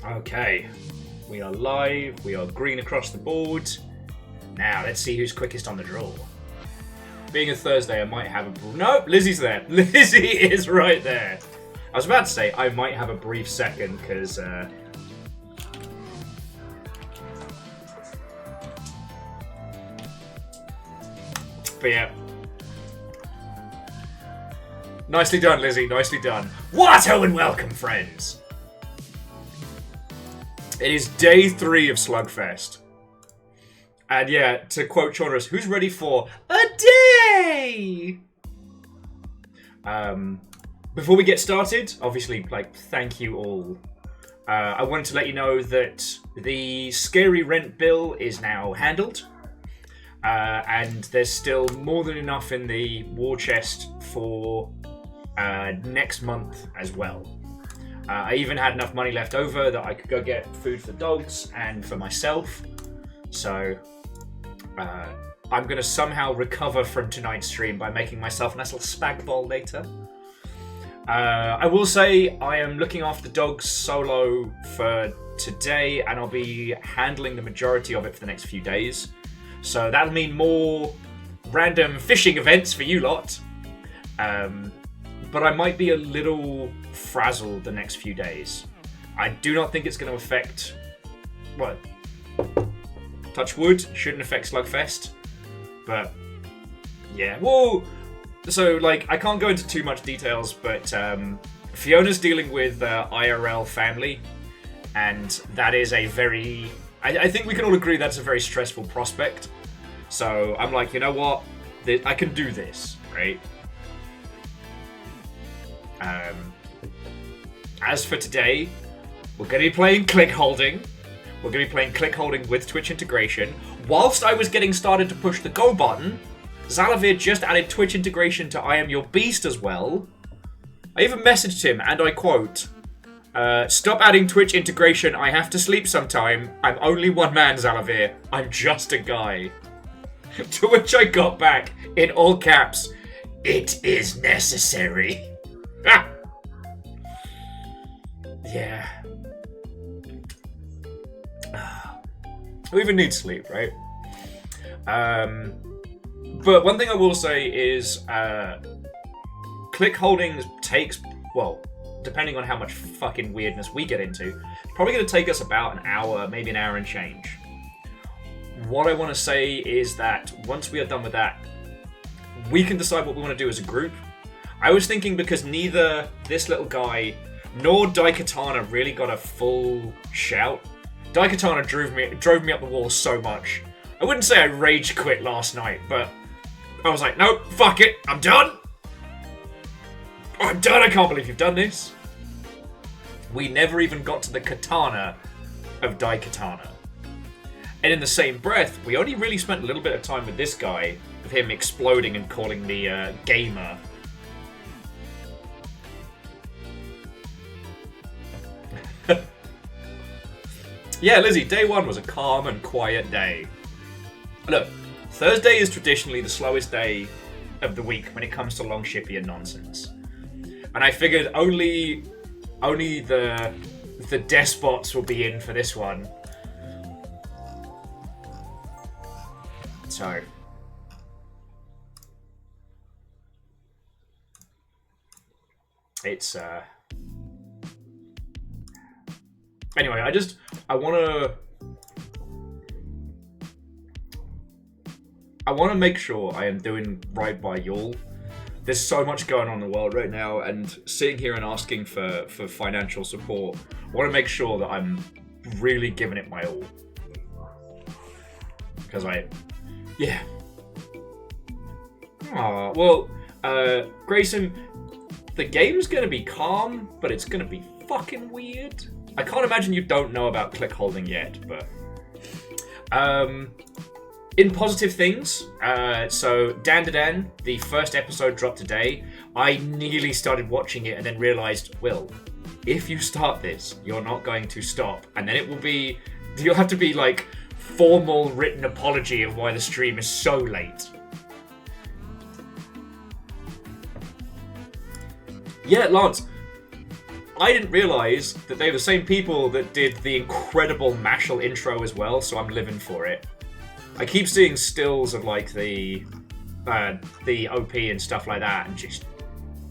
Okay, we are live, we are green across the board. Now, let's see who's quickest on the draw. Being a Thursday, I might have a... Nope, Lizzie's there. Lizzie is right there. I was about to say, I might have a brief second, because... But yeah. Nicely done, Lizzie, nicely done. What-o and welcome, friends! It is day 3 of Slugfest. And yeah, to quote Chaunrus, who's ready for a day? Before we get started, obviously, thank you all. I wanted to let you know that the scary rent bill is now handled. And there's still more than enough in the war chest for next month as well. I even had enough money left over that I could go get food for the dogs and for myself. So I'm going to somehow recover from tonight's stream by making myself a nice little spag bol later. I will say I am looking after the dogs solo for today, and I'll be handling the majority of it for the next few days. So that'll mean more random fishing events for you lot. But I might be a little frazzled the next few days. I do not think it's going to affect... What? Touch wood, shouldn't affect Slugfest. But, yeah. Whoa! So, I can't go into too much details, but Fiona's dealing with IRL family. And that is a very... I think we can all agree that's a very stressful prospect. So, I'm like, you know what? I can do this, right? As for today, we're going to be playing Clickholding. We're going to be playing Clickholding with Twitch integration. Whilst I was getting started to push the go button, Zalavir just added Twitch integration to I Am Your Beast as well. I even messaged him, and I quote, stop adding Twitch integration, I have to sleep sometime. I'm only one man, Zalavir. I'm just a guy. To which I got back, in all caps, it is necessary. Ah! Yeah. We even need sleep, right? But one thing I will say is Clickholding takes, well, depending on how much fucking weirdness we get into, probably going to take us about an hour, maybe an hour and change. What I want to say is that once we are done with that, we can decide what we want to do as a group. I was thinking because neither this little guy nor Daikatana really got a full shout. Daikatana drove me up the wall so much. I wouldn't say I rage quit last night, but I was like, nope, fuck it, I'm done. I'm done, I can't believe you've done this. We never even got to the katana of Daikatana. And in the same breath, we only really spent a little bit of time with this guy, with him exploding and calling me gamer. Yeah, Lizzie, day 1 was a calm and quiet day. Look, Thursday is traditionally the slowest day of the week when it comes to long shippy and nonsense. And I figured only the despots will be in for this one. So it's anyway, I want to make sure I am doing right by y'all. There's so much going on in the world right now, and sitting here and asking for financial support, I want to make sure that I'm really giving it my all. Because yeah. Aw, well, Grayson, the game's gonna be calm, but it's gonna be fucking weird. I can't imagine you don't know about Clickholding yet, but... in positive things, so Dan, the first episode dropped today. I nearly started watching it and then realised, Will, if you start this, you're not going to stop. And then you'll have to be formal written apology of why the stream is so late. Yeah, Lance. I didn't realise that they're the same people that did the incredible Mashal intro as well, so I'm living for it. I keep seeing stills of like the OP and stuff like that, and just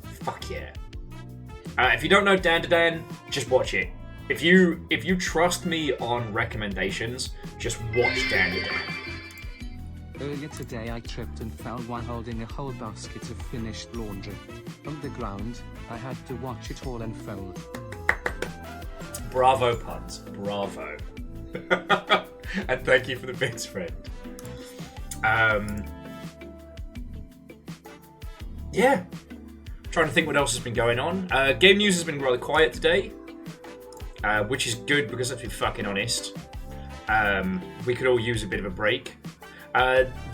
fuck yeah. If you don't know Dan to Dan, just watch it. If you trust me on recommendations, just watch Dan to Dan. Earlier today I tripped and fell while holding a whole basket of finished laundry. On the ground, I had to watch it all unfold. Bravo, puns. Bravo. And thank you for the bits, friend. Yeah. Trying to think what else has been going on. Game news has been rather quiet today. Which is good because let's be fucking honest. We could all use a bit of a break.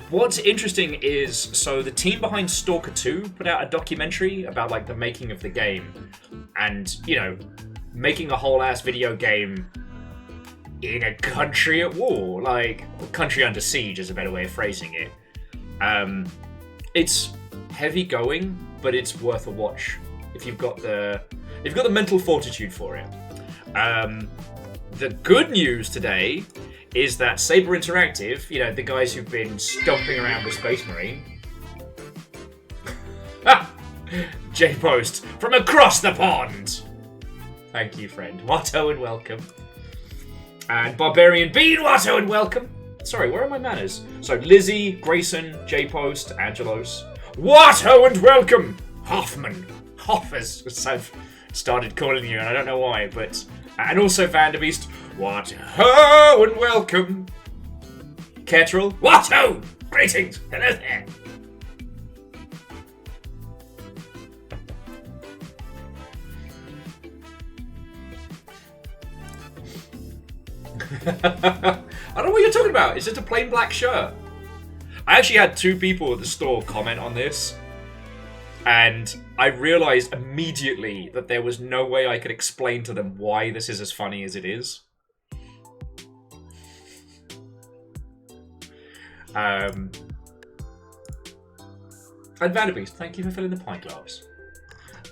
What's interesting is, so the team behind Stalker 2 put out a documentary about like the making of the game, and you know, making a whole ass video game in a country at war, like country under siege is a better way of phrasing it. It's heavy going, but it's worth a watch if you've got the mental fortitude for it. The good news today is that Saber Interactive, you know, the guys who've been stomping around the Space Marine. J-Post from across the pond! Thank you, friend. Watto and welcome. And Barbarian Bean, Watto and welcome. Sorry, where are my manners? So Lizzie, Grayson, J-Post, Angelos. Watto and welcome! Hoffman. Hoffers, as I've started calling you, and I don't know why, but... And also Vanderbeest, Watto and welcome. Kettrell, Watto! Greetings! Hello there! I don't know what you're talking about. It's just a plain black shirt. I actually had 2 people at the store comment on this, and I realised immediately that there was no way I could explain to them why this is as funny as it is. And Vanderbeest, thank you for filling the pint glass.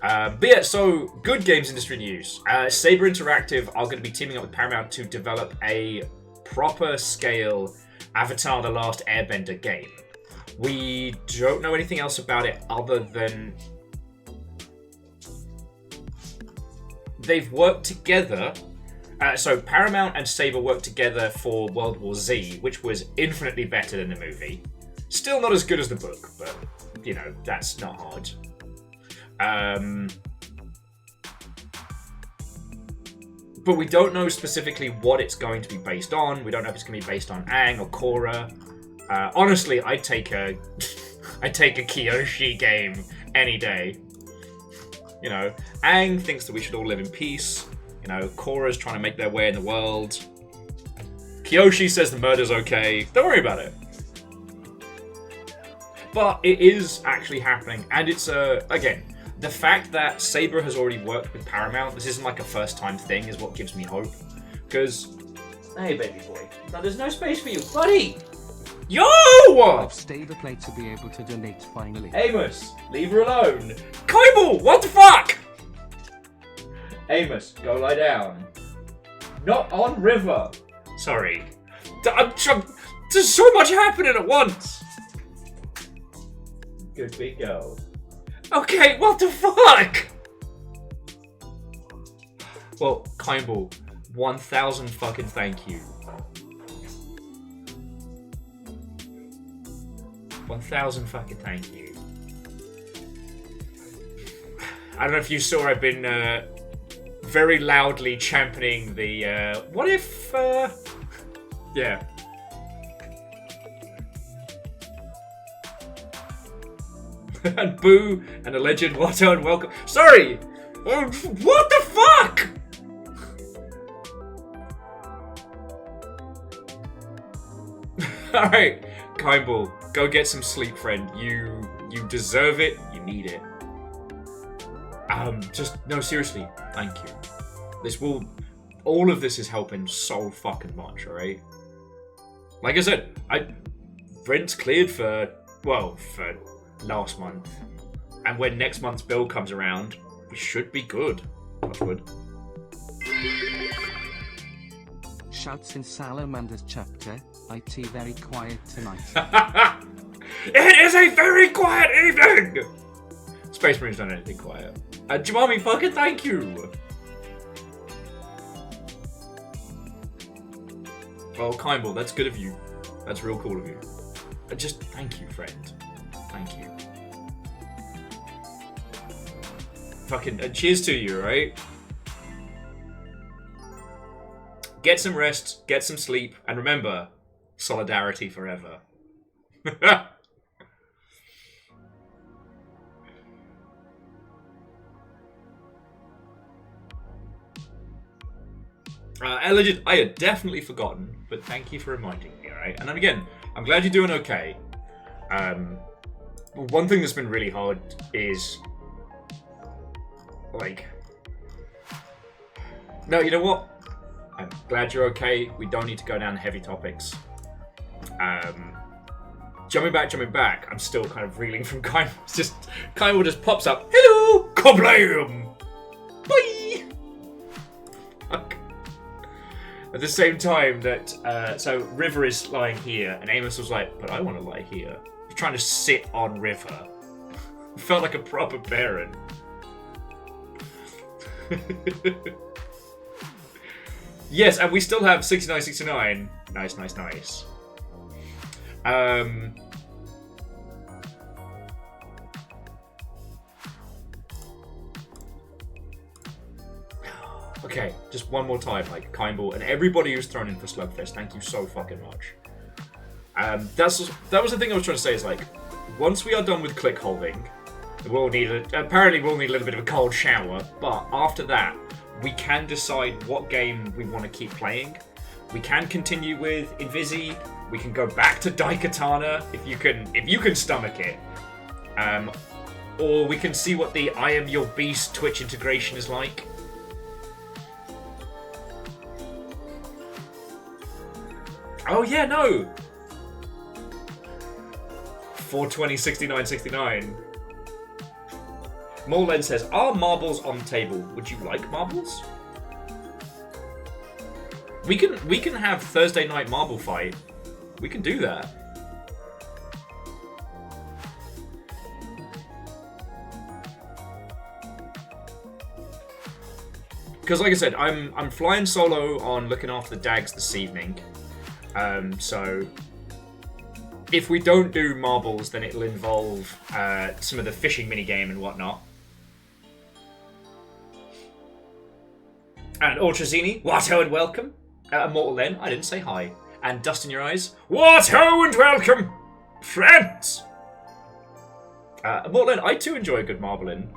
But yeah, so good games industry news. Saber Interactive are going to be teaming up with Paramount to develop a proper scale Avatar: The Last Airbender game. We don't know anything else about it other than they've worked together. So Paramount and Saber worked together for World War Z, which was infinitely better than the movie. Still not as good as the book, but you know, that's not hard. But we don't know specifically what it's going to be based on. We don't know if it's going to be based on Aang or Korra. Honestly, I'd take a Kyoshi game any day. You know, Aang thinks that we should all live in peace. You know, Korra's trying to make their way in the world. Kyoshi says the murder's okay. Don't worry about it. But it is actually happening, and it's again, the fact that Saber has already worked with Paramount, this isn't like a first-time thing, is what gives me hope. Because, hey, baby boy, there's no space for you, buddy. Yo! I've stayed up late to be able to donate finally. Amos, leave her alone. Koibal, what the fuck? Amos, go lie down. Not on river. Sorry. There's so much happening at once. Good big girl. Okay, what the fuck? Well, Koibal, 1,000 fucking thank you. 1,000 fucking thank you. I don't know if you saw, I've been very loudly championing the what if yeah. And Boo and a legend, Watto and welcome. Sorry! What the fuck? Alright, Koibal, go get some sleep, friend. You deserve it, you need it. No, seriously, thank you. All of this is helping so fucking much, alright? Like I said, rent's cleared for last month. And when next month's bill comes around, We should be good. Touch wood. Shouts in Salamander's chapter. IT very quiet tonight. It is a very quiet evening! Space Marine's not anything quiet. Jumami, fucking thank you! Oh, Kimball, that's good of you. That's real cool of you. Just thank you, friend. Thank you. Fucking cheers to you, right? Get some rest, get some sleep, and remember, solidarity forever. Alleged, I had definitely forgotten, but thank you for reminding me, alright? And then again, I'm glad you're doing okay. One thing that's been really hard is, like... No, you know what? I'm glad you're okay. We don't need to go down heavy topics. Jumping back, I'm still kind of reeling from Kyle. Kyle just pops up. Hello! Kablam! Bye! Fuck. At the same time that, so River is lying here, and Amos was like, but I want to lie here. He's trying to sit on River. Felt like a proper parent. Yes, and we still have 6969. Nice. Okay, just one more time, like, Kimball, and everybody who's thrown in for Slugfest, thank you so fucking much. That was the thing I was trying to say, is like, once we are done with Clickholding, apparently we'll need a little bit of a cold shower, but after that, we can decide what game we want to keep playing. We can continue with Invisi, we can go back to Daikatana, if you can stomach it. Or we can see what the I Am Your Beast Twitch integration is like. Oh yeah, no! 4206969. Molen says, are marbles on the table? Would you like marbles? We can have Thursday night marble fight. We can do that. Because like I said, I'm flying solo on looking after the dags this evening. So if we don't do marbles, then it'll involve some of the fishing minigame and whatnot. And Ultrazini, what ho and welcome. Immortal Len, I didn't say hi. And Dust in Your Eyes, what ho and welcome, friends. Immortal Len, I too enjoy a good marbling.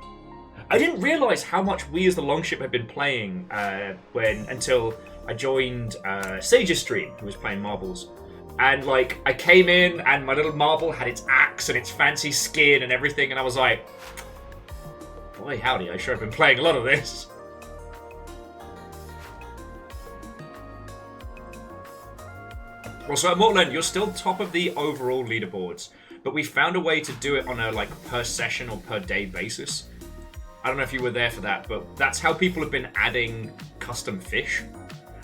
I didn't realise how much we as the Longship had been playing until I joined Sage's stream, who was playing marbles. And like, I came in and my little marble had its axe and its fancy skin and everything, and I was like, boy howdy, I sure have been playing a lot of this. Well, so at Mortland, you're still top of the overall leaderboards, but we found a way to do it on a like per session or per day basis. I don't know if you were there for that, but that's how people have been adding custom fish.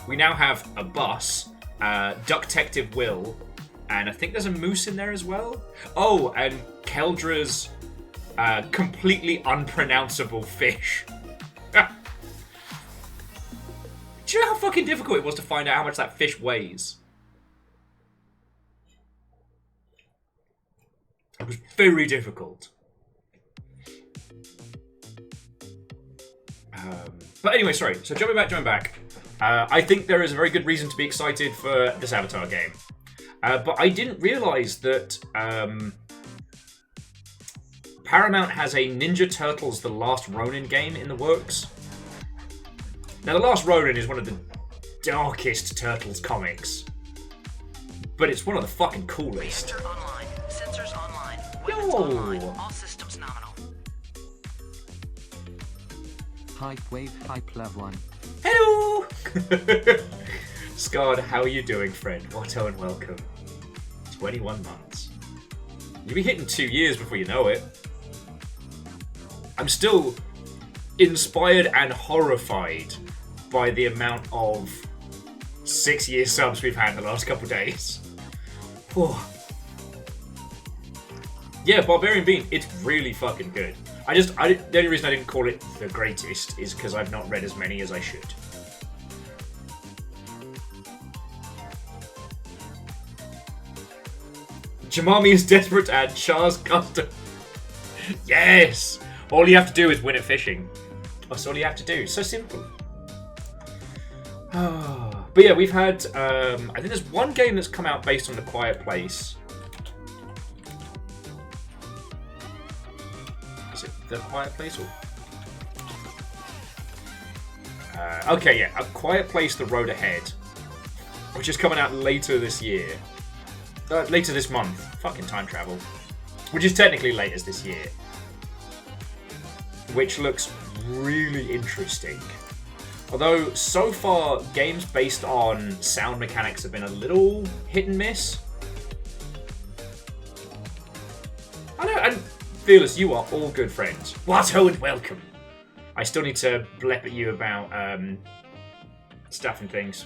We now have a bus, Ducktective Will, and I think there's a moose in there as well. Oh, and Keldra's completely unpronounceable fish. Do you know how fucking difficult it was to find out how much that fish weighs? It was very difficult. But anyway, sorry. So jumping back. I think there is a very good reason to be excited for this Avatar game. But I didn't realise that Paramount has a Ninja Turtles The Last Ronin game in the works. Now, The Last Ronin is one of the darkest Turtles comics. But it's one of the fucking coolest. Reactor online. Sensors online. Yo! Weapons online. All systems nominal. Hype wave, hype love one. Hello! Scarred, how are you doing, friend? Watto and welcome. 21 months. You'll be hitting 2 years before you know it. I'm still inspired and horrified by the amount of 6-year subs we've had in the last couple of days. Whew. Yeah, Barbarian Bean, it's really fucking good. The only reason I didn't call it the greatest is because I've not read as many as I should. Jamami is desperate to add Char's custom. Yes! All you have to do is win at fishing. That's all you have to do. So simple. But yeah, we've had... I think there's one game that's come out based on The Quiet Place. Is it The Quiet Place or... okay, yeah. A Quiet Place, The Road Ahead. Which is coming out later this year. Later this month. Fucking time travel. Which is technically late as this year. Which looks really interesting. Although, so far, games based on sound mechanics have been a little hit and miss. I know, and Fearless, you are all good friends. Watto and welcome. I still need to blep at you about stuff and things.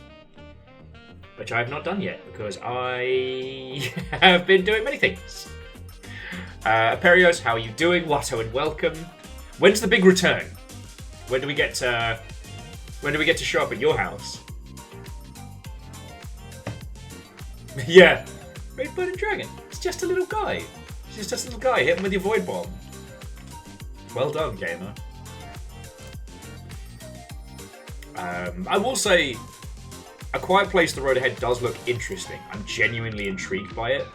Which I have not done yet, because I have been doing many things. Perios, how are you doing? Watto and welcome. When's the big return? When do we get to show up at your house? Yeah. Red Bird and Dragon. It's just a little guy. It's just a little guy. Hit him with your Void Bomb. Well done, gamer. I will say, A Quiet Place, The Road Ahead does look interesting. I'm genuinely intrigued by it.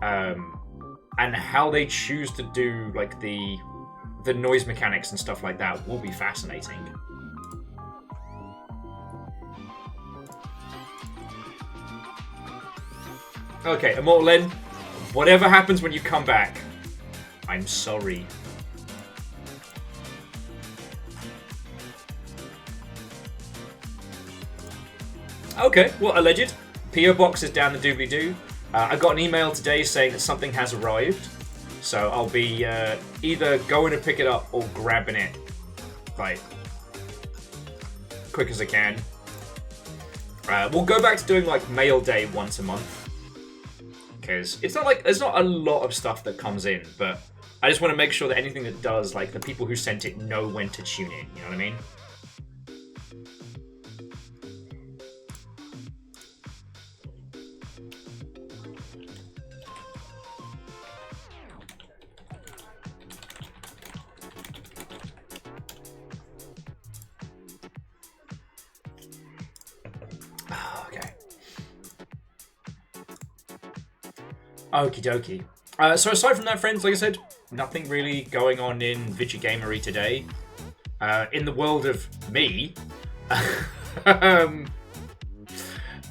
And how they choose to do like the noise mechanics and stuff like that will be fascinating. Okay, Immortal Len, whatever happens when you come back, I'm sorry. Okay, well, alleged. PO box is down the doobly-doo. I got an email today saying that something has arrived. So I'll be either going to pick it up or grabbing it, like, quick as I can. We'll go back to doing, like, mail day once a month. Because it's not like, there's not a lot of stuff that comes in, but I just want to make sure that anything that does, like, the people who sent it know when to tune in, you know what I mean? Okie dokie. So aside from that, friends, like I said, nothing really going on in Vitchy Gamery today. In the world of me,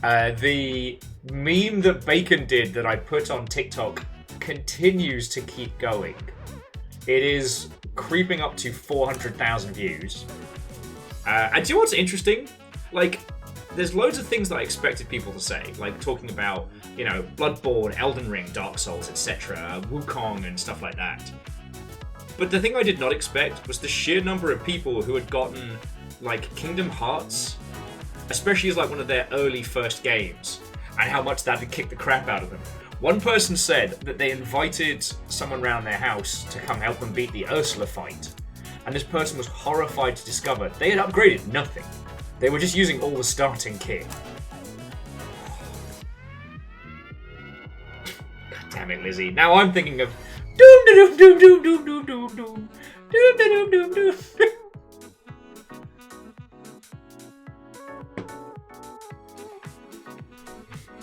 the meme that Bacon did that I put on TikTok continues to keep going. It is creeping up to 400,000 views. And do you know what's interesting? Like, there's loads of things that I expected people to say, like talking about, you know, Bloodborne, Elden Ring, Dark Souls, etc., Wukong and stuff like that. But the thing I did not expect was the sheer number of people who had gotten, like, Kingdom Hearts, especially as, like, one of their early first games, and how much that had kicked the crap out of them. One person said that they invited someone around their house to come help them beat the Ursula fight, and this person was horrified to discover they had upgraded nothing. They were just using all the starting kit. God damn it, Lizzie. Now I'm thinking of doom doom doom doom doom doom doom doom doom doom doom doom.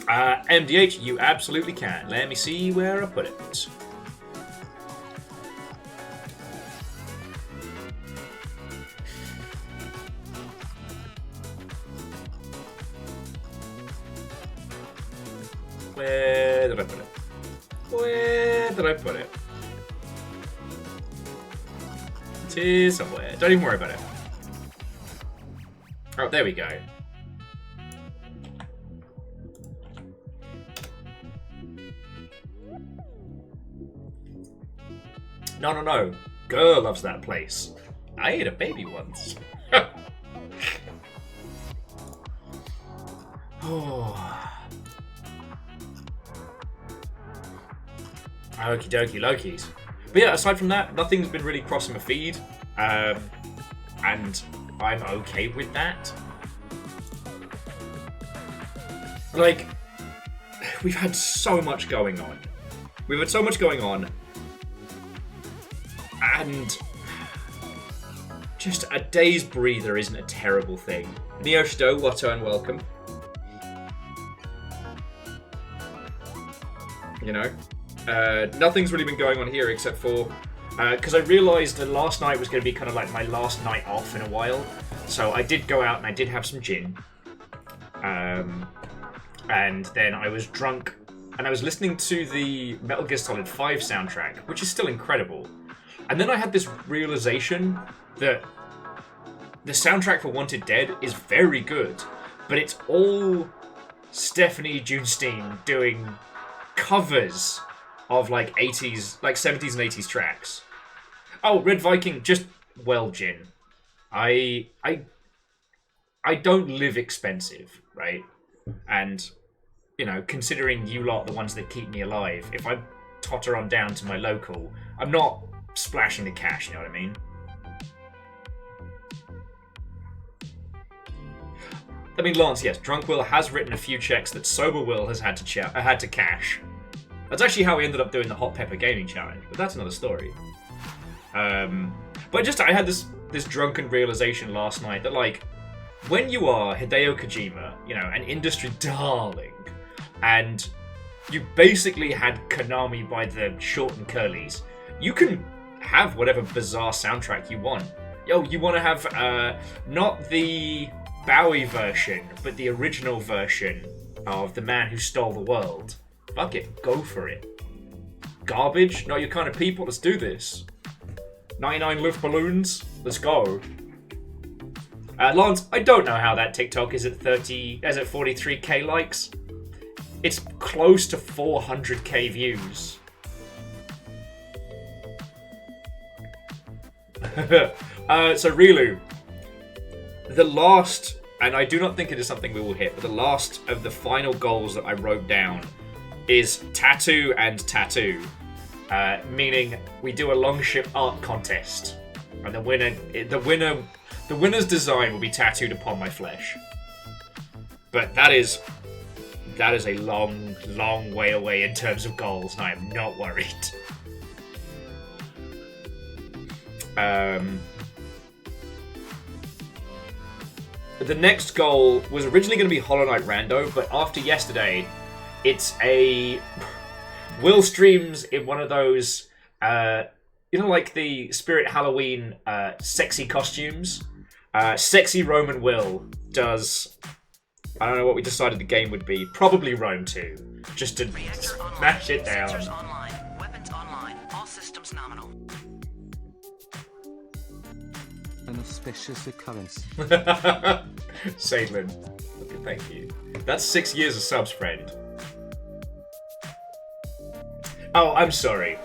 MDH, you absolutely can. Let me see where I put it. Where did I put it? Where did I put it? It is somewhere. Don't even worry about it. Oh, there we go. No. Girl loves that place. I ate a baby once. Oh. Okie dokie Loki's. But yeah, aside from that, nothing's been really crossing my feed. And I'm okay with that. Like, we've had so much going on. And just a day's breather isn't a terrible thing. Neo Shdo, Watto, and welcome. You know? Nothing's really been going on here except for... because I realised that last night was going to be kind of like my last night off in a while. So I did go out and I did have some gin. And then I was drunk and I was listening to the Metal Gear Solid 5 soundtrack, which is still incredible. And then I had this realization that the soundtrack for Wanted Dead is very good, but it's all Stephanie Junestein doing covers of like 80s, like 70s and 80s tracks. Oh, Red Viking, just well, Jin. I don't live expensive, right? And, you know, considering you lot are the ones that keep me alive, if I totter on down to my local, I'm not splashing the cash, you know what I mean? I mean, Lance, yes, Drunk Will has written a few checks that Sober Will has had to cash. That's actually how we ended up doing the Hot Pepper Gaming Challenge, but that's another story. But I had this drunken realization last night that, like, when you are Hideo Kojima, you know, an industry darling, and you basically had Konami by the short and curlies, you can have whatever bizarre soundtrack you want. Yo, you want to have not the Bowie version, but the original version of The Man Who Stole the World. Fuck it, go for it. Garbage? Not your kind of people, let's do this. 99 Luft Balloons, let's go. Lance, I don't know how that TikTok is at 43k likes. It's close to 400k views. So Rilu, the last, and I do not think it is something we will hit, but the last of the final goals that I wrote down is tattoo and tattoo, meaning we do a longship art contest, and the winner's design will be tattooed upon my flesh. But that is a long, long way away in terms of goals, and I am not worried. The next goal was originally going to be Hollow Knight Rando, but after yesterday, it's a Will streams in one of those, you know, like the Spirit Halloween sexy costumes. Sexy Roman Will does, I don't know what we decided the game would be, probably Rome 2, just to smash it down. Sensors online. Weapons online. All systems nominal. An auspicious occurrence. Sadlin, thank you. That's 6 years of subs, friend. Oh, I'm sorry.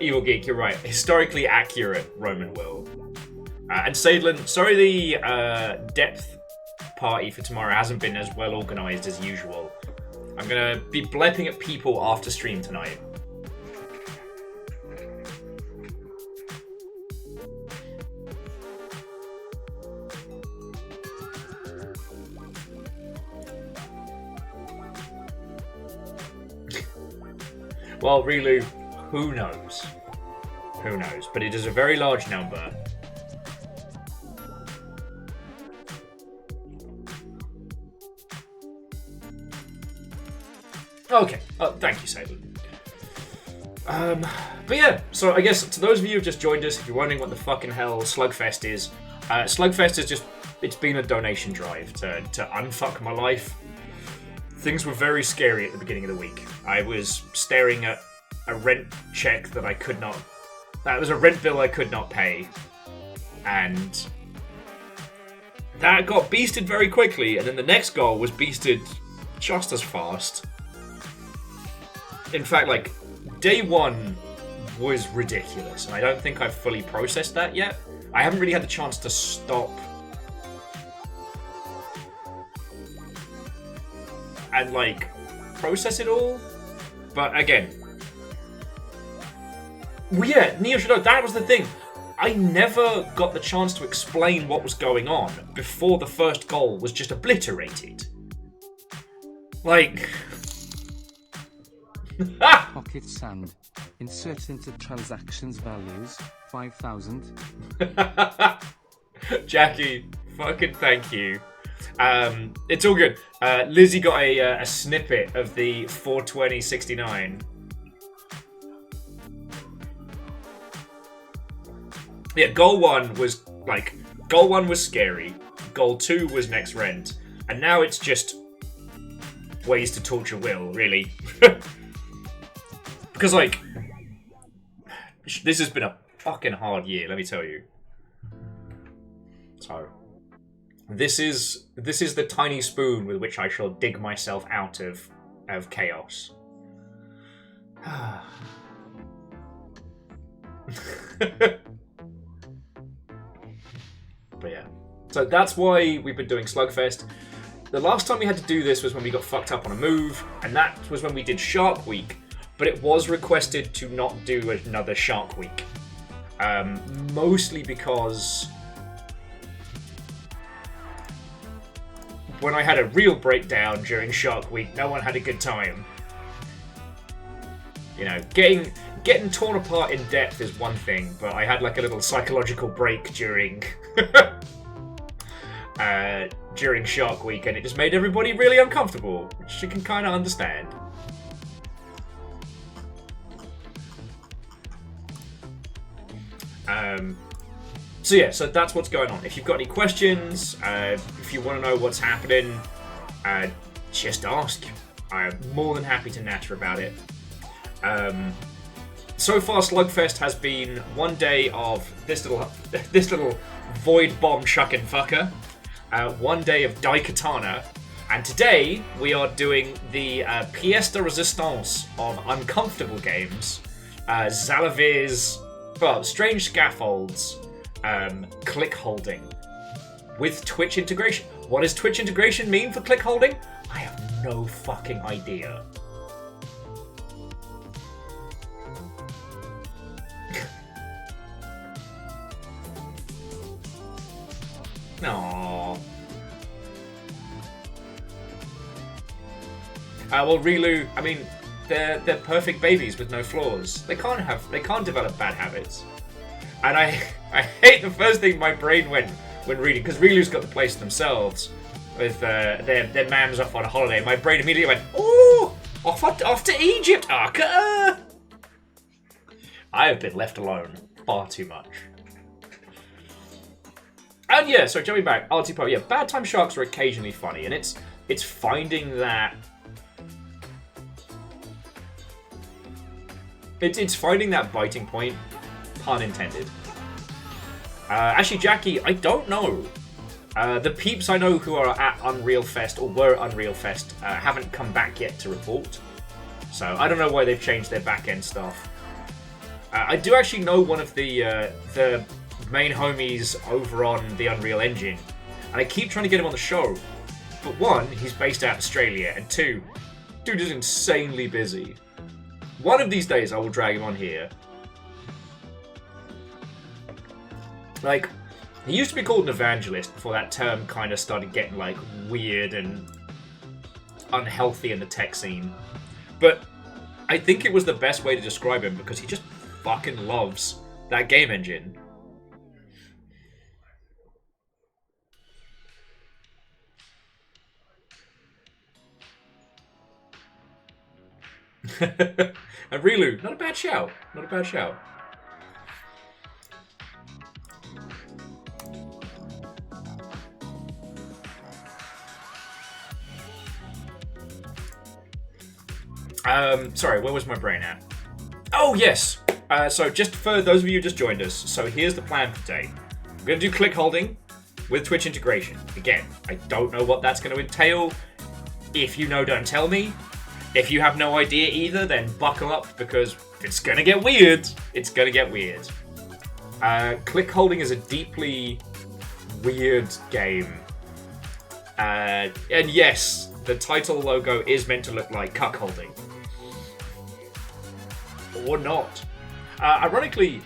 Evil Geek, you're right. Historically accurate Roman Will. And Sadlin, sorry the depth party for tomorrow hasn't been as well organised as usual. I'm going to be blepping at people after stream tonight. Well, Rilu, who knows? Who knows? But it is a very large number. Okay. Thank you, Sadie. But yeah, so I guess to those of you who've just joined us, if you're wondering what the fucking hell Slugfest is, Slugfest is just, it's been a donation drive to unfuck my life. Things were very scary at the beginning of the week. I was staring at a rent check that I could not... That was a rent bill I could not pay. And that got beasted very quickly, and then the next goal was beasted just as fast. In fact, like, day one was ridiculous, and I don't think I've fully processed that yet. I haven't really had the chance to stop and, like, process it all. But again, well, yeah, Neo Shadow, that was the thing. I never got the chance to explain what was going on before the first goal was just obliterated. Like... Pocket sand. Insert into transactions values, 5,000. Jackie, fucking thank you. It's all good. Lizzie got a snippet of the 42069. Yeah, goal one was scary. Goal 2 was next rent, and now it's just ways to torture Will, really. Because, like, this has been a fucking hard year, let me tell you. So, this is the tiny spoon with which I shall dig myself out of chaos. But yeah. So that's why we've been doing Slugfest. The last time we had to do this was when we got fucked up on a move, and that was when we did Shark Week. But it was requested to not do another Shark Week. Mostly because when I had a real breakdown during Shark Week, no one had a good time. You know, getting torn apart in depth is one thing, but I had like a little psychological break during during Shark Week, and it just made everybody really uncomfortable, which you can kind of understand. So yeah, so that's what's going on. If you've got any questions, if you want to know what's happening, just ask. I'm more than happy to natter about it. So far, Slugfest has been one day of this little void bomb chucking fucker, one day of Daikatana, and today we are doing the pièce de résistance of uncomfortable games, Zalavir's, well, strange scaffolds, Clickholding, with Twitch integration. What does Twitch integration mean for Clickholding? I have no fucking idea. Aww. Well, Rilu, I mean, they're perfect babies with no flaws. They can't develop bad habits. And I hate the first thing my brain went when reading, because Rilu's got the place to themselves with their mams off on a holiday. My brain immediately went, "Ooh, off to Egypt, Arca." I have been left alone far too much. And yeah, so jumping back, Artie Poe, yeah, bad time sharks are occasionally funny, and it's finding that it's finding that biting point, pun intended. Actually, Jackie, I don't know. The peeps I know who are at Unreal Fest or were at Unreal Fest haven't come back yet to report, so I don't know why they've changed their back end stuff. I do actually know one of the main homies over on the Unreal Engine, and I keep trying to get him on the show, but one, he's based out of Australia, and two, dude is insanely busy. One of these days I will drag him on here. Like, he used to be called an evangelist before that term kind of started getting like weird and unhealthy in the tech scene, but I think it was the best way to describe him because he just fucking loves that game engine. And Rilu, not a bad shout. Not a bad shout. Sorry, where was my brain at? Oh, yes! So just for those of you who just joined us, so here's the plan for today. We're going to do click holding with Twitch integration. Again, I don't know what that's going to entail. If you know, don't tell me. If you have no idea either, then buckle up because it's going to get weird. It's going to get weird. Clickholding is a deeply weird game. And yes, the title logo is meant to look like cuckolding. Or not. Ironically,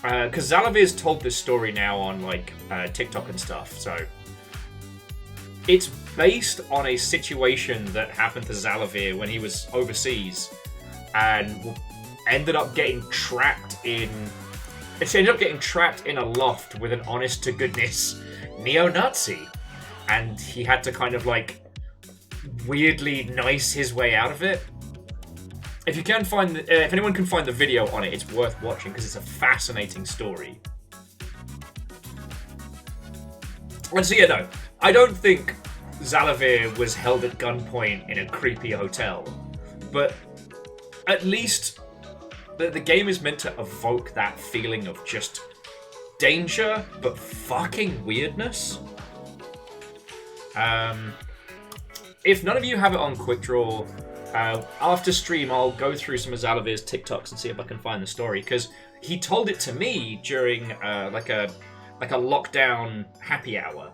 because Zalavir's told this story now on like TikTok and stuff, so it's based on a situation that happened to Zalavir when he was overseas and ended up getting trapped in a loft with an honest-to-goodness neo-Nazi. And he had to kind of, like, weirdly nice his way out of it. If anyone can find the video on it, it's worth watching because it's a fascinating story. And so, yeah, no, I don't think Zalavir was held at gunpoint in a creepy hotel. But at least the game is meant to evoke that feeling of just danger, but fucking weirdness. If none of you have it on Quick Draw, after stream I'll go through some of Zalavir's TikToks and see if I can find the story, because he told it to me during like a lockdown happy hour.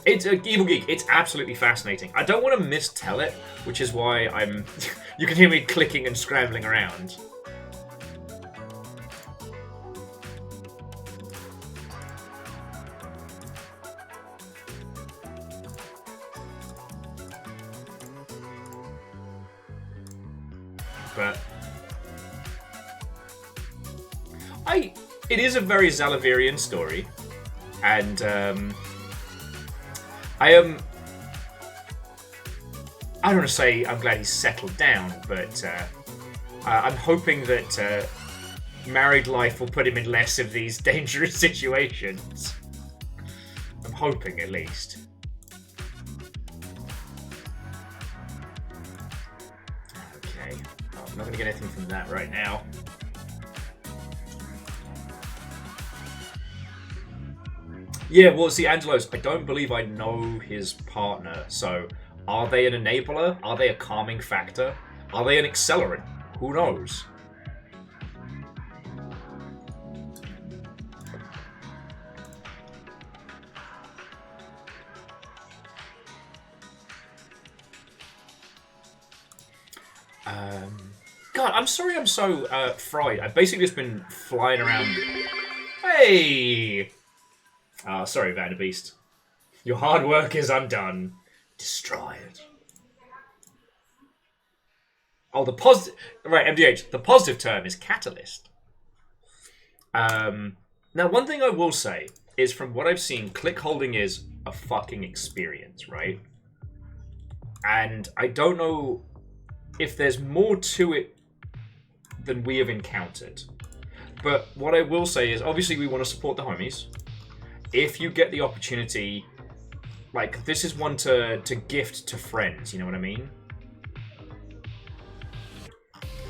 It's Evil Geek. It's absolutely fascinating. I don't want to mistell it, which is why I'm. You can hear me clicking and scrambling around. But it is a very Zalavirian story, and I don't want to say I'm glad he's settled down, but I'm hoping that married life will put him in less of these dangerous situations. I'm hoping, at least. Okay, I'm not going to get anything from that right now. Yeah, well, see, Angelos, I don't believe I know his partner, so are they an enabler? Are they a calming factor? Are they an accelerant? Who knows? God, I'm sorry I'm so fried. I've basically just been flying around. Hey! Sorry, Vanderbeast. Your hard work is undone. Destroyed. Oh, the positive... Right, MDH. The positive term is catalyst. Now, one thing I will say is from what I've seen, Clickholding is a fucking experience, right? And I don't know if there's more to it than we have encountered. But what I will say is, obviously, we want to support the homies. If you get the opportunity, like, this is one to gift to friends, you know what I mean?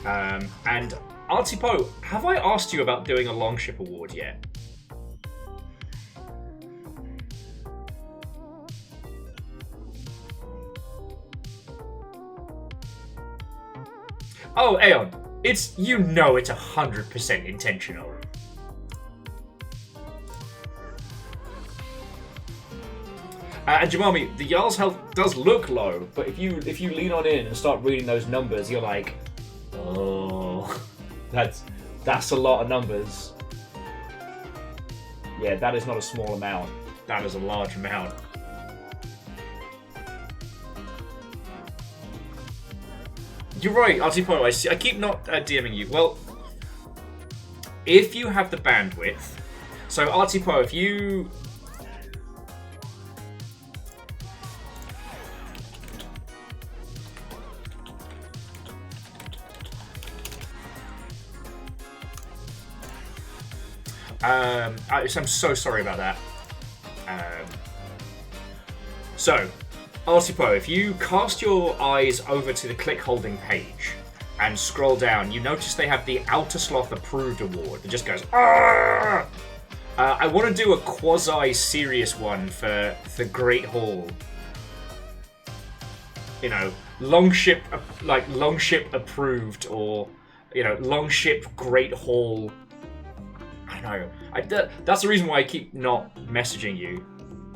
And Artsy Poe, have I asked you about doing a Longship Award yet? Oh, Aeon, it's 100% intentional. And Jamami, the Jarl's health does look low, but if you lean on in and start reading those numbers, you're like, oh, that's a lot of numbers. Yeah, that is not a small amount. That is a large amount. You're right, Artipo. I keep not DMing you. Well, if you have the bandwidth, so Artipo, if you. I'm so sorry about that. So, Artipo, if you cast your eyes over to the Clickholding page and scroll down, you notice they have the Outer Sloth Approved Award that just goes, Arr! I want to do a quasi-serious one for the Great Hall. You know, Longship approved, or Longship Great Hall. I don't know. That's the reason why I keep not messaging you.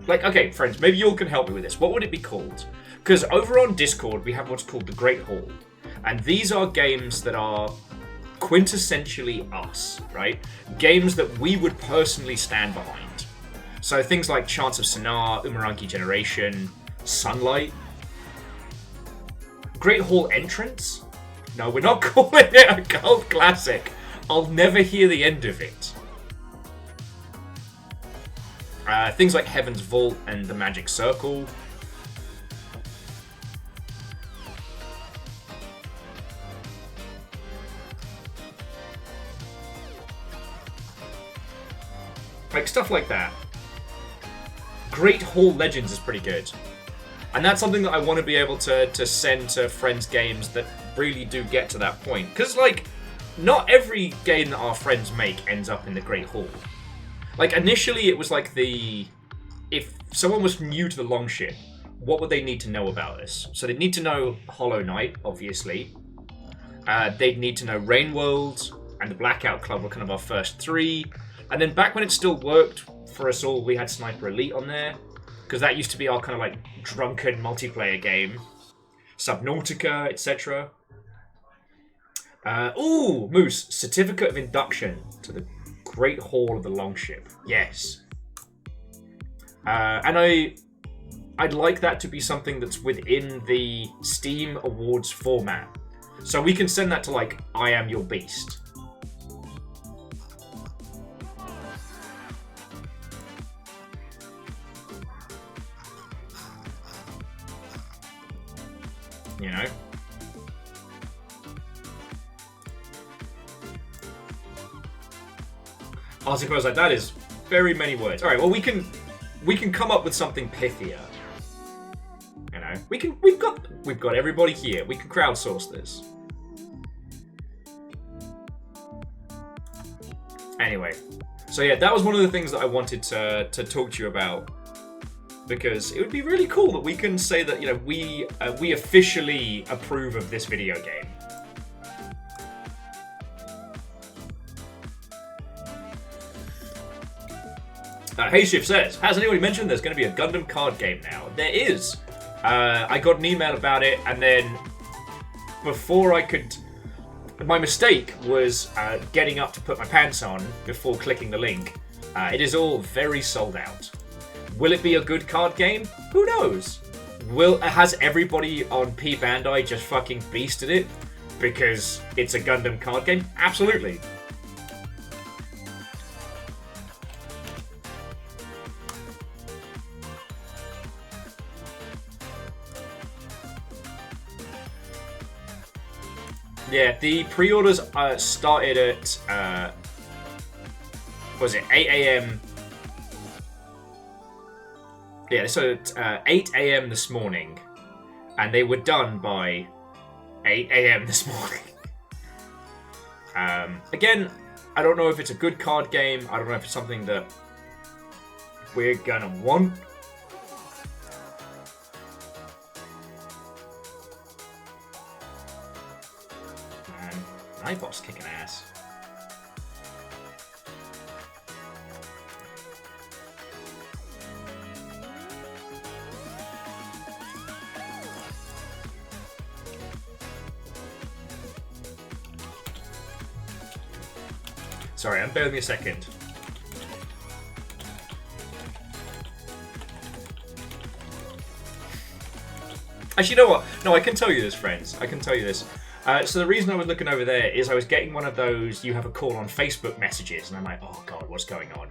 Like, okay, friends, maybe you all can help me with this. What would it be called? Because over on Discord, we have what's called the Great Hall. And these are games that are quintessentially us, right? Games that we would personally stand behind. So things like Chants of Sennaar, Umurangi Generation, Sunlight. Great Hall Entrance? No, we're not calling it a cult classic. I'll never hear the end of it. Things like Heaven's Vault and the Magic Circle. Like, stuff like that. Great Hall Legends is pretty good. And that's something that I want to be able to send to friends' games that really do get to that point. Because, like, not every game that our friends make ends up in the Great Hall. Like, initially it was like if someone was new to the Longship, what would they need to know about this? So they'd need to know Hollow Knight, obviously. They'd need to know Rain World and the Blackout Club were kind of our first three. And then back when it still worked for us all, we had Sniper Elite on there. Because that used to be our kind of like drunken multiplayer game. Subnautica, etc. Moose, Certificate of Induction to the Great Hall of the Longship. Yes. And I'd like that to be something that's within the Steam Awards format. So we can send that to, like, I Am Your Beast. You know? I suppose like that is very many words. All right, well we can come up with something pithier. You know, we've got everybody here. We can crowdsource this. Anyway, so yeah, that was one of the things that I wanted to talk to you about, because it would be really cool that we can say that, you know, we officially approve of this video game. Hey Shift says, has anybody mentioned there's going to be a Gundam card game now? There is. I got an email about it, and then before I could... My mistake was getting up to put my pants on before clicking the link. It is all very sold out. Will it be a good card game? Who knows? Has everybody on P Bandai just fucking beasted it because it's a Gundam card game? Absolutely. Yeah, the pre-orders started at, was it 8 a.m.? Yeah, so at 8 a.m. this morning, and they were done by 8 a.m. this morning. Again, I don't know if it's a good card game. I don't know if it's something that we're gonna want. Nightbot's kicking ass. Sorry, bear with me a second. Actually, you know what? No, I can tell you this, friends. I can tell you this. So the reason I was looking over there is I was getting one of those you have a call on Facebook messages, and I'm like, oh god, what's going on?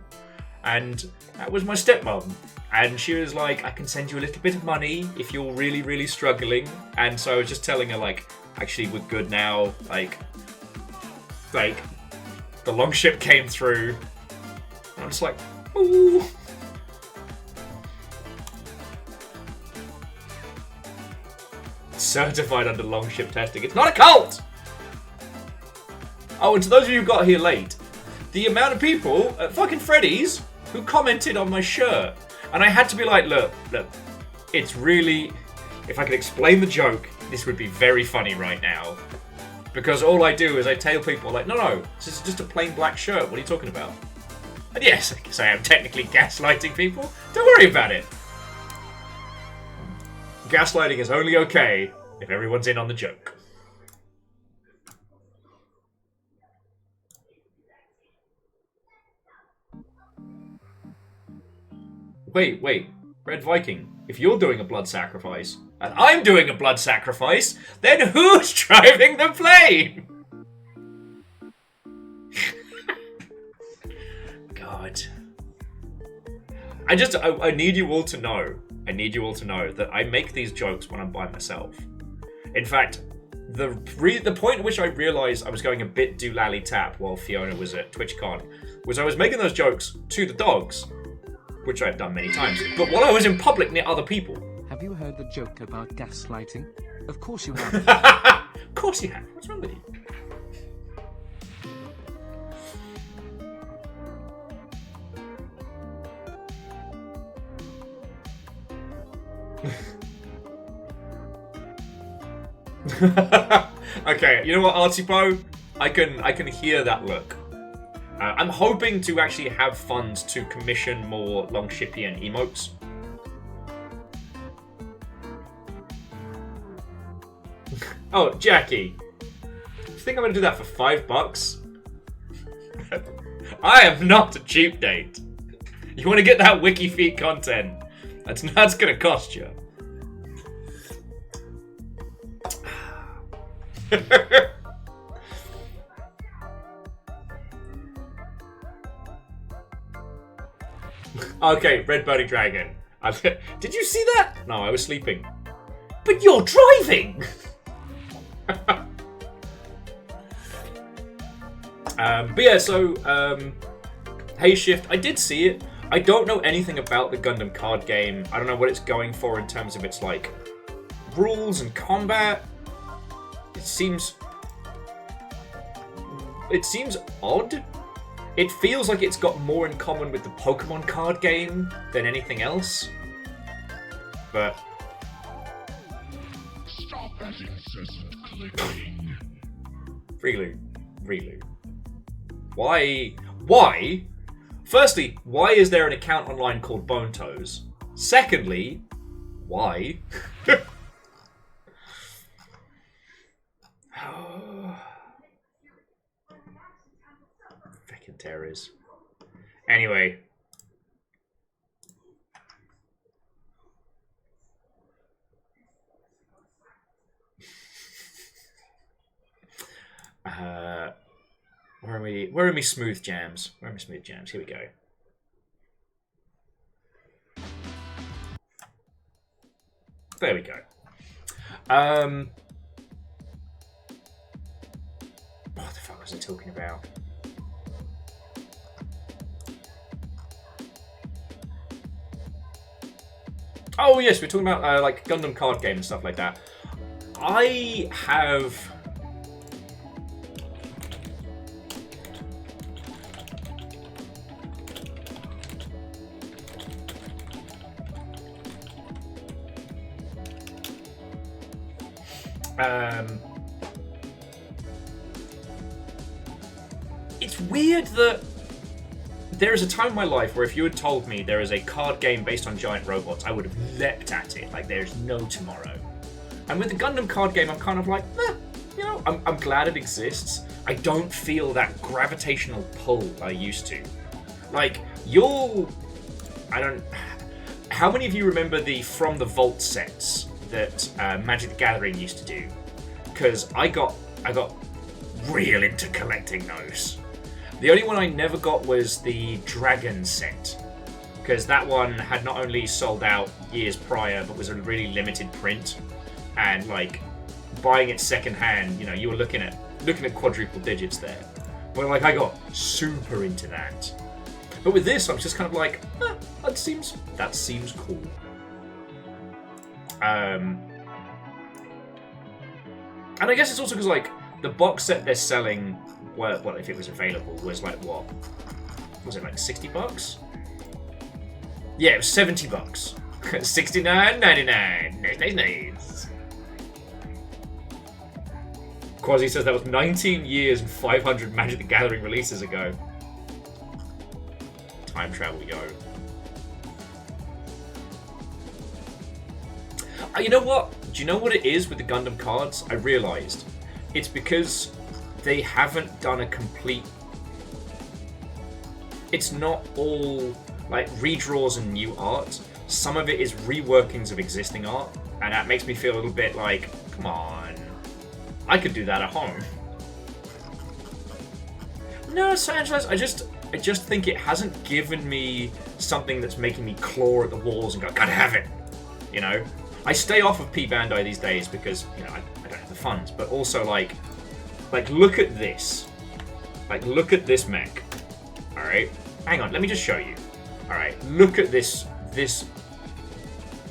And that was my stepmom, and she was like, I can send you a little bit of money if you're really, really struggling. And so I was just telling her, like, actually we're good now, like the Longship came through. And I'm just like, ooh. Certified under Longship testing. It's not a cult! Oh, and to those of you who got here late, the amount of people at fucking Freddy's who commented on my shirt. And I had to be like, look, it's really... If I could explain the joke, this would be very funny right now. Because all I do is I tell people, like, no, this is just a plain black shirt. What are you talking about? And yes, I guess I am technically gaslighting people. Don't worry about it. Gaslighting is only okay if everyone's in on the joke. Wait. Red Viking, if you're doing a blood sacrifice, and I'm doing a blood sacrifice, then who's driving the plane? God. I need you all to know. I need you all to know that I make these jokes when I'm by myself. In fact, the point at which I realised I was going a bit doolally tap while Fiona was at TwitchCon was I was making those jokes to the dogs, which I've done many times, but while I was in public near other people. Have you heard the joke about gaslighting? Of course you have. Of course you have. What's wrong with you? Okay, you know what, Artipo? I can hear that look. I'm hoping to actually have funds to commission more Longshipian emotes. Oh, Jackie. You think I'm gonna do that for $5? I am not a cheap date. You wanna get that wiki feed content? That's gonna cost you. Okay, Red Birdie Dragon. Did you see that? No, I was sleeping. But you're driving! But yeah, so, Hey Shift, I did see it. I don't know anything about the Gundam card game. I don't know what it's going for in terms of its, like, rules and combat. It seems odd. It feels like it's got more in common with the Pokemon card game than anything else. But Stop that incessant clicking. Relu. Why? Firstly, why is there an account online called Bone Toes? Secondly, why? Fucking terrors. Anyway. Where are me smooth jams? Where are my smooth jams? Here we go. There we go. What the fuck was I talking about? Oh yes, we're talking about like Gundam card game and stuff like that. I have it's weird that there is a time in my life where if you had told me there is a card game based on giant robots, I would have leapt at it like there's no tomorrow. And with the Gundam card game, I'm kind of like, you know, I'm glad it exists. I don't feel that gravitational pull I used to. Like, how many of you remember the From the Vault sets that Magic the Gathering used to do? Because I got real into collecting those. The only one I never got was the Dragon set, because that one had not only sold out years prior, but was a really limited print, and like buying it secondhand, you know, you were looking at quadruple digits there. Well, like I got super into that, but with this, I was just kind of like, that seems cool. And I guess it's also because like the box set they're selling. Well, if it was available, was like what? Was it like $60? Yeah, it was $70. $69.99. Nice. Quasi says that was 19 years and 500 Magic the Gathering releases ago. Time travel, yo. You know what? Do you know what it is with the Gundam cards? I realized. It's because they haven't done a complete... It's not all like redraws and new art. Some of it is reworkings of existing art. And that makes me feel a little bit like, come on. I could do that at home. No, Sanchez, I just think it hasn't given me something that's making me claw at the walls and go, gotta have it. You know? I stay off of P Bandai these days because, you know, I don't have the funds. But also, like, look at this. Like, look at this mech. Alright? Hang on, let me just show you. Alright, look at this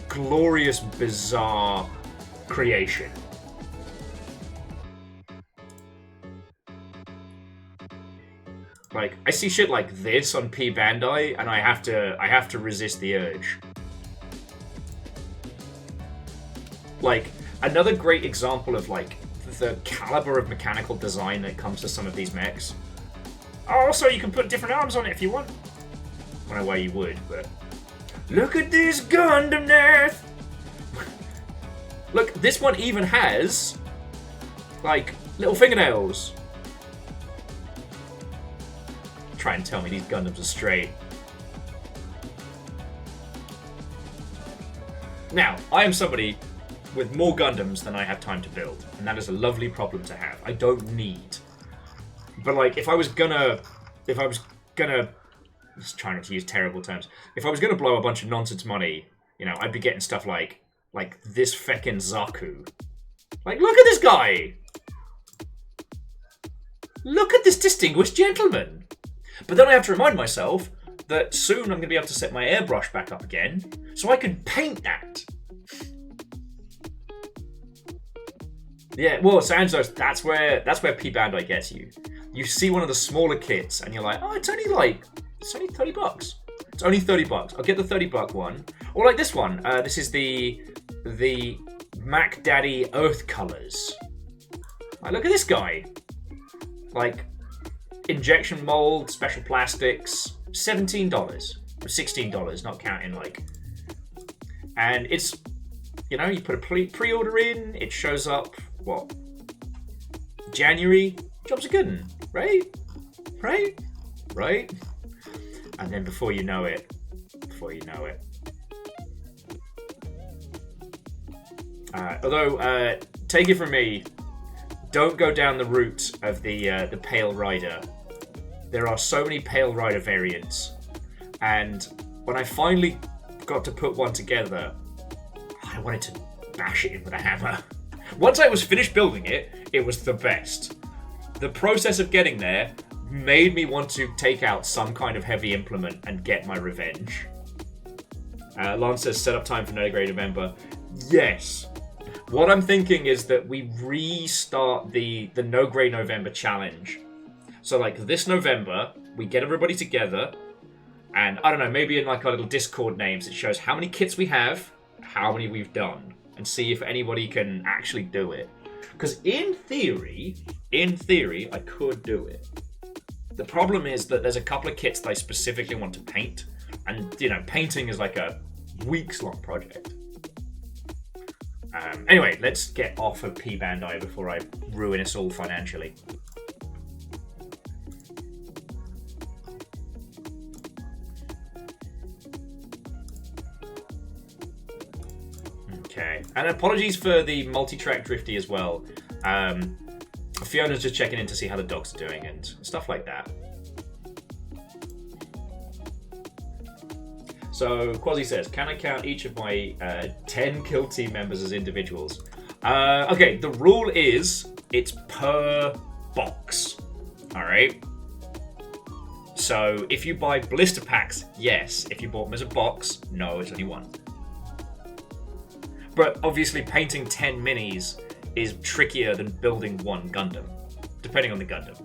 glorious, bizarre creation. Like, I see shit like this on P Bandai, and I have to resist the urge. Like, another great example of, like, the caliber of mechanical design that comes to some of these mechs. Also, you can put different arms on it if you want. I don't know why you would, but... Look at this Gundam Nerf! Look, this one even has, like, little fingernails. Try and tell me these Gundams are straight. Now, I am somebody with more Gundams than I have time to build, and that is a lovely problem to have. I don't need. But like, if I was gonna, just trying not to use terrible terms. If I was gonna blow a bunch of nonsense money, you know, I'd be getting stuff like this feckin' Zaku. Like, look at this guy! Look at this distinguished gentleman! But then I have to remind myself that soon I'm gonna be able to set my airbrush back up again, so I can paint that. Yeah, well, Sanzos, that's where P Bandai gets you. You see one of the smaller kits, and you're like, oh, it's only $30. It's only $30. I'll get the $30 one, or like this one. This is the Mac Daddy Earth colors. Like, look at this guy. Like, injection mold, special plastics, $17 or $16, not counting like. And it's, you know, you put a pre-order in, it shows up. What? January? Jobs are good, right? Right? Right? And then before you know it. Although, take it from me, don't go down the route of the Pale Rider. There are so many Pale Rider variants, and when I finally got to put one together, I wanted to bash it in with a hammer. Once I was finished building it, it was the best. The process of getting there made me want to take out some kind of heavy implement and get my revenge. Lon says, set up time for No Grey November. Yes. What I'm thinking is that we restart the No Grey November challenge. So, like, this November, we get everybody together, and, I don't know, maybe in, like, our little Discord names, it shows how many kits we have, how many we've done, and see if anybody can actually do it. Because in theory, I could do it. The problem is that there's a couple of kits that I specifically want to paint, and, you know, painting is like a weeks-long project. Anyway, let's get off of P Bandai before I ruin us all financially. Okay, and apologies for the multi-track drifty as well. Fiona's just checking in to see how the dogs are doing and stuff like that. So, Quasi says, can I count each of my 10 kill team members as individuals? Okay, the rule is it's per box. Alright? So, if you buy blister packs, yes. If you bought them as a box, no, it's only one. But obviously, painting 10 minis is trickier than building one Gundam, depending on the Gundam.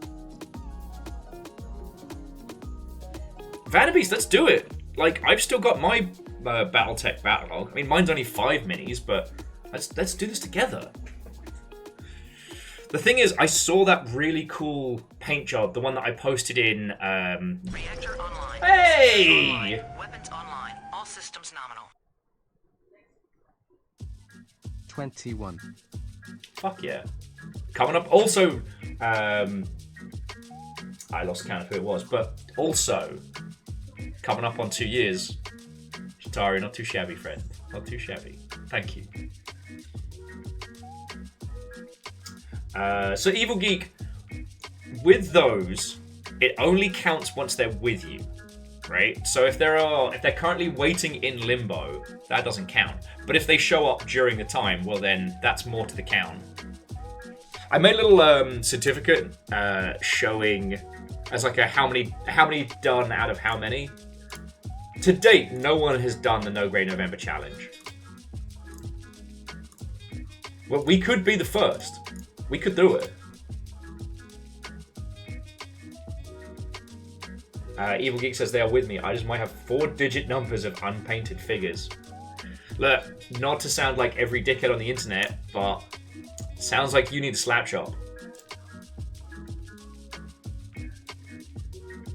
Vanabeast, let's do it! Like, I've still got my Battletech Battlelog. I mean, mine's only 5 minis, but let's do this together. The thing is, I saw that really cool paint job, the one that I posted in. Reactor online. Hey! Online. Weapons online. All systems nominal. 21. Fuck yeah. Coming up. Also, I lost count of who it was, but also coming up on 2 years. Shatari, not too shabby, friend. Not too shabby. Thank you. So Evil Geek, with those, it only counts once they're with you, right? So if they're currently waiting in limbo, that doesn't count. But if they show up during the time, well then that's more to the count. I made a little certificate showing as like a how many done out of how many. To date, no one has done the No Grey November challenge. Well, we could be the first. We could do it. Evil Geek says they are with me. I just might have 4-digit numbers of unpainted figures. Look, not to sound like every dickhead on the internet, but sounds like you need a slap shop.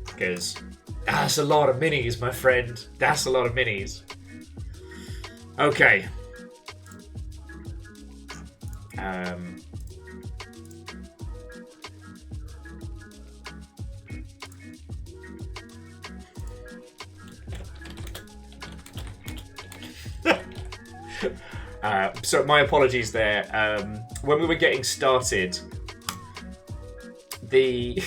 Because that's a lot of minis, my friend. That's a lot of minis. Okay. So my apologies there. When we were getting started, when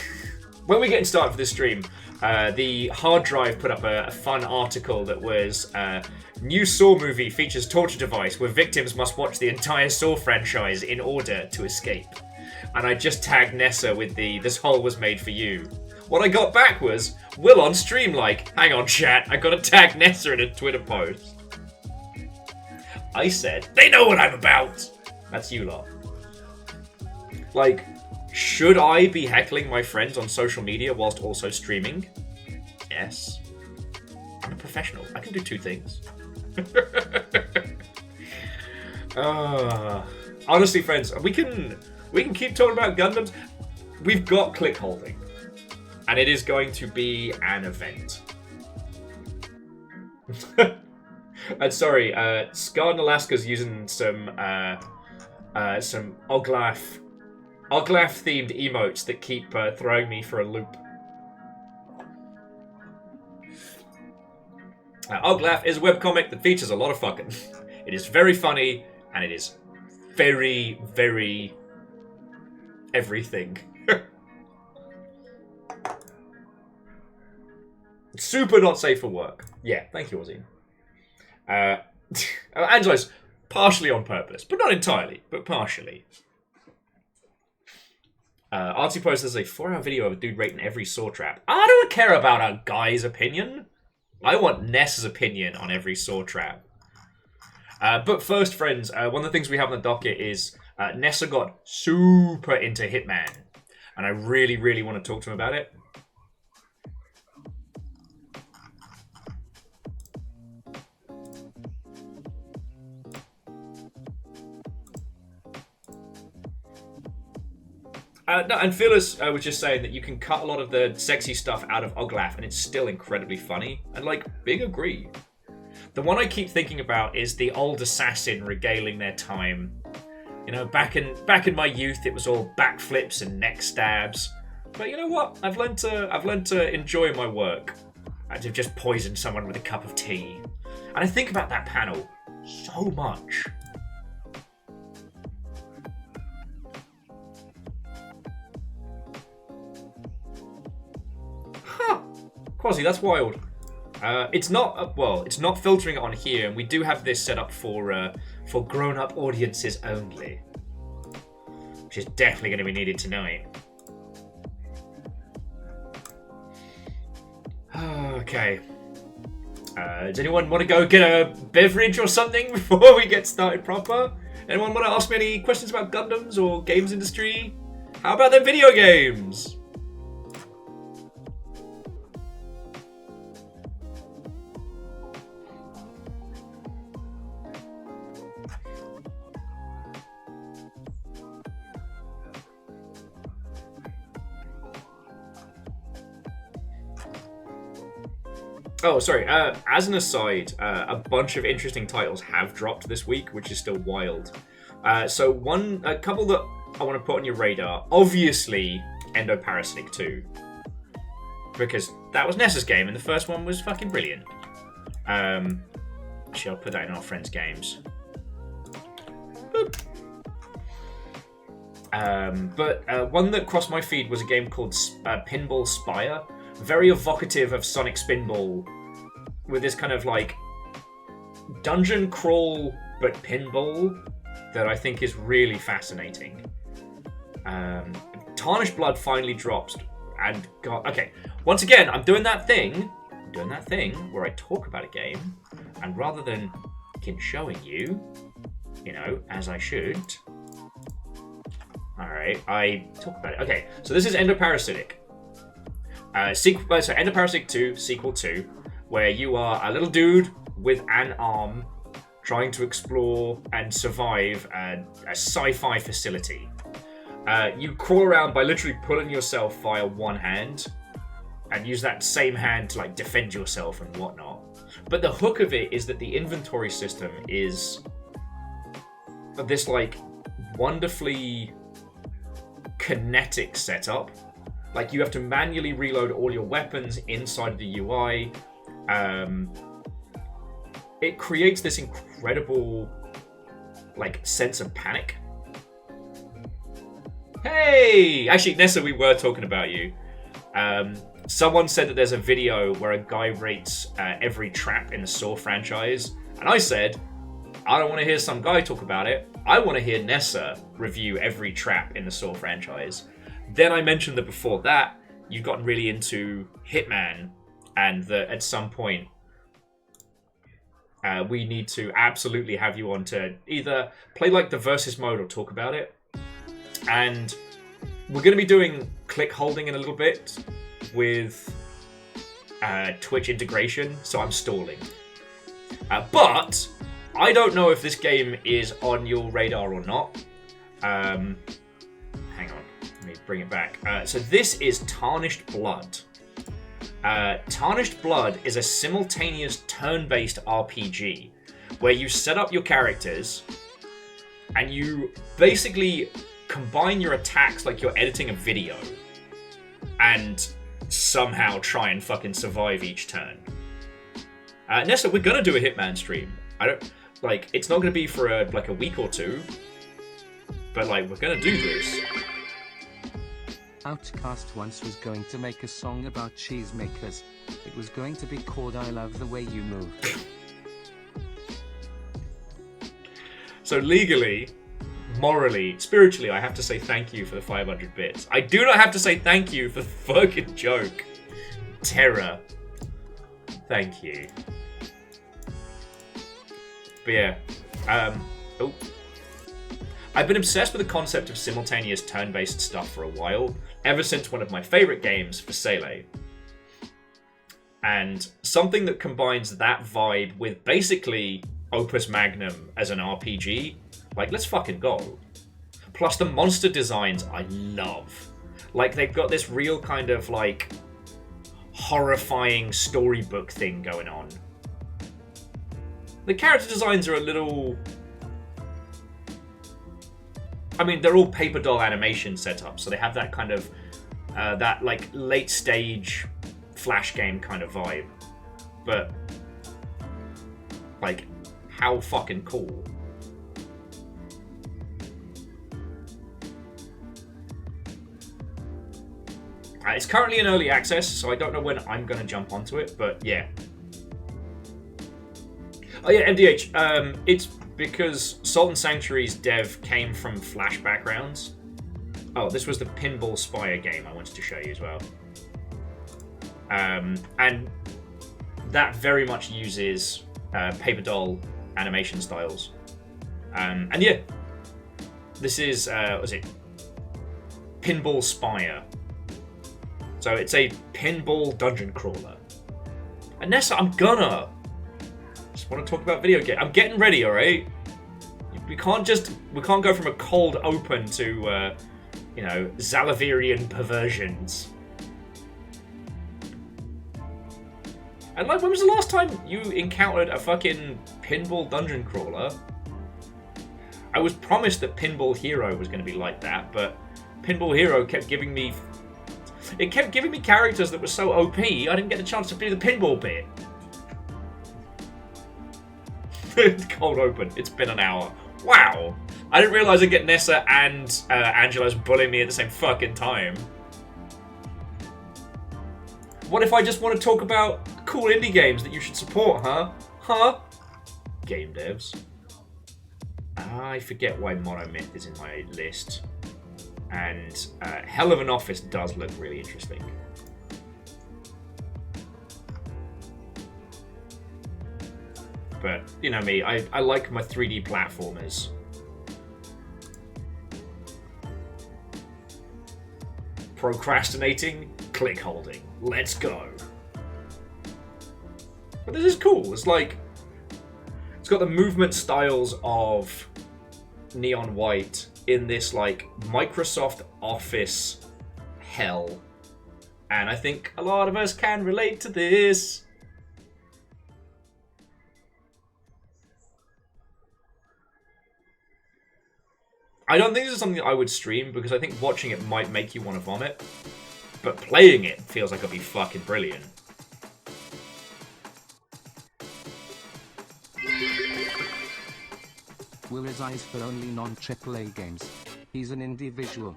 we were getting started for this stream, the hard drive put up a fun article that was new Saw movie features torture device where victims must watch the entire Saw franchise in order to escape. And I just tagged Nessa with this hole was made for you. What I got back was Will on stream like, hang on chat, I gotta tag Nessa in a Twitter post. I said, they know what I'm about! That's you lot. Like, should I be heckling my friends on social media whilst also streaming? Yes. I'm a professional. I can do 2 things. Honestly, friends, we can keep talking about Gundams. We've got Clickholding. And it is going to be an event. And sorry, Scarred in Alaska's using some Oglaf themed emotes that keep throwing me for a loop. Oglaf is a webcomic that features a lot of fucking. It is very funny, and it is very, very everything. Super not safe for work. Yeah, thank you, Ozzy. Angelos, partially on purpose, but not entirely, but partially. Artsy Post has a 4-hour video of a dude rating every saw trap. I don't care about a guy's opinion. I want Ness's opinion on every saw trap. But first, friends, one of the things we have on the docket is Nessa got super into Hitman. And I really, really want to talk to him about it. No, and Phyllis was just saying that you can cut a lot of the sexy stuff out of Oglaf and it's still incredibly funny. And, like, big agree. The one I keep thinking about is the old assassin regaling their time. You know, back in my youth, it was all backflips and neck stabs. But you know what? I've learned to enjoy my work. And to just poison someone with a cup of tea. And I think about that panel so much. Quasi, that's wild. It's not it's not filtering it on here, and we do have this set up for grown-up audiences only, which is definitely going to be needed tonight. Okay. Does anyone want to go get a beverage or something before we get started proper? Anyone want to ask me any questions about Gundams or games industry? How about them video games? Oh, sorry. As an aside, a bunch of interesting titles have dropped this week, which is still wild. So a couple that I want to put on your radar. Obviously, Endoparasitic 2. Because that was Nessa's game, and the first one was fucking brilliant. Actually, I'll put that in our friends' games. Boop. But one that crossed my feed was a game called Pinball Spire. Very evocative of Sonic Spinball, with this kind of like dungeon crawl but pinball that I think is really fascinating. Tarnished Blood finally drops, and okay. Once again, I'm doing that thing where I talk about a game, and rather than showing you, as I should. All right, I talk about it. Okay, so this is Endoparasitic. Endoparasitic 2, Sequel 2, where you are a little dude with an arm trying to explore and survive a sci-fi facility. You crawl around by literally pulling yourself via one hand and use that same hand to like defend yourself and whatnot. But the hook of it is that the inventory system is this like wonderfully kinetic setup. Like, you have to manually reload all your weapons inside of the UI. It creates this incredible, like, sense of panic. Hey! Actually, Nessa, we were talking about you. Someone said that there's a video where a guy rates every trap in the Saw franchise. And I said, I don't want to hear some guy talk about it. I want to hear Nessa review every trap in the Saw franchise. Then I mentioned that before that, you've gotten really into Hitman, and that at some point, we need to absolutely have you on to either play like the versus mode or talk about it. And we're going to be doing Clickholding in a little bit with Twitch integration, so I'm stalling. But I don't know if this game is on your radar or not. Hang on. Let me bring it back. So this is Tarnished Blood. Tarnished Blood is a simultaneous turn-based RPG where you set up your characters and you basically combine your attacks like you're editing a video and somehow try and fucking survive each turn. Nessa, we're gonna do a Hitman stream. It's not gonna be for a week or two, but we're gonna do this. Outcast once was going to make a song about cheesemakers. It was going to be called I Love the Way You Move. So legally, morally, spiritually, I have to say thank you for the 500 bits. I do not have to say thank you for the fucking joke. Terror. Thank you. But yeah. I've been obsessed with the concept of simultaneous turn-based stuff for a while, ever since one of my favorite games, Vasile. And something that combines that vibe with basically Opus Magnum as an RPG, let's fucking go. Plus the monster designs I love. They've got this real kind of horrifying storybook thing going on. The character designs are a little... they're all paper doll animation setups, so they have that kind of, that late stage Flash game kind of vibe. But, how fucking cool. It's currently in early access, so I don't know when I'm going to jump onto it, but yeah. Oh yeah, MDH, it's because Salt and Sanctuary's dev came from Flash backgrounds. Oh, this was the Pinball Spire game I wanted to show you as well. And that very much uses paper doll animation styles. And yeah, this is, what is it? Pinball Spire. So it's a pinball dungeon crawler. And Nessa, I'm gonna just want to talk about video game. I'm getting ready, all right? We can't go from a cold open to, Zalavirian perversions. And like, when was the last time you encountered a fucking pinball dungeon crawler? I was promised that Pinball Hero was going to be like that, but Pinball Hero kept giving me... It kept giving me characters that were so OP, I didn't get the chance to do the pinball bit. Cold open. It's been an hour. Wow. I didn't realise I'd get Nessa and Angela's bullying me at the same fucking time. What if I just want to talk about cool indie games that you should support, huh? Huh? Game devs. I forget why Monomyth is in my list. And Hell of an Office does look really interesting. But, you know me, I like my 3D platformers. Procrastinating, click holding. Let's go. But this is cool. It's like... It's got the movement styles of Neon White in this, like, Microsoft Office hell. And I think a lot of us can relate to this. I don't think this is something that I would stream, because I think watching it might make you want to vomit. But playing it feels like it'll be fucking brilliant. Will resigns for only non-AAA games. He's an individual.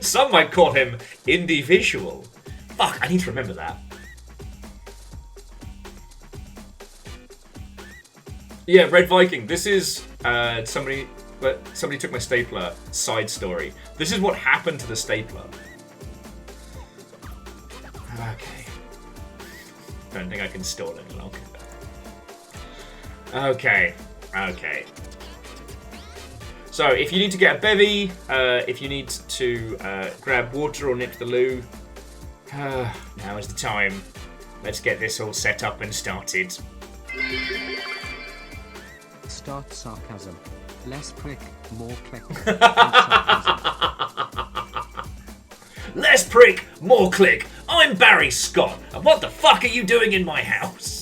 Some might call him individual. Fuck, I need to remember that. Yeah, Red Viking. This is somebody took my stapler. Side story. This is what happened to the stapler. Okay. Don't think I can stall any longer. Okay. Okay. So, if you need to get a bevy, if you need to grab water or nip the loo, now is the time. Let's get this all set up and started. Start sarcasm. Less prick, more click. Less prick, more click. I'm Barry Scott, and what the fuck are you doing in my house?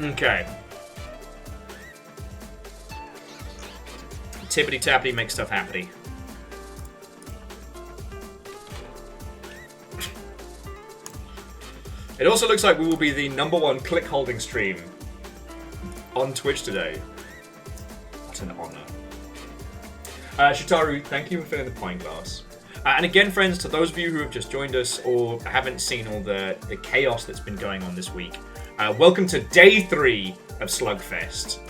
Okay. Tippity tappity makes stuff happy. It also looks like we will be the #1 click holding stream on Twitch today. What an honor. Shitaru, thank you for filling the pint glass. And again, friends, to those of you who have just joined us or haven't seen all the chaos that's been going on this week, welcome to day 3 of Slugfest.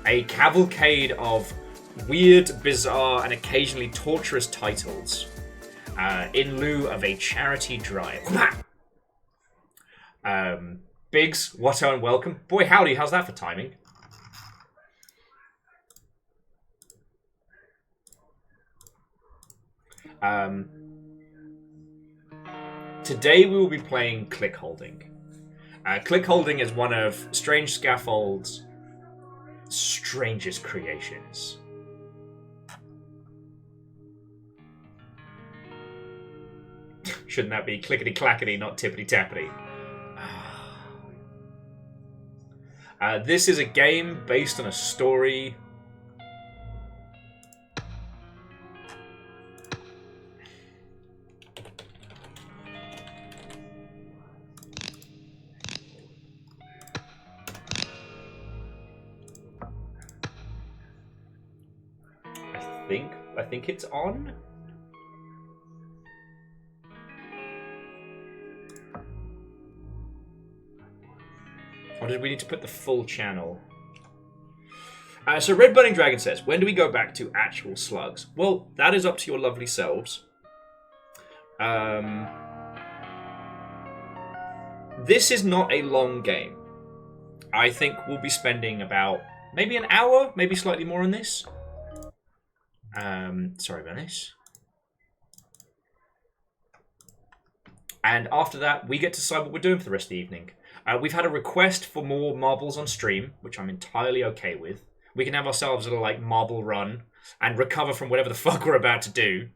A cavalcade of weird, bizarre, and occasionally torturous titles in lieu of a charity drive. Biggs, Watto, and welcome. Boy, howdy, how's that for timing? Today we will be playing Clickholding. Clickholding is one of Strange Scaffold's strangest creations. Shouldn't that be clickety-clackety, not tippity-tappity? This is a game based on a story. I think it's on. Or did we need to put the full channel? So Red Burning Dragon says, when do we go back to actual slugs? Well, that is up to your lovely selves. This is not a long game. I think we'll be spending about maybe an hour, maybe slightly more on this. Sorry about this. And after that, we get to decide what we're doing for the rest of the evening. We've had a request for more marbles on stream, which I'm entirely okay with. We can have ourselves a little like marble run and recover from whatever the fuck we're about to do.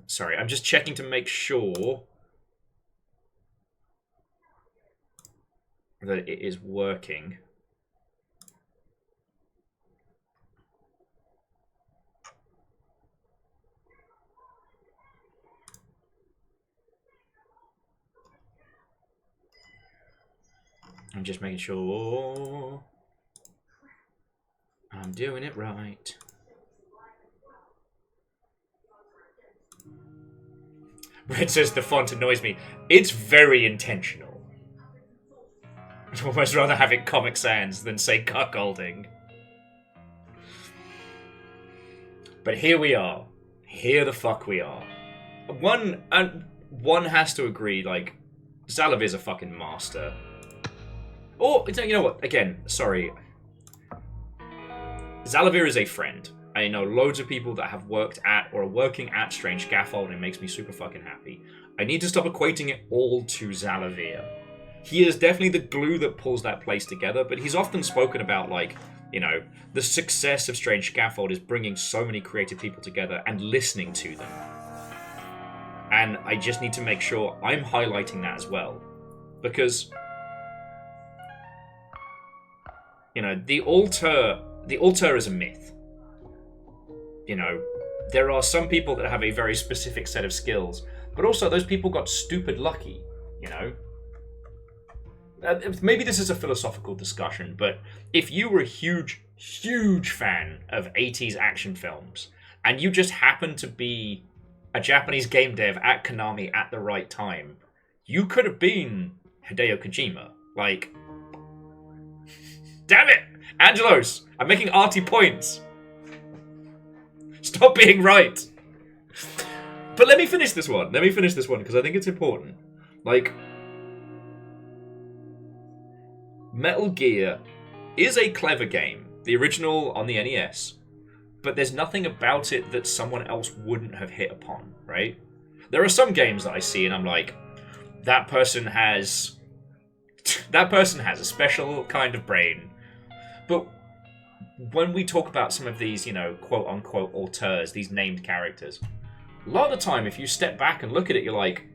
Sorry, I'm just checking to make sure that it is working. I'm just making sure I'm doing it right. Red says the font annoys me. It's very intentional. I'd almost rather have it Comic Sans than say cuckolding. But here we are. Here the fuck we are. One has to agree, like, Zalavir's a fucking master. Or, you know what, again, sorry. Zalavir is a friend. I know loads of people that have worked at or are working at Strange Scaffold, and it makes me super fucking happy. I need to stop equating it all to Zalavir. He is definitely the glue that pulls that place together, but he's often spoken about, like, you know, the success of Strange Scaffold is bringing so many creative people together and listening to them. And I just need to make sure I'm highlighting that as well. Because, you know, the altar is a myth. You know, there are some people that have a very specific set of skills, but also those people got stupid lucky, you know? Maybe this is a philosophical discussion, but if you were a huge, huge fan of 80s action films, and you just happened to be a Japanese game dev at Konami at the right time, you could have been Hideo Kojima. Like, damn it! Angelos, I'm making arty points. Stop being right. But let me finish this one. Because I think it's important. Like, Metal Gear is a clever game. The original on the NES. But there's nothing about it that someone else wouldn't have hit upon, right? There are some games that I see and I'm like, that person has a special kind of brain. But when we talk about some of these, you know, quote-unquote auteurs, these named characters, a lot of the time, if you step back and look at it, you're like,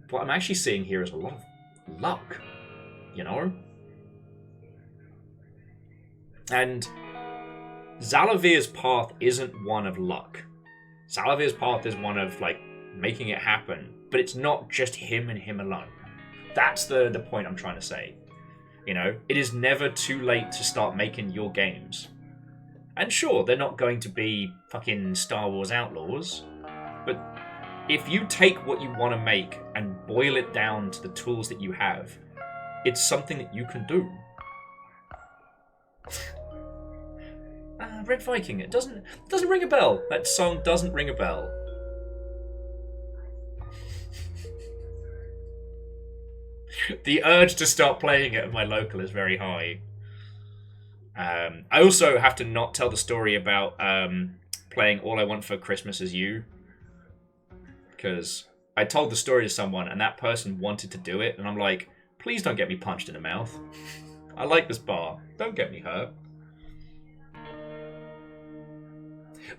what I'm actually seeing here is a lot of luck, you know? And Zalavir's path isn't one of luck. Zalavir's path is one of, like, making it happen. But it's not just him and him alone. That's the point I'm trying to say. You know, it is never too late to start making your games. And sure, they're not going to be fucking Star Wars Outlaws, but if you take what you want to make and boil it down to the tools that you have, it's something that you can do. Red Viking, it doesn't ring a bell. That song doesn't ring a bell. The urge to start playing it at my local is very high. I also have to not tell the story about playing All I Want for Christmas Is You. Because I told the story to someone and that person wanted to do it. And I'm like, please don't get me punched in the mouth. I like this bar. Don't get me hurt.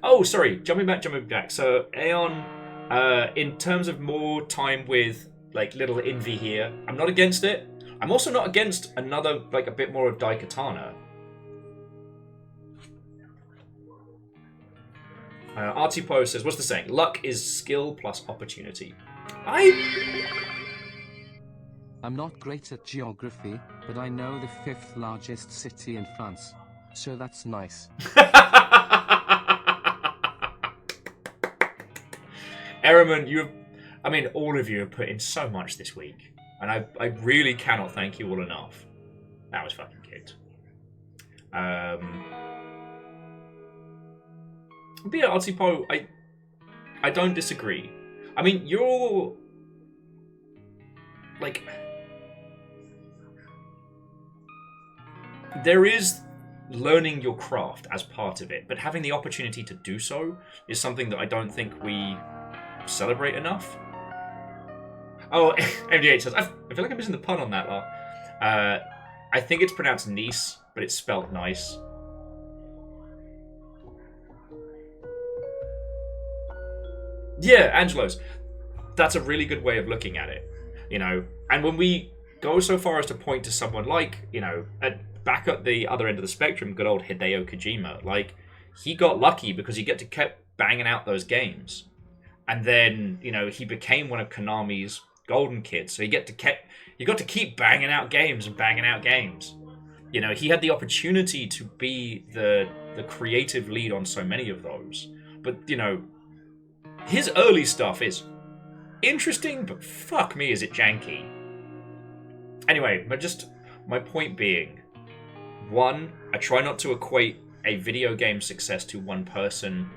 Oh, sorry. Jumping back. So, Aeon, in terms of more time with, like, little Envy here, I'm not against it. I'm also not against another, like, a bit more of Daikatana. Artipo says, what's the saying? Luck is skill plus opportunity. I'm not great at geography, but I know the 5th largest city in France. So that's nice. Ehrman, all of you have put in so much this week. And I really cannot thank you all enough. That was fucking good. But yeah, Artipo, I don't disagree. I mean, you're... like... there is learning your craft as part of it, but having the opportunity to do so is something that I don't think we celebrate enough. Oh, MDH says, I feel like I'm missing the pun on that lot. I think it's pronounced Nice, but it's spelt nice. Yeah, Angelo's. That's a really good way of looking at it, you know. And when we go so far as to point to someone like, you know, back at the other end of the spectrum, good old Hideo Kojima, like, he got lucky because he kept banging out those games. And then, you know, he became one of Konami's golden kids, so he got to keep banging out games and banging out games. You know, he had the opportunity to be the creative lead on so many of those. But, you know, his early stuff is interesting, but fuck me, is it janky. Anyway, but just my point being, one, I try not to equate a video game success to one person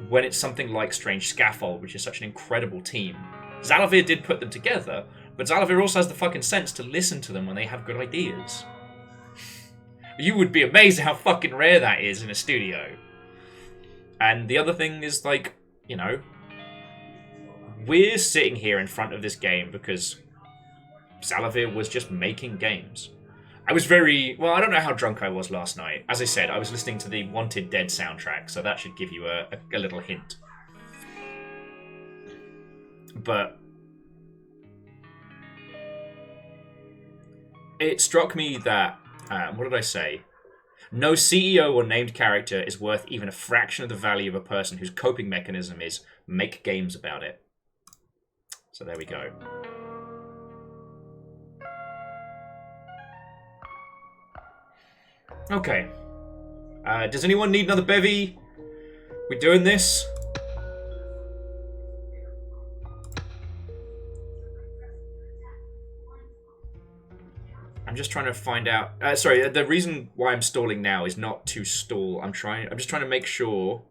when it's something like Strange Scaffold, which is such an incredible team. Xalavir did put them together, but Xalavir also has the fucking sense to listen to them when they have good ideas. You would be amazed how fucking rare that is in a studio. And the other thing is, like, you know, we're sitting here in front of this game because Xalavir was just making games. I was I don't know how drunk I was last night. As I said, I was listening to the Wanted Dead soundtrack, so that should give you a little hint. But it struck me that, what did I say? No CEO or named character is worth even a fraction of the value of a person whose coping mechanism is make games about it. So there we go. Okay. Does anyone need another bevy? We doing this? I'm just trying to find out. Sorry, the reason why I'm stalling now is not to stall. I'm just trying to make sure.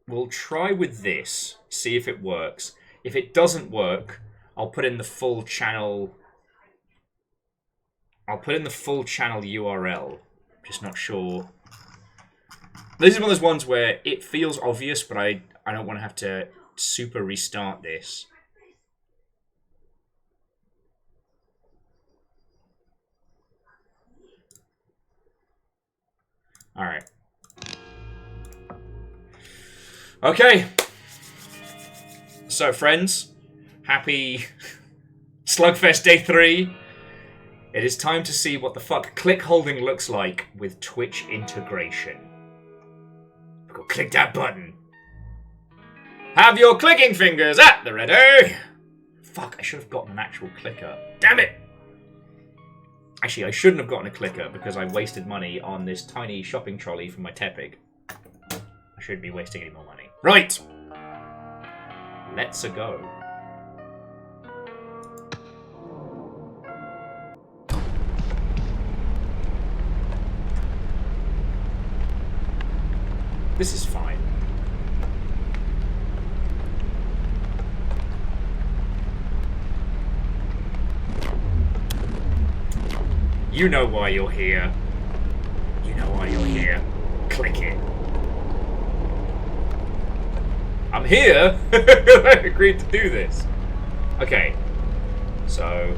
We'll try with this, see if it works. If it doesn't work, I'll put in the full channel. I'll put in the full channel URL. Just not sure. This is one of those ones where it feels obvious, but I don't want to have to super restart this. Alright. Okay. So, friends, happy Slugfest Day 3. It is time to see what the fuck Clickholding looks like with Twitch integration. Go click that button. Have your clicking fingers at the ready. Fuck, I should have gotten an actual clicker. Damn it! Actually, I shouldn't have gotten a clicker because I wasted money on this tiny shopping trolley from my Tepig. I shouldn't be wasting any more money. Right! Let's-a go. This is fine. You know why you're here. You know why you're here. Click it. I'm here! I agreed to do this. Okay. So...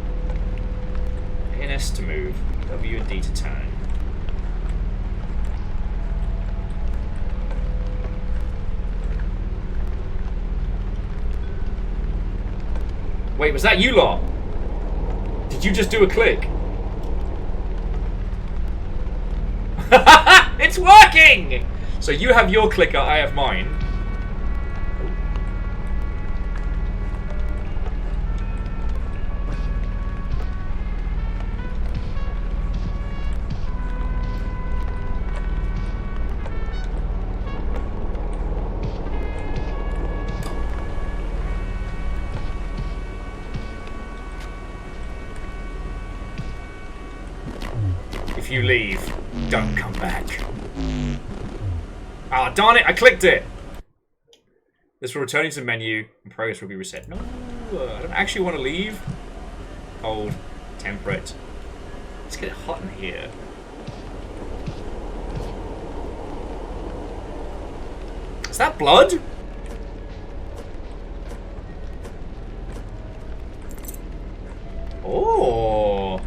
NS to move. W and D to turn. Wait, was that you lot? Did you just do a click? It's working! So you have your clicker, I have mine. you leave, don't come back. Ah, darn it, I clicked it! This will return you to the menu, and progress will be reset. No, I don't actually want to leave. Cold, temperate. Let's get it hot in here. Is that blood? Oh.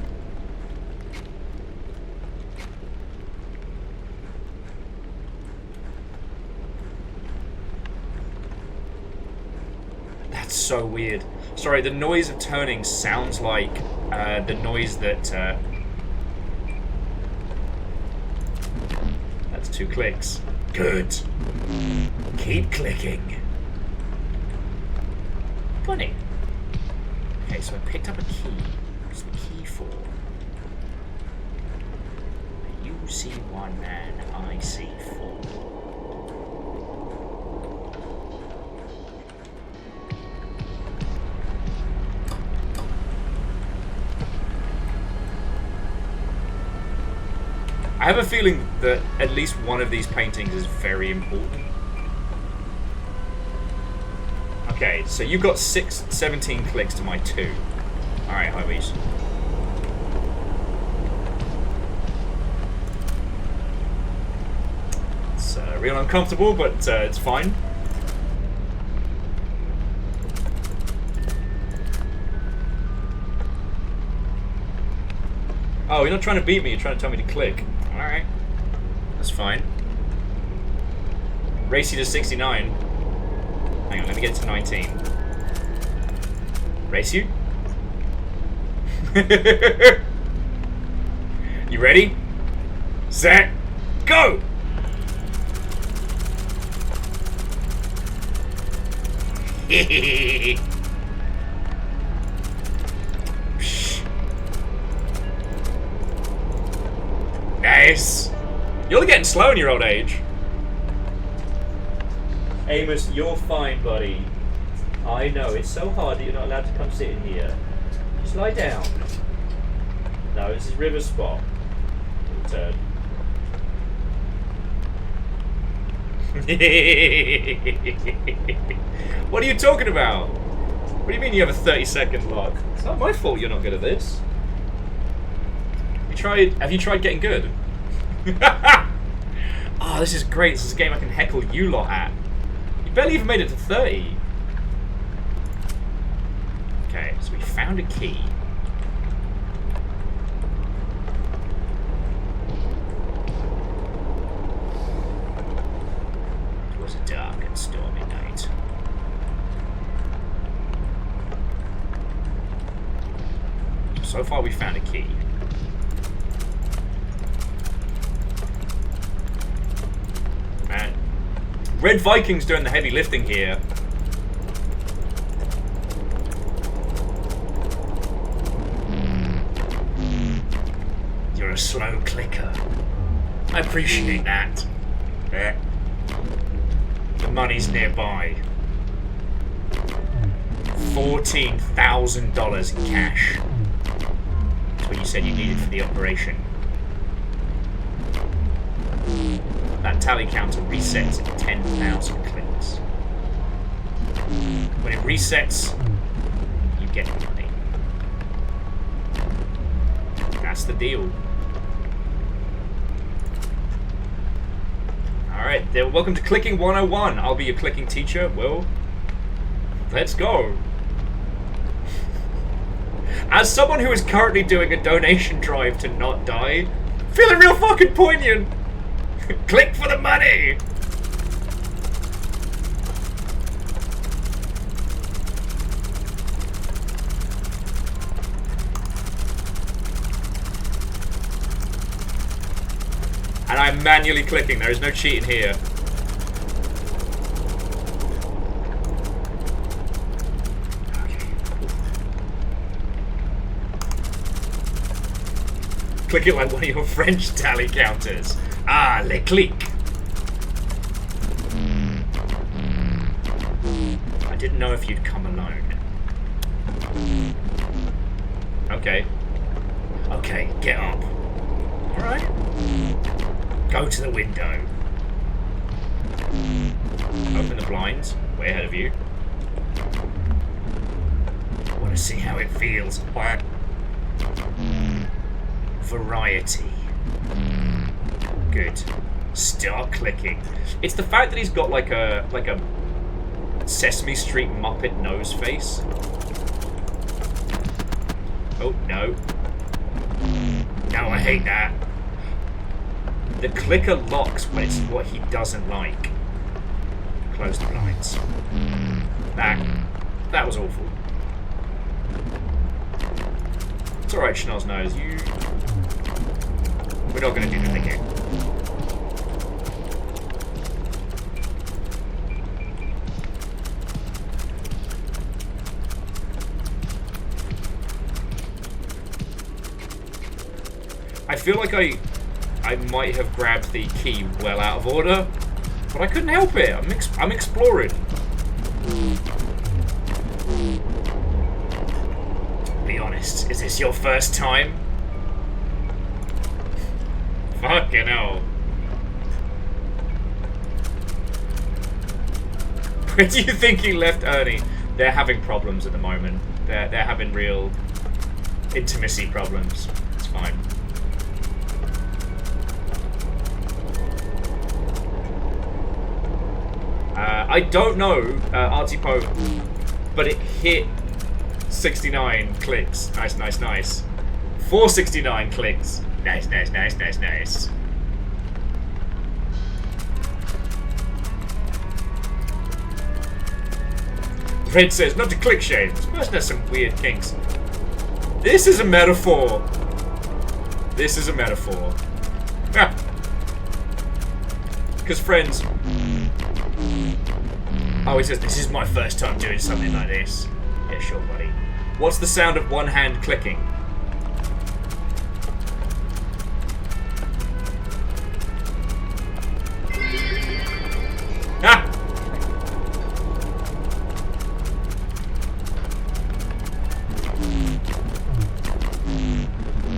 That's so weird. Sorry, the noise of turning sounds like the noise that... That's 2 clicks. Good. Keep clicking. Funny. Okay, so I picked up a key. What's the key for? You see 1 man, I see 4. I have a feeling that at least one of these paintings is very important. Okay, so you've got 17 clicks to my 2. Alright, Highways. It's real uncomfortable, but it's fine. Oh, you're not trying to beat me, you're trying to tell me to click. Alright. That's fine. Race you to 69. Hang on, let me get to 19. Race you? You ready? Set, go! Nice! You're getting slow in your old age. Amos, you're fine, buddy. I know, it's so hard that you're not allowed to come sit in here. Just lie down. No, this is River Spot. Turn. What are you talking about? What do you mean you have a 30-second lock? It's not my fault you're not good at this. Have you tried getting good? Oh, this is great. This is a game I can heckle you lot at. You barely even made it to 30. Okay, so we found a key. It was a dark and stormy night. So far we found a key. Man. Red Viking's doing the heavy lifting here. You're a slow clicker. I appreciate that. The money's nearby. $14,000 in cash. That's what you said you needed for the operation. That tally counter resets at 10,000 clicks. When it resets, you get the money. That's the deal. Alright, welcome to Clicking 101. I'll be your clicking teacher. Well, let's go. As someone who is currently doing a donation drive to not die, feeling real fucking poignant. Click for the money! And I'm manually clicking, there is no cheating here. Okay. Click it like one of your French tally counters. Ah, le click. I didn't know if you'd come alone. Okay. Okay, get up. Alright. Go to the window. Open the blinds. Way ahead of you. Want to see how it feels. Variety. Good. Start clicking. It's the fact that he's got like a Sesame Street Muppet nose face. Oh no. No, I hate that. The clicker locks when it's what he doesn't like. Close the blinds. That was awful. It's alright, Schnoz Nose. We're not going to do that again. I feel like I might have grabbed the key well out of order, but I couldn't help it. I'm exploring. Be honest, is this your first time? Fucking hell. Where do you think he left Ernie? They're having problems at the moment. They're having real intimacy problems. It's fine. I don't know, Artie Poe, but it hit 69 clicks. Nice, nice, nice. 469 clicks. Nice, nice, nice, nice, nice. Red says, not to click shame. This person has some weird kinks. This is a metaphor. This is a metaphor. Because friends... Oh, he says, this is my first time doing something like this. Yeah, sure, buddy. What's the sound of one hand clicking? Ah!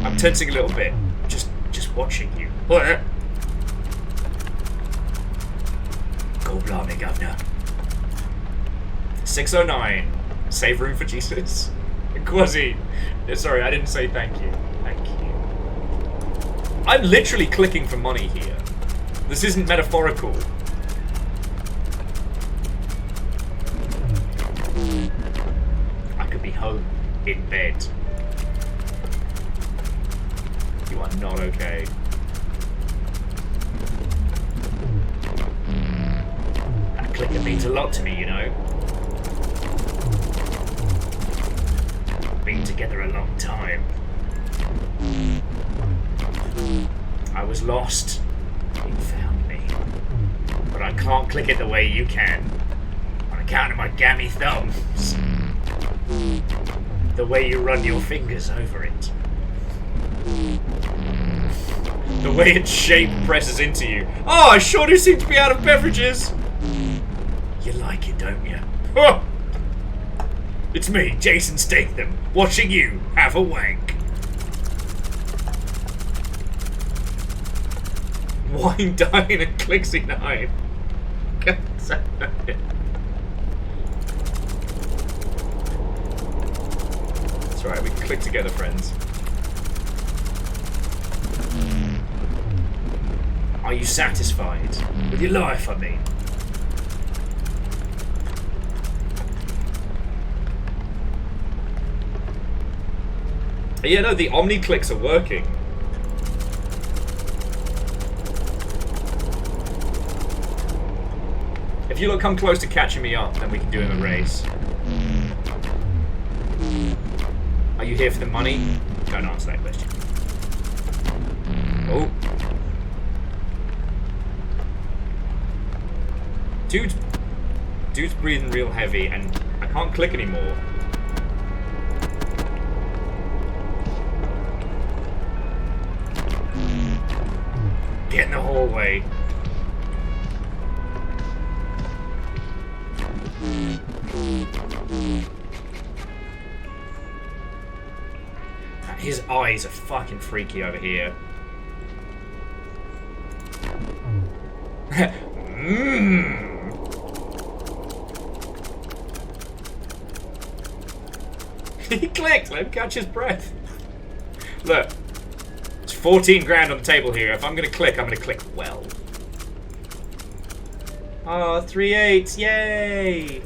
I'm tensing a little bit. Just watching you. What? Go blimey, governor. 609. Save room for Jesus. Quasi. Sorry, I didn't say thank you. Thank you. I'm literally clicking for money here. This isn't metaphorical. I could be home in bed. You are not okay. That clicker means a lot to me, you know. Been together a long time. I was lost. You found me. But I can't click it the way you can. On account of my gammy thumbs. The way you run your fingers over it. The way its shape presses into you. Oh, I sure do seem to be out of beverages. You like it, don't you? Oh! It's me, Jason Statham, watching you have a wank. Wine, dine, and Clixie 9. That's right, we can click together, friends. Are you satisfied with your life, I mean? Yeah, no, the Omni clicks are working. If you look come close to catching me up, then we can do him a race. Are you here for the money? Don't answer that question. Oh. Dude's breathing real heavy, and I can't click anymore. Get in the hallway. His eyes are fucking freaky over here. Mmm. He clicked. Let him catch his breath. Look, it's 14 grand on the table here. If I'm gonna click, I'm gonna click well. Oh, 3 8s, yay!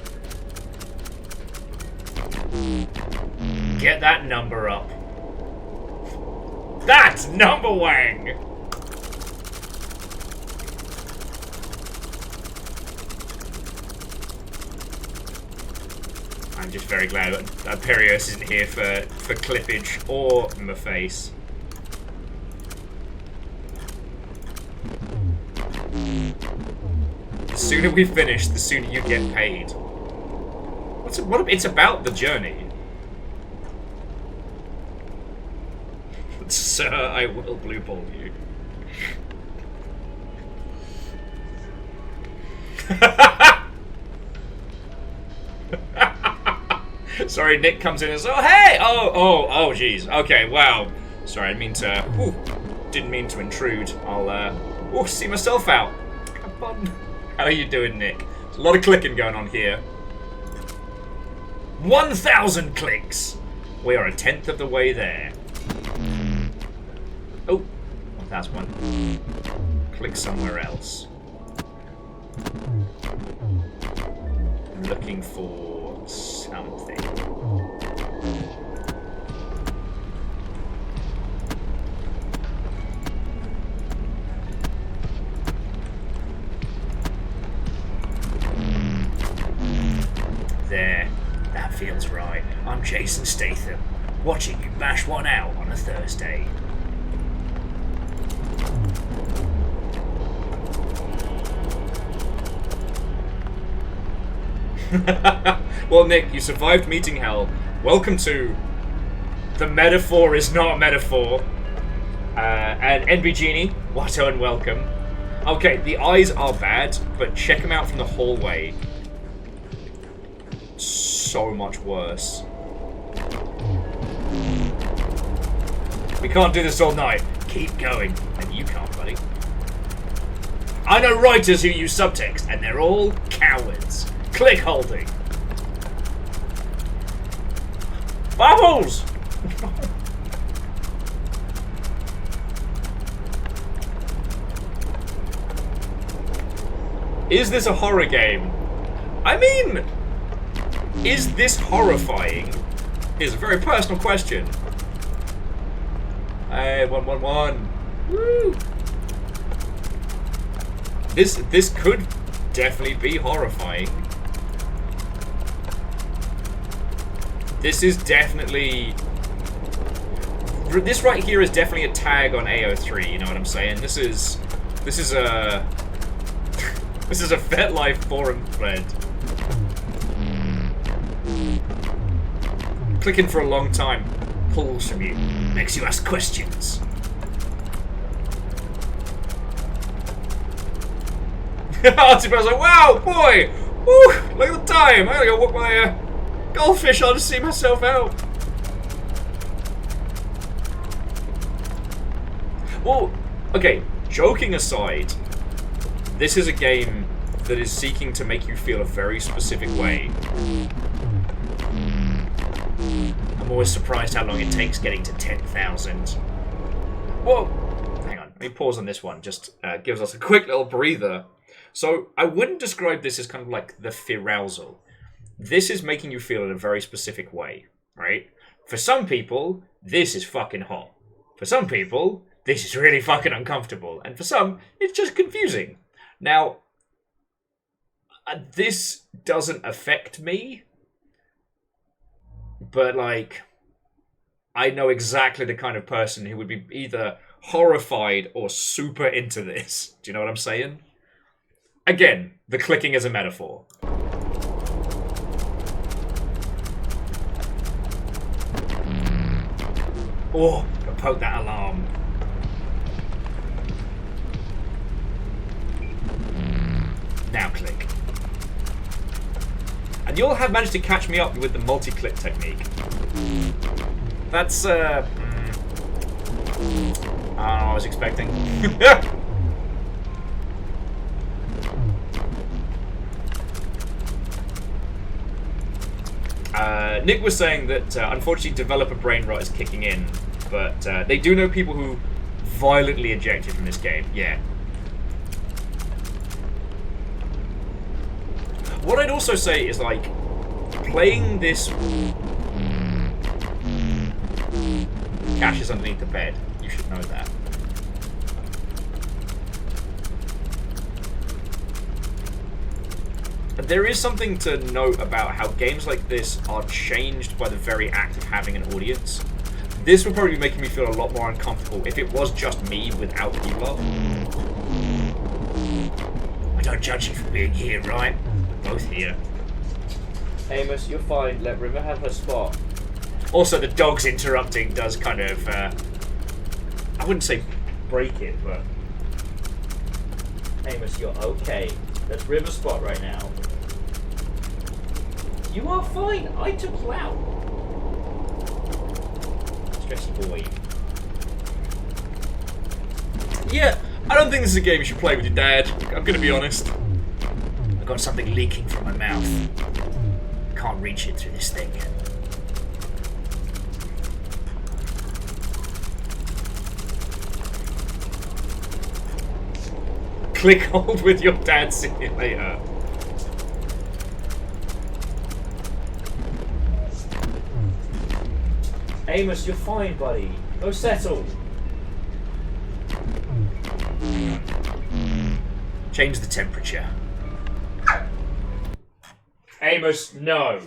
Get that number up. That's number wang! I'm just very glad that Perios isn't here for clippage or my face. The sooner we finish, the sooner you get paid. It's about the journey. Sir, I will blue ball you. Sorry, Nick comes in and says, "Oh, hey! Oh, jeez. Okay, wow. Sorry, I didn't mean to intrude. I'll, see myself out. Come on. How are you doing, Nick? There's a lot of clicking going on here. 1,000 clicks! We are a 10th of the way there. Oh, that's one. Click somewhere else. I'm looking for something. There. That feels right. I'm Jason Statham, watching you bash one out on a Thursday. Well, Nick, you survived meeting hell. Welcome to The Metaphor is Not a Metaphor. And NB Genie, what and welcome. Okay, the eyes are bad, but check them out from the hallway. So much worse. We can't do this all night. Keep going. And you can't, buddy. I know writers who use subtext, and they're all cowards. Clickholding. Bubbles! Is this a horror game? I mean, is this horrifying? Is a very personal question. Hey, 111. Woo! This could definitely be horrifying. This is definitely... This right here is definitely a tag on AO3, you know what I'm saying? This is a... This is a FetLife forum thread. Clicking for a long time pulls from you, makes you ask questions. Artibel's like, wow, boy! Woo! Look at the time! I gotta go walk my goldfish on to see myself out. Well, okay, joking aside, this is a game that is seeking to make you feel a very specific way. I'm always surprised how long it takes getting to 10,000. Whoa! Hang on, let me pause on this one, just gives us a quick little breather. So, I wouldn't describe this as kind of like the Firarousal. This is making you feel in a very specific way, right? For some people, this is fucking hot. For some people, this is really fucking uncomfortable. And for some, it's just confusing. Now, this doesn't affect me, but, like, I know exactly the kind of person who would be either horrified or super into this. Do you know what I'm saying? Again, the clicking is a metaphor. Oh, I poke that alarm. Now click. And you'll have managed to catch me up with the multi-click technique. That's, I don't know what I was expecting. Nick was saying that unfortunately developer brain rot is kicking in, but they do know people who violently ejected from this game. Yeah. What I'd also say is, like, playing this... Cash is underneath the bed. You should know that. There is something to note about how games like this are changed by the very act of having an audience. This would probably be making me feel a lot more uncomfortable if it was just me without you lot. I don't judge you for being here, right? We're both here. Amos, you're fine. Let River have her spot. Also, the dog's interrupting does kind of, I wouldn't say break it, but... Amos, you're okay. That's River's spot right now. You are fine. I took you out. Stressy boy. Yeah, I don't think this is a game you should play with your dad. I'm gonna be honest. I've got something leaking from my mouth. Can't reach it through this thing. Clickhold with your dad simulator. Amos, you're fine, buddy. Go settle. Change the temperature. Amos, no.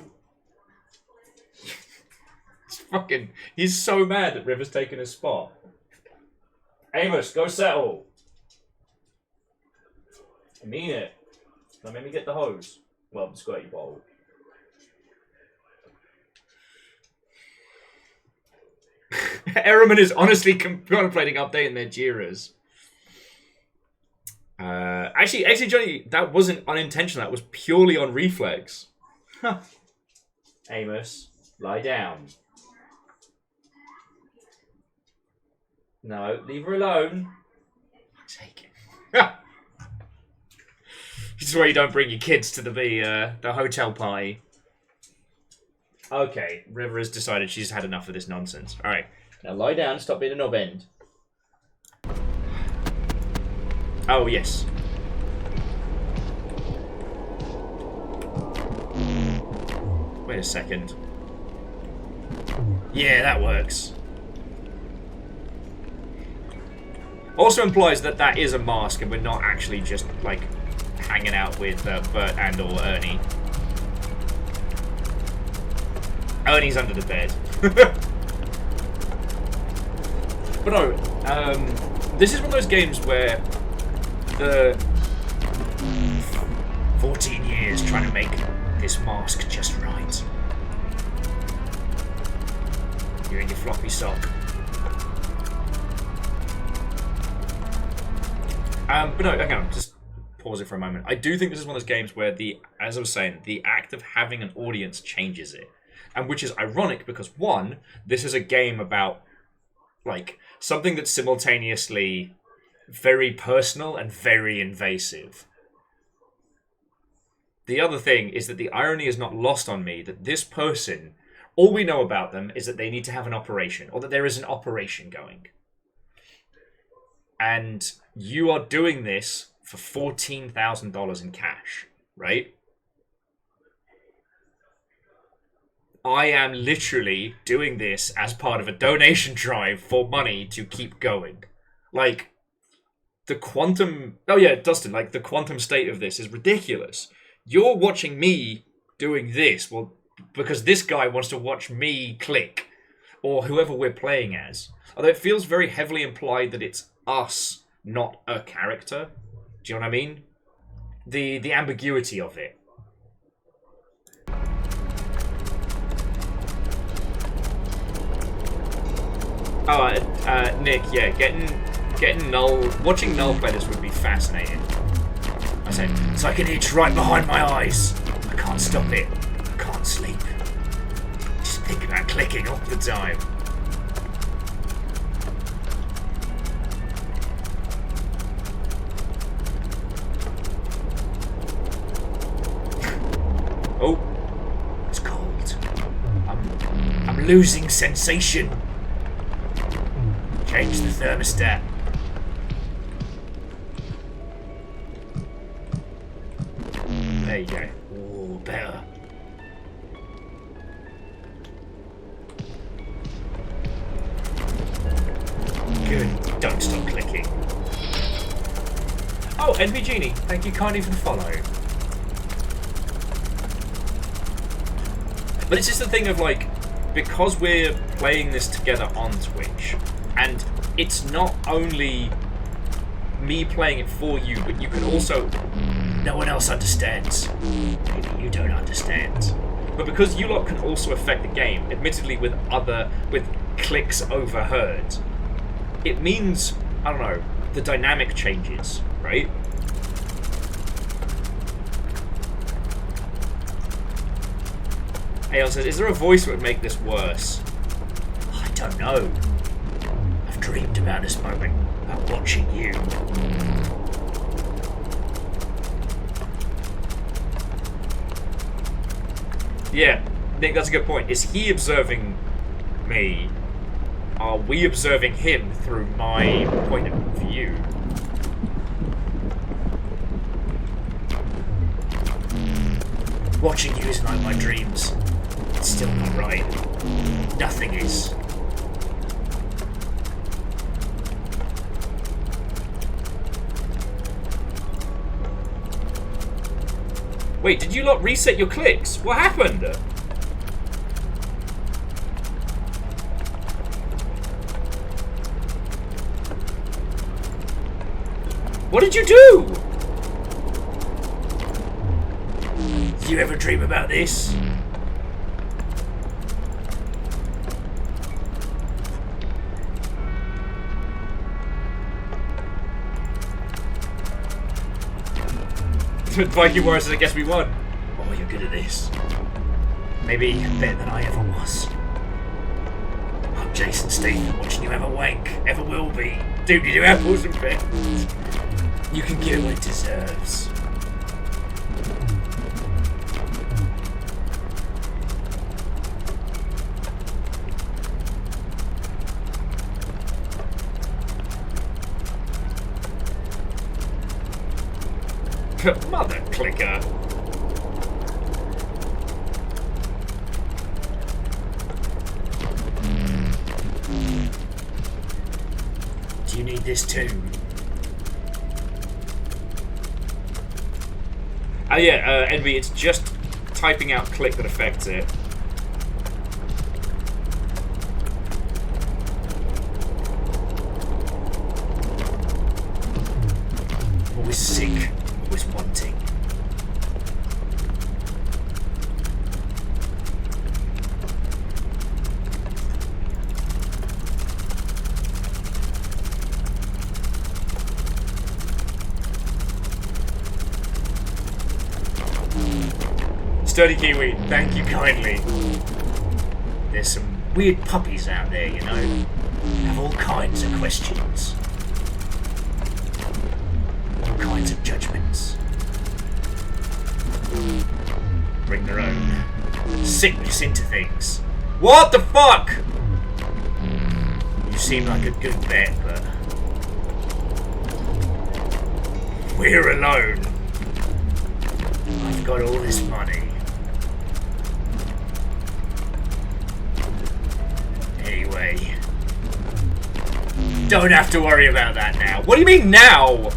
He's so mad that River's taken his spot. Amos, go settle. I mean it. Now make me get the hose. Well, the squirty bottle. Ehrman is honestly contemplating updating their Jiras. Actually, Johnny, that wasn't unintentional. That was purely on reflex. Huh. Amos, lie down. No, leave her alone. Take it. This is why you don't bring your kids to the hotel party. Okay, River has decided she's had enough of this nonsense. All right, now lie down. Stop being a knob end. Oh yes. Wait a second. Yeah, that works. Also implies that that is a mask and we're not actually just, like, hanging out with Bert and or Ernie. Ernie's under the bed. But no, this is one of those games where the 14 years trying to make this mask just right. You're in your floppy sock. But no, hang on, just pause it for a moment. I do think this is one of those games where as I was saying, the act of having an audience changes it. And which is ironic because, one, this is a game about, like, something that's simultaneously very personal and very invasive. The other thing is that the irony is not lost on me that this person, all we know about them is that they need to have an operation, or that there is an operation going. And you are doing this for $14,000 in cash, right? I am literally doing this as part of a donation drive for money to keep going. Like, the quantum... Oh yeah, Dustin, like, the quantum state of this is ridiculous. You're watching me doing this, well, because this guy wants to watch me click, or whoever we're playing as. Although it feels very heavily implied that it's us, not a character. Do you know what I mean? The ambiguity of it. Oh, Nick, yeah, getting Null, watching Null play this would be fascinating. I said, it's like an itch right behind my eyes. I can't stop it. I can't sleep. Just think about clicking all the time. Oh, it's cold. I losing sensation. Change the thermostat. There you go. Ooh, better. Good. Don't stop clicking. Oh, NV Genie, thank you kindly for the follow. But it's just the thing of like, because we're playing this together on Twitch, and it's not only me playing it for you, but you can also... No one else understands. Maybe you don't understand. But because you lot can also affect the game, admittedly with clicks overheard, it means, I don't know, the dynamic changes, right? Aeon says, is there a voice that would make this worse? I don't know. I've dreamed about this moment, about watching you. Yeah, Nick, that's a good point. Is he observing me? Are we observing him through my point of view? Watching you is like my dreams. It's still not right. Nothing is. Wait, did you lot reset your clicks? What happened? What did you do? Do you ever dream about this? Viking Warrior says, I guess we won. Oh, you're good at this. Maybe better than I ever was. I'm Jason Statham, watching you ever wank. Ever will be. Doobly-doo apples and pears. You can give it what it deserves. Mother clicker. Do you need this too? Oh yeah, Envy, it's just typing out click that affects it. Always sick, always wanting. Sturdy Kiwi, thank you kindly. There's some weird puppies out there, you know. Have all kinds of questions. All kinds of judgments. Bring their own sickness into things. What the fuck? You seem like a good bet, but we're alone. I've got all this money. Anyway, don't have to worry about that now. What do you mean now?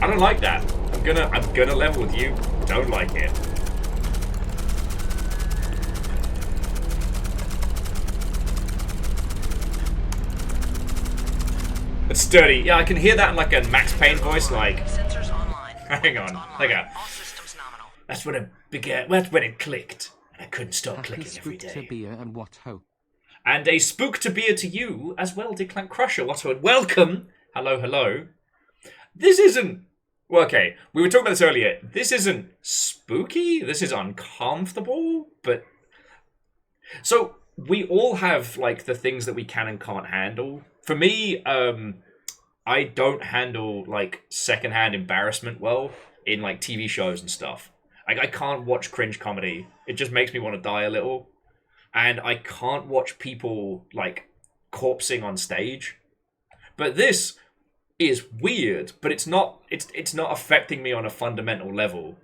I don't like that. I'm gonna level with you. Don't like it. It's sturdy. Yeah, I can hear that in like a Max Payne voice, like. Sensors online. Hang on. Hang on. All systems nominal. That's when it began. That's when it clicked, and I couldn't stop clicking every Spook to day. beer and what ho. And a spook to beer to you as well, Declan Crusher. What a welcome. Hello, hello. This isn't. Well, okay, we were talking about this earlier. This isn't spooky. This is uncomfortable. But so we all have like the things that we can and can't handle. For me, I don't handle like secondhand embarrassment well. in like TV shows and stuff. I can't watch cringe comedy. It just makes me want to die a little. And I can't watch people like corpsing on stage. But this is weird, but it's not affecting me on a fundamental level.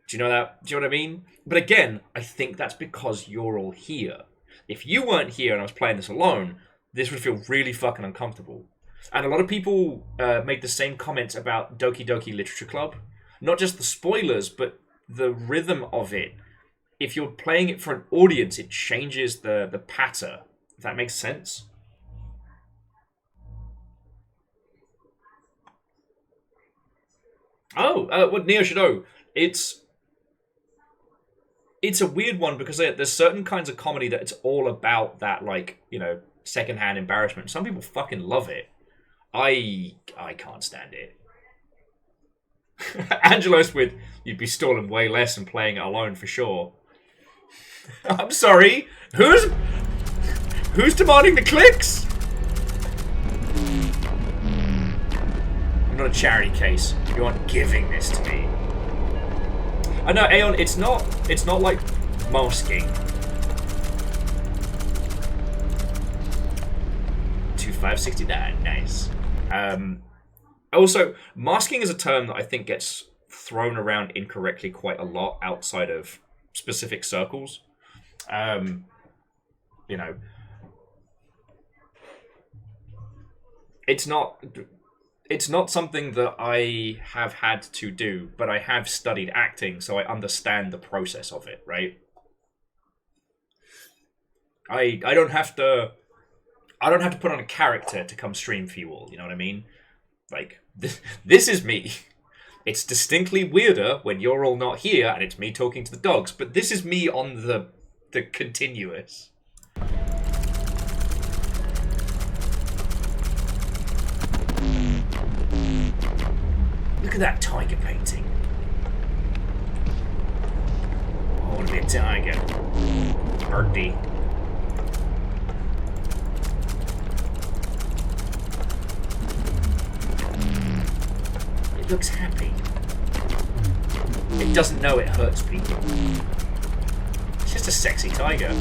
Do you know that? Do you know what I mean? But again, I think that's because you're all here. If you weren't here and I was playing this alone, this would feel really fucking uncomfortable. And a lot of people made the same comments about Doki Doki Literature Club. Not just the spoilers, but the rhythm of it. If you're playing it for an audience, it changes the patter. If that makes sense. Oh, what Neo should know. It's a weird one because there's certain kinds of comedy that it's all about that, like, you know, secondhand embarrassment. Some people fucking love it. I can't stand it. Angelos with, you'd be stalling way less and playing it alone for sure. I'm sorry. Who's demanding the clicks? I'm not a charity case. You aren't giving this to me. I know, Aeon, it's not like masking. 2569, nice. Also, masking is a term that I think gets thrown around incorrectly quite a lot outside of specific circles. You know, it's not something that I have had to do, but I have studied acting, so I understand the process of it, right? I don't have to put on a character to come stream for you all, you know what I mean? Like, this is me. It's distinctly weirder when you're all not here and it's me talking to the dogs, but this is me on the continuous. Look at that tiger painting. I want to be a tiger. Birdie. It looks happy. It doesn't know it hurts people. It's just a sexy tiger.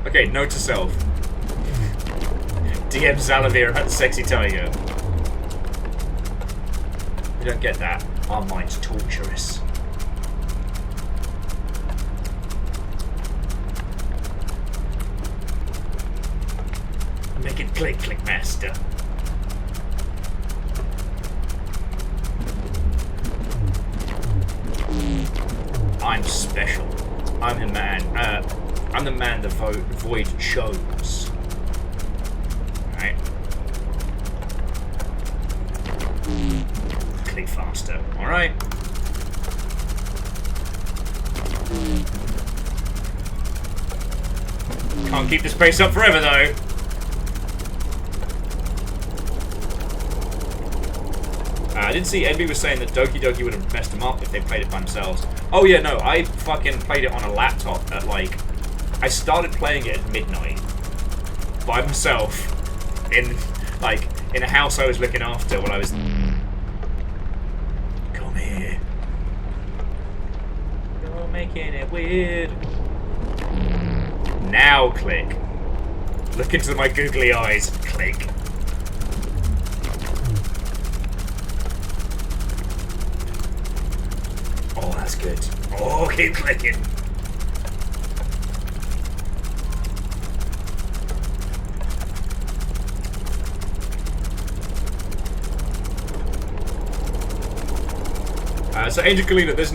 Okay, note to self. DM Zalavir about the sexy tiger. You don't get that. Our mind's torturous. Make it click, click master. I'm special. I'm the man. I'm the man the void chose. Right. Click faster. Alright. Can't keep this pace up forever though. I did see Envy was saying that Doki Doki would have messed them up if they played it by themselves. Oh yeah, no, I fucking played it on a laptop at like... I started playing it at midnight. By myself. In a house I was looking after when I was... Come here. You're making it weird. Now click. Look into my googly eyes. Click. Oh, that's good. Oh, keep clicking. So Angel Kalina, there's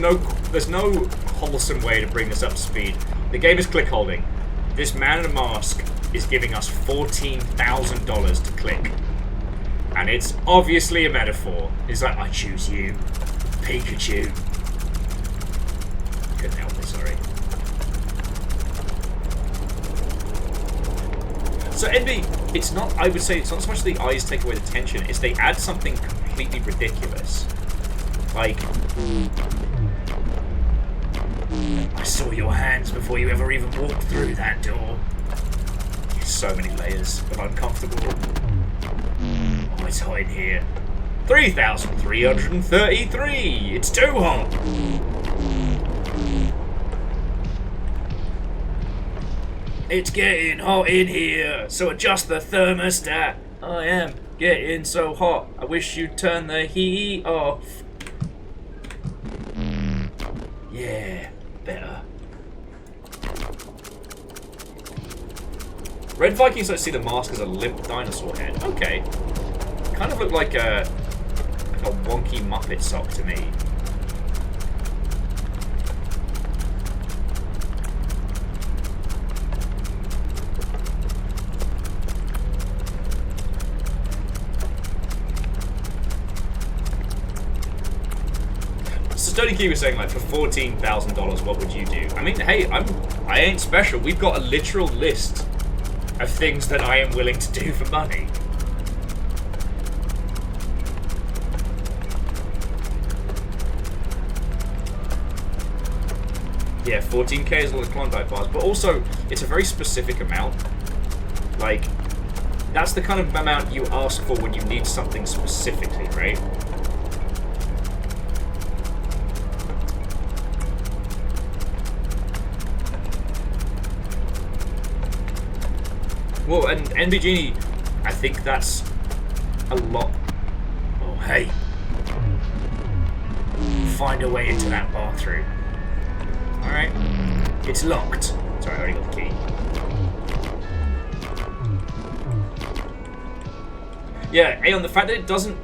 no wholesome way to bring this up to speed. The game is click holding. This man in a mask is giving us $14,000 to click. And it's obviously a metaphor. It's like, I choose you, Pikachu. Couldn't help it, sorry. So Envy, it's not, I would say, it's not so much the eyes take away the tension, it's they add something completely ridiculous. Like, I saw your hands before you ever even walked through that door. So many layers of uncomfortable. Oh, it's hot in here. 3,333. It's too hot. It's getting hot in here, so adjust the thermostat. I am getting so hot. I wish you'd turn the heat off. Yeah, better. Red Vikings don't see the mask as a limp dinosaur head. Okay. Kind of looked like a wonky Muppet sock to me. Sturdy Key was saying, like, for $14,000, what would you do? I mean, hey, I ain't special. We've got a literal list of things that I am willing to do for money. Yeah, 14k is a lot of Klondike bars, but also, it's a very specific amount. Like, that's the kind of amount you ask for when you need something specifically, right? Well, and NBG, I think that's a lot. Oh, hey. Find a way into that bathroom. Alright. It's locked. Sorry, I already got the key. Yeah, Aeon, the fact that it doesn't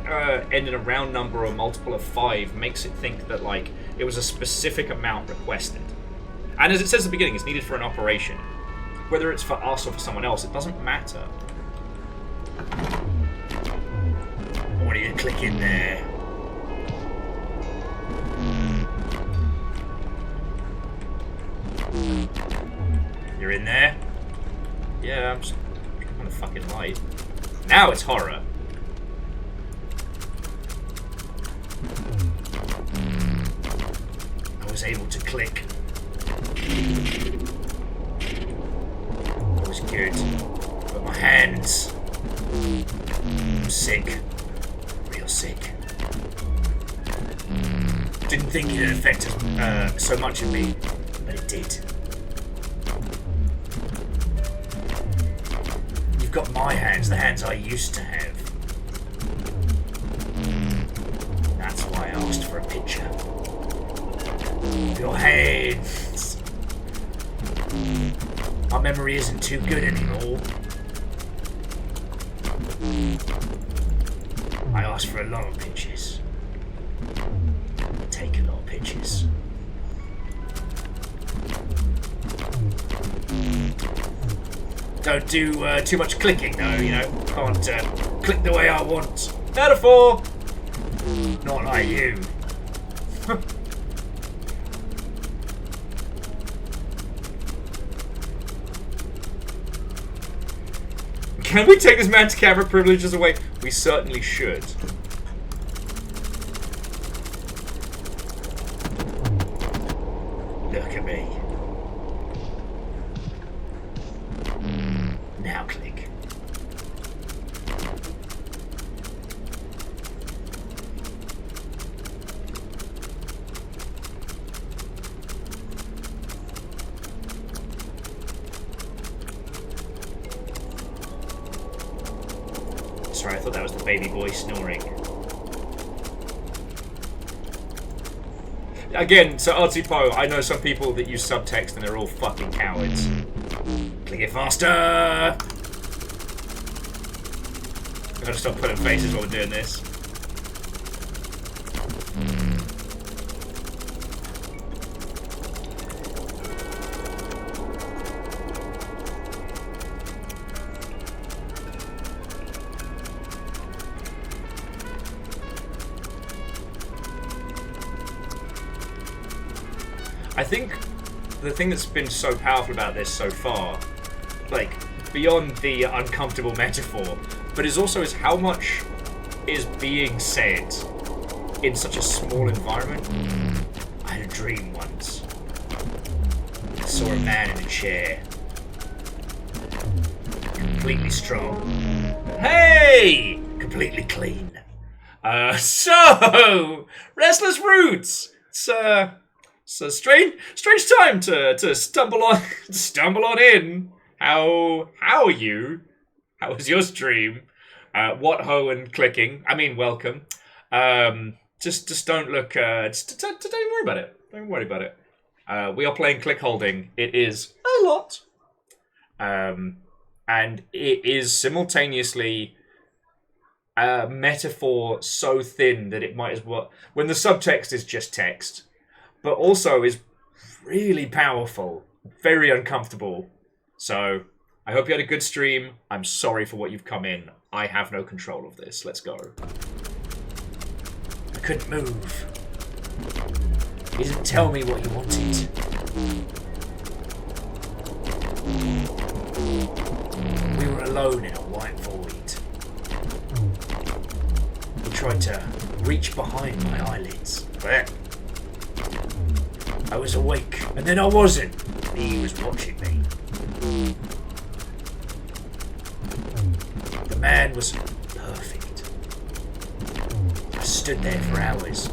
end in a round number or a multiple of 5 makes it think that, like, it was a specific amount requested. And as it says at the beginning, it's needed for an operation. Whether it's for us or for someone else, it doesn't matter. I want you to click in there. You're in there? Yeah, I'm just on a fucking light. Now it's horror. I was able to click. It was good. But my hands... I'm sick. Real sick. Didn't think it would affect so much of me, but it did. You've got my hands, the hands I used to have. That's why I asked for a picture. Your hands. My memory isn't too good anymore. I asked for a lot of pictures. Take a lot of pictures. Don't do too much clicking though, you know. Can't click the way I want. Metaphor! Not like you. Can we take this man's camera privileges away? We certainly should. Look at me. Now click. Sorry, I thought that was the baby boy snoring. Again, so Artsy Poe, I know some people that use subtext and they're all fucking cowards. Click it faster! I gotta stop putting faces while we're doing this. I think the thing that's been so powerful about this so far, like, beyond the uncomfortable metaphor, but is also is how much is being said in such a small environment. I had a dream once. I saw a man in a chair. Completely strong. Hey! Completely clean. So Restless Roots. It's a strange time to stumble on in. How are you? How was your stream? What ho and clicking? I mean, welcome. Just don't look. Don't worry about it. Don't worry about it. We are playing Clickholding. It is a lot, and it is simultaneously a metaphor so thin that it might as well. When the subtext is just text, but also is really powerful, very uncomfortable. So I hope you had a good stream. I'm sorry for what you've come in. I have no control of this. Let's go. I couldn't move. He didn't tell me what he wanted. We were alone in a white void. He tried to reach behind my eyelids. I was awake, and then I wasn't. He was watching me. The man was perfect. I stood there for hours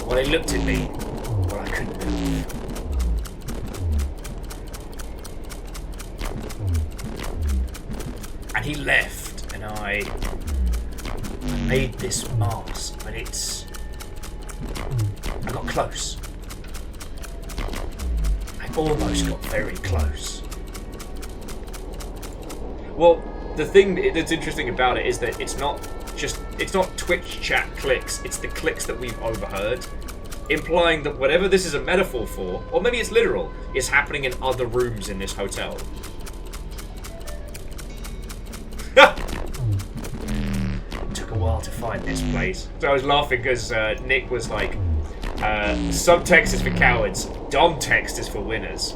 while he looked at me while I couldn't move. And he left, and I made this mask, but I got close. I almost got very close. Well, the thing that's interesting about it is that it's not Twitch chat clicks, it's the clicks that we've overheard, implying that whatever this is a metaphor for, or maybe it's literal, is happening in other rooms in this hotel. Took a while to find this place. So I was laughing because Nick was like, subtext is for cowards, dom text is for winners.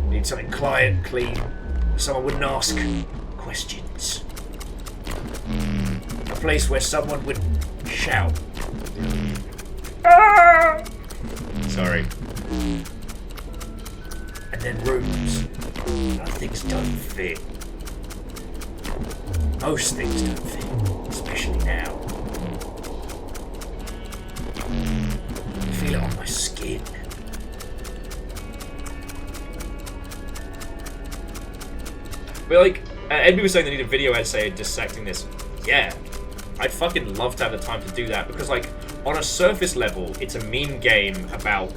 Need something quiet, clean, someone wouldn't ask questions. A place where someone would shout. Ah! Sorry. And then rooms. Things don't fit. Most things don't fit, especially now. I feel it on my skin. But like, Edby was saying they need a video essay dissecting this. Yeah, I'd fucking love to have the time to do that, because like, on a surface level, it's a meme game about,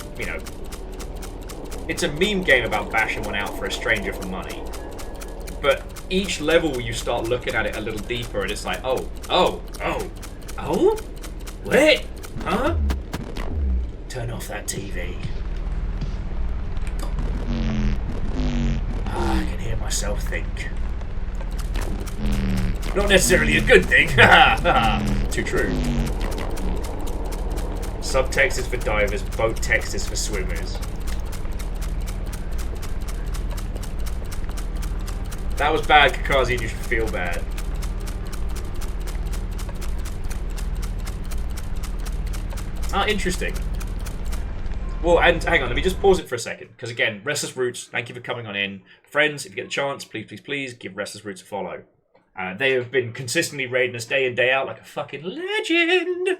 it's a meme game about bashing one out for a stranger for money. But each level you start looking at it a little deeper and it's like, oh, wait, huh? Turn off that TV. I can hear myself think. Not necessarily a good thing. Too true. Subtext is for divers, boat text is for swimmers. That was bad, Kakazi, you should feel bad. Ah, interesting. Well, and hang on, let me just pause it for a second, because again, Restless Roots, thank you for coming on in. Friends, if you get the chance, please give Restless Roots a follow. They have been consistently raiding us day in, day out like a fucking legend.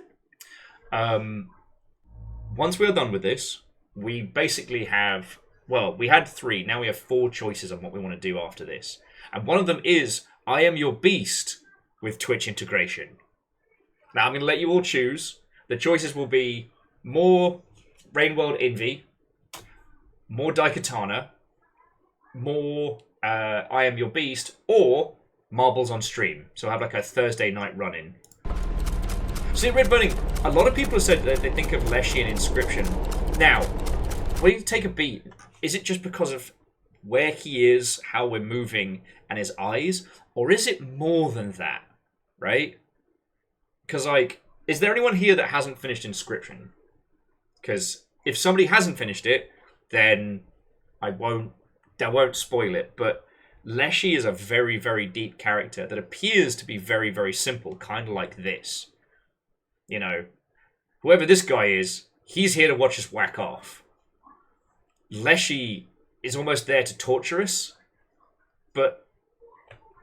Once we're done with this, we basically have, well, we had 3, now we have 4 choices on what we want to do after this. And one of them is, I Am Your Beast with Twitch integration. Now I'm going to let you all choose. The choices will be more Rainworld Envy, more Daikatana, more I Am Your Beast, or Marbles on Stream. So I'll have like a Thursday night run-in. See, Red Burning, a lot of people have said that they think of Leshy and Inscription. Now, when you take a beat, is it just because of where he is, how we're moving, and his eyes? Or is it more than that, right? Because, like, is there anyone here that hasn't finished Inscription? Because if somebody hasn't finished it, then I won't spoil it. But Leshy is a very, very deep character that appears to be very, very simple, kind of like this. You know, whoever this guy is, he's here to watch us whack off. Leshy is almost there to torture us, but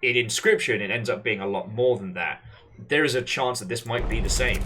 in Inscription, it ends up being a lot more than that. There is a chance that this might be the same.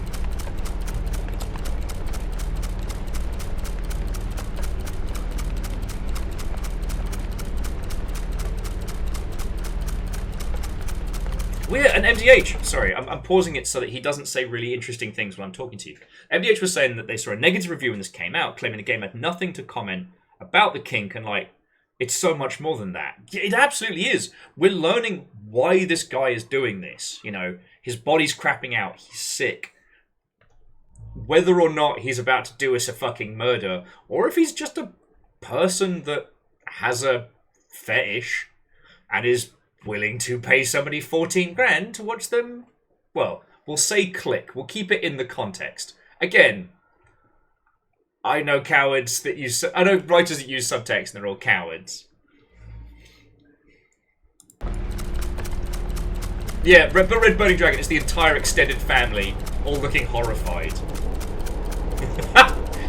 We're an MDH. Sorry, I'm pausing it so that he doesn't say really interesting things when I'm talking to you. MDH was saying that they saw a negative review when this came out, claiming the game had nothing to comment about the kink, and like, it's so much more than that. It absolutely is. We're learning why this guy is doing this. You know, his body's crapping out. He's sick. Whether or not he's about to do us a fucking murder, or if he's just a person that has a fetish and is willing to pay somebody 14 grand to watch them, well, we'll say click. We'll keep it in the context. Again, I know cowards that use... I know writers that use subtext and they're all cowards. Yeah, but Red Burning Dragon is the entire extended family all looking horrified.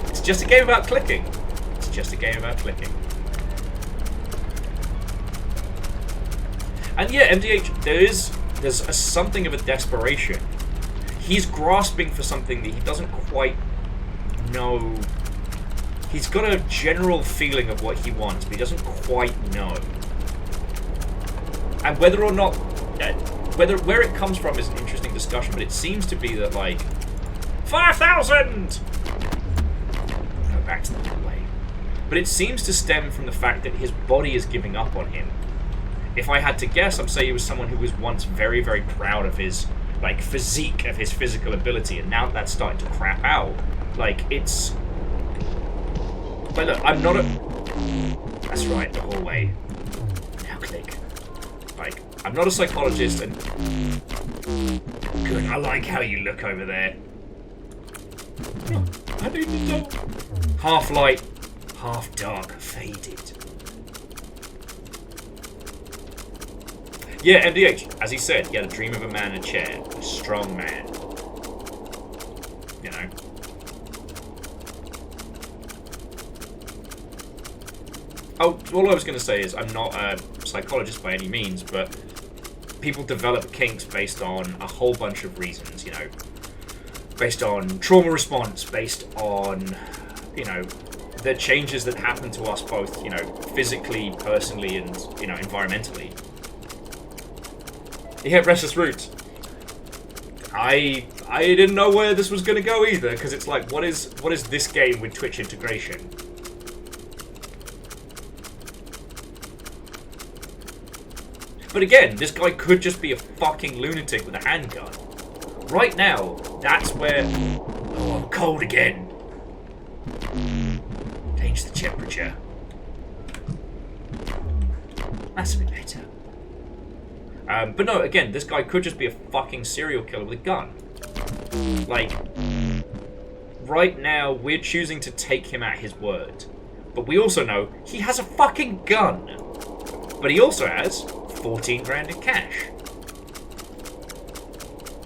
It's just a game about clicking. It's just a game about clicking. And yeah, MDH, there's something of a desperation. He's grasping for something that he doesn't quite know. He's got a general feeling of what he wants, but he doesn't quite know. And whether or not, where it comes from is an interesting discussion, but it seems to be that, like, 5,000! Go back to the way. But it seems to stem from the fact that his body is giving up on him. If I had to guess, I'd say he was someone who was once very, very proud of his, like, physique, of his physical ability, and now that's starting to crap out. Like, it's... But look, I'm not a... That's right, the hallway. Now click. Like, I'm not a psychologist, and... Good, I like how you look over there. I need to know. Half light, half dark, faded. Yeah, MDH, as he said, he had a dream of a man in a chair. A strong man. You know? Oh, all I was going to say is I'm not a psychologist by any means, but people develop kinks based on a whole bunch of reasons, you know. Based on trauma response, based on, you know, the changes that happen to us both, you know, physically, personally, and, you know, environmentally. Yeah, Restless Roots. I didn't know where this was going to go either, because it's like, what is this game with Twitch integration? But again, this guy could just be a fucking lunatic with a handgun. Right now, that's where... Oh, I'm cold again. Change the temperature. That's a bit better. But no, again, this guy could just be a fucking serial killer with a gun. Like, right now, we're choosing to take him at his word. But we also know he has a fucking gun. But he also has 14 grand in cash.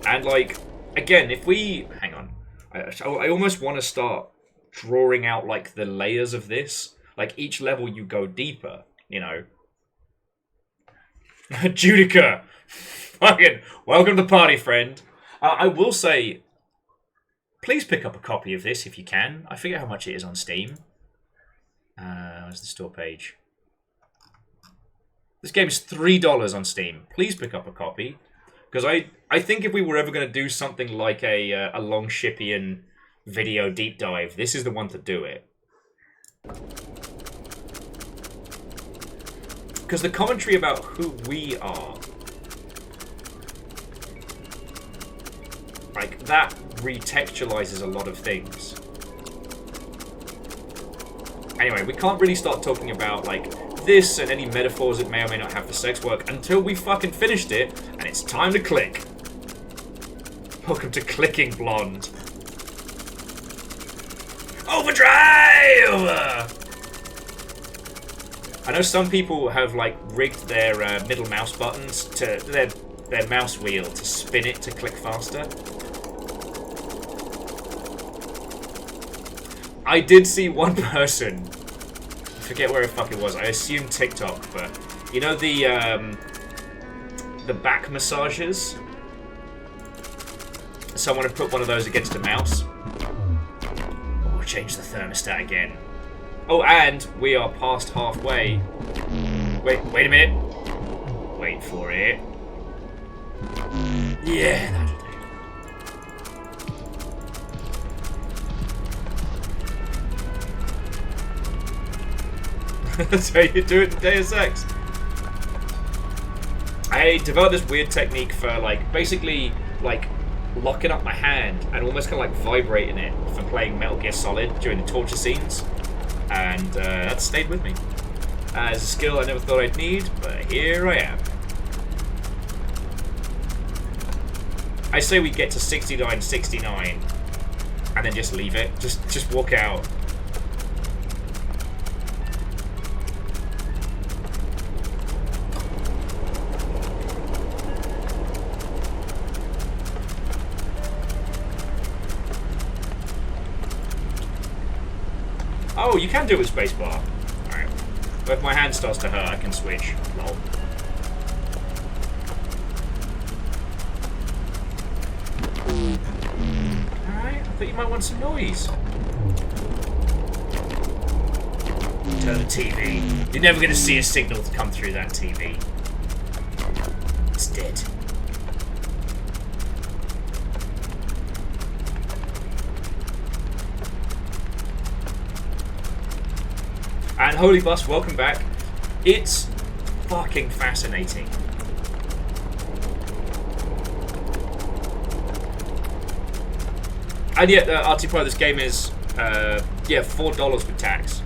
And, like, again, if we... Hang on. I almost want to start drawing out, like, the layers of this. Like, each level you go deeper, you know. Judica! Fucking welcome to the party, friend. I will say, please pick up a copy of this if you can. I forget how much it is on Steam. Where's the store page? This game is $3 on Steam. Please pick up a copy. Because I think if we were ever going to do something like a Long Shippian video deep dive, this is the one to do it. Because the commentary about who we are, like, that retextualizes a lot of things. Anyway, we can't really start talking about, like, this and any metaphors it may or may not have for sex work until we fucking finished it, and it's time to click. Welcome to Clicking Blonde. Overdrive! I know some people have, like, rigged their middle mouse buttons to their mouse wheel to spin it to click faster. I did see one person, I forget where the fuck it was, I assume TikTok, but you know the back massages? Someone had put one of those against a mouse. Oh, change the thermostat again. Oh, and we are past halfway. Wait a minute. Wait for it. Yeah, that'll do. That's how you do it in Deus Ex. I developed this weird technique for, like, basically, like, locking up my hand and almost kind of, like, vibrating it for playing Metal Gear Solid during the torture scenes. And that stayed with me. As a skill I never thought I'd need, but here I am. I say we get to 69, 69, and then just leave it. Just walk out. Oh, you can do it with spacebar. Alright. But if my hand starts to hurt, I can switch. Lol. Alright, I thought you might want some noise. Turn the TV. You're never going to see a signal to come through that TV. It's dead. And Holy Bus, welcome back. It's fucking fascinating. And yet, RT Pro, this game is, yeah, $4 with tax.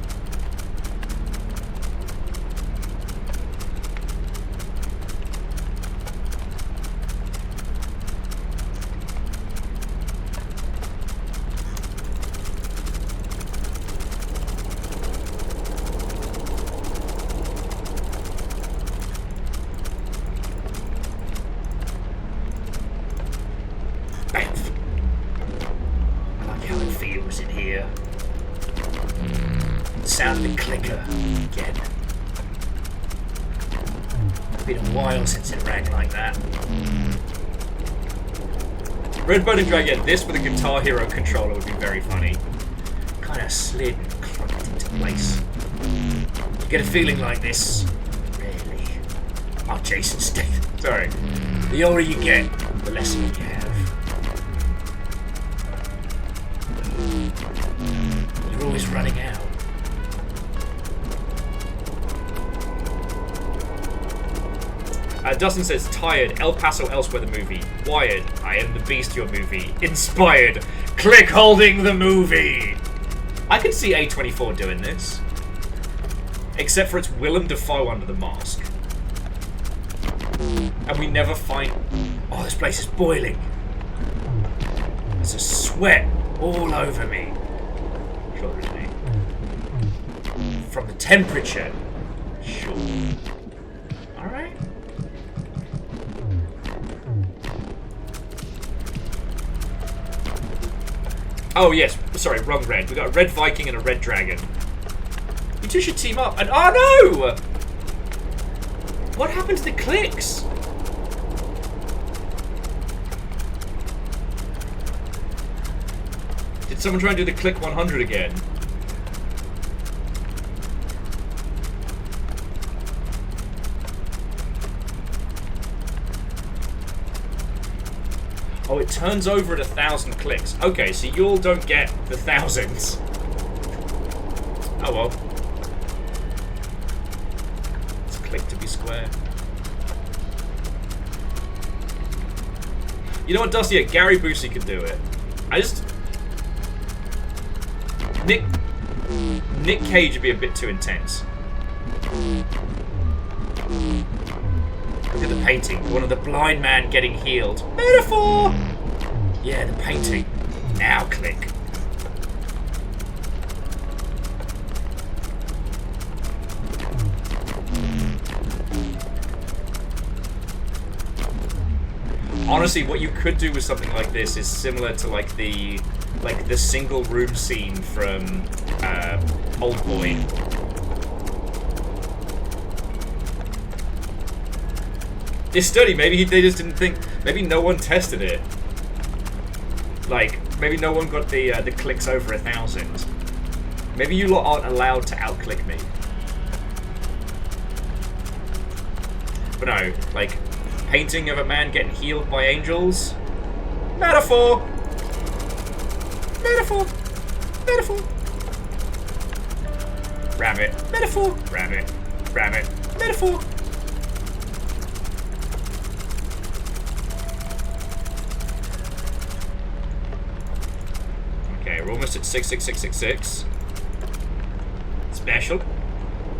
Red Burning Dragon, this with a Guitar Hero controller would be very funny. Kind of slid and clunked into place. You get a feeling like this, really. Oh, Jason Statham. Sorry. The older you get, the less you have. You're always running out. Dustin says, tired, El Paso Elsewhere the movie. Wired, I Am the Beast your movie. Inspired, Clickholding the movie. I can see A24 doing this. Except for it's Willem Dafoe under the mask. And we never find... Oh, this place is boiling. There's a sweat all over me. Sure, isn't it? From the temperature. Sure. Alright. Oh yes, sorry, wrong red. We got a red Viking and a red dragon. You two should team up. And oh no! What happened to the clicks? Did someone try and do the click 100 again? Oh, it turns over at 1,000 clicks. Okay, so you all don't get the thousands. Oh well. It's click to be square. You know what, Dusty? Yeah, Gary Busey could do it. I just... Nick Cage would be a bit too intense. Look at the painting. One of the blind man getting healed. Metaphor! Yeah, the painting. Now click. Honestly, what you could do with something like this is similar to like the single room scene from Old Boy. It's sturdy. Maybe they just didn't think. Maybe no one tested it. Like, maybe no one got the clicks over 1,000. Maybe you lot aren't allowed to outclick me. But no, like, painting of a man getting healed by angels. Metaphor! Metaphor! Metaphor! Rabbit. Metaphor! Rabbit. Rabbit. Metaphor! Okay, we're almost at 66666. Special.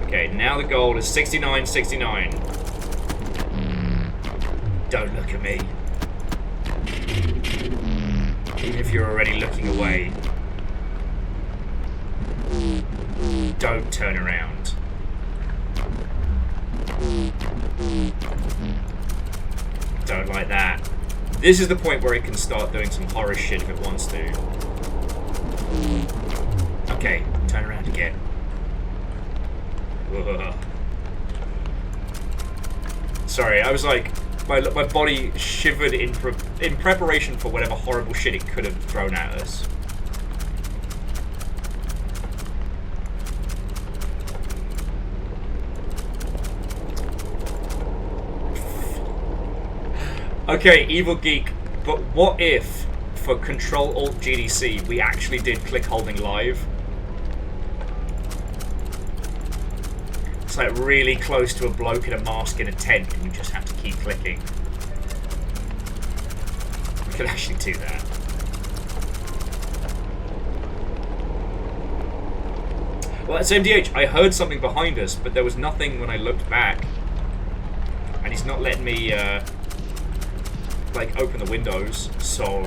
Okay, now the goal is 6969. Don't look at me. Even if you're already looking away. Don't turn around. Don't like that. This is the point where it can start doing some horror shit if it wants to. Okay, turn around again. Ugh. Sorry, I was like, my body shivered in preparation for whatever horrible shit it could have thrown at us. Okay, Evil Geek, but what if, for Control-Alt-GDC, we actually did Clickholding live? It's like really close to a bloke in a mask in a tent and you just have to keep clicking. We could actually do that. Well, it's MDH. I heard something behind us, but there was nothing when I looked back. And he's not letting me, like, open the windows, so...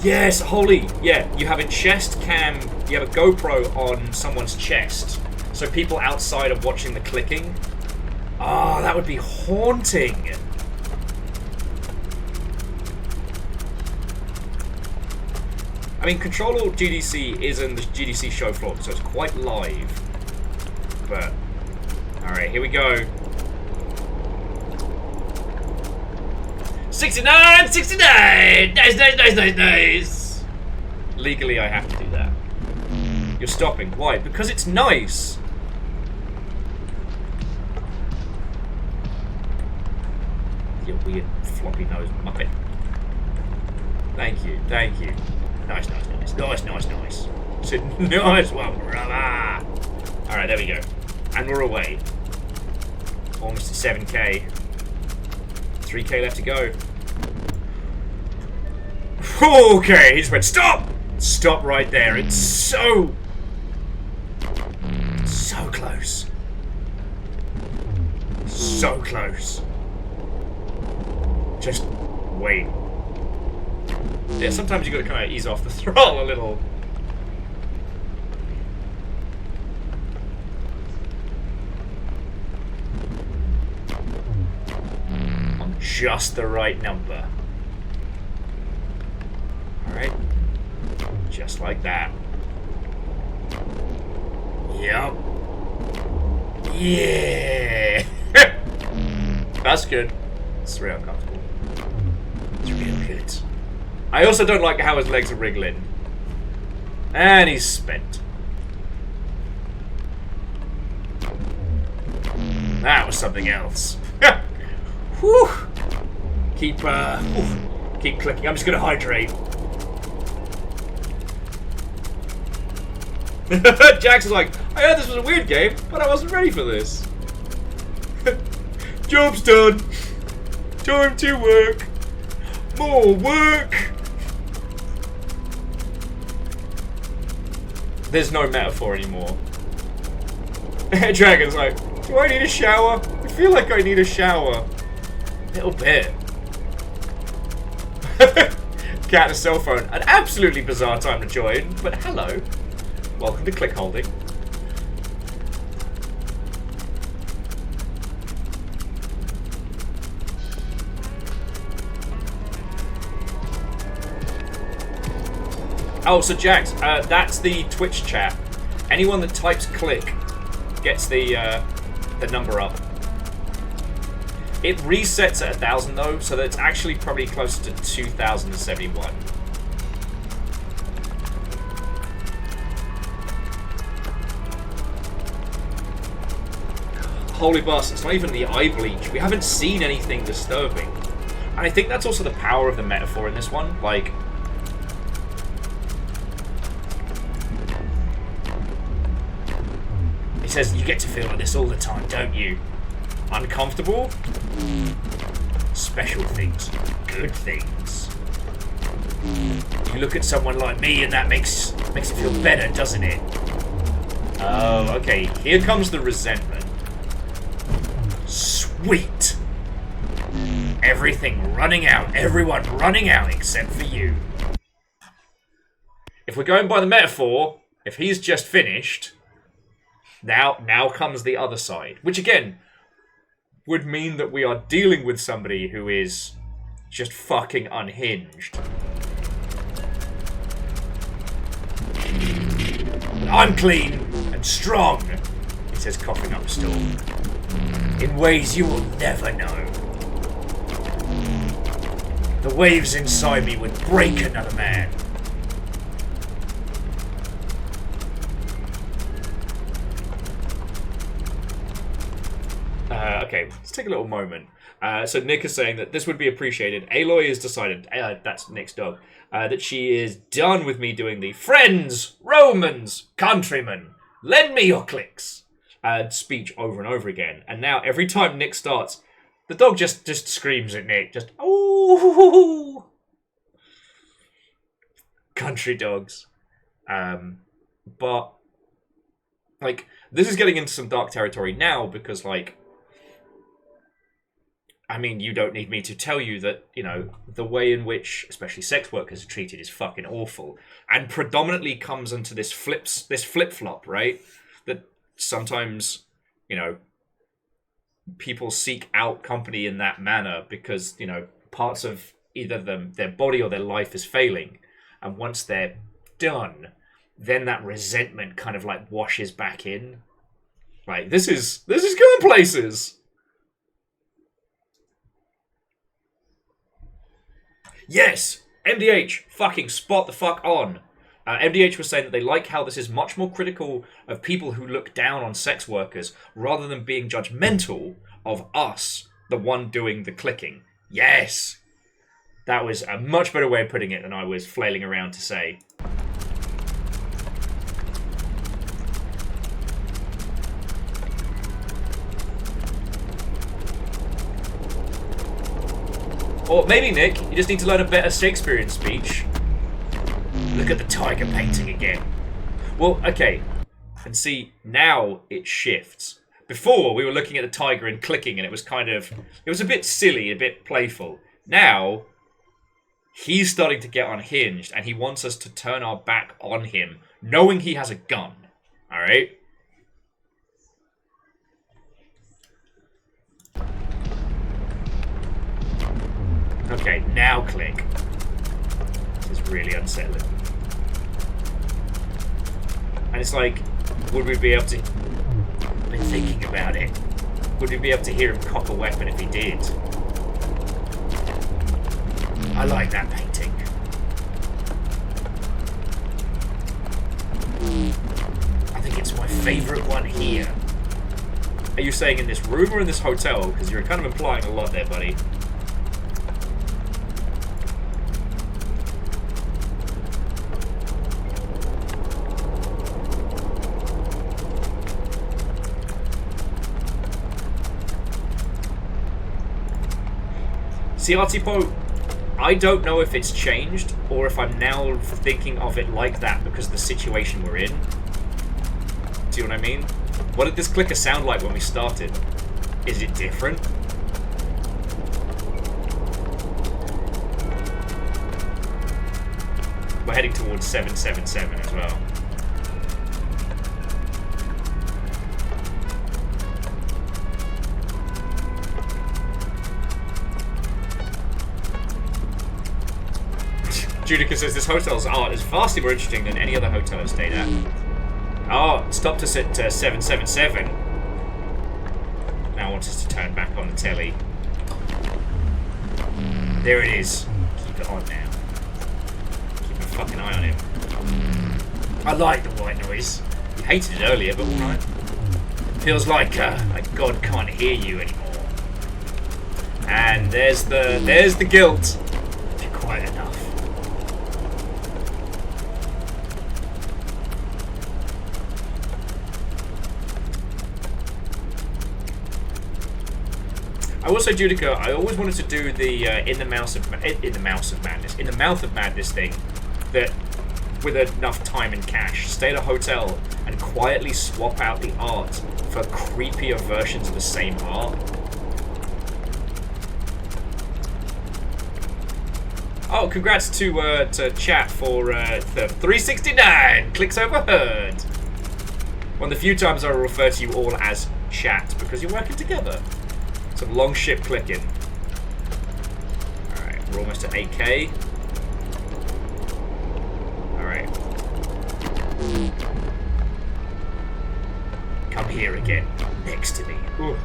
Yes, holy, yeah, you have a chest cam, you have a GoPro on someone's chest, so people outside are watching the clicking. Oh, that would be haunting. I mean, Control-Alt-GDC is in the GDC show floor, so it's quite live. But, alright, here we go. 69! 69! Nice, nice, nice, nice, nice! Legally, I have to do that. You're stopping. Why? Because it's nice! You weird floppy-nosed muppet. Thank you, thank you. Nice, nice, nice. Nice, nice, nice. It's a nice one, brother! Alright, there we go. And we're away. Almost at 7k. 3k left to go. Okay, he just went, stop! Stop right there. It's so close. So close. Just wait. Yeah, sometimes you gotta kind of ease off the throttle a little. On just the right number. Alright. Just like that. Yep. Yeah! That's good. It's real comfortable. It's real good. I also don't like how his legs are wriggling. And he's spent. That was something else. Whew. Keep clicking. I'm just gonna hydrate. Jackson's like, I heard this was a weird game, but I wasn't ready for this. Job's done. Time to work. More work. There's no metaphor anymore. Dragon's like, do I need a shower? I feel like I need a shower. A little bit. Cat and a cell phone. An absolutely bizarre time to join, but hello. Welcome to Clickholding. Oh, so Jax, that's the Twitch chat. Anyone that types click gets the number up. It resets at 1,000 though, so that's actually probably closer to 2,071. Holy bus, it's not even the eye bleach. We haven't seen anything disturbing. And I think that's also the power of the metaphor in this one. Like, he says, you get to feel like this all the time, don't you? Uncomfortable? Special things. Good things. You look at someone like me and that makes it feel better, doesn't it? Oh, okay. Here comes the resentment. Sweet. Everything running out. Everyone running out except for you. If we're going by the metaphor, if he's just finished, now comes the other side. Which again would mean that we are dealing with somebody who is just fucking unhinged. I'm clean and strong, he says, coughing up a storm. In ways you will never know. The waves inside me would break another man. Okay, let's take a little moment. So Nick is saying that this would be appreciated. Aloy has decided, that's Nick's dog, that she is done with me doing the friends, Romans, countrymen, lend me your clicks speech over and over again. And now every time Nick starts, the dog just screams at Nick, just, ooh, country dogs. But, like, this is getting into some dark territory now because, like, I mean, you don't need me to tell you that, you know, the way in which, especially sex workers are treated is fucking awful. And predominantly comes into this flip-flop, right? That sometimes, you know, people seek out company in that manner because, you know, parts of either their body or their life is failing. And once they're done, then that resentment kind of like washes back in. Like, this is going places. Yes! MDH, fucking spot the fuck on. MDH was saying that they like how this is much more critical of people who look down on sex workers rather than being judgmental of us, the one doing the clicking. Yes! That was a much better way of putting it than I was flailing around to say. Or maybe, Nick, you just need to learn a better Shakespearean speech. Look at the tiger painting again. Well, okay. And see, now it shifts. Before, we were looking at the tiger and clicking, and it was kind of... It was a bit silly, a bit playful. Now, he's starting to get unhinged, and he wants us to turn our back on him, knowing he has a gun. Alright? Okay, now click. This is really unsettling. And it's like, would we be able to... I've been thinking about it. Would we be able to hear him cock a weapon if he did? I like that painting. I think it's my favourite one here. Are you saying in this room or in this hotel? Because you're kind of implying a lot there, buddy. See, Artipo, I don't know if it's changed or if I'm now thinking of it like that because of the situation we're in. Do you know what I mean? What did this clicker sound like when we started? Is it different? We're heading towards 777 as well. Judica says this hotel's art is vastly more interesting than any other hotel I've stayed at. Oh, stopped us at 777. Now wants us to turn back on the telly. There it is. Keep it on now. Keep a fucking eye on him. I like the white noise. You hated it earlier, but alright. Feels like God can't hear you anymore. And there's the guilt. If you're quiet enough. I also, Judica, I always wanted to do the in the mouth of madness thing, that with enough time and cash, stay at a hotel and quietly swap out the art for creepier versions of the same art. Oh, congrats to chat for the 369 clicks overheard. One of the few times I will refer to you all as chat because you're working together. Some long ship clicking. Alright, we're almost at 8k. Alright. Come here again, next to me. Ooh.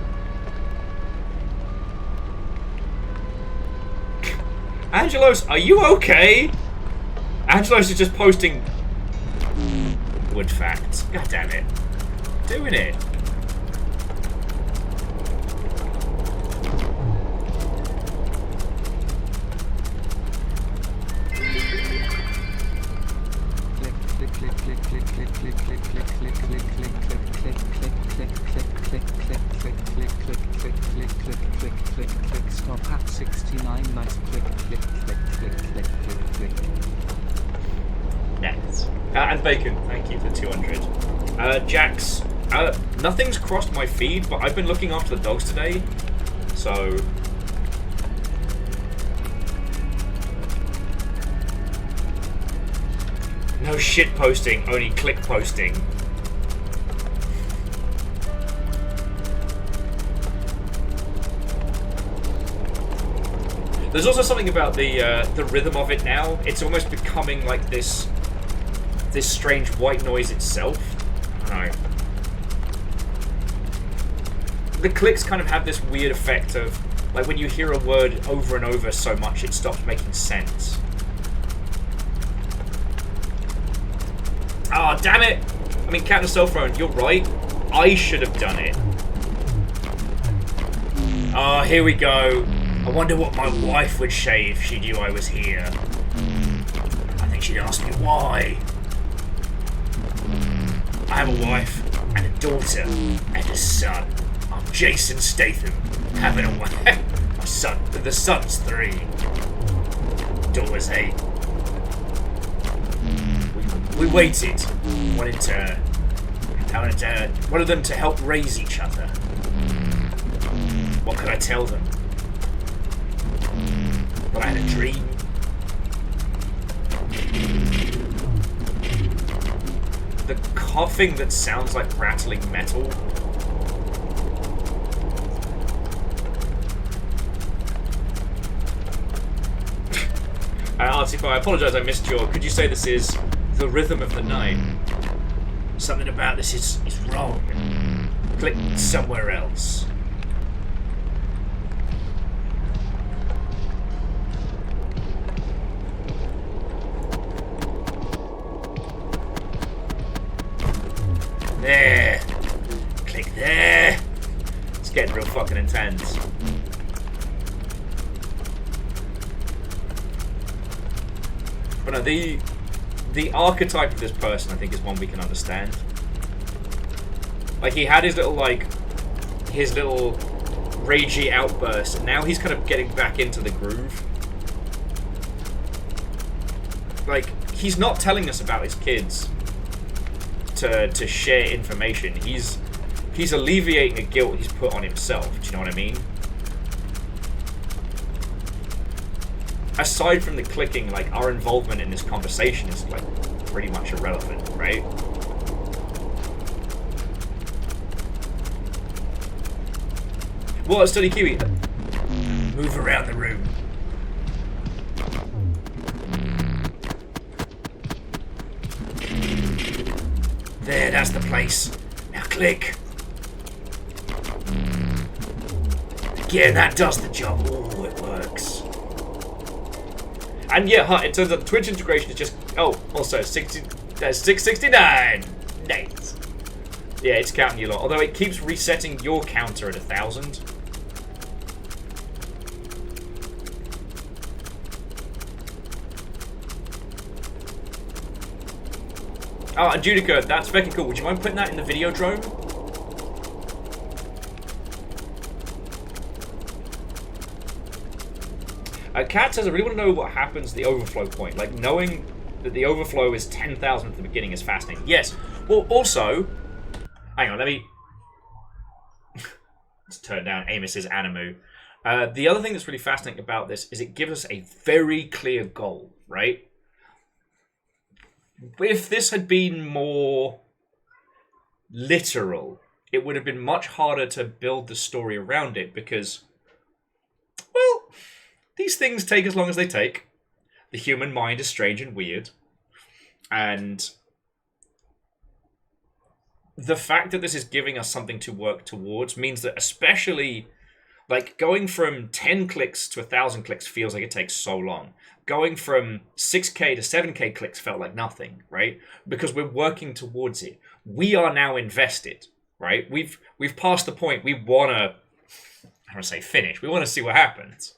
Angelos, are you okay? Angelos is just posting wood facts. God damn it. Doing it. Stop at 69. Nice. Click. Next. And Bacon, thank you for 200. Jax, nothing's crossed my feed, but I've been looking after the dogs today, so... No shit posting, only click posting. There's also something about the rhythm of it now. It's almost becoming like this strange white noise itself. I don't know. The clicks kind of have this weird effect of, like, when you hear a word over and over so much, it stops making sense. Oh, damn it! I mean, Captain Cellphone, you're right. I should have done it. Oh, here we go. I wonder what my wife would say if she knew I was here. I think she'd ask me why. I have a wife and a daughter and a son. I'm Jason Statham, having a wife. My son, the son's 3. Daughter's 8. We waited. Wanted them to help raise each other. What could I tell them? But I had a dream. The coughing that sounds like rattling metal. Artify, I apologise I missed your... Could you say this is the rhythm of the night? Something about this is wrong. Click somewhere else. There. Click there. It's getting real fucking intense. But no, the archetype of this person, I think, is one we can understand. Like, he had his little ragey outburst, and now he's kind of getting back into the groove. Like, he's not telling us about his kids to share information. He's alleviating a guilt he's put on himself. Do you know what I mean? Aside from the clicking, like, our involvement in this conversation is, like, pretty much irrelevant, right? What, Study Kiwi? Move around the room. There, that's the place. Now click. Yeah, that does the job. Oh, it works. And yeah, it turns out the Twitch integration is just... Oh, also, 669. Nice. Yeah, it's counting you lot. Although it keeps resetting your counter at 1,000. Oh, and Judica, that's fucking cool. Would you mind putting that in the video drone? Kat says, I really want to know what happens at the overflow point. Like, knowing that the overflow is 10,000 at the beginning is fascinating. Yes. Well, also... Hang on, let me... Let's turn down Amos's Animu. The other thing that's really fascinating about this is it gives us a very clear goal, right? If this had been more literal, it would have been much harder to build the story around it because, well, these things take as long as they take. The human mind is strange and weird. And the fact that this is giving us something to work towards means that especially, like, going from 10 clicks to 1,000 clicks feels like it takes so long. Going from 6k to 7k clicks felt like nothing, right? Because we're working towards it. We are now invested, right? We've passed the point. We want to, I don't say finish. We want to see what happens.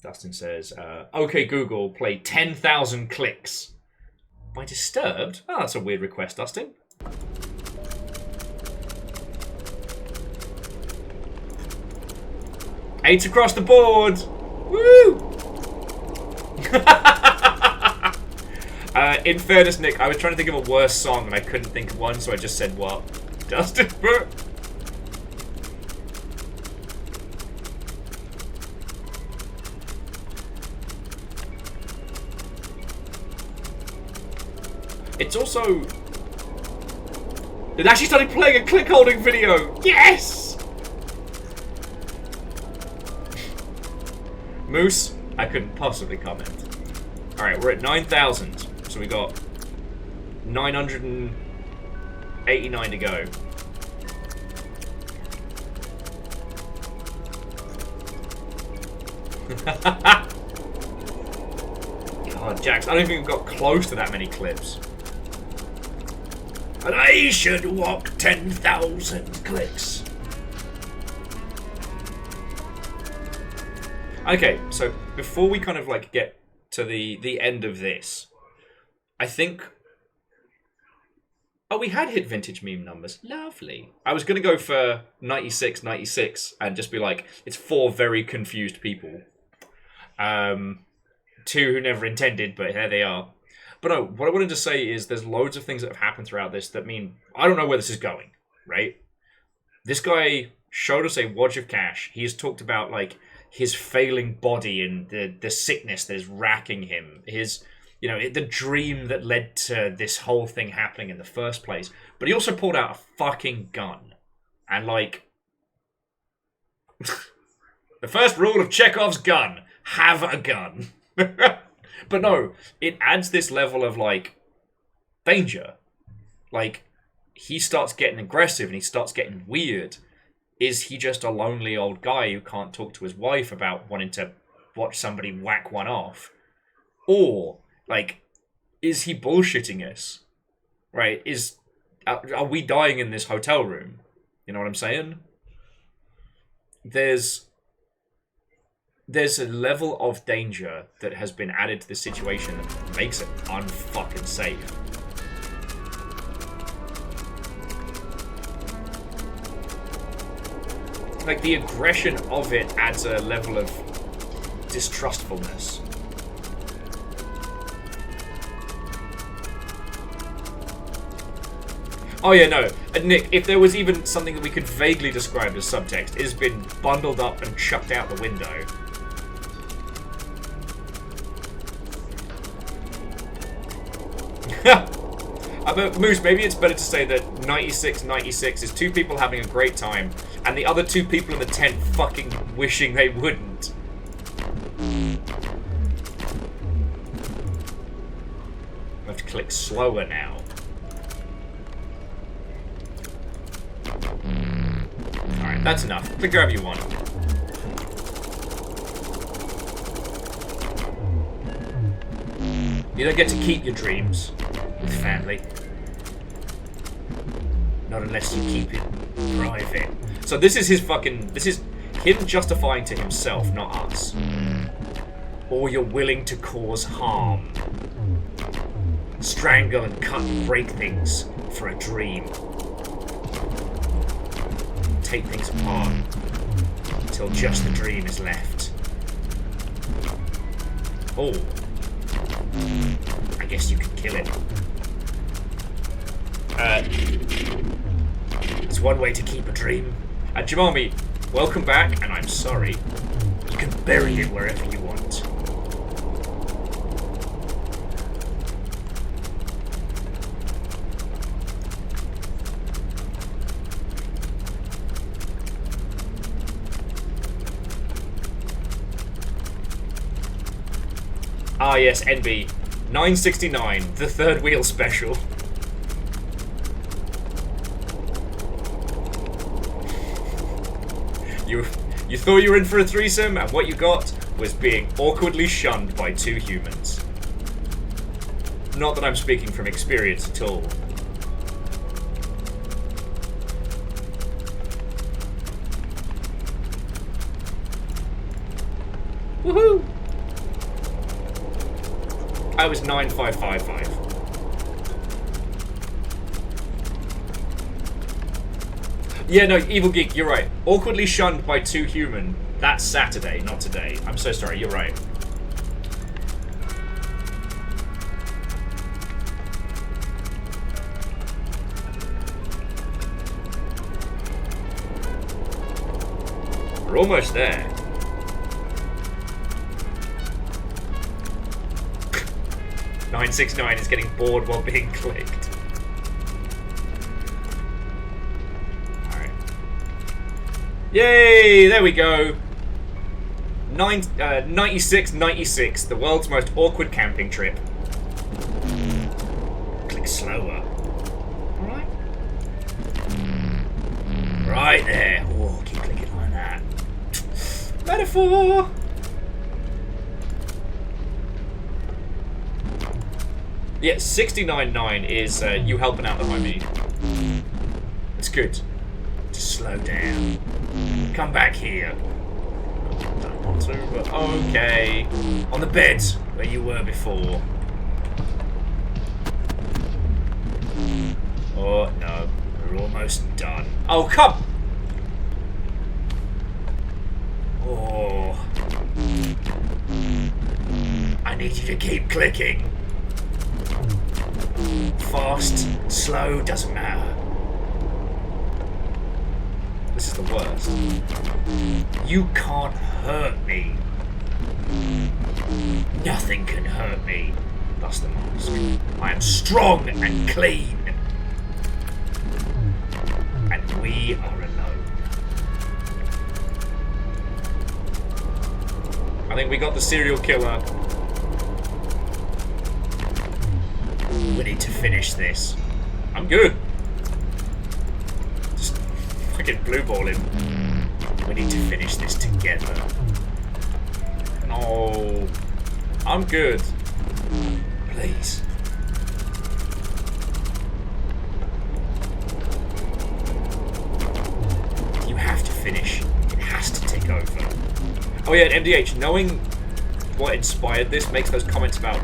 Dustin says, okay, Google, play 10,000 clicks. Am I disturbed? Oh, that's a weird request, Dustin. Eight across the board! Woo! In fairness, Nick, I was trying to think of a worse song and I couldn't think of one, so I just said what? Dustin, bro. It's also... It actually started playing a click-holding video! Yes! Moose, I couldn't possibly comment. Alright, we're at 9,000. So we got 989 to go. God, Jax, I don't think we've got close to that many clips. And I should walk 10,000 clicks. Okay, so before we kind of like get to the end of this, I think... Oh, we had hit vintage meme numbers. Lovely. I was going to go for 96, 96 and just be like, it's 4 very confused people. 2 who never intended, but here they are. But no, what I wanted to say is there's loads of things that have happened throughout this that mean I don't know where this is going, right? This guy showed us a wad of cash. He has talked about like his failing body and the sickness that is racking him. His, you know, the dream that led to this whole thing happening in the first place. But he also pulled out a fucking gun. And like... the first rule of Chekhov's gun. Have a gun. But no, it adds this level of, like, danger. Like, he starts getting aggressive and he starts getting weird. Is he just a lonely old guy who can't talk to his wife about wanting to watch somebody whack one off? Or, like, is he bullshitting us? Right? Are we dying in this hotel room? You know what I'm saying? There's a level of danger that has been added to the situation that makes it unfucking safe. Like, the aggression of it adds a level of distrustfulness. Oh yeah, no. Nick, if there was even something that we could vaguely describe as subtext, it has been bundled up and chucked out the window. But Moose, maybe it's better to say that 96 is 2 people having a great time, and the other 2 people in the tent fucking wishing they wouldn't. I have to click slower now. Alright, that's enough. Click wherever you want. You don't get to keep your dreams with family. Not unless you keep it private. So this is his fucking... This is him justifying to himself, not us. Or you're willing to cause harm. Strangle and cut and break things for a dream. Take things apart until just the dream is left. Oh. I guess you could kill it. It's one way to keep a dream. Jamami, welcome back, and I'm sorry. You can bury it wherever you want. Ah yes, NB. 969, the third wheel special. You thought you were in for a threesome, and what you got was being awkwardly shunned by two humans. Not that I'm speaking from experience at all. Woohoo! I was 9555. Yeah, no, Evil Geek, you're right. Awkwardly shunned by two human. That's Saturday, not today. I'm so sorry, you're right. We're almost there. .969 is getting bored while being clicked. Alright. Yay! There we go. 96, the world's most awkward camping trip. Click slower. Alright. Right there. Oh, keep clicking like that. Metaphor! Yeah, 69.9 is you helping out the homie. It's good. Just slow down. Come back here. Don't want to, but okay. On the bed where you were before. Oh no, we're almost done. Oh come! Oh. I need you to keep clicking. Fast, slow, doesn't matter. This is the worst. You can't hurt me. Nothing can hurt me. That's the mask. I am strong and clean. And we are alone. I think we got the serial killer. We need to finish this. I'm good. Just fucking blue ball him. We need to finish this together. No. I'm good. Please. You have to finish. It has to take over. Oh yeah, and MDH, knowing what inspired this makes those comments about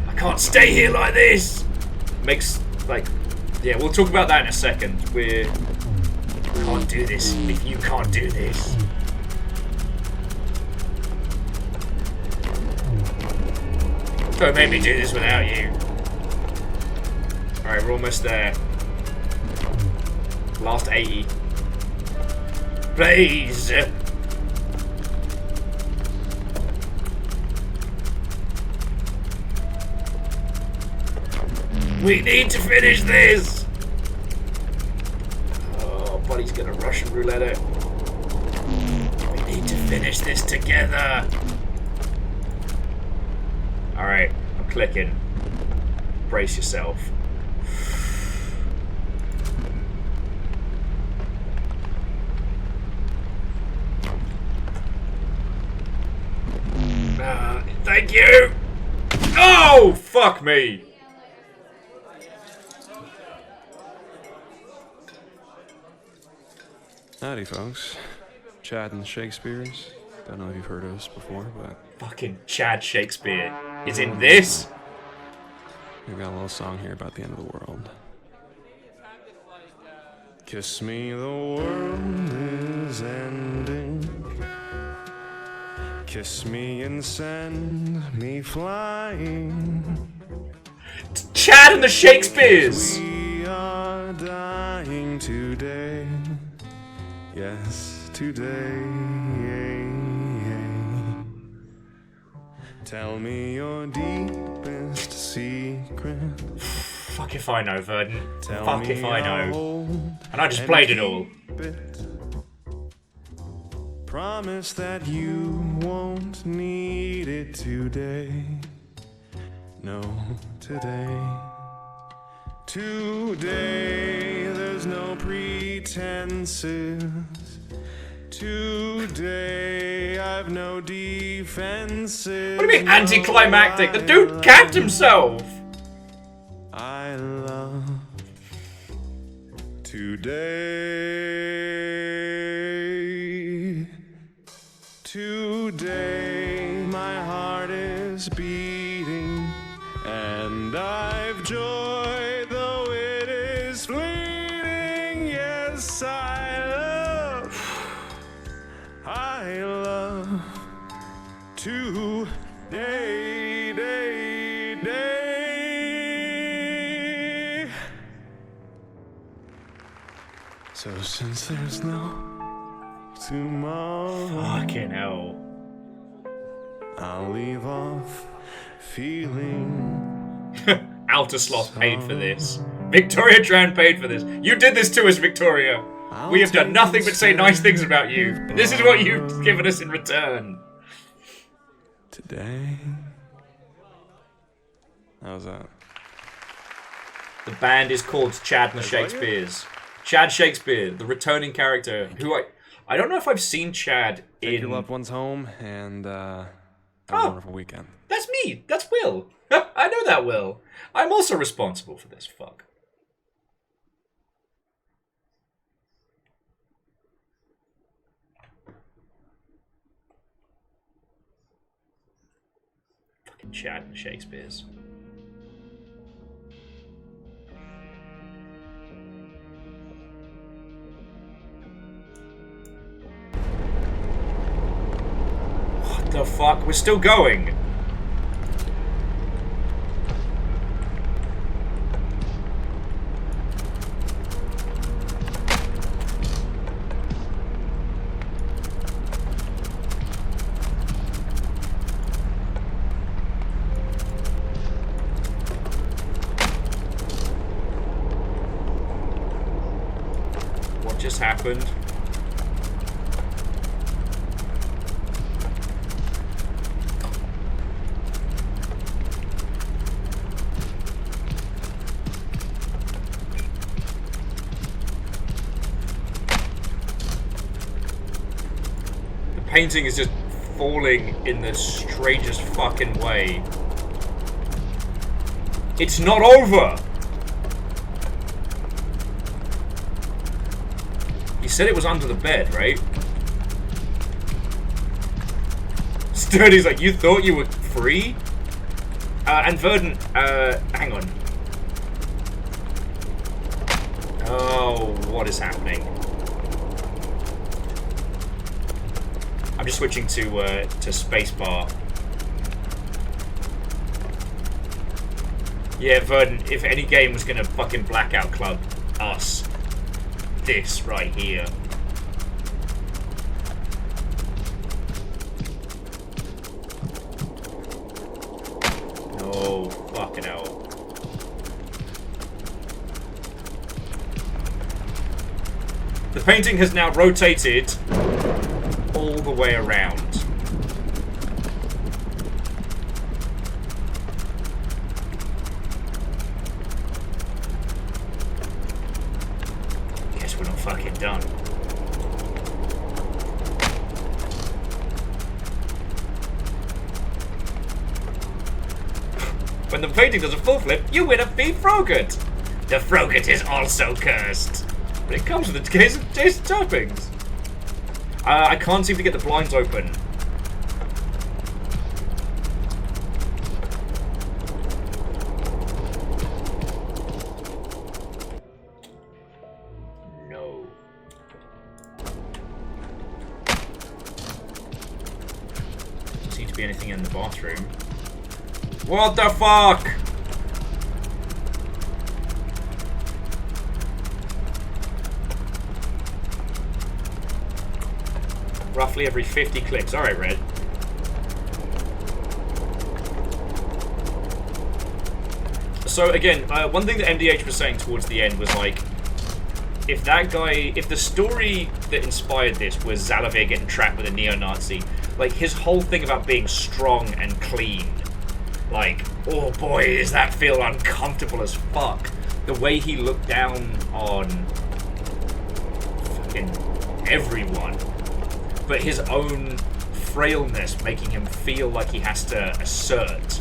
I can't stay here like this makes, like, yeah, we'll talk about that in a second. We can't do this if you can't do this. Don't make me do this without you. Alright, we're almost there. Last 80. Please! We need to finish this! Oh, buddy's gonna Russian roulette it. We need to finish this together! Alright, I'm clicking. Brace yourself. Thank you! Oh, fuck me! Howdy, folks. Chad and the Shakespeares. Don't know if you've heard of us before, but Fucking Chad Shakespeare is in this. we've got a little song here about the end of the world. Kiss me, the world is ending. Kiss me and send me flying. Chad and the Shakespeares. We are dying today. Yes, today. Tell me your deepest secret. Fuck if I know, Verdant. Tell Fuck me if I I'll know. hold And I just and played it all. keep it. Promise that you won't need it today. No, today. Today, there's no pretenses. Today, I've no defenses. What do you mean anticlimactic? The dude capped himself. I love today. Today, my heart is beating, and I've joy, though it is fleeting. Yes, I love today, day. So since there's no tomorrow, Fucking hell. I'll leave off feeling. Outer Sloth paid for this. Victoria Tran paid for this. You did this to us, Victoria. We have done nothing but say nice things about you. This is what you've given us in return. Today. How's that? The band is called Chad and the Shakespeares. Chad Shakespeare, the returning character, who I don't know if I've seen Chad Take in... your loved ones home and have a wonderful weekend. That's me. That's Will. I know that Will. I'm also responsible for this. Fuck. Fucking Chad and the Shakespeares. What the fuck? We're still going. What just happened? The painting is just falling in the strangest fucking way. It's not over! You said it was under the bed, right? Sturdy's like, you thought you were free? And Verdant, hang on. Oh, what is happening? I'm just switching to spacebar. Yeah, Verdant, if any game was gonna fucking Blackout Club us, this right here. Oh, fucking hell. The painting has now rotated all the way around. Guess we're not fucking done. When the painting does a full flip, you win a free Frogut. The Frogut is also cursed. But it comes with the case of Jason toppings. I can't seem to get the blinds open. No. Doesn't seem to be anything in the bathroom. What the fuck? Roughly every 50 clicks. Alright, Red. So again, one thing that MDH was saying towards the end was like, if the story that inspired this was Zalavir getting trapped with a neo-Nazi, like his whole thing about being strong and clean, like, oh boy, does that feel uncomfortable as fuck. The way he looked down on fucking everyone. But his own frailness making him feel like he has to assert.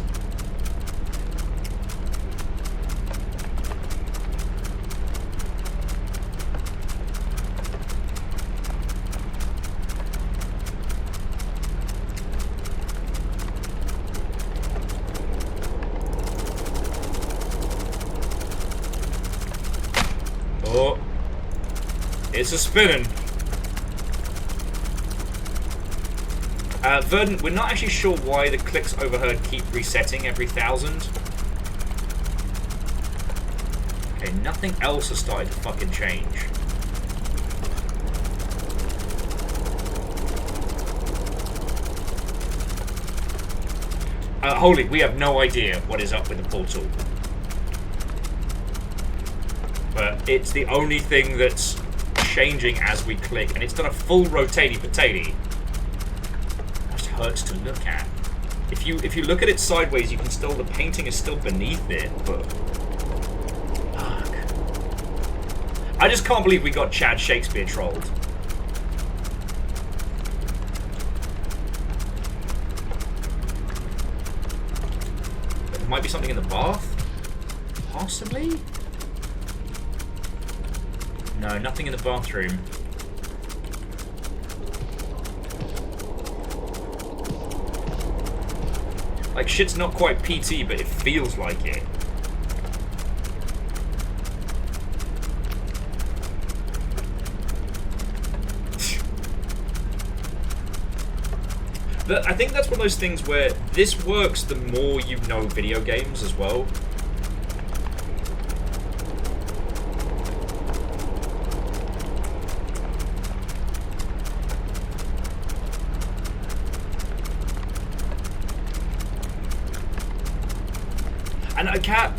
Oh, it's a spinning. Verdant, we're not actually sure why the clicks overheard keep resetting every 1,000. Okay, nothing else has started to fucking change. Holy, we have no idea what is up with the portal. But it's the only thing that's changing as we click, and it's done a full rotatey-potatey. Hurts to look at. If you look at it sideways, you can still, the painting is still beneath it, but fuck. I just can't believe we got Chad Shakespeare trolled. There might be something in the bath? Possibly? No, nothing in the bathroom. Like, shit's not quite PT, but it feels like it. I think that's one of those things where this works the more you know video games as well. And a cat,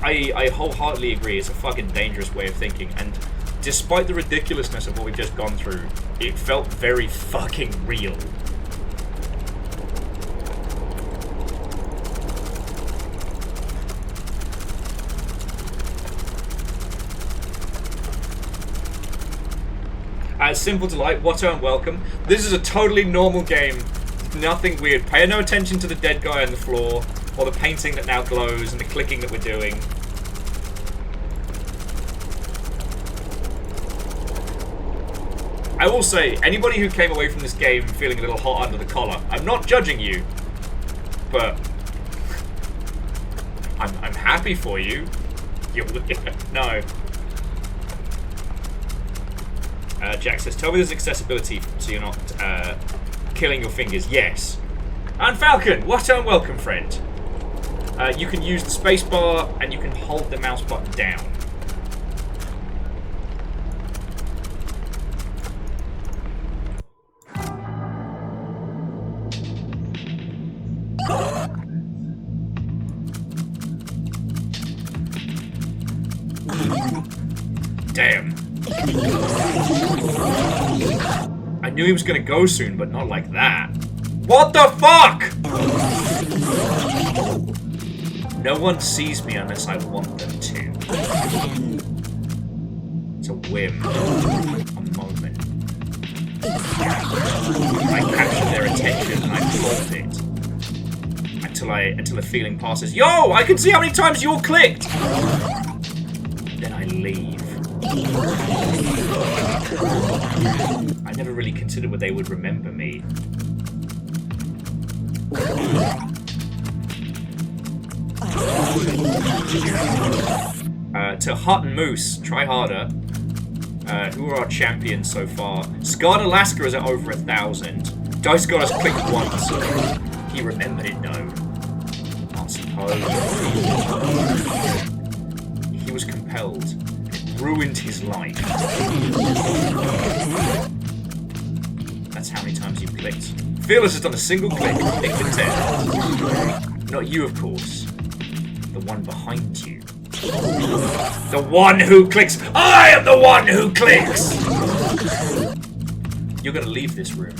I wholeheartedly agree, it's a fucking dangerous way of thinking, and despite the ridiculousness of what we've just gone through, it felt very fucking real. Simple Delight, what and welcome. This is a totally normal game, nothing weird. Pay no attention to the dead guy on the floor, or the painting that now glows, and the clicking that we're doing. I will say, anybody who came away from this game feeling a little hot under the collar, I'm not judging you, but I'm happy for you. No. Jack says, tell me there's accessibility so you're not killing your fingers. Yes. And Falcon, what a welcome, friend. You can use the spacebar and you can hold the mouse button down. Damn. I knew he was gonna go soon, but not like that. What the fuck? No one sees me unless I want them to. It's a whim. A moment. I capture their attention and I hold it. Until the feeling passes. Yo! I can see how many times you're clicked! Then I leave. I never really considered what they would remember me. To Hut and Moose, try harder. Who are our champions so far? Scarred Alaska is at over 1,000. Dice got us clicked once. He remembered it though. I suppose. He was compelled. It ruined his life. That's how many times you've clicked. Fearless has done a single click. Nick the 10. Not you, of course. The one behind you. The one who clicks. I am the one who clicks! You're gonna leave this room.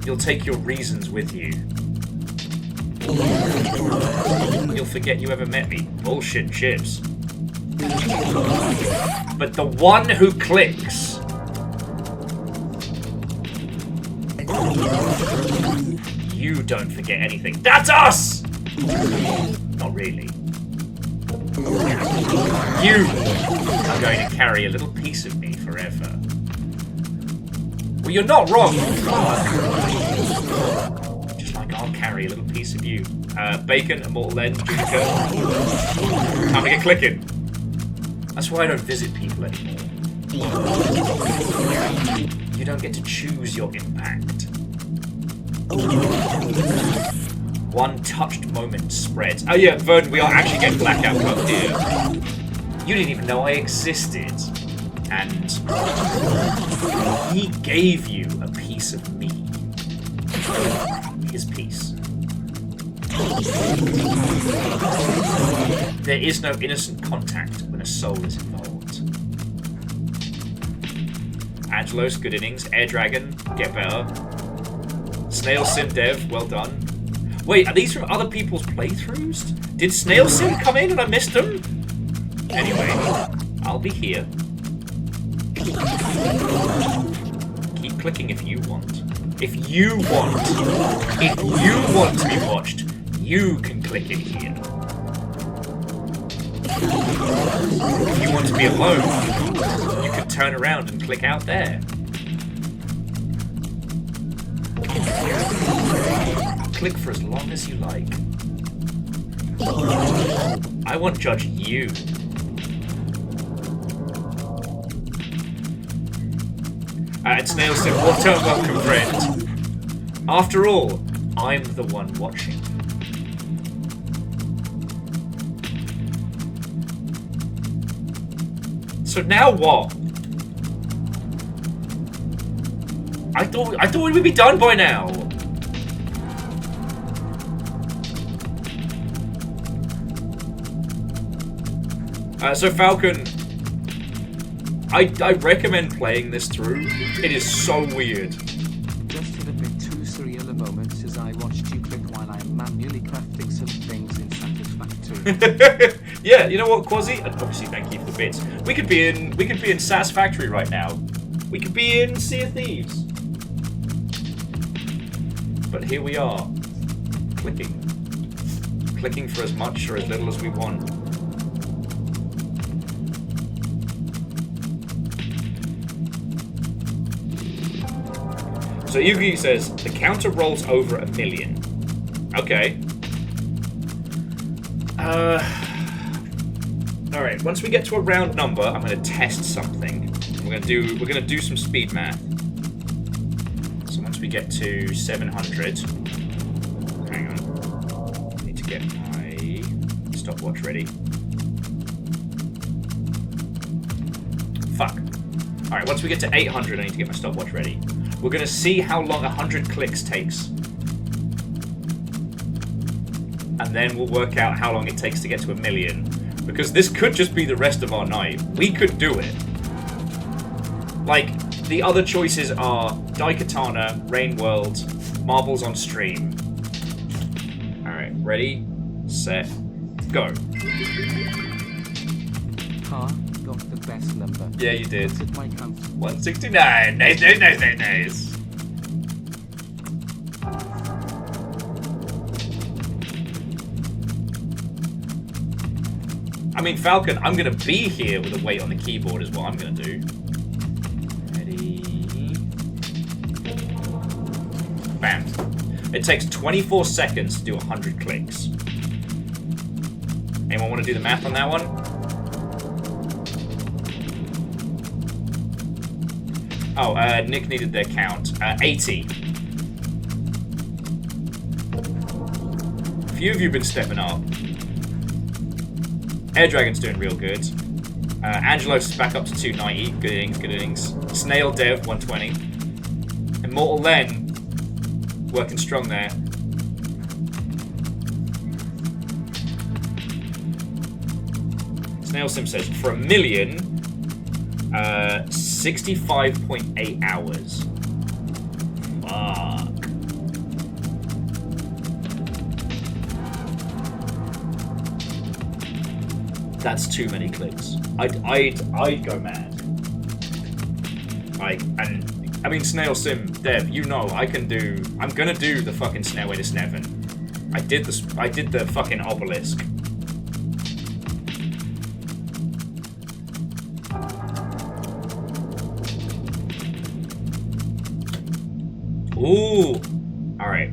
You'll take your reasons with you. You'll forget you ever met me. Bullshit chips. But the one who clicks. You don't forget anything. That's us! Not really. You are going to carry a little piece of me forever. Well, you're not wrong. Just like I'll carry a little piece of you. Bacon, Immortal End, Judica. Time to get clicking. That's why I don't visit people anymore. You don't get to choose your impact. One touched moment spreads. Oh yeah, Vern, we are actually getting blackout club here. You didn't even know I existed. And he gave you a piece of me. His piece. There is no innocent contact when a soul is involved. Angelos, good innings. Air Dragon, get better. Snail Sim Dev, well done. Wait, are these from other people's playthroughs? Did Snail Sim come in and I missed them? Anyway, I'll be here. Keep clicking if you want. If you want to be watched, you can click in here. If you want to be alone, you can turn around and click out there. Click for as long as you like. I won't judge you. And Snail said, what a welcome friend. After all, I'm the one watching. So now what? I thought we would be done by now. So Falcon, I recommend playing this through. It is so weird. Just had a bit too surreal a moment as I watched you click while I'm manually crafting some things in Satisfactory. Yeah, you know what, Quasi? And obviously, thank you for the bits. We could be in Satisfactory right now. We could be in Sea of Thieves. But here we are, clicking for as much or as little as we want. So Yugi says, the counter rolls over 1 million. Okay. Alright, once we get to a round number, I'm gonna test something. We're gonna do some speed math. So once we get to 700, hang on. I need to get my stopwatch ready. Fuck. Alright, once we get to 800, I need to get my stopwatch ready. We're going to see how long 100 clicks takes. And then we'll work out how long it takes to get to 1 million. Because this could just be the rest of our night. We could do it. Like, the other choices are Daikatana, Rain World, Marbles on Stream. Alright, ready, set, go. Car got the best number. Yeah, you did. Look at my count. 169. Nice. I mean, Falcon, I'm gonna be here with a weight on the keyboard is what I'm gonna do. Ready? Bam. It takes 24 seconds to do 100 clicks. Anyone want to do the math on that one? Oh, Nick needed their count. 80. A few of you have been stepping up. Air Dragon's doing real good. Angelos is back up to 290. Good innings, good innings. Snail Dev, 120. Immortal Len, working strong there. Snail Sim says, for a million, 65.8 hours. Fuck. That's too many clicks. I'd go mad. I mean, Snail Sim, Dev, you know I'm gonna do the fucking Stairway to Sneven. I did the fucking obelisk. Ooh! Alright.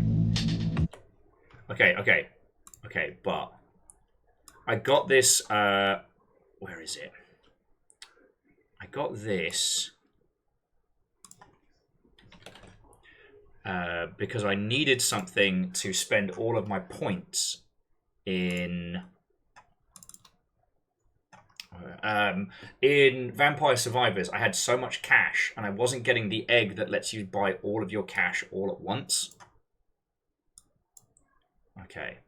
Okay, but I got this, where is it? I got this because I needed something to spend all of my points in Vampire Survivors. I had so much cash and I wasn't getting the egg that lets you buy all of your cash all at once. Okay.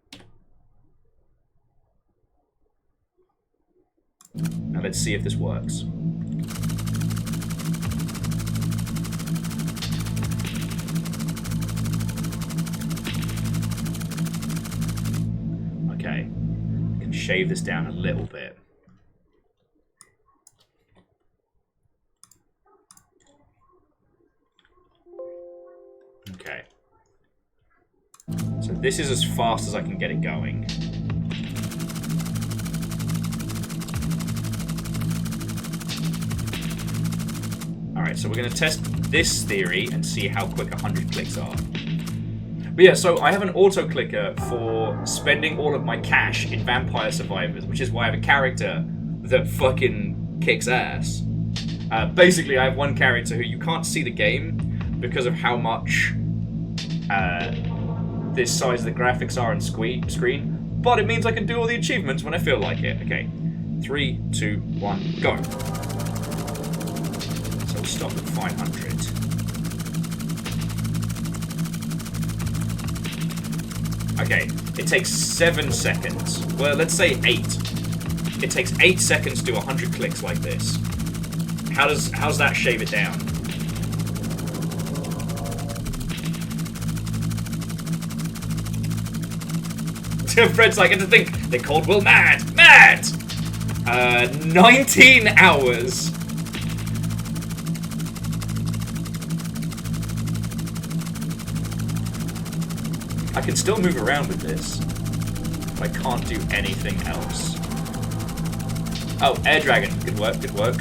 Now let's see if this works. Okay. I can shave this down a little bit. Okay. So this is as fast as I can get it going. Alright, so we're going to test this theory and see how quick 100 clicks are. But yeah, so I have an auto-clicker for spending all of my cash in Vampire Survivors, which is why I have a character that fucking kicks ass. Basically, I have one character who you can't see the game because of how much this size of the graphics are on screen, but it means I can do all the achievements when I feel like it. Okay, 3, 2, 1, go. So we'll stop at 500. Okay, it takes 7 seconds. Well, let's say 8. It takes 8 seconds to do 100 clicks like this. How's that shave it down? Fred's like, it's a thing. They're called Will Mad. 19 hours. I can still move around with this. But I can't do anything else. Oh, Air Dragon. Good work, good work.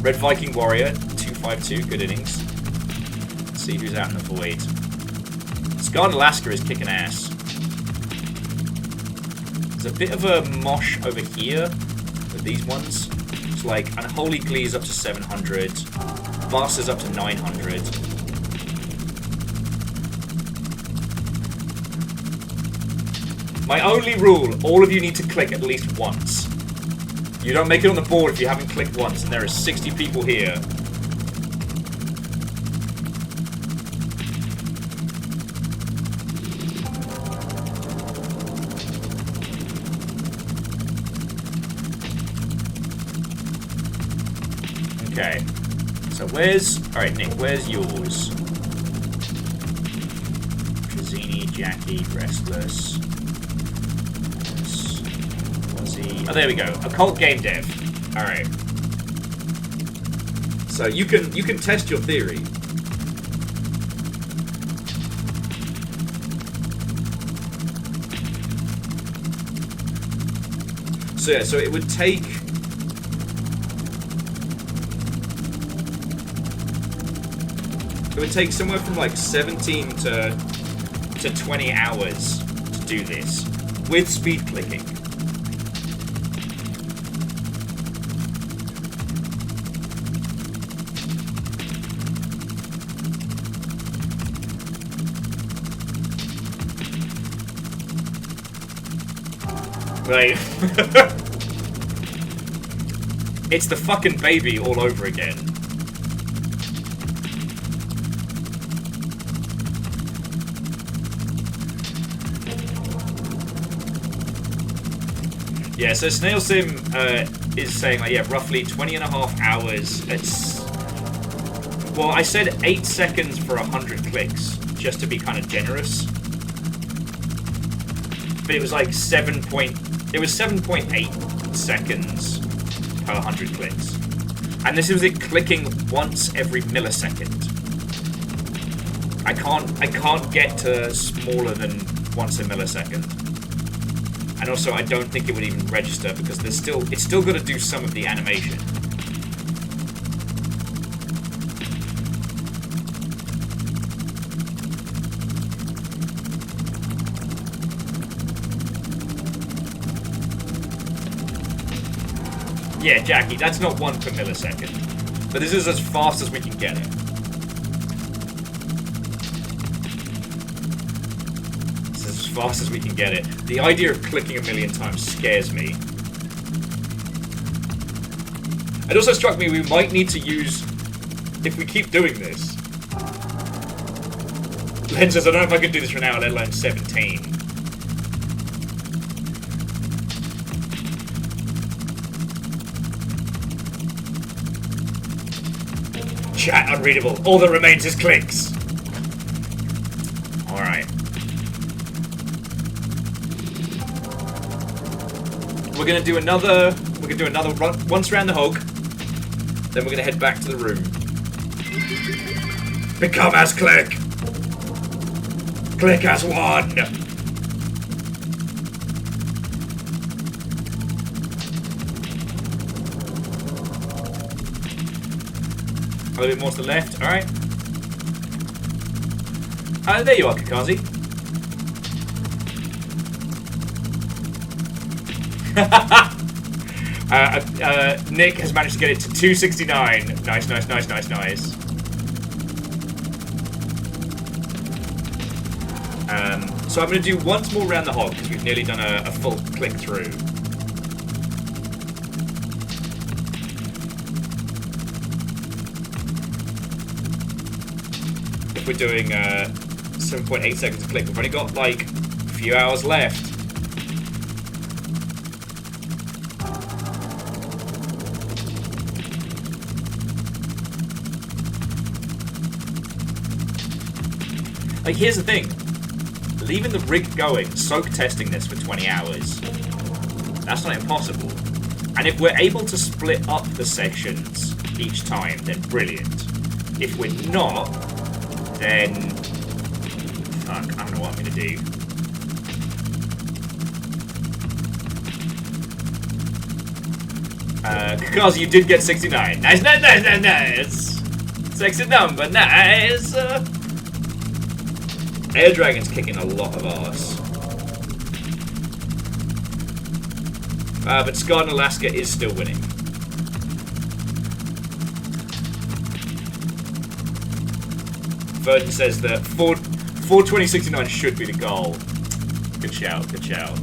Red Viking Warrior, 252. Good innings. Let's see who's out in the void. Scarred Alaska is kicking ass. There's a bit of a mosh over here with these ones. It's like Unholy Glee is up to 700. Vast is up to 900. My only rule, all of you need to click at least once. You don't make it on the board if you haven't clicked once, and there are 60 people here. Okay. So where's... Alright, Nick, where's yours? Trazzini, Jackie, Restless... Oh, there we go. Occult Game Dev. Alright. So you can test your theory. So yeah, so it would take... It would take somewhere from like 17 to 20 hours to do this with speed clicking. Right. It's the fucking baby all over again. Yeah, so Snail Sim is saying, like, yeah, roughly 20 and a half hours. It's... Well, I said 8 seconds for 100 clicks, just to be kind of generous. But it was like 7.8 seconds per 100 clicks. And this is it clicking once every millisecond. I can't get to smaller than once a millisecond. And also, I don't think it would even register because it's still got to do some of the animation. Yeah, Jackie, that's not 1 per millisecond. But this is as fast as we can get it. This is as fast as we can get it. The idea of clicking 1,000,000 times scares me. It also struck me we might need to use, if we keep doing this... Len says, I don't know if I can do this for an hour, let alone 17. Chat unreadable. All that remains is clicks. Alright. We're gonna do another run once around the hog. Then we're gonna head back to the room. Become as Click! Click as one! A little bit more to the left, alright. There you are, Kakazi. Nick has managed to get it to 269. Nice, nice, nice, nice, nice. So I'm going to do once more round the hog, because we've nearly done a full click through. We're doing 7.8 seconds a click. We've only got like a few hours left. Like, here's the thing. Leaving the rig going, soak testing this for 20 hours, that's not impossible. And if we're able to split up the sessions each time, then brilliant. If we're not, then... Fuck, I don't know what I'm going to do. Kakazi, you did get 69. Nice, nice, nice, nice, nice! Sexy number, nice! Air Dragon's kicking a lot of ass. But Scarred in Alaska is still winning. Verdon says that 42069 should be the goal. Good shout, good shout.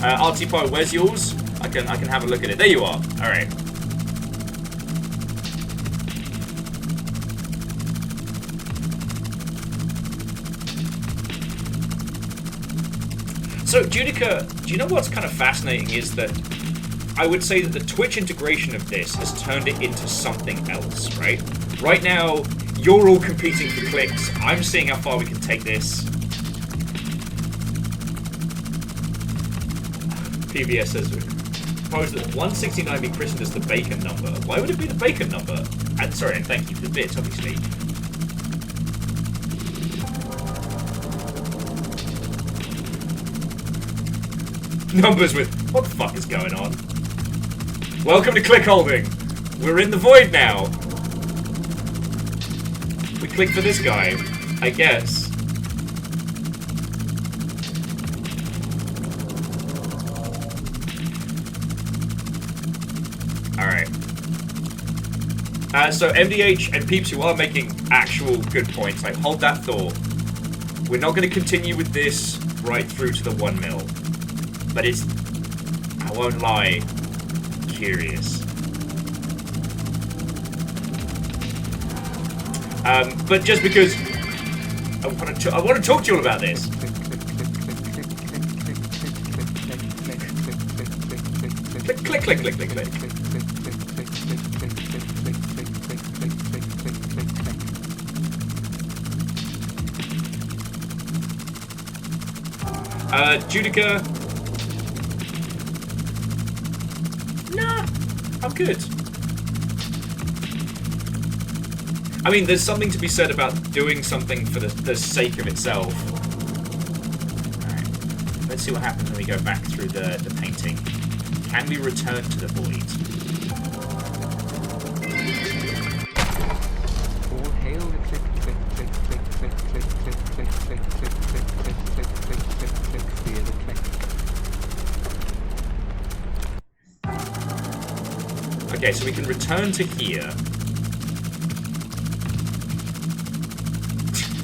RT Pro, where's yours? I can have a look at it. There you are. Alright. So, Judica, do you know what's kind of fascinating is that I would say that the Twitch integration of this has turned it into something else, right? Right now, you're all competing for clicks. I'm seeing how far we can take this. PBS says, propose that 169 be christened as the bacon number. Why would it be the bacon number? And sorry, and thank you for the bits, obviously. numbers with... What the fuck is going on? Welcome to Clickholding. We're in the void now. We click for this guy, I guess. Alright. So MDH and peeps who are making actual good points, like, hold that thought. We're not going to continue with this right through to the 1 mil. But it's, I won't lie, curious. But just because I want to talk to you all about this. Click, click, click, click, click, click. Judica. Nah, I'm good. I mean, there's something to be said about doing something for the sake of itself. Alright, let's see what happens when we go back through the painting. Can we return to the void? All hail the click, click, click, click, click, click, click, click, click, click, click, click, click, click, click, click, fear the click. Okay, so we can return to here.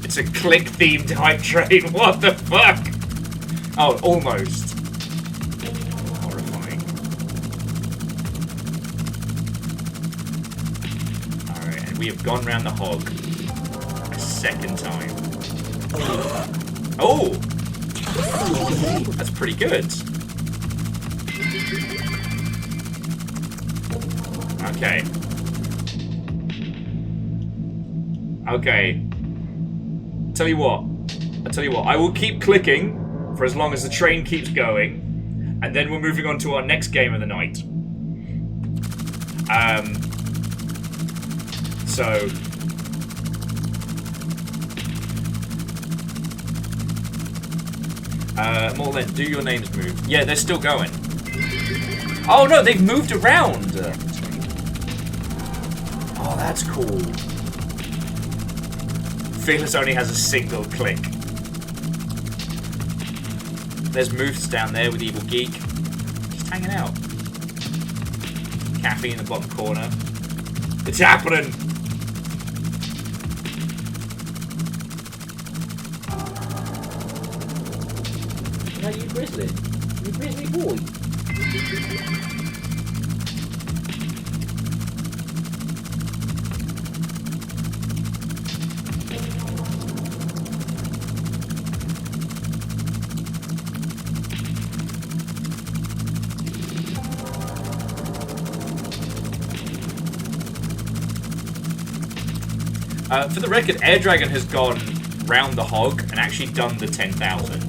It's a click-themed hype train. What the fuck? Oh, almost. Horrifying. Alright, and we have gone round the hog a second time. Oh! That's pretty good. Okay. Okay. Tell you what, I will keep clicking for as long as the train keeps going, and then we're moving on to our next game of the night. So... Morland, do your names move? Yeah, they're still going. Oh no, they've moved around! Oh, that's cool. Fearless only has a single click. There's Moose down there with Evil Geek. Just hanging out. Caffeine in the bottom corner. It's happening! How you grizzly? You grizzly boy? For the record, Air Dragon has gone round the hog and actually done the 10,000.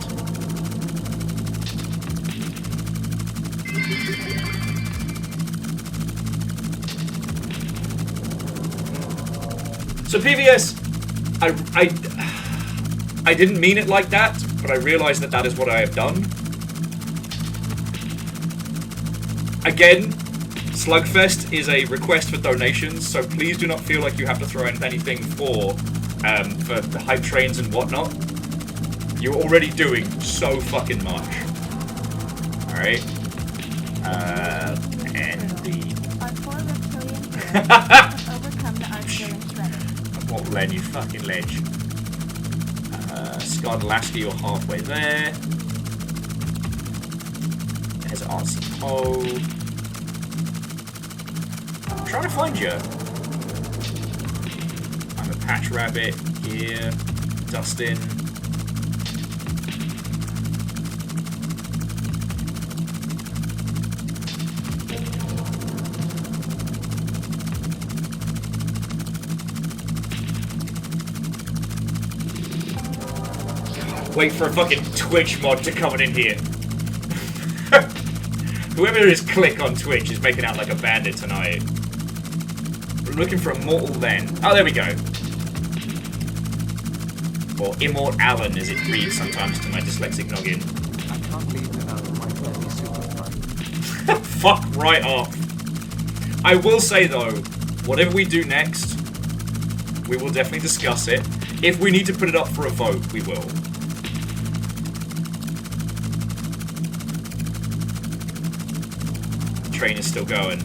So PVS, I didn't mean it like that, but I realised that that is what I have done. Again, Slugfest is a request for donations, so please do not feel like you have to throw in anything for the hype trains and whatnot. You're already doing so fucking much. Alright. And the... What Len, you fucking ledge. Scott Lasky, you're halfway there. There's Artsy Poe. I'm trying to find you. I'm a Patch Rabbit here. Dustin. Wait for a fucking Twitch mod to come in here. Whoever is Click on Twitch is making out like a bandit tonight. We're looking for Immortal then. Oh, there we go. Or Immort Allen, as it reads sometimes to my dyslexic noggin. I can't leave without my 30 fuck right off. I will say though, whatever we do next, we will definitely discuss it. If we need to put it up for a vote, we will. The train is still going.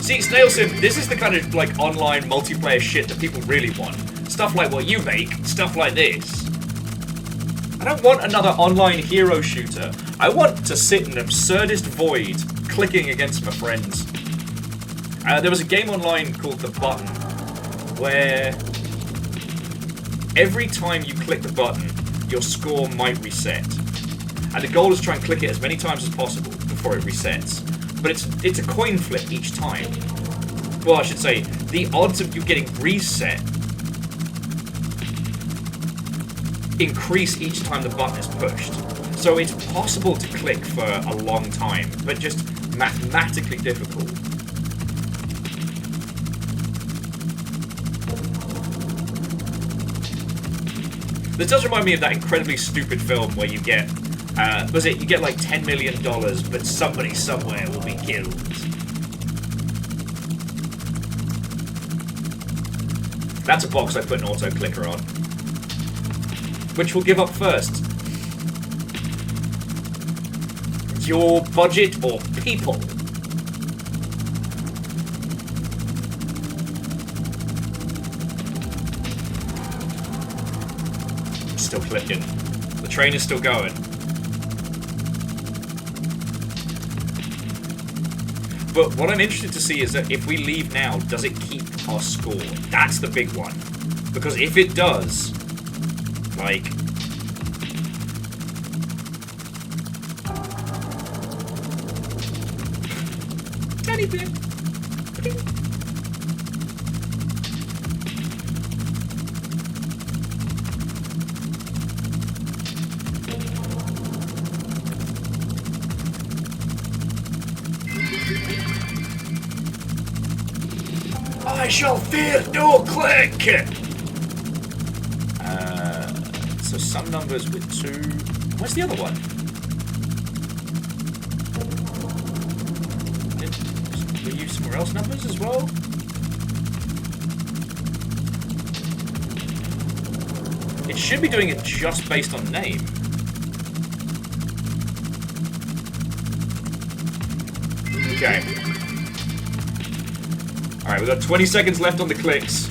See, Snail Sim, this is the kind of like online multiplayer shit that people really want. Stuff like what you make, stuff like this. I don't want another online hero shooter. I want to sit in an absurdist void, clicking against my friends. There was a game online called The Button, where every time you click the button, your score might reset. And the goal is to try and click it as many times as possible before it resets. But it's a coin flip each time. Well, I should say, the odds of you getting reset increase each time the button is pushed. So it's possible to click for a long time, but just mathematically difficult. This does remind me of that incredibly stupid film where you get, you get like $10 million, but somebody somewhere will be killed. That's a box I put an auto clicker on. Which will give up first? Your budget or people? Still clicking. The train is still going. But what I'm interested to see is that if we leave now, does it keep our score? That's the big one. Because if it does, like... tiny bit. I shall fear no click! So some numbers with 2... Where's the other one? Did we use somewhere else numbers as well? It should be doing it just based on name. Okay. Alright, we've got 20 seconds left on the clicks.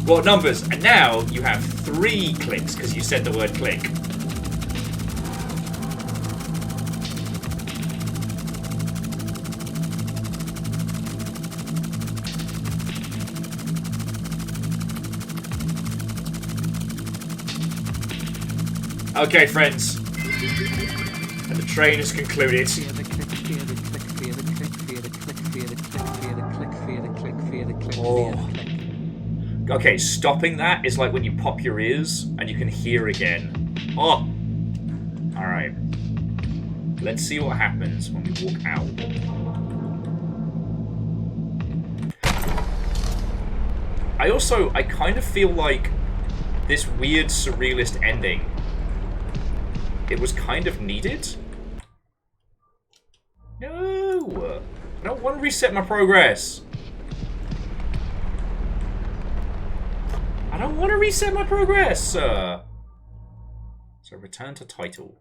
What numbers? And now you have 3 clicks because you said the word click. Okay, friends. And the train is concluded. Oh. Okay, stopping that is like when you pop your ears and you can hear again. Oh! Alright. Let's see what happens when we walk out. I kind of feel like this weird surrealist ending, it was kind of needed. No! I don't want to reset my progress. I don't want to reset my progress, sir. So return to title.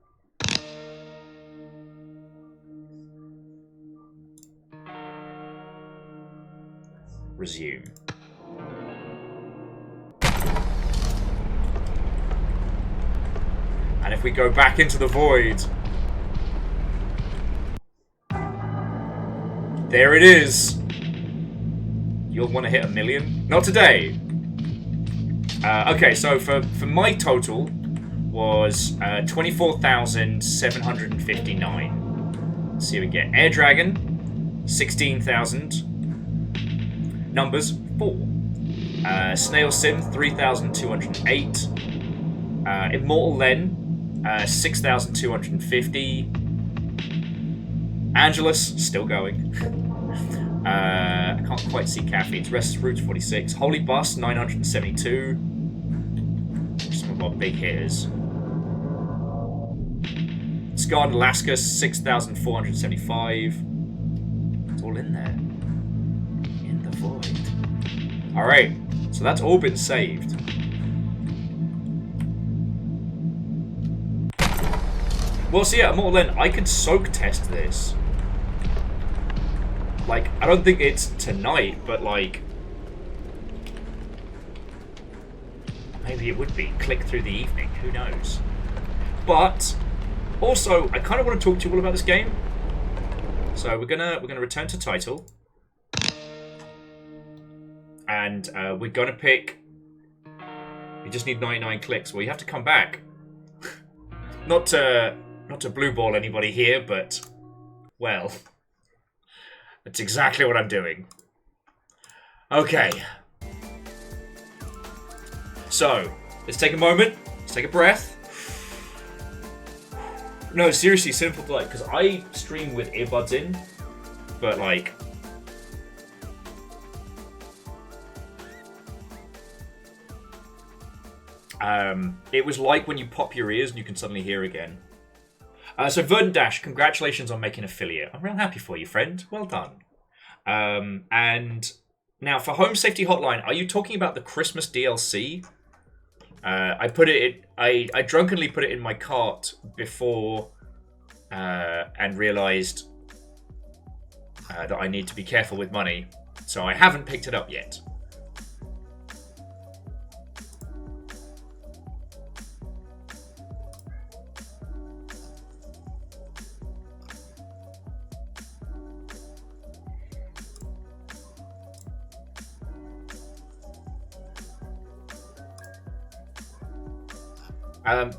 Resume. And if we go back into the void, there it is. You'll want to hit 1 million. Not today. Okay, so for my total was 24,759. Let's see if we get Air Dragon, 16,000. Numbers 4. Snail Sim 3,208. Immortal Len 6,250. Angelus still going. I can't quite see caffeines. Restless Roots 46. Holy Bus 972. Some of our big hitters. Scarred Alaska 6,475. It's all in there. In the void. Alright, so that's all been saved. Well, so yeah, Immortal End, I could soak test this. Like, I don't think it's tonight, but like... maybe it would be. Click through the evening, who knows. But, also, I kind of want to talk to you all about this game. So we're gonna return to title. And we're gonna pick... we just need 99 clicks. Well, you have to come back. Not to blue ball anybody here, but... well... that's exactly what I'm doing. Okay. So, let's take a moment. Let's take a breath. No, seriously, simple like, because I stream with earbuds in, but like... it was like when you pop your ears and you can suddenly hear again. So Verdant Dash, congratulations on making affiliate. I'm real happy for you, friend. Well done. And now for Home Safety Hotline, are you talking about the Christmas DLC? I drunkenly put it in my cart before and realized that I need to be careful with money, so I haven't picked it up yet.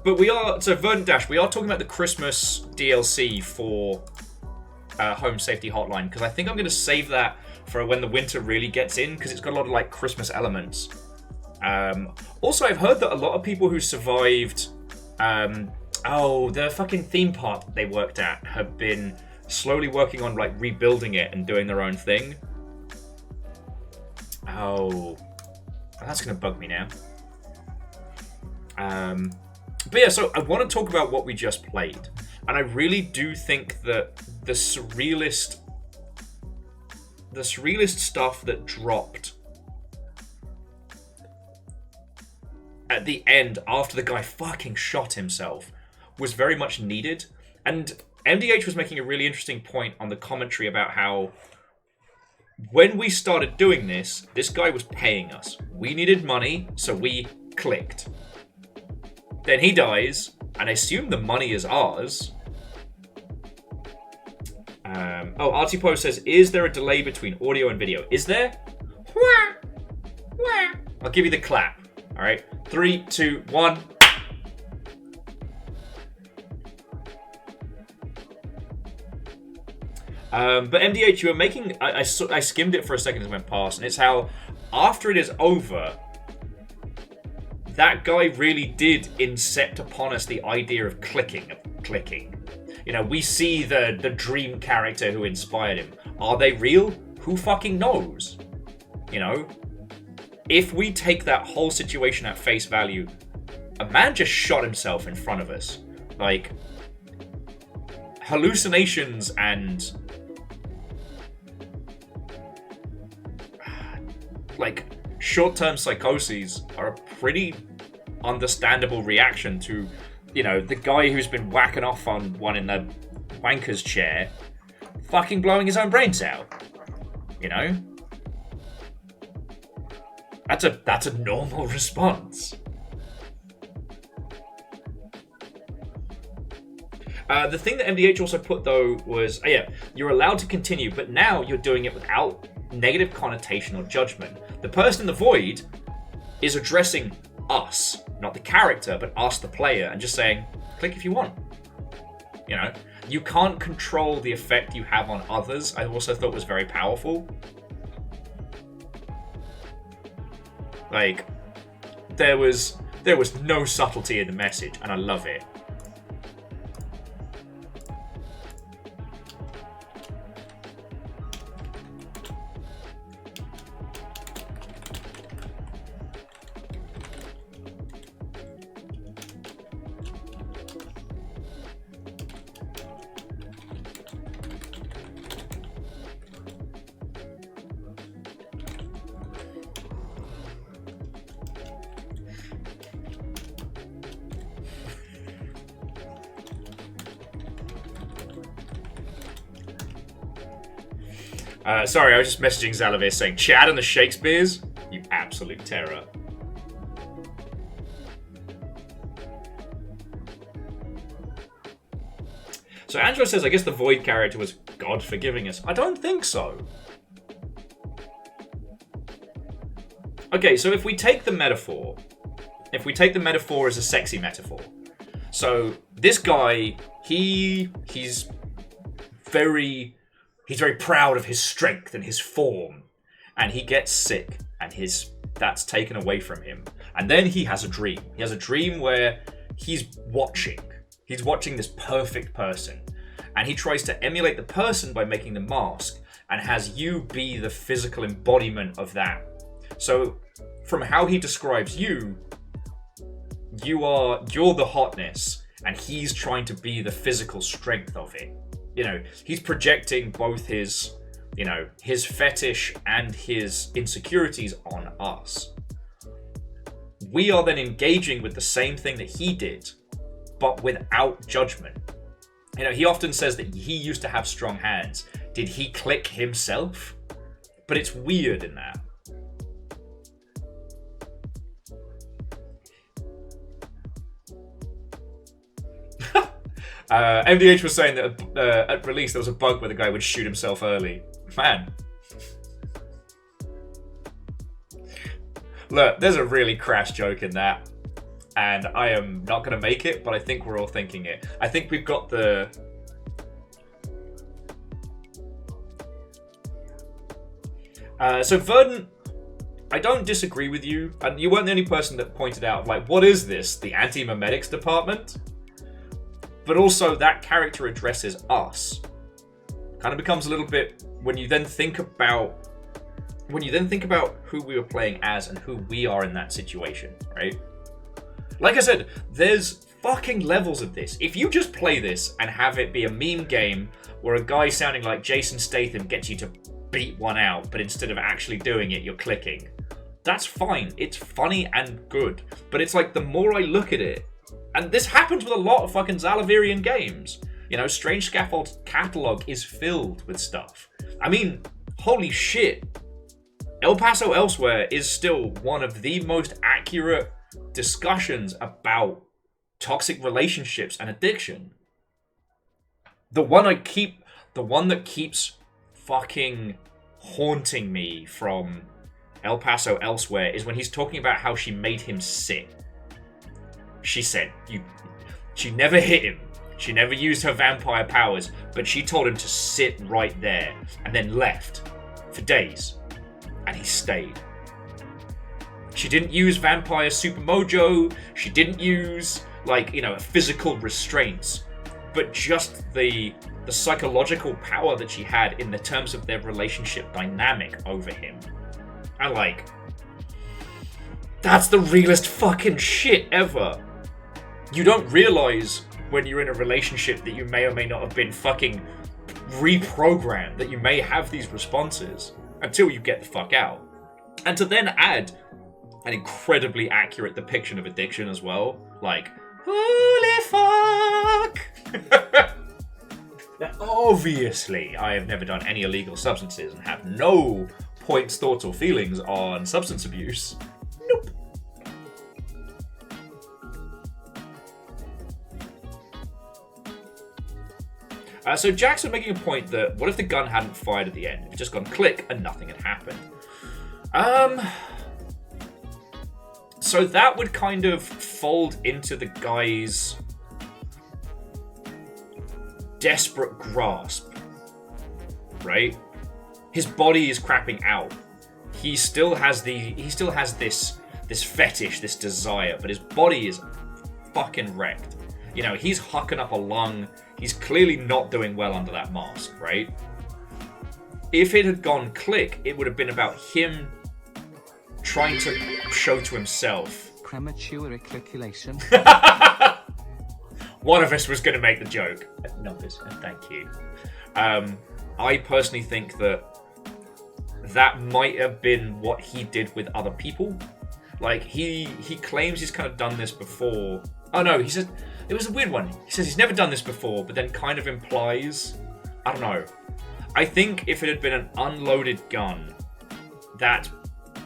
But we are, so Verdant Dash, we are talking about the Christmas DLC for Home Safety Hotline, because I think I'm going to save that for when the winter really gets in, because it's got a lot of like Christmas elements. Also, I've heard that a lot of people who survived, the fucking theme park that they worked at have been slowly working on like rebuilding it and doing their own thing. Oh, that's going to bug me now. But yeah, so I want to talk about what we just played. And I really do think that the surrealist stuff that dropped at the end after the guy fucking shot himself was very much needed. And MDH was making a really interesting point on the commentary about how when we started doing this guy was paying us. We needed money, so we clicked. Then he dies, and I assume the money is ours. Artipo says, is there a delay between audio and video? Is there? I'll give you the clap. All right, 3, 2, 1. But MDH, you were making... I skimmed it for a second as it went past, and it's how, after it is over... that guy really did incept upon us the idea of clicking. You know, we see the dream character who inspired him. Are they real? Who fucking knows? You know? If we take that whole situation at face value, a man just shot himself in front of us. Like, hallucinations and... like... short-term psychoses are a pretty understandable reaction to, you know, the guy who's been whacking off on one in the wanker's chair fucking blowing his own brains out. You know? That's a normal response. The thing that MDH also put, though, was, you're allowed to continue, but now you're doing it without negative connotation or judgment. The person in the void is addressing us, not the character, but us, the player, and just saying, click if you want. You know, you can't control the effect you have on others. I also thought was very powerful. Like, there was no subtlety in the message, and I love it. Sorry, I was just messaging Zalavir saying, Chad and the Shakespeares? You absolute terror. So Angelo says, I guess the Void character was God forgiving us. I don't think so. Okay, so if we take the metaphor as a sexy metaphor, so this guy, he's very proud of his strength and his form, and he gets sick, and that's taken away from him. And then he has a dream. He has a dream where he's watching this perfect person, and he tries to emulate the person by making the mask, and has you be the physical embodiment of that. So from how he describes you're the hotness, and he's trying to be the physical strength of it. You know, he's projecting both his fetish and his insecurities on us. We are then engaging with the same thing that he did, but without judgment. You know, he often says that he used to have strong hands. Did he click himself? But it's weird in that. MDH was saying that at release there was a bug where the guy would shoot himself early. Man. Look, there's a really crass joke in that. And I am not going to make it, but I think we're all thinking it. I think we've got the... So Verdant, I don't disagree with you. And you weren't the only person that pointed out, like, what is this? The anti-memetics department? But also that character addresses us. Kind of becomes a little bit when you then think about who we were playing as and who we are in that situation, right? Like I said, there's fucking levels of this. If you just play this and have it be a meme game where a guy sounding like Jason Statham gets you to beat one out, but instead of actually doing it, you're clicking, that's fine. It's funny and good. But it's like the more I look at it, and this happens with a lot of fucking Zalavirian games. You know, Strange Scaffold's catalog is filled with stuff. I mean, holy shit. El Paso Elsewhere is still one of the most accurate discussions about toxic relationships and addiction. The one that keeps fucking haunting me from El Paso Elsewhere is when he's talking about how she made him sit. She said, she never hit him. She never used her vampire powers, but she told him to sit right there and then left for days. And he stayed. She didn't use vampire super mojo. She didn't use, physical restraints. But just the psychological power that she had in the terms of their relationship dynamic over him. And, that's the realest fucking shit ever. You don't realize when you're in a relationship that you may or may not have been fucking reprogrammed, that you may have these responses until you get the fuck out. And to then add an incredibly accurate depiction of addiction as well. Like, holy fuck! Now, obviously, I have never done any illegal substances and have no points, thoughts, or feelings on substance abuse. Nope. So Jackson making a point that what if the gun hadn't fired at the end? It had just gone click and nothing had happened. So that would kind of fold into the guy's desperate grasp, right? His body is crapping out. He still has this fetish, this desire, but his body is fucking wrecked. You know, he's hucking up a lung. He's clearly not doing well under that mask, right? If it had gone click, it would have been about him trying to show to himself. Premature ecliculation. One of us was going to make the joke. Numbers, thank you. I personally think that might have been what he did with other people. Like, he claims he's kind of done this before. Oh no, he said... It was a weird one. He says he's never done this before, but then kind of implies... I don't know. I think if it had been an unloaded gun, that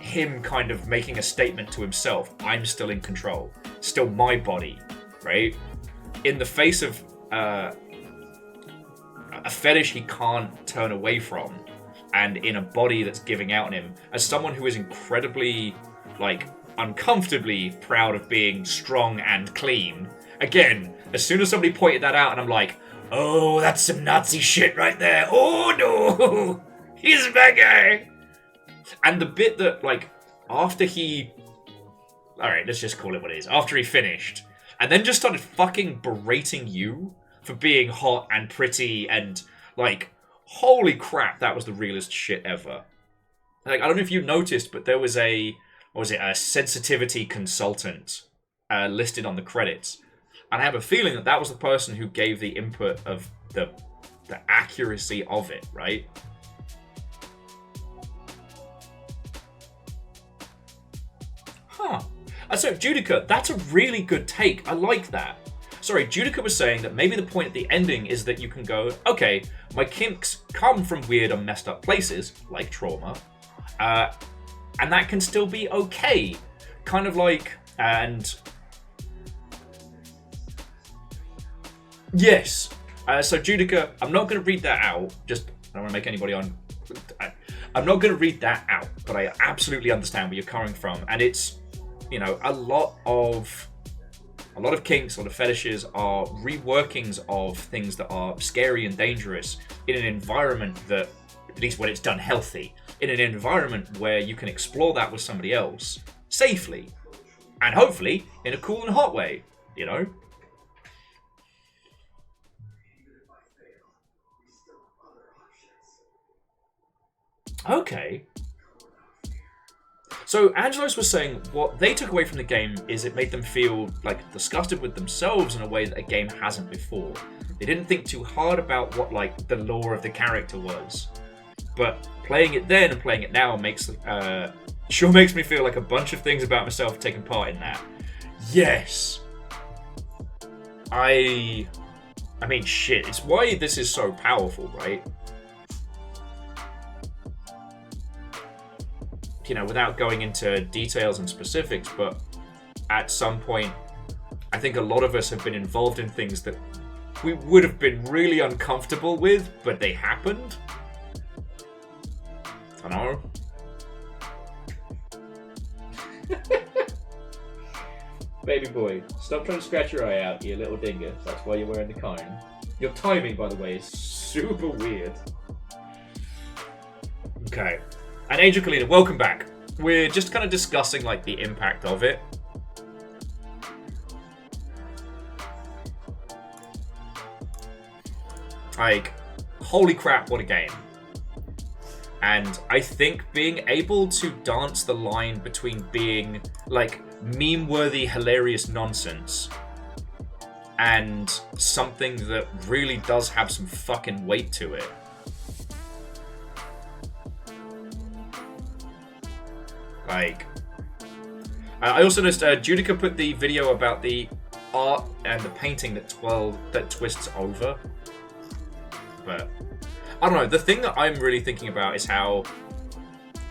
him kind of making a statement to himself, I'm still in control, still my body, right? In the face of a fetish he can't turn away from, and in a body that's giving out on him, as someone who is incredibly, like, uncomfortably proud of being strong and clean. Again, as soon as somebody pointed that out, and I'm like, oh, that's some Nazi shit right there. Oh no, he's a bad guy. And the bit that, like, after he... Alright, let's just call it what it is. After he finished, and then just started fucking berating you for being hot and pretty and, like, holy crap, that was the realest shit ever. Like, I don't know if you noticed, but there was a sensitivity consultant listed on the credits. And I have a feeling that that was the person who gave the input of the accuracy of it, right? Huh. So, Judica, that's a really good take. I like that. Sorry, Judica was saying that maybe the point at the ending is that you can go, okay, my kinks come from weird and messed up places, like trauma, and that can still be okay. Kind of like, and... Yes. So, Judica, I'm not going to read that out. Just, I don't want to make anybody on... I'm not going to read that out, but I absolutely understand where you're coming from. And it's, you know, a lot of kinks, a lot of fetishes are reworkings of things that are scary and dangerous in an environment that, at least when it's done healthy, in an environment where you can explore that with somebody else safely and hopefully in a cool and hot way, you know? Okay. So Angelos was saying what they took away from the game is it made them feel like disgusted with themselves in a way that a game hasn't before. They didn't think too hard about what like the lore of the character was. But playing it then and playing it now makes sure makes me feel like a bunch of things about myself have taken part in that. Yes. I mean shit, it's why this is so powerful, right? You know, without going into details and specifics, but at some point, I think a lot of us have been involved in things that we would have been really uncomfortable with, but they happened. I know. Baby boy, stop trying to scratch your eye out, you little dingus. That's why you're wearing the cone. Your timing, by the way, is super weird. Okay. And Angel Kalina, welcome back. We're just kind of discussing like the impact of it. Like, holy crap, what a game. And I think being able to dance the line between being like meme-worthy, hilarious nonsense and something that really does have some fucking weight to it. Like, I also noticed Judica put the video about the art and the painting that twists over. But I don't know. The thing that I'm really thinking about is how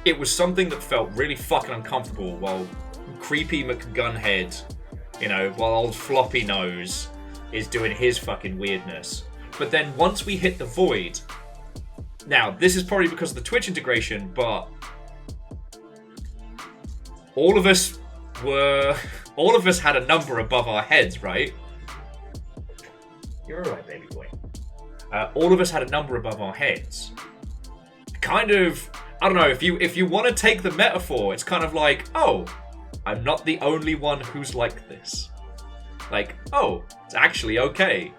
it was something that felt really fucking uncomfortable while creepy McGunhead, you know, while old Floppy Nose is doing his fucking weirdness. But then once we hit the void, now this is probably because of the Twitch integration, but all of us had a number above our heads, right? You're alright, baby boy. All of us had a number above our heads. Kind of, I don't know, if you want to take the metaphor, it's kind of like, oh, I'm not the only one who's like this. Like, oh, it's actually okay.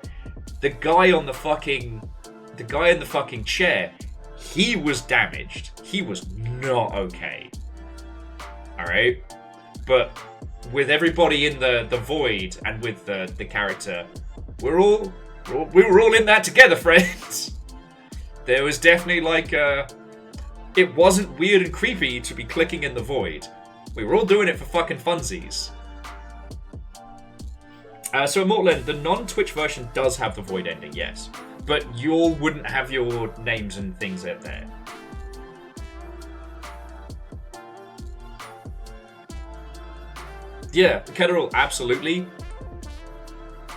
The guy in the fucking chair, he was damaged. He was not okay. Alright? But with everybody in the void and with the character, we were all in that together, friends. There was definitely like it wasn't weird and creepy to be clicking in the void. We were all doing it for fucking funsies. So Immortal End, the non-Twitch version does have the void ending, yes. but you all wouldn't have your names and things out there. Yeah, Ketterall, absolutely.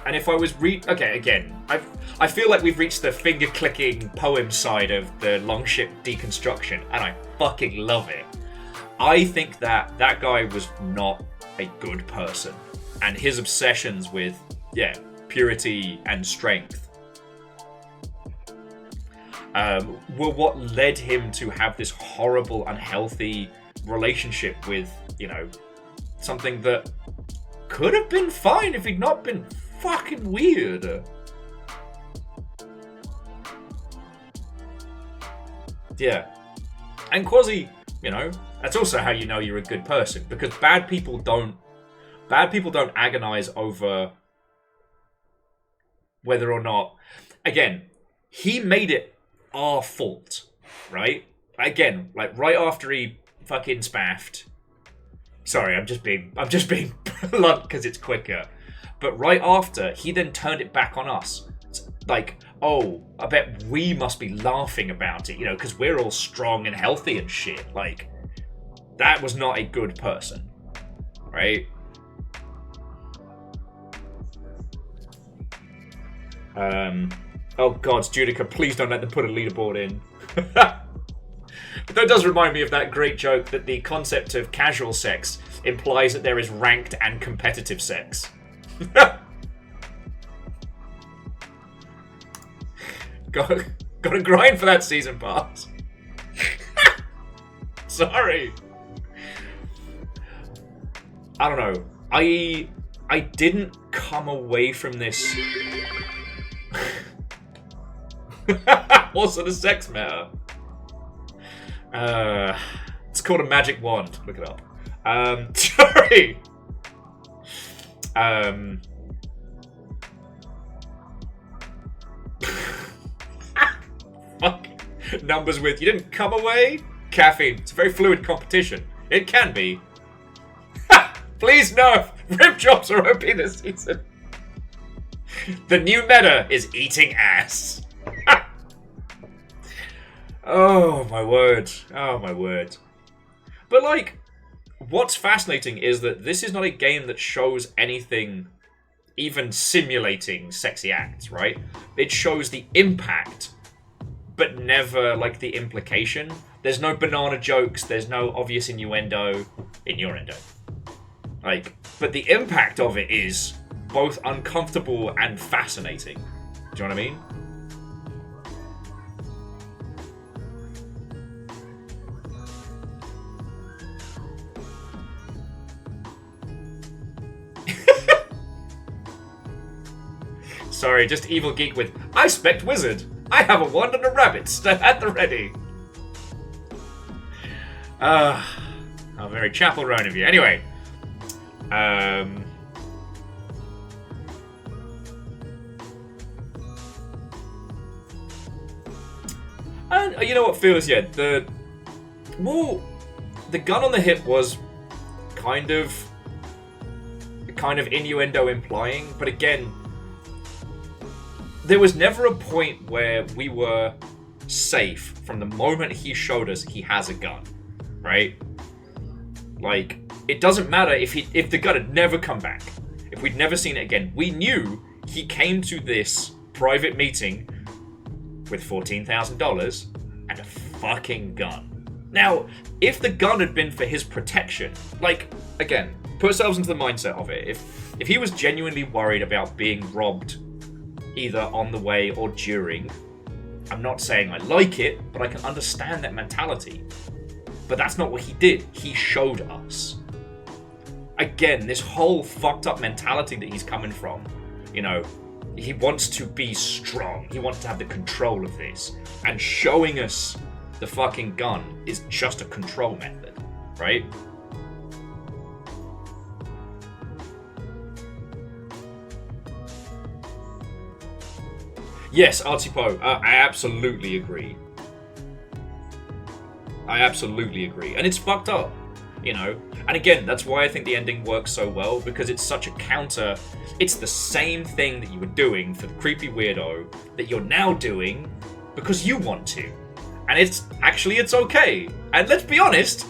And if I was okay, again, I feel like we've reached the finger-clicking poem side of the Longship deconstruction, and I fucking love it. I think that that guy was not a good person, and his obsessions with, purity and strength were what led him to have this horrible, unhealthy relationship with, something that could have been fine if he'd not been fucking weird. Yeah. And Quasi, that's also how you know you're a good person, because bad people don't agonize over whether or not, again, he made it our fault, right? Again, like right after he fucking spaffed. Sorry, I'm just being blunt because it's quicker. But right after, he then turned it back on us. It's like, oh, I bet we must be laughing about it, because we're all strong and healthy and shit. Like, that was not a good person, right? Oh god, Judica, please don't let them put a leaderboard in. But that does remind me of that great joke that the concept of casual sex implies that there is ranked and competitive sex. Gotta grind for that season pass. Sorry. I don't know. I didn't come away from this. Also, the sex matter. It's called a magic wand. Look it up. Sorry. Fuck. Numbers with you didn't come away? Caffeine. It's a very fluid competition. It can be. Please no. Rib jobs are OP this season. The new meta is eating ass. Oh my word. Oh my word. But like, what's fascinating is that this is not a game that shows anything even simulating sexy acts, right? It shows the impact, but never like the implication. There's no banana jokes, there's no obvious innuendo. Like, but the impact of it is both uncomfortable and fascinating. Do you know what I mean? Sorry, just evil geek with, I spect wizard. I have a wand and a rabbit at the ready. How very Chapel Roan of you. Anyway. And you know what feels, the gun on the hip was kind of innuendo implying, but again, there was never a point where we were safe from the moment he showed us he has a gun, right? Like, it doesn't matter if the gun had never come back, if we'd never seen it again. We knew he came to this private meeting with $14,000 and a fucking gun. Now, if the gun had been for his protection, like, again, put ourselves into the mindset of it. If he was genuinely worried about being robbed either on the way or during, I'm not saying I like it, but I can understand that mentality. But that's not what he did. He showed us. Again, this whole fucked up mentality that he's coming from, he wants to be strong. He wants to have the control of this. And showing us the fucking gun is just a control method, right? Yes, Artipo, I absolutely agree. And it's fucked up. you know? And again, that's why I think the ending works so well, because it's such a counter. It's the same thing that you were doing for the creepy weirdo that you're now doing because you want to. And it's okay. And let's be honest,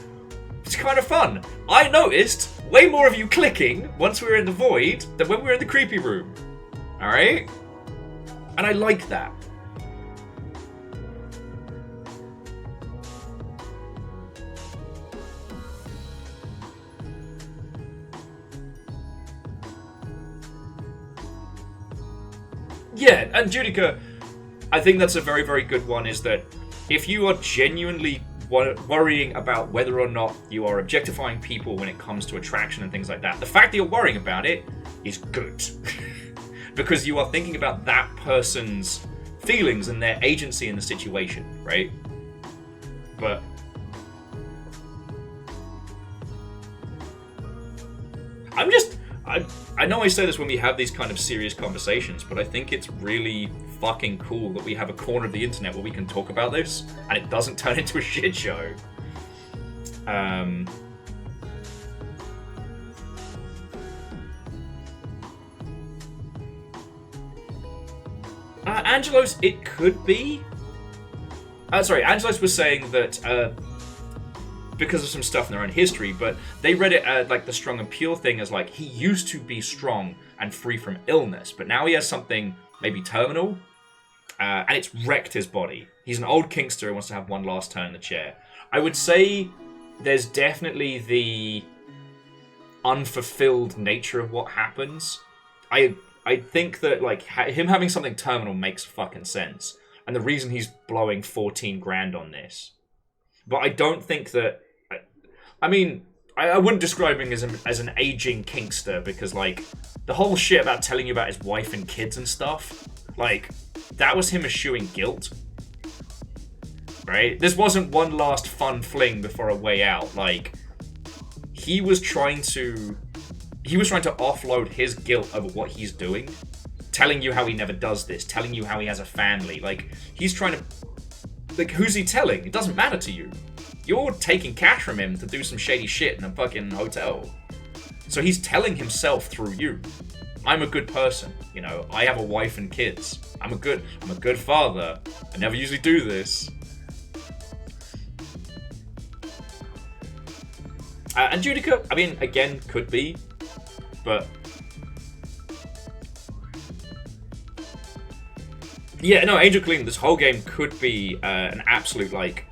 it's kind of fun. I noticed way more of you clicking once we were in the void than when we were in the creepy room. Alright? And I like that. Yeah, and Judica, I think that's a very, very good one, is that if you are genuinely worrying about whether or not you are objectifying people when it comes to attraction and things like that, the fact that you're worrying about it is good. Because you are thinking about that person's feelings and their agency in the situation, right? But I know I say this when we have these kind of serious conversations, but I think it's really fucking cool that we have a corner of the internet where we can talk about this and it doesn't turn into a shit show. Angelos, it could be. Angelos was saying that because of some stuff in their own history, but they read it like the strong and pure thing as like he used to be strong and free from illness, but now he has something maybe terminal, and it's wrecked his body. He's an old kinkster who wants to have one last turn in the chair. I would say there's definitely the unfulfilled nature of what happens. I think that like him having something terminal makes fucking sense, and the reason he's blowing 14 grand on this. But I don't think that. I mean, I wouldn't describe him as an aging kinkster, because like the whole shit about telling you about his wife and kids and stuff, like that was him eschewing guilt, right? This wasn't one last fun fling before a way out. Like he was trying to offload his guilt over what he's doing, telling you how he never does this, telling you how he has a family. Like he's trying to. Like, who's he telling? It doesn't matter to you. You're taking cash from him to do some shady shit in a fucking hotel. So he's telling himself through you. I'm a good person, you know. I have a wife and kids. I'm a good father. I never usually do this. And Judica, I mean, again, could be, but yeah, no, Angel Clean, this whole game could be an absolute like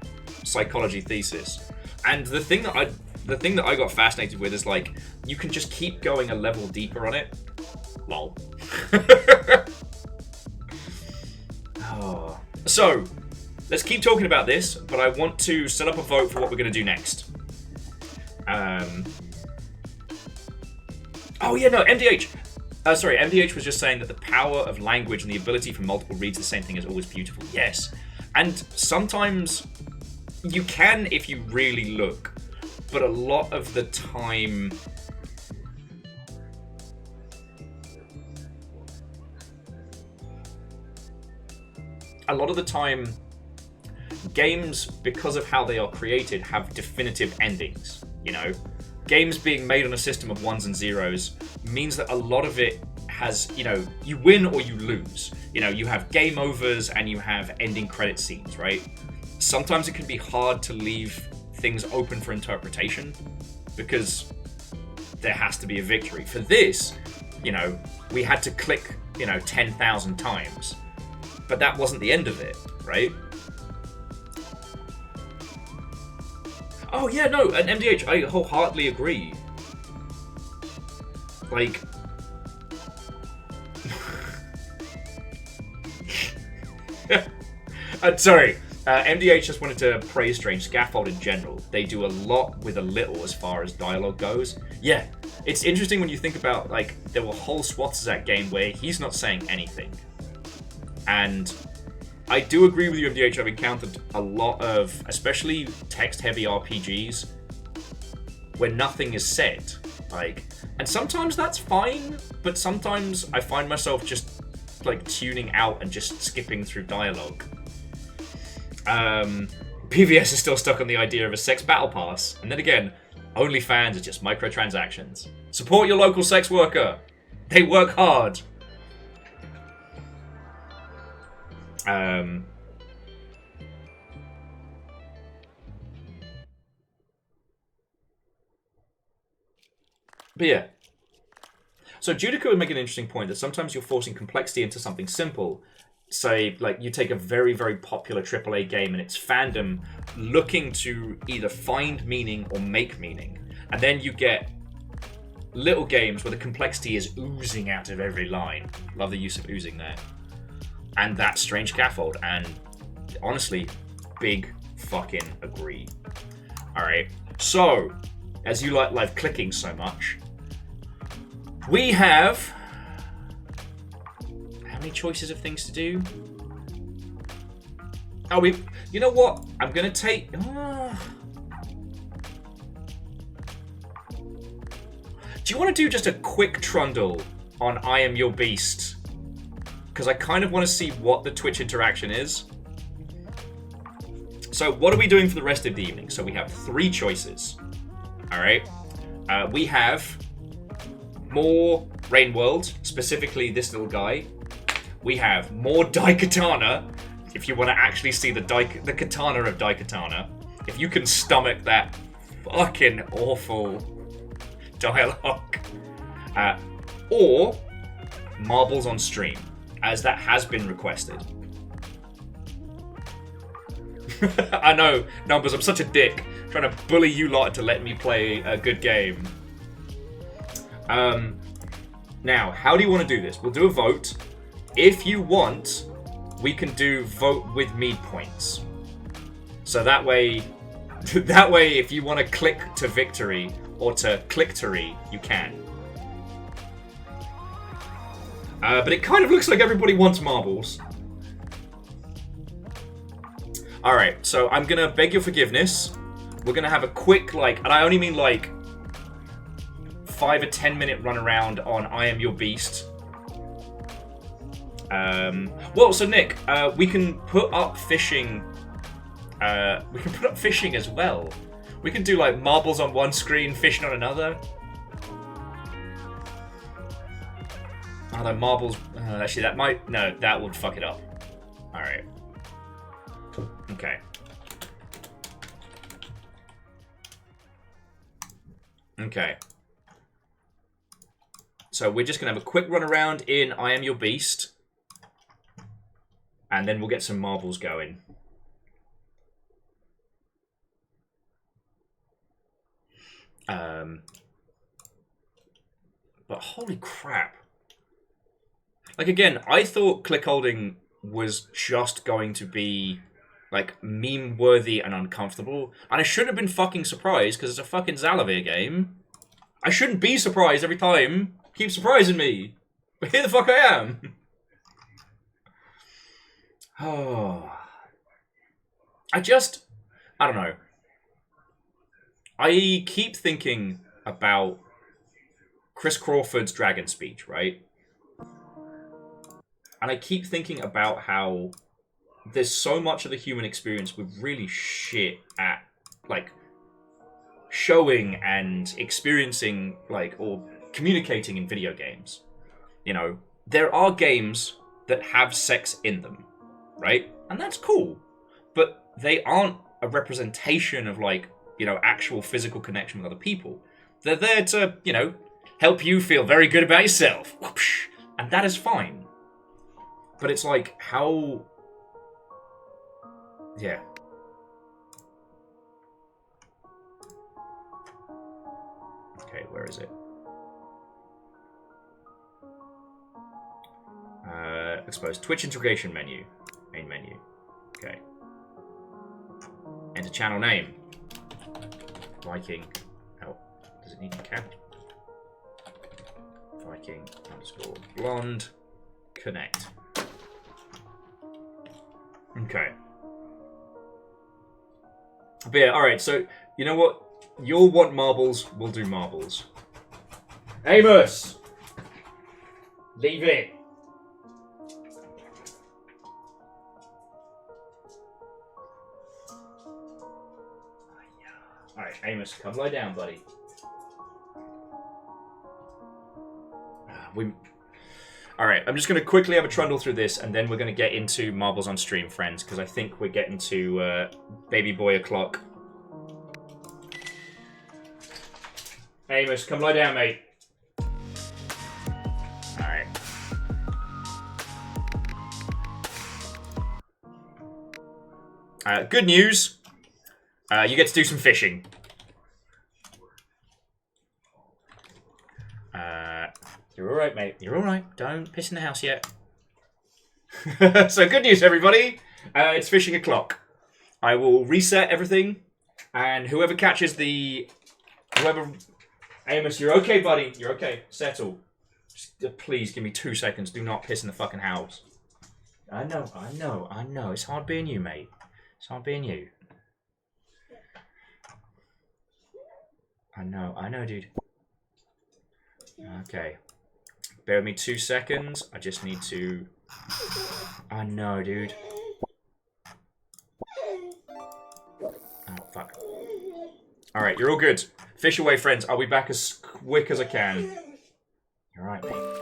psychology thesis. And the thing that I got fascinated with is like you can just keep going a level deeper on it. Lol. Oh. So, let's keep talking about this, but I want to set up a vote for what we're going to do next. Oh yeah, no, MDH. MDH was just saying that the power of language and the ability for multiple reads the same thing is always beautiful. Yes. And sometimes you can if you really look, but a lot of the time games, because of how they are created, have definitive endings, you know? Games being made on a system of ones and zeros means that a lot of it has, you know, you win or you lose. You know, you have game overs and you have ending credit scenes, right? Sometimes it can be hard to leave things open for interpretation because there has to be a victory. For this, you know, we had to click, 10,000 times. But that wasn't the end of it, right? Oh yeah, no, and MDH, I wholeheartedly agree. Like, MDH just wanted to praise Strange Scaffold in general. They do a lot with a little as far as dialogue goes. Yeah, it's interesting when you think about, like, there were whole swaths of that game where he's not saying anything. And I do agree with you, MDH. I've encountered a lot of, especially text-heavy RPGs, where nothing is said. Like, and sometimes that's fine, but sometimes I find myself just, like, tuning out and just skipping through dialogue. PVS is still stuck on the idea of a sex battle pass. And then again, OnlyFans are just microtransactions. Support your local sex worker. They work hard. But yeah. So Judica would make an interesting point that sometimes you're forcing complexity into something simple. Say, like, you take a very, very popular AAA game and its fandom looking to either find meaning or make meaning. And then you get little games where the complexity is oozing out of every line. Love the use of oozing there. And that's strange scaffold. And honestly, big fucking agree. Alright, so, as you like live clicking so much, we have... how many choices of things to do? Oh, you know what? I'm gonna take... do you want to do just a quick trundle on I Am Your Beast? Because I kind of want to see what the Twitch interaction is. So what are we doing for the rest of the evening? So we have 3 choices. Alright. We have more Rain World, specifically this little guy. We have more Daikatana, if you want to actually see the katana of Daikatana. If you can stomach that fucking awful dialogue. Or marbles on stream, as that has been requested. I know, Numbers, I'm such a dick, trying to bully you lot into letting me play a good game. Now, how do you want to do this? We'll do a vote. If you want, we can do vote with mead points. So that way, if you want to click to victory or to clicktory, you can. But it kind of looks like everybody wants marbles. Alright, so I'm gonna beg your forgiveness. We're gonna have a quick, and I only mean 5 or 10 minute run around on I Am Your Beast. Well, so Nick, we can put up fishing. We can put up fishing as well. We can do marbles on one screen, fishing on another. Although marbles, actually, that would fuck it up. All right. Okay. Okay. So we're just gonna have a quick run around in I Am Your Beast. And then we'll get some marbles going. But holy crap. Again, I thought Clickholding was just going to be, meme-worthy and uncomfortable. And I shouldn't have been fucking surprised, because it's a fucking Zalavir game. I shouldn't be surprised every time. Keep surprising me. But here the fuck I am. Oh. I don't know. I keep thinking about Chris Crawford's Dragon speech, right? And I keep thinking about how there's so much of the human experience we're really shit at, showing and experiencing, or communicating in video games. You know, there are games that have sex in them, right? And that's cool. But they aren't a representation of, actual physical connection with other people. They're there to, help you feel very good about yourself. And that is fine. But it's how... Yeah. Okay, where is it? Expose Twitch integration menu. Main menu. Okay. Enter channel name. Viking. Oh, does it need a cap? Viking _ blonde. Connect. Okay. But yeah, alright, so, you know what? You'll want marbles, we'll do marbles. Amos! Leave it! Alright, Amos, come lie down, buddy. Alright, I'm just going to quickly have a trundle through this, and then we're going to get into Marbles on Stream, friends, because I think we're getting to baby boy o'clock. Amos, come lie down, mate. Alright. Good news. You get to do some fishing. You're alright, mate. You're alright. Don't piss in the house yet. So good news, everybody. It's fishing o'clock. I will reset everything, and whoever catches the... Amos, you're okay, buddy. You're okay. Settle. Just, please give me 2 seconds. Do not piss in the fucking house. I know. It's hard being you, mate. It's hard being you. I know, dude. Okay. Bear with me 2 seconds. I just need to... I know, dude. Oh, fuck. Alright, you're all good. Fish away, friends. I'll be back as quick as I can. You're right, mate.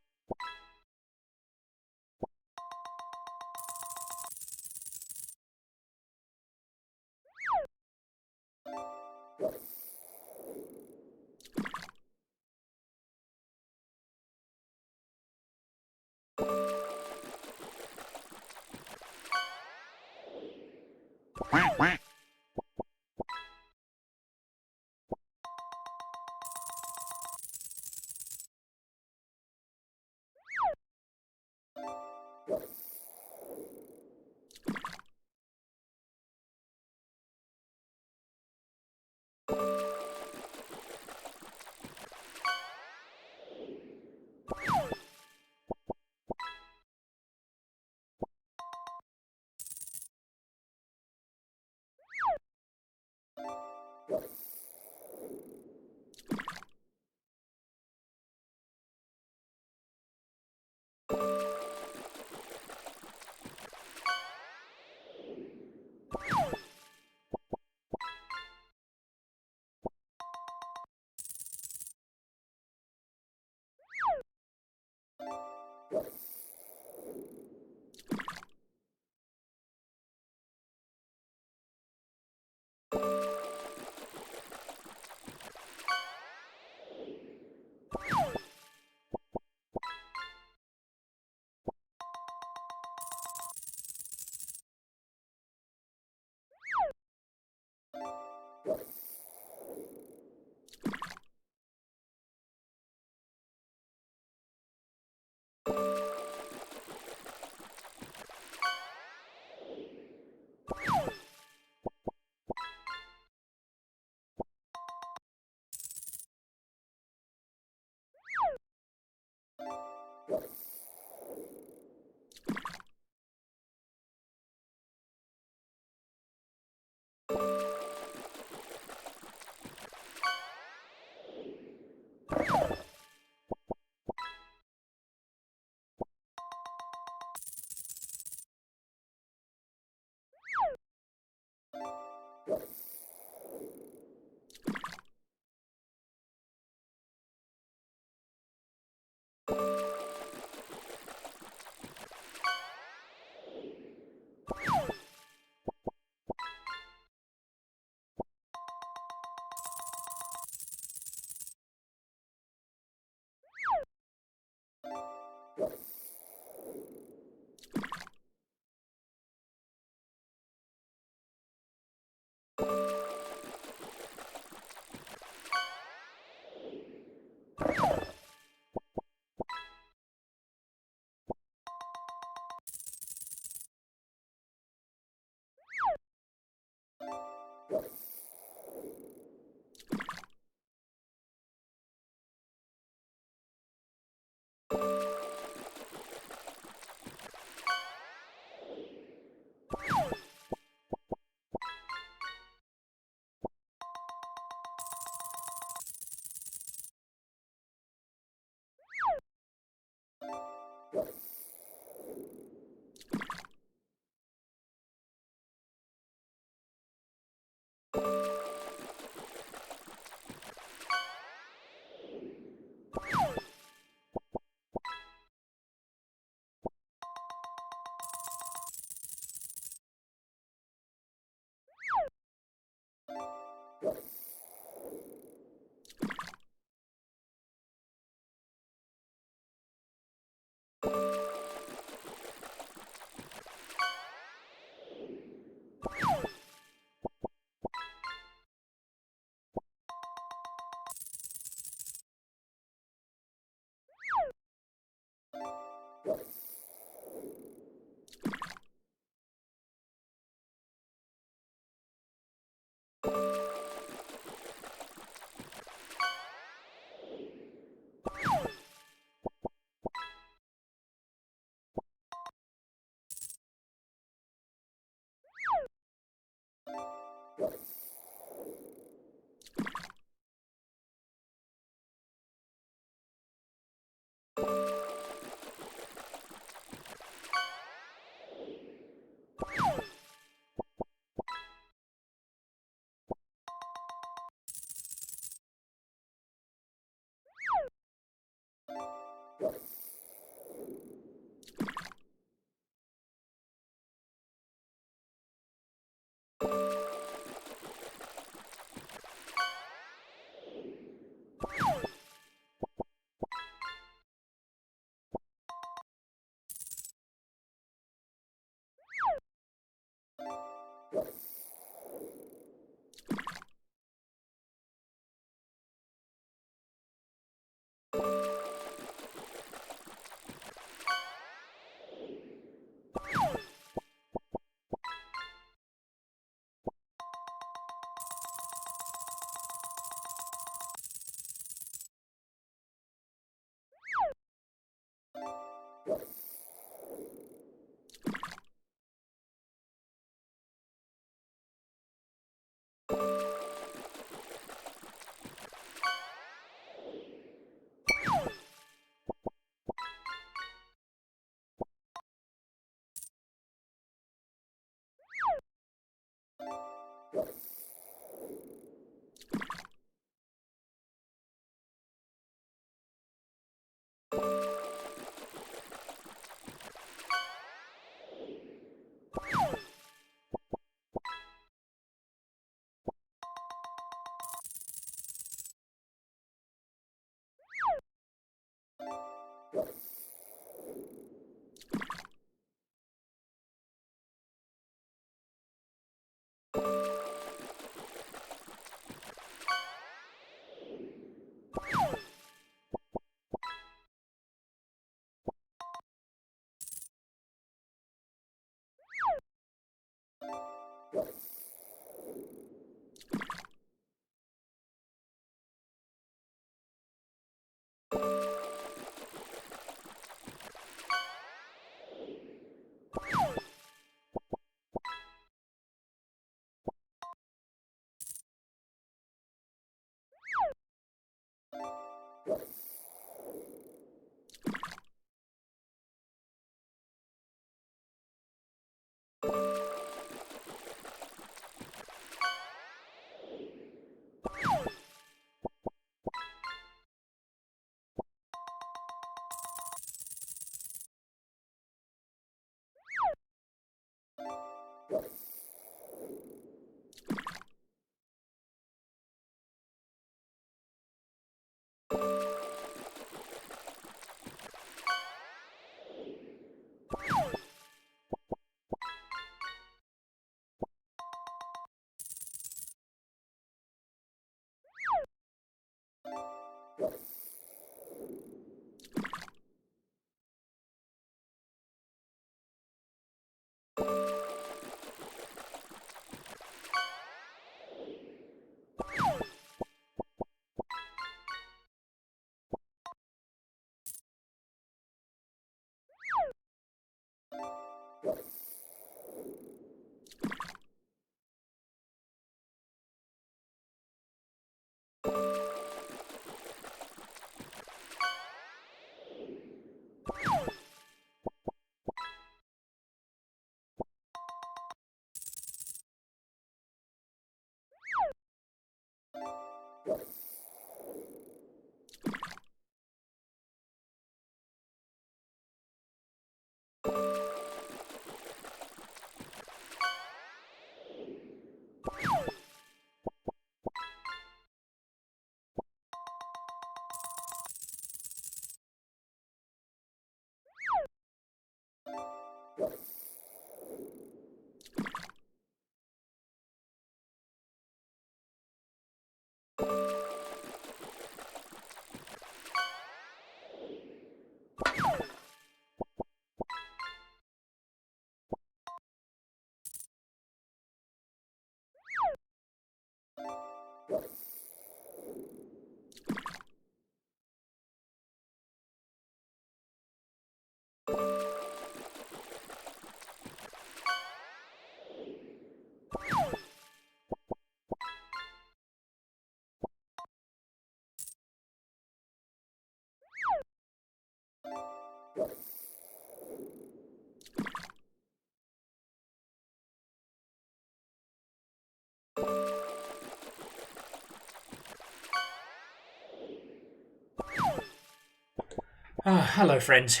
Ah, hello, friends.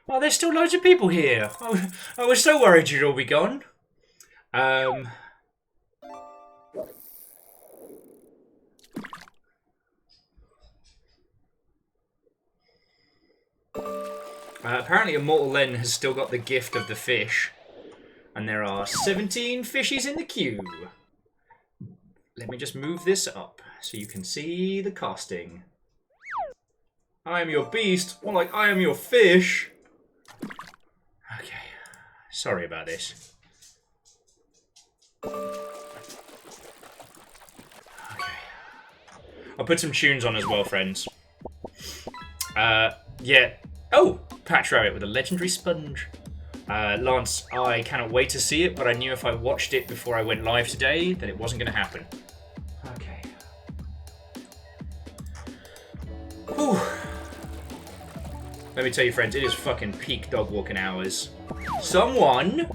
Oh, there's still loads of people here. I was so worried you'd all be gone. Apparently, Immortal Len has still got the gift of the fish. And there are 17 fishies in the queue. Let me just move this up so you can see the casting. I am your beast, more like I am your fish. Okay, sorry about this. Okay. I'll put some tunes on as well, friends. Yeah. Oh, Patch Rabbit with a legendary sponge. Lance, I cannot wait to see it, but I knew if I watched it before I went live today, that it wasn't going to happen. Okay. Whew. Let me tell you, friends, it is fucking peak dog walking hours. Someone,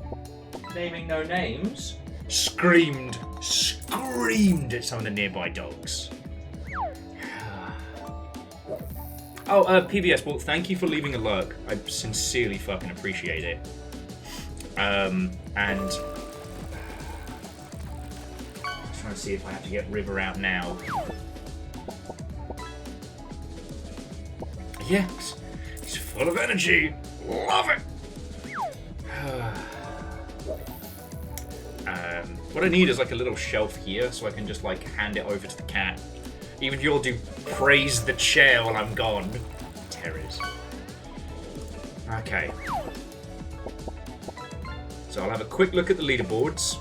naming no names, screamed at some of the nearby dogs. Oh, PBS, well, thank you for leaving a lurk. I sincerely fucking appreciate it. And... I'm trying to see if I have to get River out now. Yes, he's full of energy. Love it! What I need is like a little shelf here so I can just like hand it over to the cat. Even if you all do praise the chair while I'm gone. Terrors. Okay. So I'll have a quick look at the leaderboards.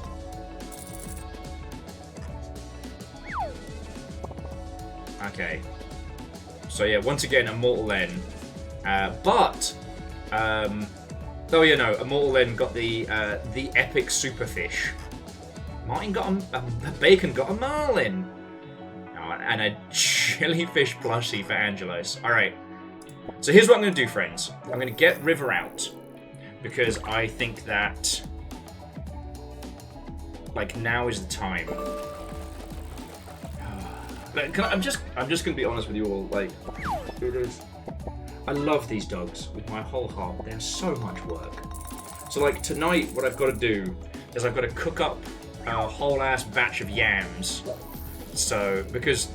Okay. So yeah, once again, Immortal N. Oh yeah, no, Immortal N got the epic superfish. Martin got Bacon got a marlin. And a jellyfish plushie for Angelos. Alright. So here's what I'm going to do, friends. I'm going to get River out. Because I think that... like, now is the time. I'm just going to be honest with you all. Like, it is... I love these dogs with my whole heart. They're so much work. So, like, tonight, what I've got to do is I've got to cook up a whole-ass batch of yams. So, because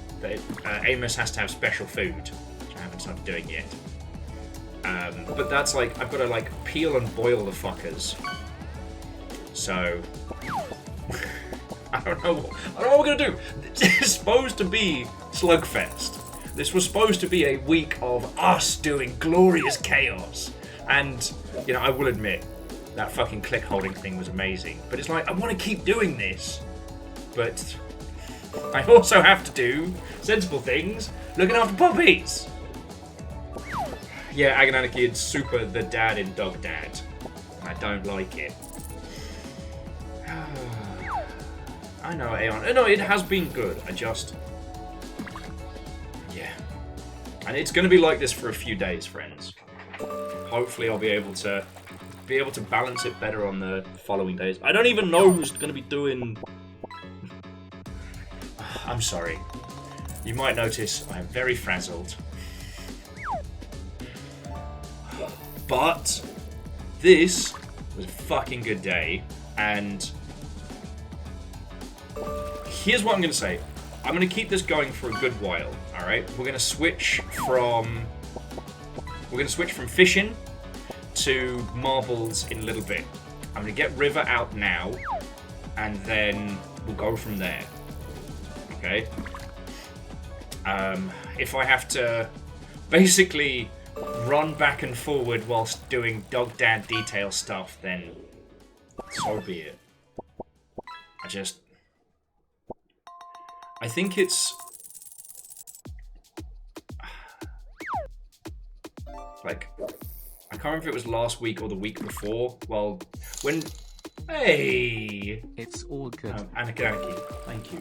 Amos has to have special food, which I haven't started doing yet. But that's like, I've got to like peel and boil the fuckers. So, I don't know what we're gonna do. This is supposed to be Slugfest. This was supposed to be a week of us doing glorious chaos. And, you know, I will admit, that fucking click holding thing was amazing. But it's like, I want to keep doing this. But I also have to do sensible things, looking after puppies. Yeah, Agonana Kid's super the dad in Dog Dad. I don't like it. I know, Aeon. No, it has been good. I just... yeah. And it's going to be like this for a few days, friends. Hopefully I'll be able to balance it better on the following days. I don't even know who's going to be doing... I'm sorry. You might notice I'm very frazzled. But this was a fucking good day, and here's what I'm going to say. I'm going to keep this going for a good while, alright? We're going to switch from fishing to marbles in a little bit. I'm going to get River out now, and then we'll go from there. Okay? If I have to basically run back and forward whilst doing Dog Dad detail stuff, then so be it. I think it's... like, I can't remember if it was last week or the week before. Well, when... Hey! It's all good. Anarchy, thank you.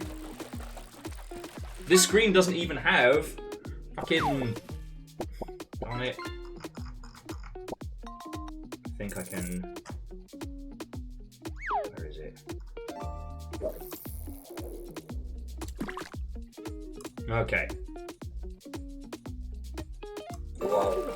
This screen doesn't even have fucking... on it. I think I can... where is it? Okay. Whoa.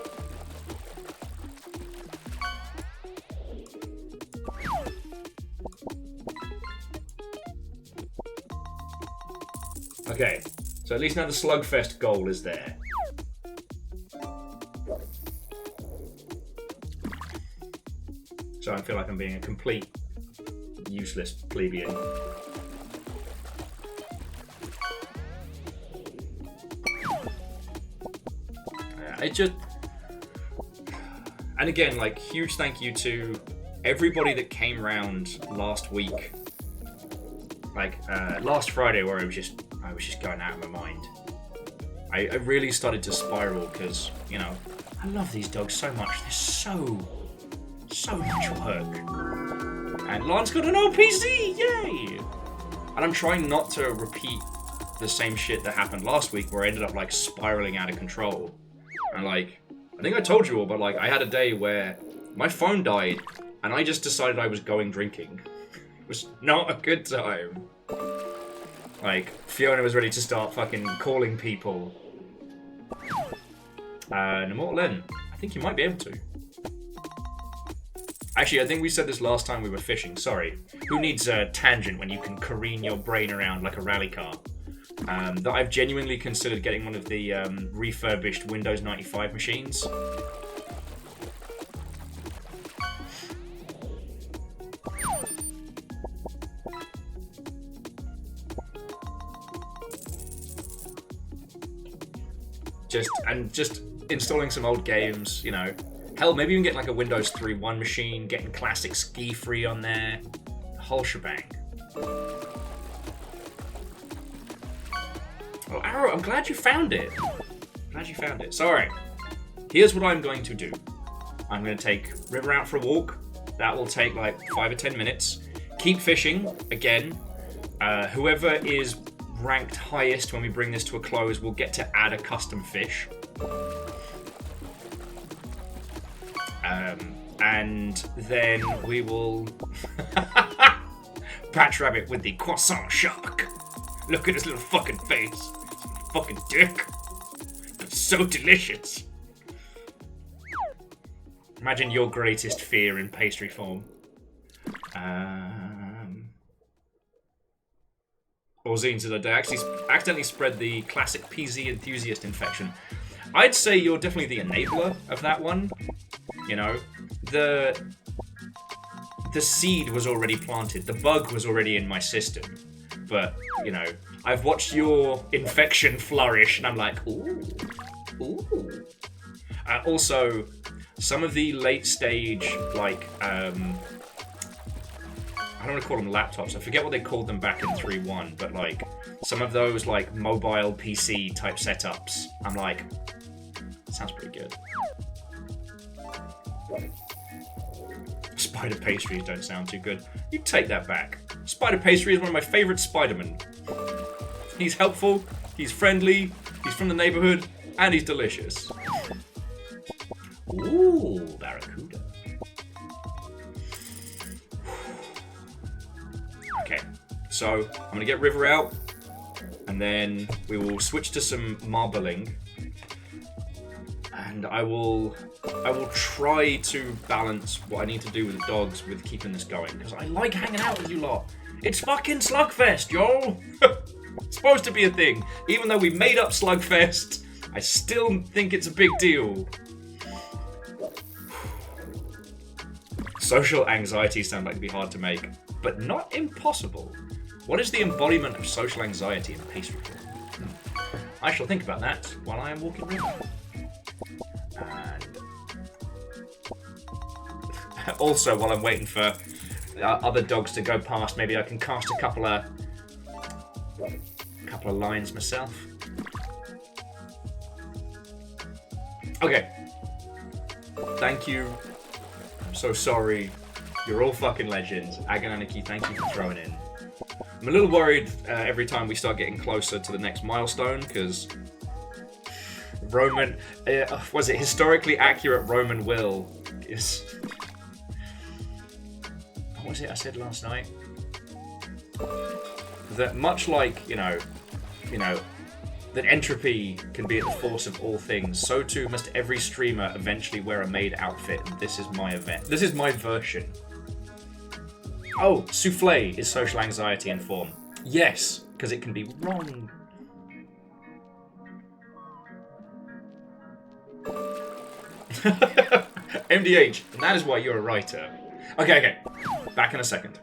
Okay, so at least now the Slugfest goal is there. So I feel like I'm being a complete useless plebeian. It just... and again, like, huge thank you to everybody that came round last week. Like, last Friday, where I was just going out of my mind. I really started to spiral because, you know, I love these dogs so much. They're so much work. And Lon's got an OPC, yay! And I'm trying not to repeat the same shit that happened last week where I ended up like spiraling out of control. And like, I think I told you all, but like I had a day where my phone died and I just decided I was going drinking. It was not a good time. Like, Fiona was ready to start fucking calling people. Immortal N, I think you might be able to. Actually, I think we said this last time we were fishing, sorry. Who needs a tangent when you can careen your brain around like a rally car? That I've genuinely considered getting one of the refurbished Windows 95 machines. Just installing some old games, you know. Hell, maybe even getting like a Windows 3.1 machine, getting classic Ski Free on there. The whole shebang. Oh, Arrow, I'm glad you found it. Glad you found it. So, alright. Here's what I'm going to do. I'm going to take River out for a walk. That will take like 5 or 10 minutes. Keep fishing, again. Whoever is ranked highest when we bring this to a close will get to add a custom fish. And then we will Patch Rabbit with the croissant shark. Look at his little fucking face. Fucking dick. It's so delicious. Imagine your greatest fear in pastry form. Orzine said I actually accidentally spread the classic PZ enthusiast infection. I'd say you're definitely the enabler of that one. You know, the seed was already planted. The bug was already in my system. But, you know, I've watched your infection flourish and I'm like, ooh, ooh. Also, some of the late stage, like, I don't want to call them laptops. I forget what they called them back in 3.1, but like, some of those like mobile PC type setups, I'm like, sounds pretty good. Spider pastries don't sound too good. You take that back. Spider pastry is one of my favorite Spider-Men. He's helpful, he's friendly, he's from the neighborhood, and he's delicious. Ooh, barracuda. Okay, so I'm gonna get River out, and then we will switch to some marbling. And I will try to balance what I need to do with the dogs with keeping this going, because I like hanging out with you lot. It's fucking Slugfest, y'all! It's supposed to be a thing. Even though we made up Slugfest, I still think it's a big deal. Social anxiety sounds like it'd be hard to make, but not impossible. What is the embodiment of social anxiety in pastry form? I shall think about that while I am walking River. And also, while I'm waiting for other dogs to go past, maybe I can cast a couple of lines myself. Okay. Thank you. I'm so sorry. You're all fucking legends. Agananiki, thank you for throwing in. I'm a little worried every time we start getting closer to the next milestone, because Roman, was it historically accurate Roman will is... What was it I said last night? That much like, you know, that entropy can be at the force of all things, so too must every streamer eventually wear a maid outfit, and this is my event. This is my version. Oh, souffle is social anxiety in form. Yes, because it can be wrong. MDH, and that is why you're a writer. Okay. Back in a second.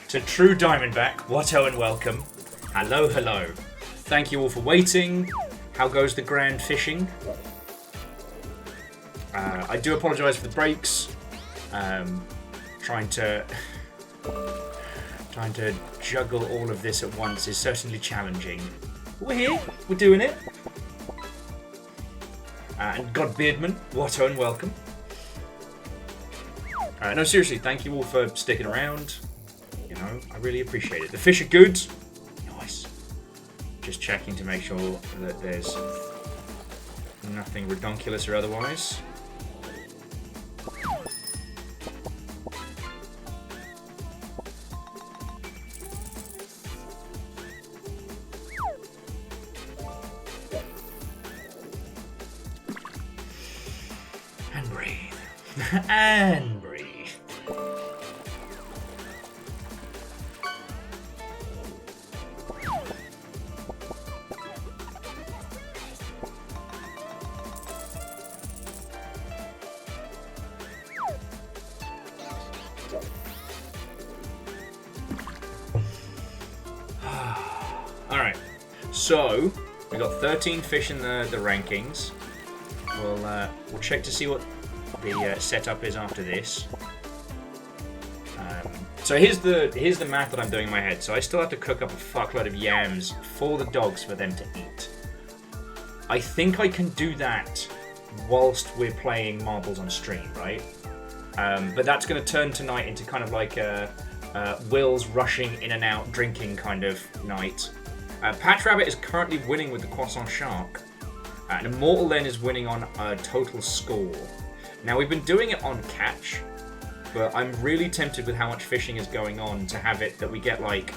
To true Diamondback, Watto and welcome. Hello, hello. Thank you all for waiting. How goes the grand fishing? I do apologise for the breaks. Trying to juggle all of this at once is certainly challenging. We're here. We're doing it. And God Beardman, Watto and welcome. No, seriously, thank you all for sticking around. You know, I really appreciate it. The fish are good. Nice. Just checking to make sure that there's nothing redonkulous or otherwise. And breathe. And breathe. Alright, so we got 13 fish in the rankings. We'll check to see what the setup is after this. So here's the math that I'm doing in my head. So I still have to cook up a fuckload of yams for the dogs for them to eat. I think I can do that whilst we're playing marbles on stream, right? But that's going to turn tonight into kind of like a Will's rushing in and out drinking kind of night. Patch Rabbit is currently winning with the Croissant Shark. And Immortal then is winning on a total score. Now we've been doing it on catch, but I'm really tempted with how much fishing is going on to have it that we get like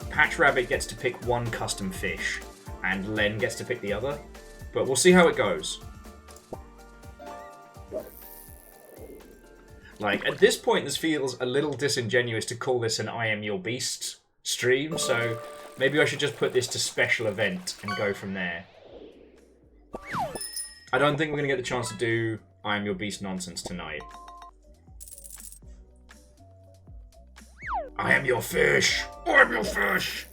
Patch Rabbit gets to pick one custom fish and Len gets to pick the other. But we'll see how it goes. Like, at this point, this feels a little disingenuous to call this an I Am Your Beast stream, so maybe I should just put this to special event and go from there. I don't think we're going to get the chance to do I Am Your Beast nonsense tonight. I am your fish! I am your fish!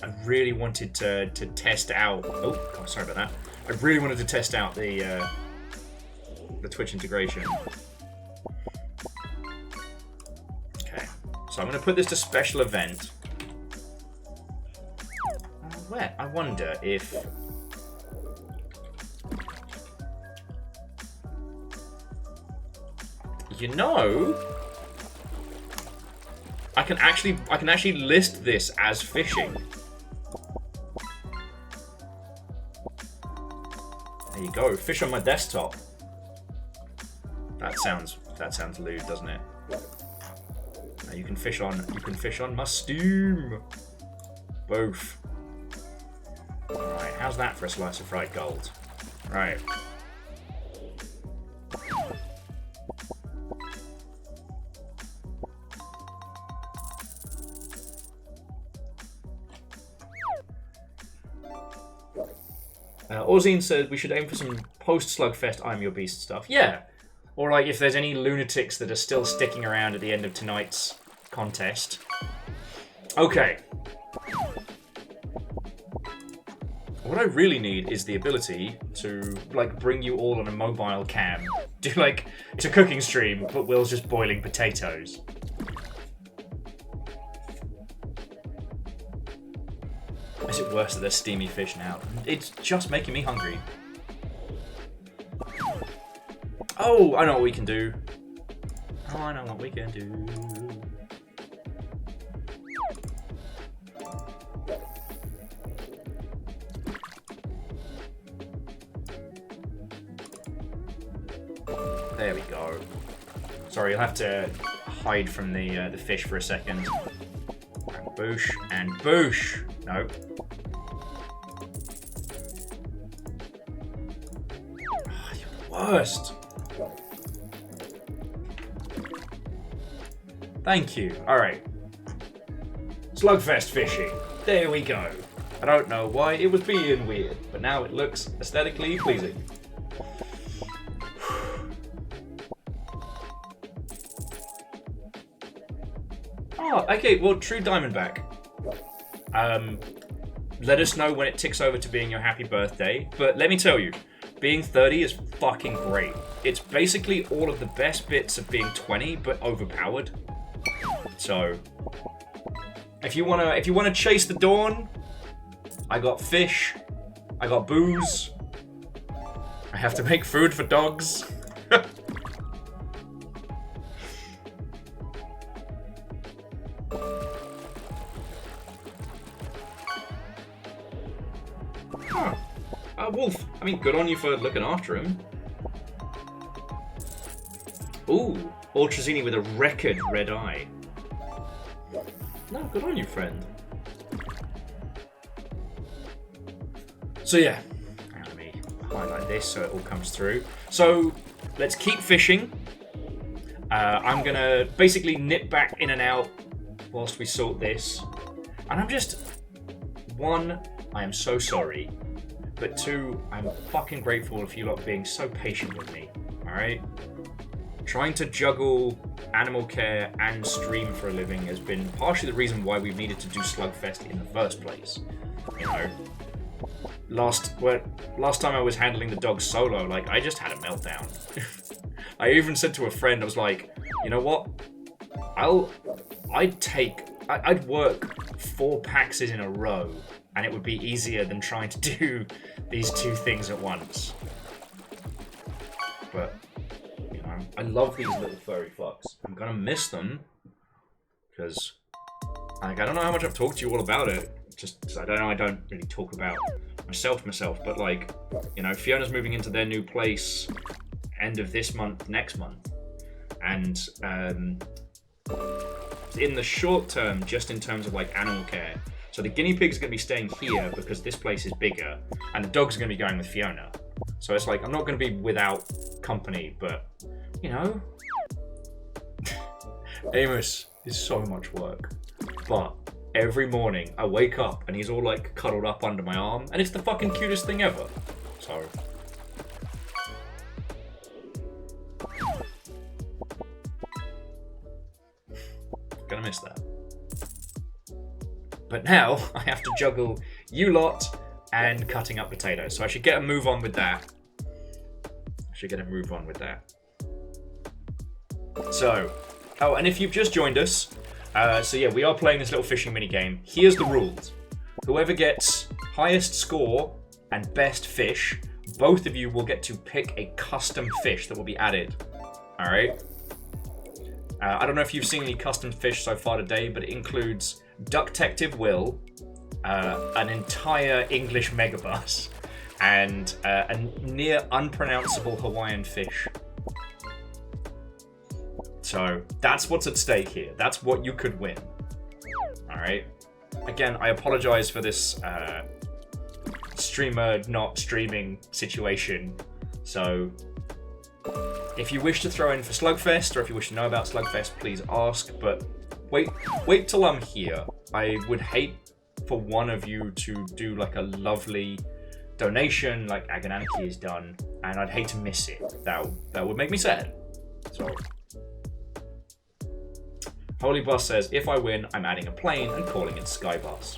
I really wanted to test out... Oh, God, sorry about that. I really wanted to test out the Twitch integration. Okay, so I'm going to put this to special event. Where? I wonder if... You know, I can actually list this as fishing. There you go, fish on my desktop. That sounds lewd, doesn't it? Now you can fish on my Steam. Both. Alright, how's that for a slice of fried gold? Right. Ozine said we should aim for some post-Slugfest I'm Your Beast stuff. Yeah, Or like if there's any lunatics that are still sticking around at the end of tonight's contest. Okay. What I really need is the ability to, like, bring you all on a mobile cam. Do, like, it's a cooking stream, but Will's just boiling potatoes. Is it worse that there's steamy fish now? It's just making me hungry. Oh, I know what we can do. Oh, I know what we can do. There we go. Sorry, you'll have to hide from the fish for a second. And boosh, and boosh! No. Oh, you're the worst. Thank you. Alright. Slugfest fishing. There we go. I don't know why it was being weird, but now it looks aesthetically pleasing. Oh, okay, well, true Diamondback. Let us know when it ticks over to being your happy birthday, but let me tell you, being 30 is fucking great. It's basically all of the best bits of being 20, but overpowered. So, if you wanna chase the dawn, I got fish, I got booze, I have to make food for dogs. Huh. Wolf, I mean, good on you for looking after him. Ooh, Ultrazini with a record red eye. No, good on you, friend. So yeah, let me highlight this so it all comes through. So let's keep fishing. I'm gonna basically nip back in and out whilst we sort this. And I'm just, one, I am so sorry. But two, I'm fucking grateful for you lot being so patient with me, alright? Trying to juggle animal care and stream for a living has been partially the reason why we've needed to do Slugfest in the first place. You know, last time I was handling the dog solo, like, I just had a meltdown. I even said to a friend, I was like, you know what? I'd work 4 Paxes in a row, and it would be easier than trying to do these 2 things at once. But, you know, I love these little furry fucks. I'm gonna miss them, because, like, I don't know how much I've talked to you all about it. Just, I don't really talk about myself, but, like, you know, Fiona's moving into their new place end of this month, next month. And, in the short term, just in terms of, like, animal care, so the guinea pig's going to be staying here because this place is bigger, and the dog's going to be going with Fiona. So it's like, I'm not going to be without company, but, you know, Amos is so much work. But every morning I wake up and he's all like cuddled up under my arm, and it's the fucking cutest thing ever. So gonna miss that. But now I have to juggle you lot and cutting up potatoes. So I should get a move on with that. So, oh, and if you've just joined us, so yeah, we are playing this little fishing mini game. Here's the rules. Whoever gets highest score and best fish, both of you will get to pick a custom fish that will be added. All right? I don't know if you've seen any custom fish so far today, but it includes Ducktective Will, an entire English megabus, and a near unpronounceable Hawaiian fish. So that's what's at stake here. That's what you could win. Alright? Again, I apologize for this streamer not streaming situation. So if you wish to throw in for Slugfest, or if you wish to know about Slugfest, please ask. But wait till I'm here. I would hate for one of you to do like a lovely donation like Agananaki has done, and I'd hate to miss it. That would make me sad. So, Holy Bus says, if I win, I'm adding a plane and calling it Skybus.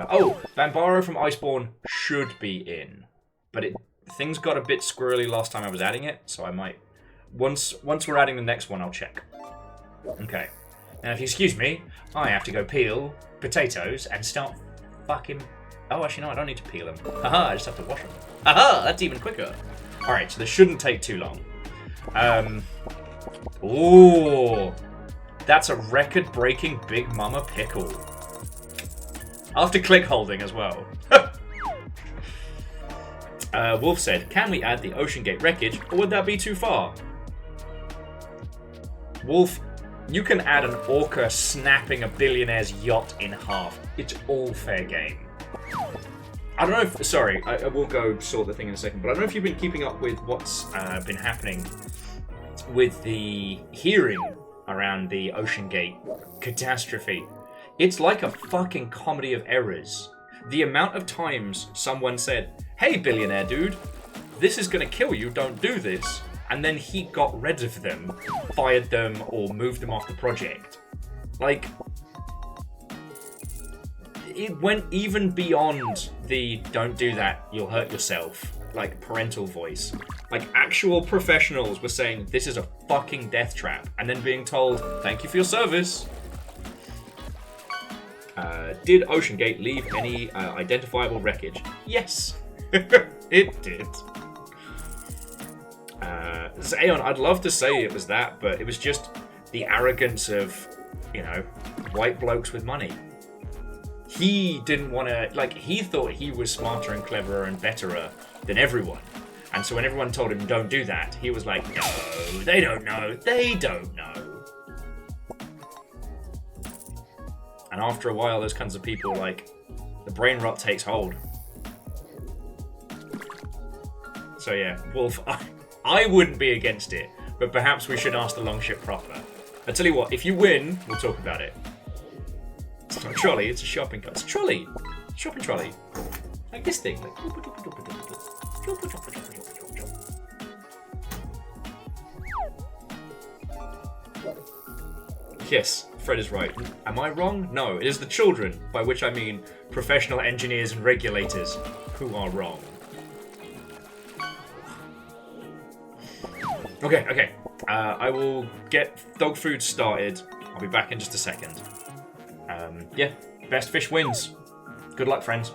Oh, Bambaro from Iceborne should be in. But things got a bit squirrely last time I was adding it, so I might... Once we're adding the next one, I'll check. Okay. Now, if you excuse me, I have to go peel potatoes and start fucking... Oh, actually, no, I don't need to peel them. Haha, I just have to wash them. Haha, that's even quicker. Alright, so this shouldn't take too long. Ooh, that's a record-breaking Big Mama pickle. After click holding as well. Wolf said, can we add the Ocean Gate wreckage, or would that be too far? Wolf, you can add an orca snapping a billionaire's yacht in half. It's all fair game. I don't know if... Sorry, I will go sort the thing in a second, but I don't know if you've been keeping up with what's been happening with the hearing around the Ocean Gate catastrophe. It's like a fucking comedy of errors. The amount of times someone said, hey, billionaire dude, this is gonna kill you, don't do this. And then he got rid of them, fired them, or moved them off the project. Like... It went even beyond the don't do that, you'll hurt yourself, like parental voice. Like actual professionals were saying this is a fucking death trap and then being told thank you for your service. Did Ocean Gate leave any identifiable wreckage? Yes, it did. Zayon, I'd love to say it was that, but it was just the arrogance of, you know, white blokes with money. He didn't want to, like, he thought he was smarter and cleverer and betterer than everyone. And so when everyone told him, don't do that, he was like, no, they don't know, they don't know. And after a while, those kinds of people, like, the brain rot takes hold. So yeah, Wolf, I wouldn't be against it, but perhaps we should ask the Longship proper. I tell you what, if you win, we'll talk about it. It's not a trolley, it's a shopping cart. It's a trolley. Shopping trolley. Like this thing. Like... Yes, Fred is right. Am I wrong? No, it is the children, by which I mean professional engineers and regulators, who are wrong. Okay. I will get dog food started. I'll be back in just a second. Yeah, best fish wins. Good luck, friends.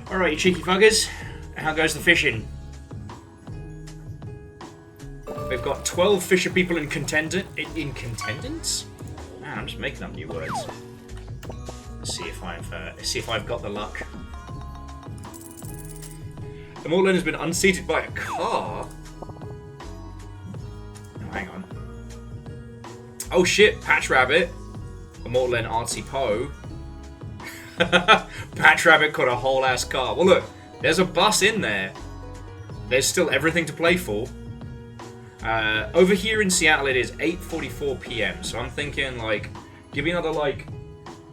Alright, you cheeky fuckers. How goes the fishing? We've got 12 fisher people in contendants? Man, I'm just making up new words. Let's see if I've got the luck. The Mortland has been unseated by a car. Oh, hang on. Oh shit, Patch Rabbit. Mortland Artsy Poe. Patch Rabbit caught a whole ass car. Well, look, there's a bus in there. There's still everything to play for. Over here in Seattle, it is 8:44 p.m. So I'm thinking, like, give me another, like,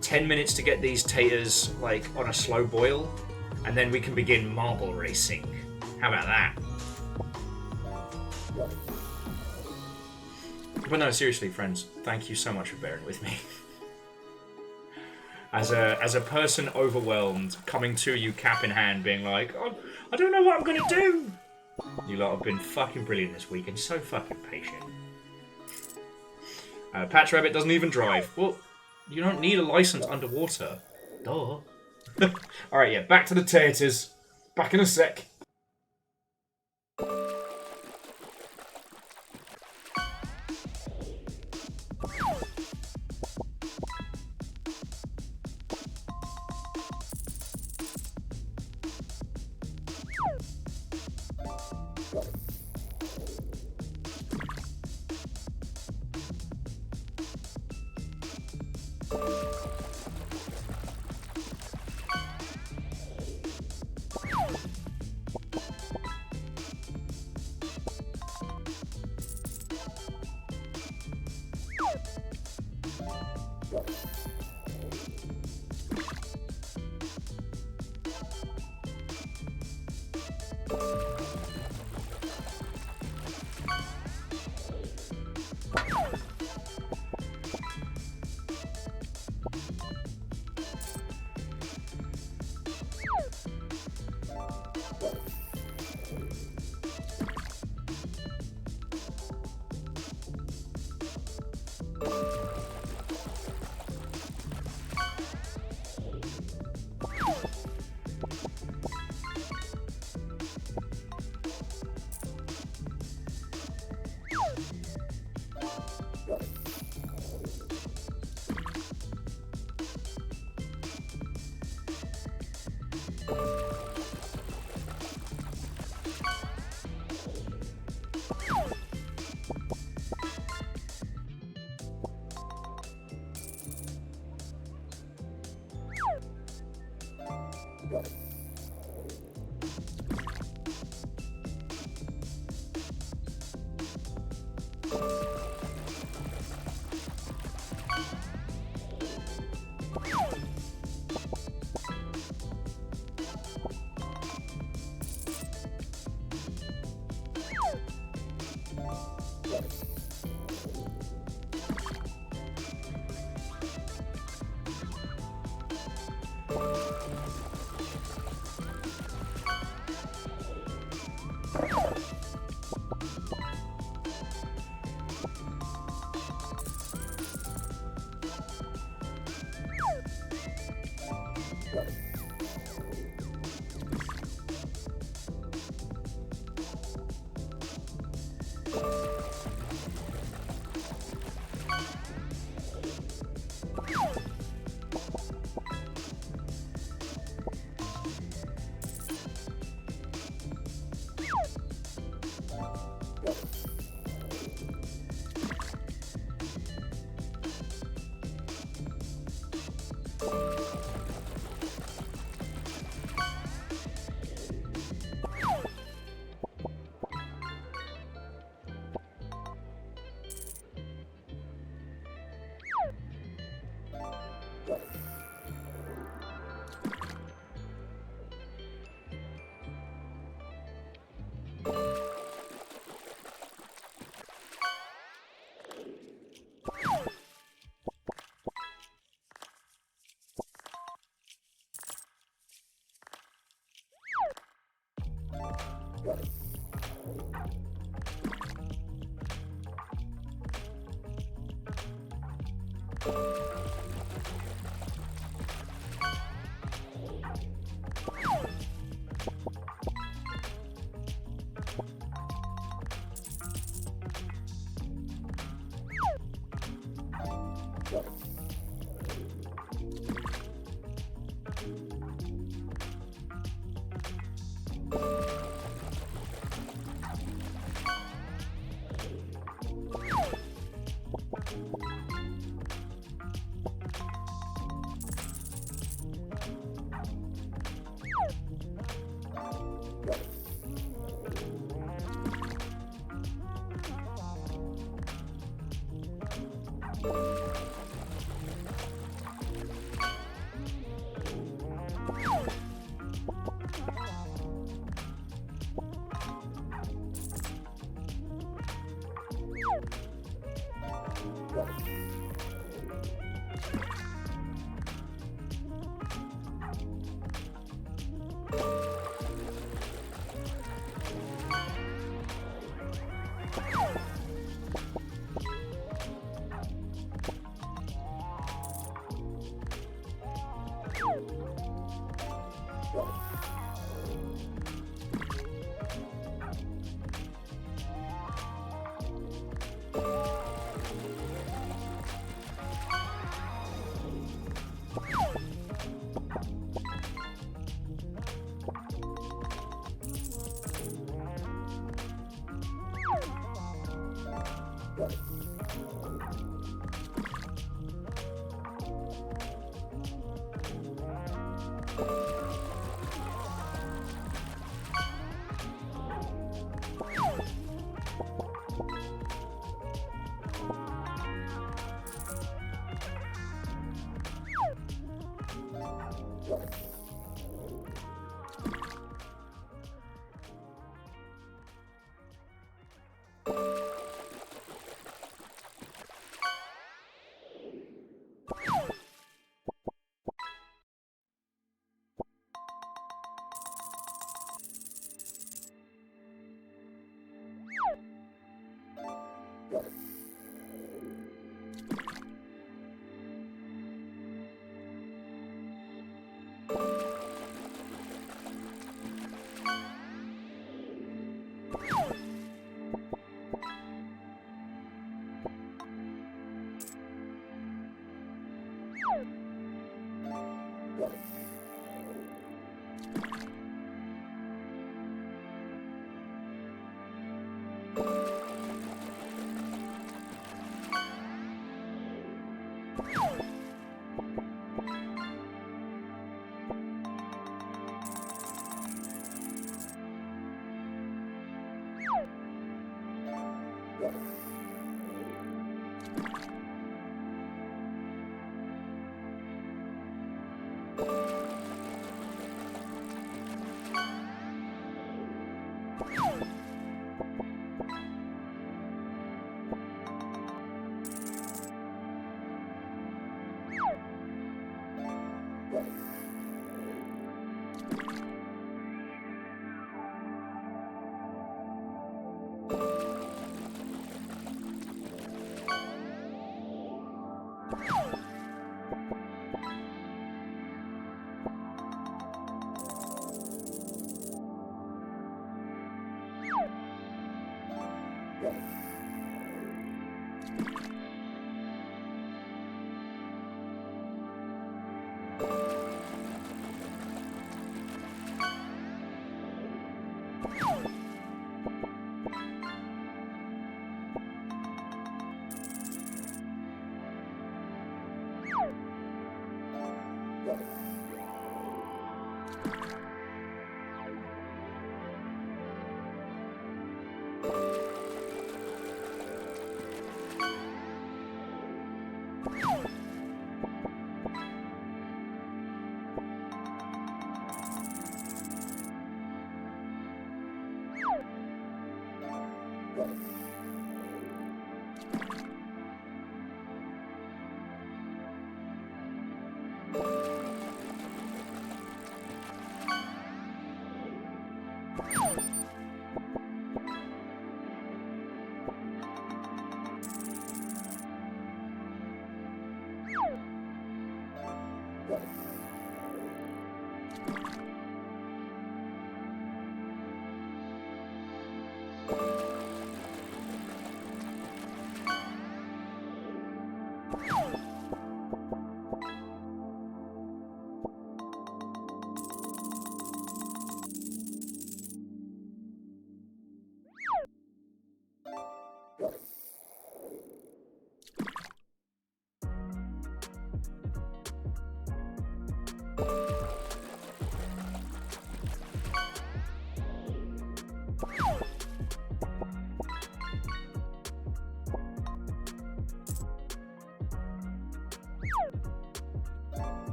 10 minutes to get these taters, like, on a slow boil, and then we can begin marble racing. How about that? But no, seriously, friends, thank you so much for bearing with me. As a person overwhelmed, coming to you cap in hand, being like, oh, I don't know what I'm gonna do. You lot have been fucking brilliant this week and so fucking patient. Patch Rabbit doesn't even drive. Well, you don't need a license underwater. Duh. Alright, yeah, back to the taters. Back in a sec.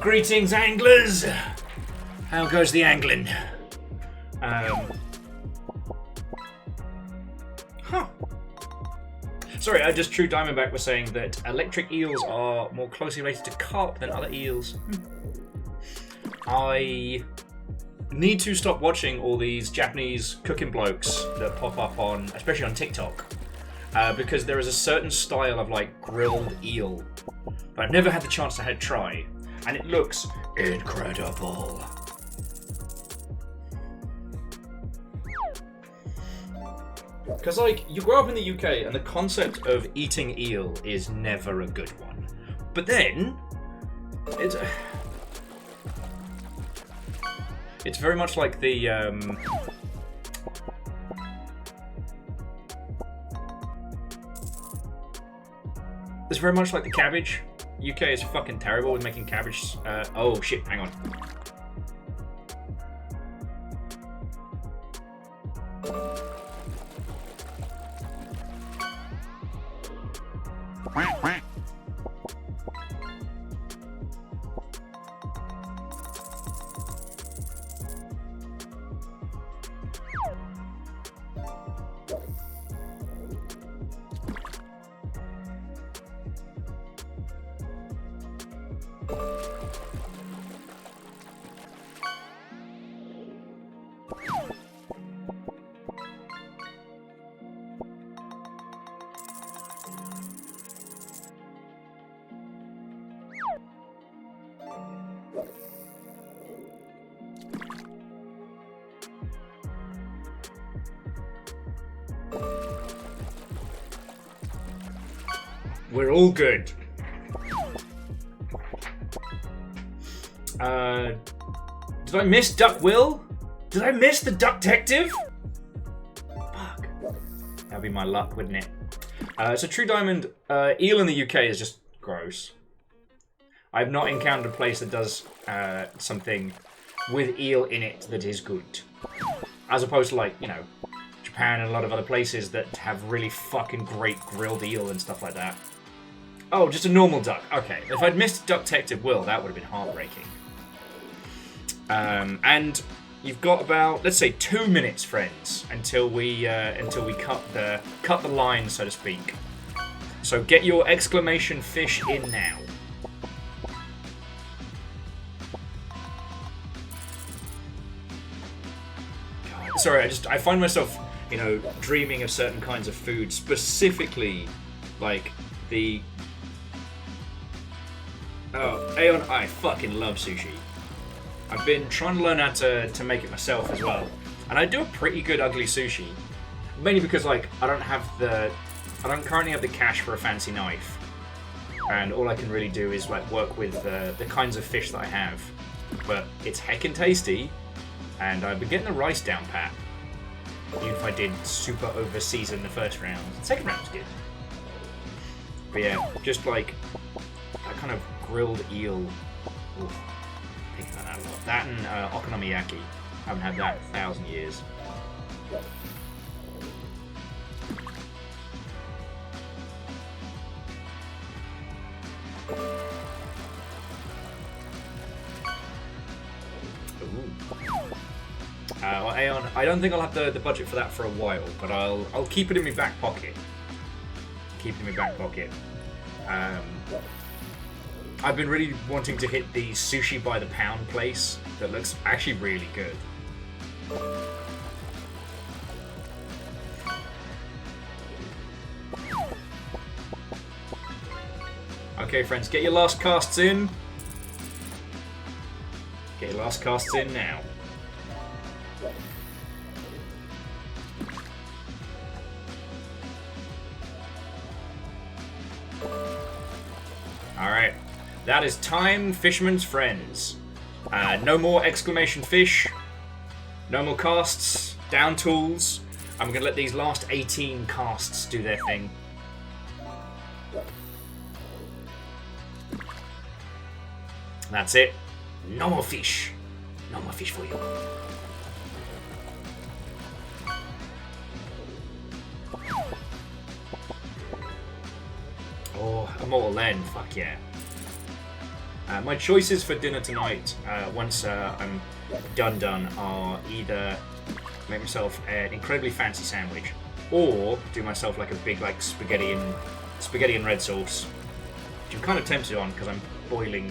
Greetings, anglers! How goes the angling? Huh. Sorry, just True Diamondback was saying that electric eels are more closely related to carp than other eels. I need to stop watching all these Japanese cooking blokes that pop up on, especially on TikTok, because there is a certain style of like grilled eel that I've never had the chance to try, and it looks incredible. Because, like, you grow up in the UK and the concept of eating eel is never a good one. But then, it's very much like the, it's very much like the cabbage. UK is fucking terrible with making cabbage. Oh shit, hang on. We're all good. Did I miss Duck Will? Did I miss the Duck Detective? Fuck. That'd be my luck, wouldn't it? So True Diamond, eel in the UK is just gross. I've not encountered a place that does something with eel in it that is good. As opposed to, like, you know, Japan and a lot of other places that have really fucking great grilled eel and stuff like that. Oh, just a normal duck. Okay, if I'd missed Duck Detective Will, that would have been heartbreaking. And you've got about, let's say, 2 minutes, friends, until we cut the line, so to speak. So get your exclamation fish in now. God, sorry, I find myself, you know, dreaming of certain kinds of food, specifically like the. Oh, Aeon, I fucking love sushi. I've been trying to learn how to make it myself as well. And I do a pretty good ugly sushi. Mainly because, like, I don't currently have the cash for a fancy knife. And all I can really do is, like, work with the kinds of fish that I have. But it's heckin' tasty. And I've been getting the rice down pat. Even if I did super over-season the first round. The second round was good. But yeah, just like that kind of grilled eel. Oof. Thinking about that a lot. That and okonomiyaki. Haven't had that in 1,000 years. Well, Aeon, I don't think I'll have the budget for that for a while, but I'll keep it in my back pocket. Keep it in my back pocket. I've been really wanting to hit the sushi by the pound place that looks actually really good. Okay, friends, get your last casts in. Get your last casts in now. Alright, that is time, fisherman's friends. No more exclamation fish, no more casts, down tools. I'm gonna let these last 18 casts do their thing. That's it. No more fish. No more fish for you. Oh, Immortal End. Fuck yeah. My choices for dinner tonight, once I'm done, are either make myself an incredibly fancy sandwich, or do myself like a big like spaghetti and red sauce, which I'm kind of tempted on because I'm boiling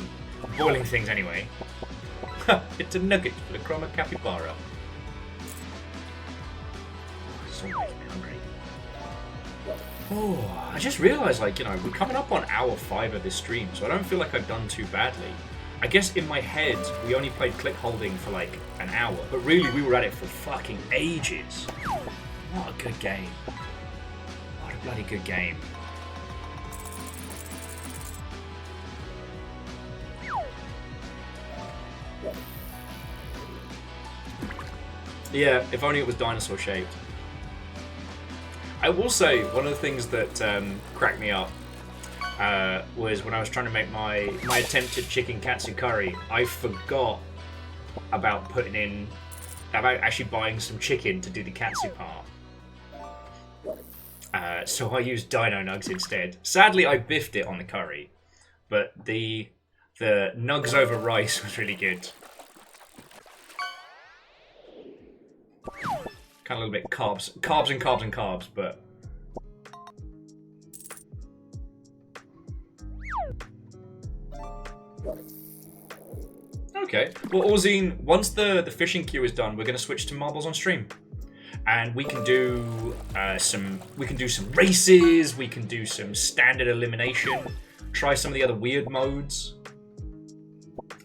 things anyway. It's a nugget for the chroma capybara. So making me hungry. Oh, I just realised, like, you know, we're coming up on hour 5 of this stream, so I don't feel like I've done too badly. I guess in my head, we only played Clickholding for like an hour, but really we were at it for fucking ages. What a good game. What a bloody good game. Yeah, if only it was dinosaur shaped. I will say, one of the things that cracked me up was when I was trying to make my attempted chicken katsu curry, I forgot about actually buying some chicken to do the katsu part. So I used dino nugs instead. Sadly, I biffed it on the curry, but the nugs over rice was really good. Kind of a little bit carbs, but okay. Well, Orzine, once the fishing queue is done, we're going to switch to marbles on stream, and we can do some races. We can do some standard elimination. Try some of the other weird modes.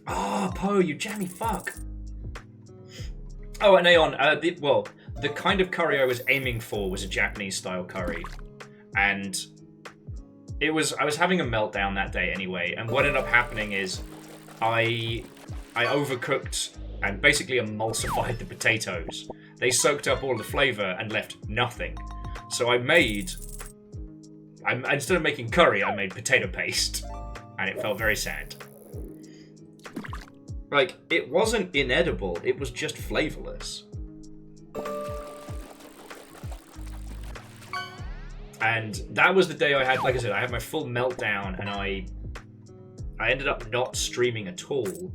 Ah, Poe, you jammy fuck. Oh, and Aeon, the kind of curry I was aiming for was a Japanese style curry, and I was having a meltdown that day anyway, and what ended up happening is I overcooked and basically emulsified the potatoes. They soaked up all the flavour and left nothing. So instead of making curry, I made potato paste, and it felt very sad. Like, it wasn't inedible, it was just flavourless. And that was the day I had, like I said, I had my full meltdown, and I ended up not streaming at all.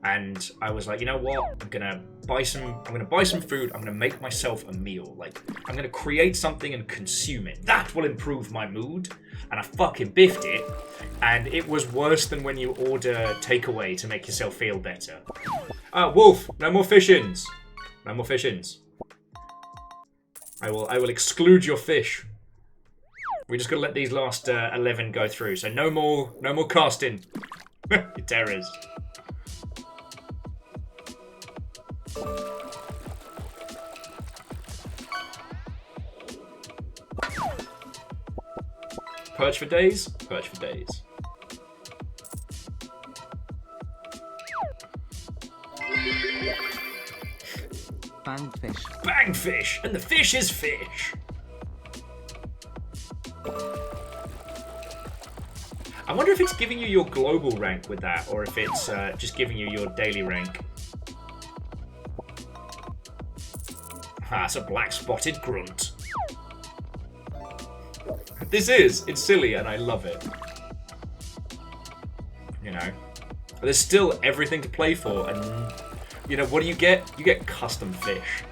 And I was like, you know what? I'm gonna buy some food. I'm gonna make myself a meal. Like, I'm gonna create something and consume it. That will improve my mood. And I fucking biffed it. And it was worse than when you order takeaway to make yourself feel better. Wolf, no more fish-ins. No more fish-ins. I will exclude your fish. We just gotta let these last 11 go through. So no more casting. You terrors. Perch for days? Perch for days. Bangfish. Bangfish! And the fish is fish! I wonder if it's giving you your global rank with that, or if it's just giving you your daily rank. It's a black spotted grunt. It's silly and I love it. You know, there's still everything to play for, and you know, what do you get? You get custom fish.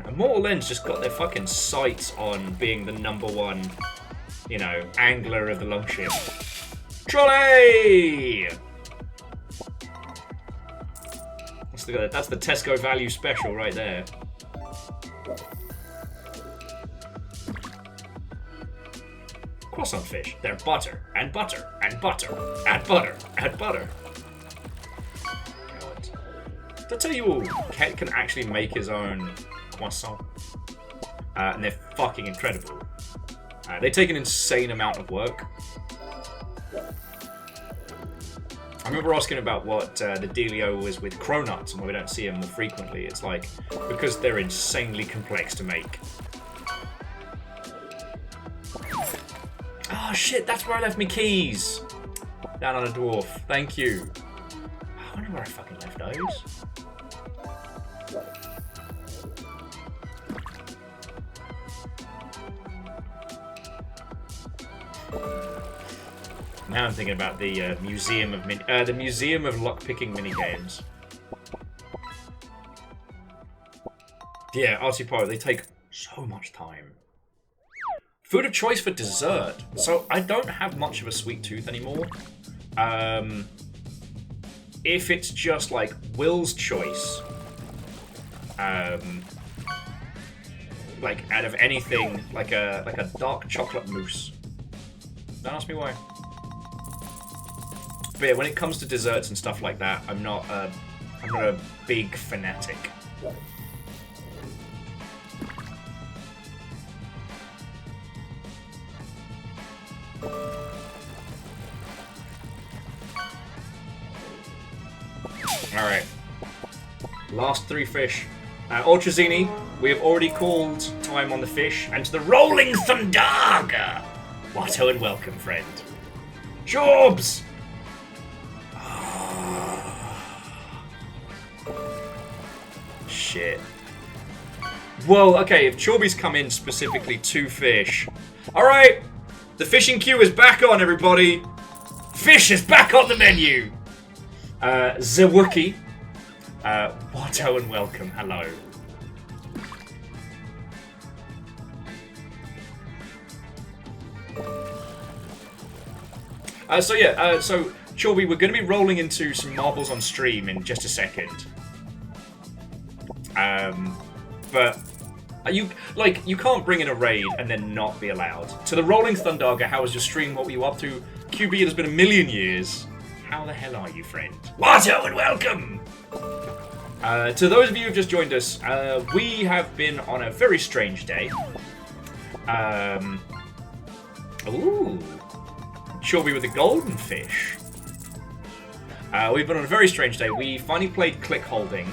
Immortal End's just got their fucking sights on being the #1, you know, angler of the longship. Trolley! That's the Tesco value special right there. Croissant fish. They're butter, and butter, and butter, and butter, and butter. God. Did I tell you all, Ket can actually make his own croissant. And they're fucking incredible. They take an insane amount of work. I remember asking about what the dealio was with cronuts and why we don't see them more frequently. It's like, because they're insanely complex to make. Oh shit, that's where I left my keys! Down on a dwarf. Thank you. I wonder where I fucking left those. Now I'm thinking about the museum of lockpicking minigames. Yeah, RC Pirate, they take so much time. Food of choice for dessert. So I don't have much of a sweet tooth anymore. If it's just like Will's choice, like out of anything, like a dark chocolate mousse. Don't ask me why. But yeah, when it comes to desserts and stuff like that, I'm not a big fanatic. Alright. Last 3 fish. Ultrazini, we have already called time on the fish, and to the Rolling Thundaga! Watto and welcome, friend. Jobs! Shit. Well, okay, if Chorby's come in specifically to fish. Alright! The fishing queue is back on, everybody! Fish is back on the menu! Zawookie. Watto and welcome, hello. So Chorby, we're going to be rolling into some marbles on stream in just a second. But you can't bring in a raid and then not be allowed. To the Rolling Thundaga, how was your stream? What were you up to? QB, it has been a million years. How the hell are you, friend? Watto and welcome! To those of you who've just joined us, we have been on a very strange day. Ooh. Chorby with a golden fish. We've been on a very strange day. We finally played Clickholding.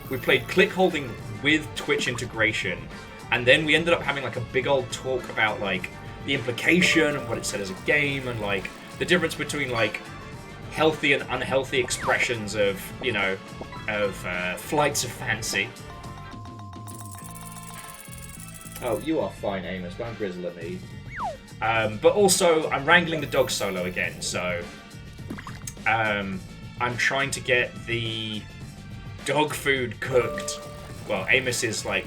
We played Clickholding with Twitch integration. And then we ended up having like a big old talk about like the implication of what it said as a game and like the difference between like healthy and unhealthy expressions of, you know, of flights of fancy. Oh, you are fine, Amos. Don't grizzle at me. But also, I'm wrangling the dog solo again, so I'm trying to get the dog food cooked. Well, Amos is like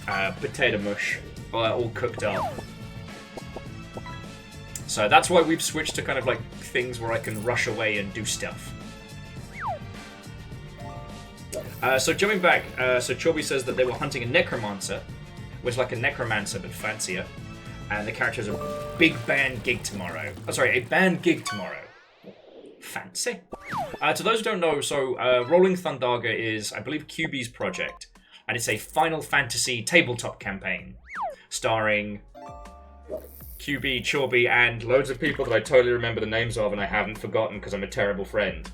potato mush, all cooked up. So that's why we've switched to kind of like things where I can rush away and do stuff. So jumping back, so Chorby says that they were hunting a necromancer, which is like a necromancer but fancier. And the character has a big band gig tomorrow. Oh, sorry, a band gig tomorrow. Fancy. To those who don't know, so Rolling Thundaga is, I believe, QB's project. And it's a Final Fantasy tabletop campaign. Starring QB, Chorby, and loads of people that I totally remember the names of and I haven't forgotten because I'm a terrible friend.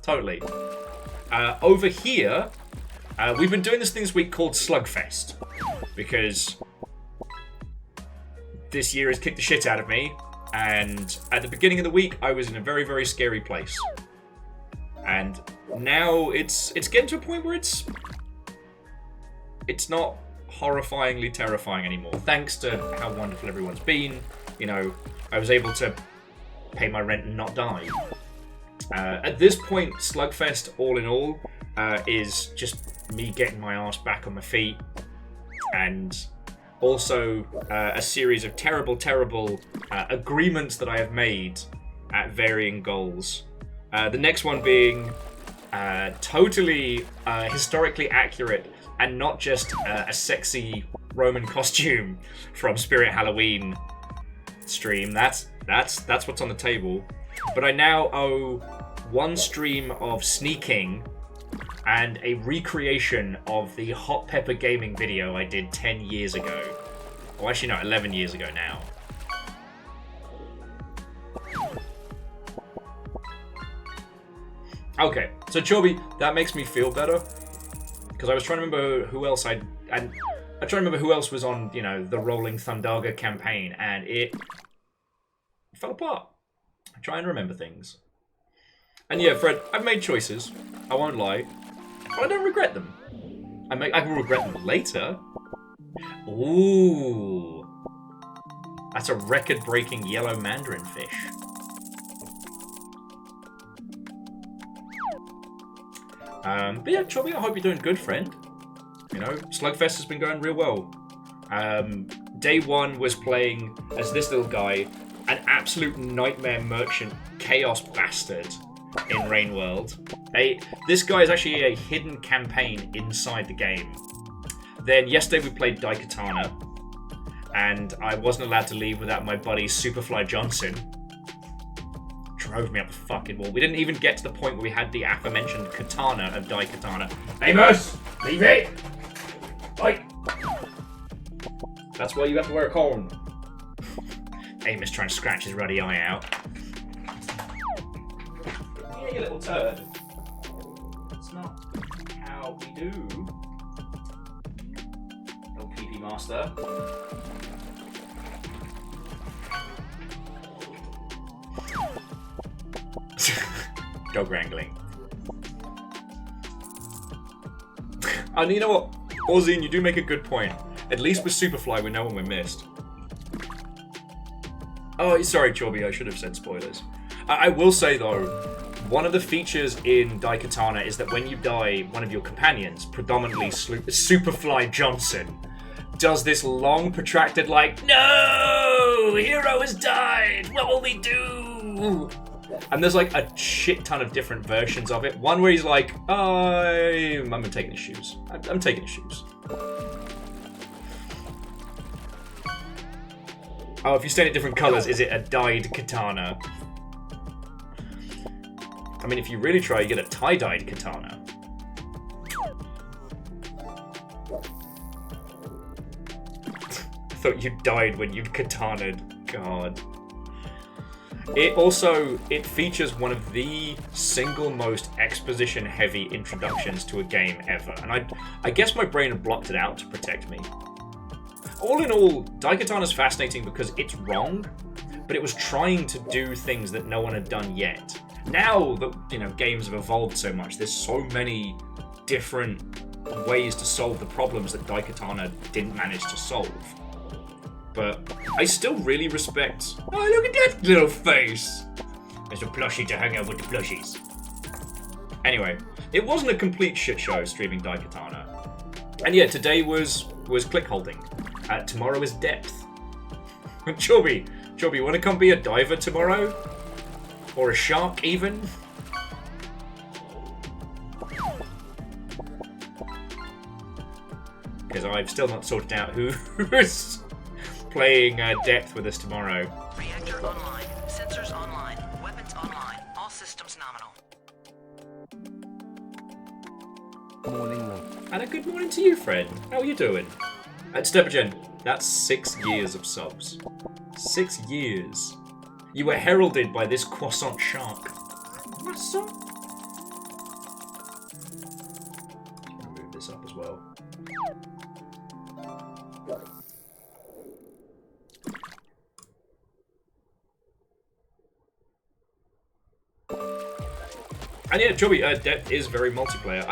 Totally. Over here, we've been doing this thing this week called Slugfest. Because this year has kicked the shit out of me, and at the beginning of the week, I was in a very, very scary place. And now it's getting to a point where it's not horrifyingly terrifying anymore. Thanks to how wonderful everyone's been, you know, I was able to pay my rent and not die. At this point, Slugfest, all in all, is just me getting my ass back on my feet, and also a series of terrible, terrible agreements that I have made at varying goals. The next one being totally historically accurate and not just a sexy Roman costume from Spirit Halloween stream. That's what's on the table. But I now owe one stream of sneaking and a recreation of the Hot Pepper Gaming video I did 10 years ago. Well, actually, no, 11 years ago now. Okay, so Chorby, that makes me feel better. Because I was trying to remember who else I trying to remember who else was on, you know, the Rolling Thundaga campaign, and it fell apart. I try and remember things. And yeah, Fred, I've made choices. I won't lie. But I don't regret them. I will regret them later. Ooh. That's a record-breaking yellow mandarin fish. But yeah, Chubby, I hope you're doing good, friend. You know, Slugfest has been going real well. Day one was playing as this little guy, an absolute nightmare merchant, chaos bastard in Rain World. This guy is actually a hidden campaign inside the game. Then yesterday we played Daikatana, and I wasn't allowed to leave without my buddy Superfly Johnson. Drove me up the fucking wall. We didn't even get to the point where we had the aforementioned katana of Daikatana. Amos! Leave it! Like, that's why you have to wear a cone. Amos trying to scratch his ruddy eye out. Yeah, you little turd. That's not how we do. Little pee-pee master. Dog wrangling. And you know what? Ozine, you do make a good point. At least with Superfly, we know when we're missed. Oh, sorry, Chorby, I should have said spoilers. I will say, though, one of the features in Daikatana is that when you die, one of your companions, predominantly Superfly Johnson, does this long, protracted, like, "No! Hero has died! What will we do?" And there's like a shit ton of different versions of it. One where he's like, I'm taking his shoes. I'm taking his shoes. Oh, if you stain it different colours, is it a dyed katana? I mean, if you really try, you get a tie-dyed katana. I thought you died when you katanaed. God. It features one of the single most exposition-heavy introductions to a game ever, and I guess my brain had blocked it out to protect me. All in all, Daikatana's fascinating because it's wrong, but it was trying to do things that no one had done yet. Now that, you know, games have evolved so much, there's so many different ways to solve the problems that Daikatana didn't manage to solve. But I still really respect... Oh, look at that little face! There's a plushie to hang out with the plushies. Anyway, it wasn't a complete shit show streaming Daikatana. And yeah, today was Clickholding. Tomorrow is Depth. Chubby, you want to come be a diver tomorrow? Or a shark, even? Because I've still not sorted out who's playing Depth with us tomorrow. Reactor online. Sensors online. Weapons online. All systems nominal. Morning, Will. And a good morning to you, friend. How are you doing? Stepagen, that's 6 years of subs. 6 years. You were heralded by this croissant shark. Croissant? I'm gonna move this up as well. And yeah, Chubby, Depth is very multiplayer.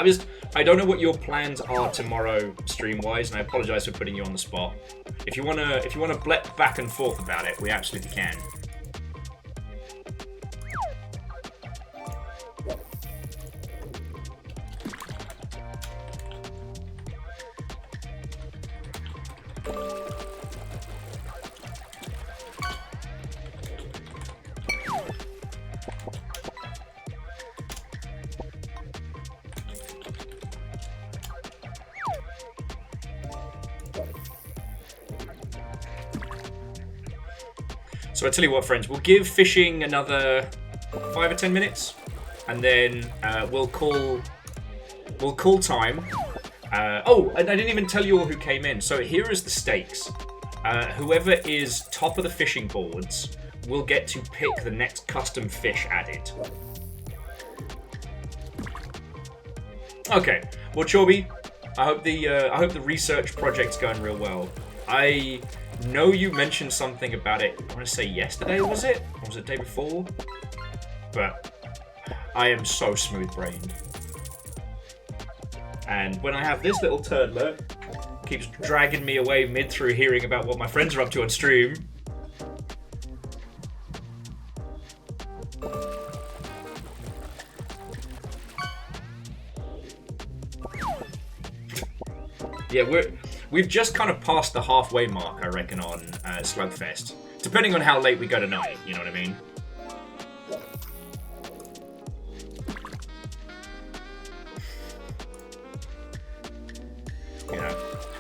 I don't know what your plans are tomorrow, stream-wise, and I apologise for putting you on the spot. If you wanna blep back and forth about it, we absolutely can. So I tell you what, friends, we'll give fishing another 5 or 10 minutes, and then we'll call we'll call time. Oh, and I didn't even tell you all who came in. So here is the stakes. Whoever is top of the fishing boards will get to pick the next custom fish added. Okay, well, Chorby, I hope the research project's going real well. I know you mentioned something about it. I want to say yesterday, was it? Or was it the day before? But I am so smooth-brained. And when I have this little turdler, keeps dragging me away mid through hearing about what my friends are up to on stream. Yeah, we've just kind of passed the halfway mark, I reckon, on Slugfest. Depending on how late we go tonight, you know what I mean?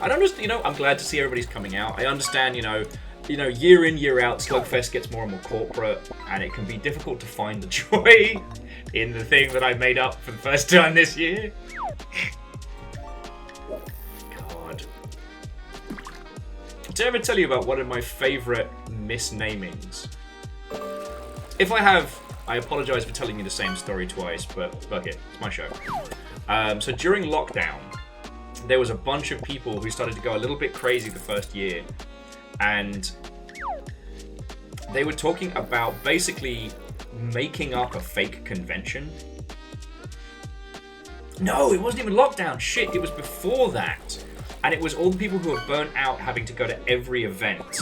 And I'm just, I'm glad to see everybody's coming out. I understand, year in, year out, Slugfest gets more and more corporate, and it can be difficult to find the joy in the thing that I made up for the first time this year. God. Did I ever tell you about one of my favourite misnamings? If I have, I apologise for telling you the same story twice, but fuck it, it's my show. So during lockdown, there was a bunch of people who started to go a little bit crazy the first year, and they were talking about basically making up a fake convention. No, it wasn't even lockdown. Shit, it was before that. And it was all the people who were burnt out having to go to every event.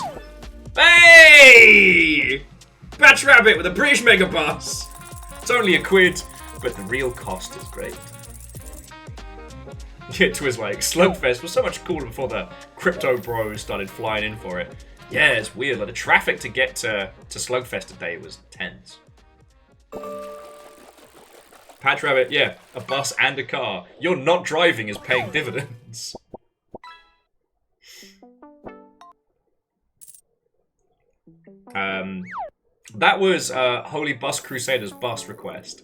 Hey! Batch Rabbit with a British Megabus! It's only £1, but the real cost is great. It was like, Slugfest was so much cooler before the crypto bros started flying in for it. Yeah, it's weird. Like, the traffic to get to Slugfest today was tense. Patch Rabbit, yeah, a bus and a car. You're not driving is paying dividends. That was Holy Bus Crusaders bus request.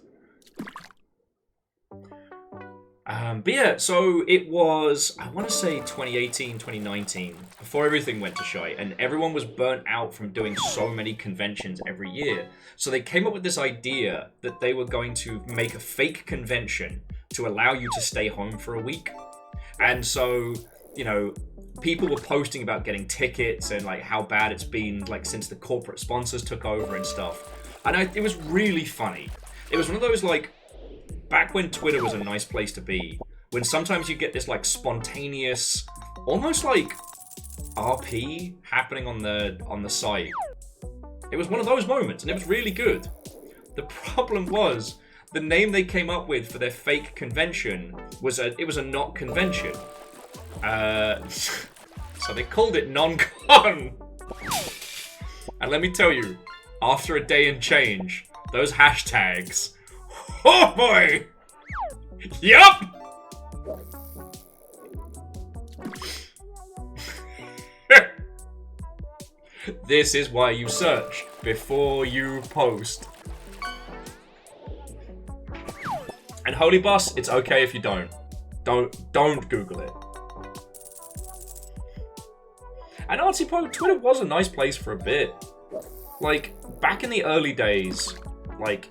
But yeah, so it was, I want to say 2018, 2019, before everything went to shite, and everyone was burnt out from doing so many conventions every year. So they came up with this idea that they were going to make a fake convention to allow you to stay home for a week. And so, people were posting about getting tickets and like how bad it's been like since the corporate sponsors took over and stuff. And it was really funny. It was one of those like, back when Twitter was a nice place to be, when sometimes you get this like spontaneous, almost like RP happening on the site. It was one of those moments, and it was really good. The problem was the name they came up with for their fake convention was it was a not convention. So they called it non-con. And let me tell you, after a day and change, those hashtags. Oh boy! Yup! This is why you search before you post. And Holy Bus, it's okay if you don't. Don't Google it. And honestly, Twitter was a nice place for a bit. Like, back in the early days, like,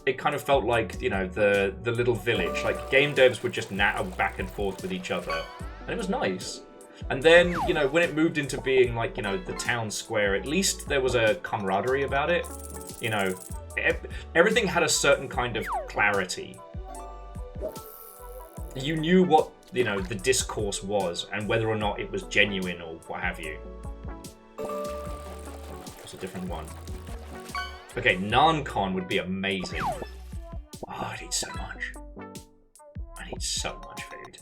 it kind of felt like, the little village. Like, game devs would just natter back and forth with each other. And it was nice. And then, when it moved into being, like, the town square, at least there was a camaraderie about it. Everything had a certain kind of clarity. You knew what, the discourse was, and whether or not it was genuine or what have you. It's a different one. Okay, non-con would be amazing. Oh, I need so much. I need so much food.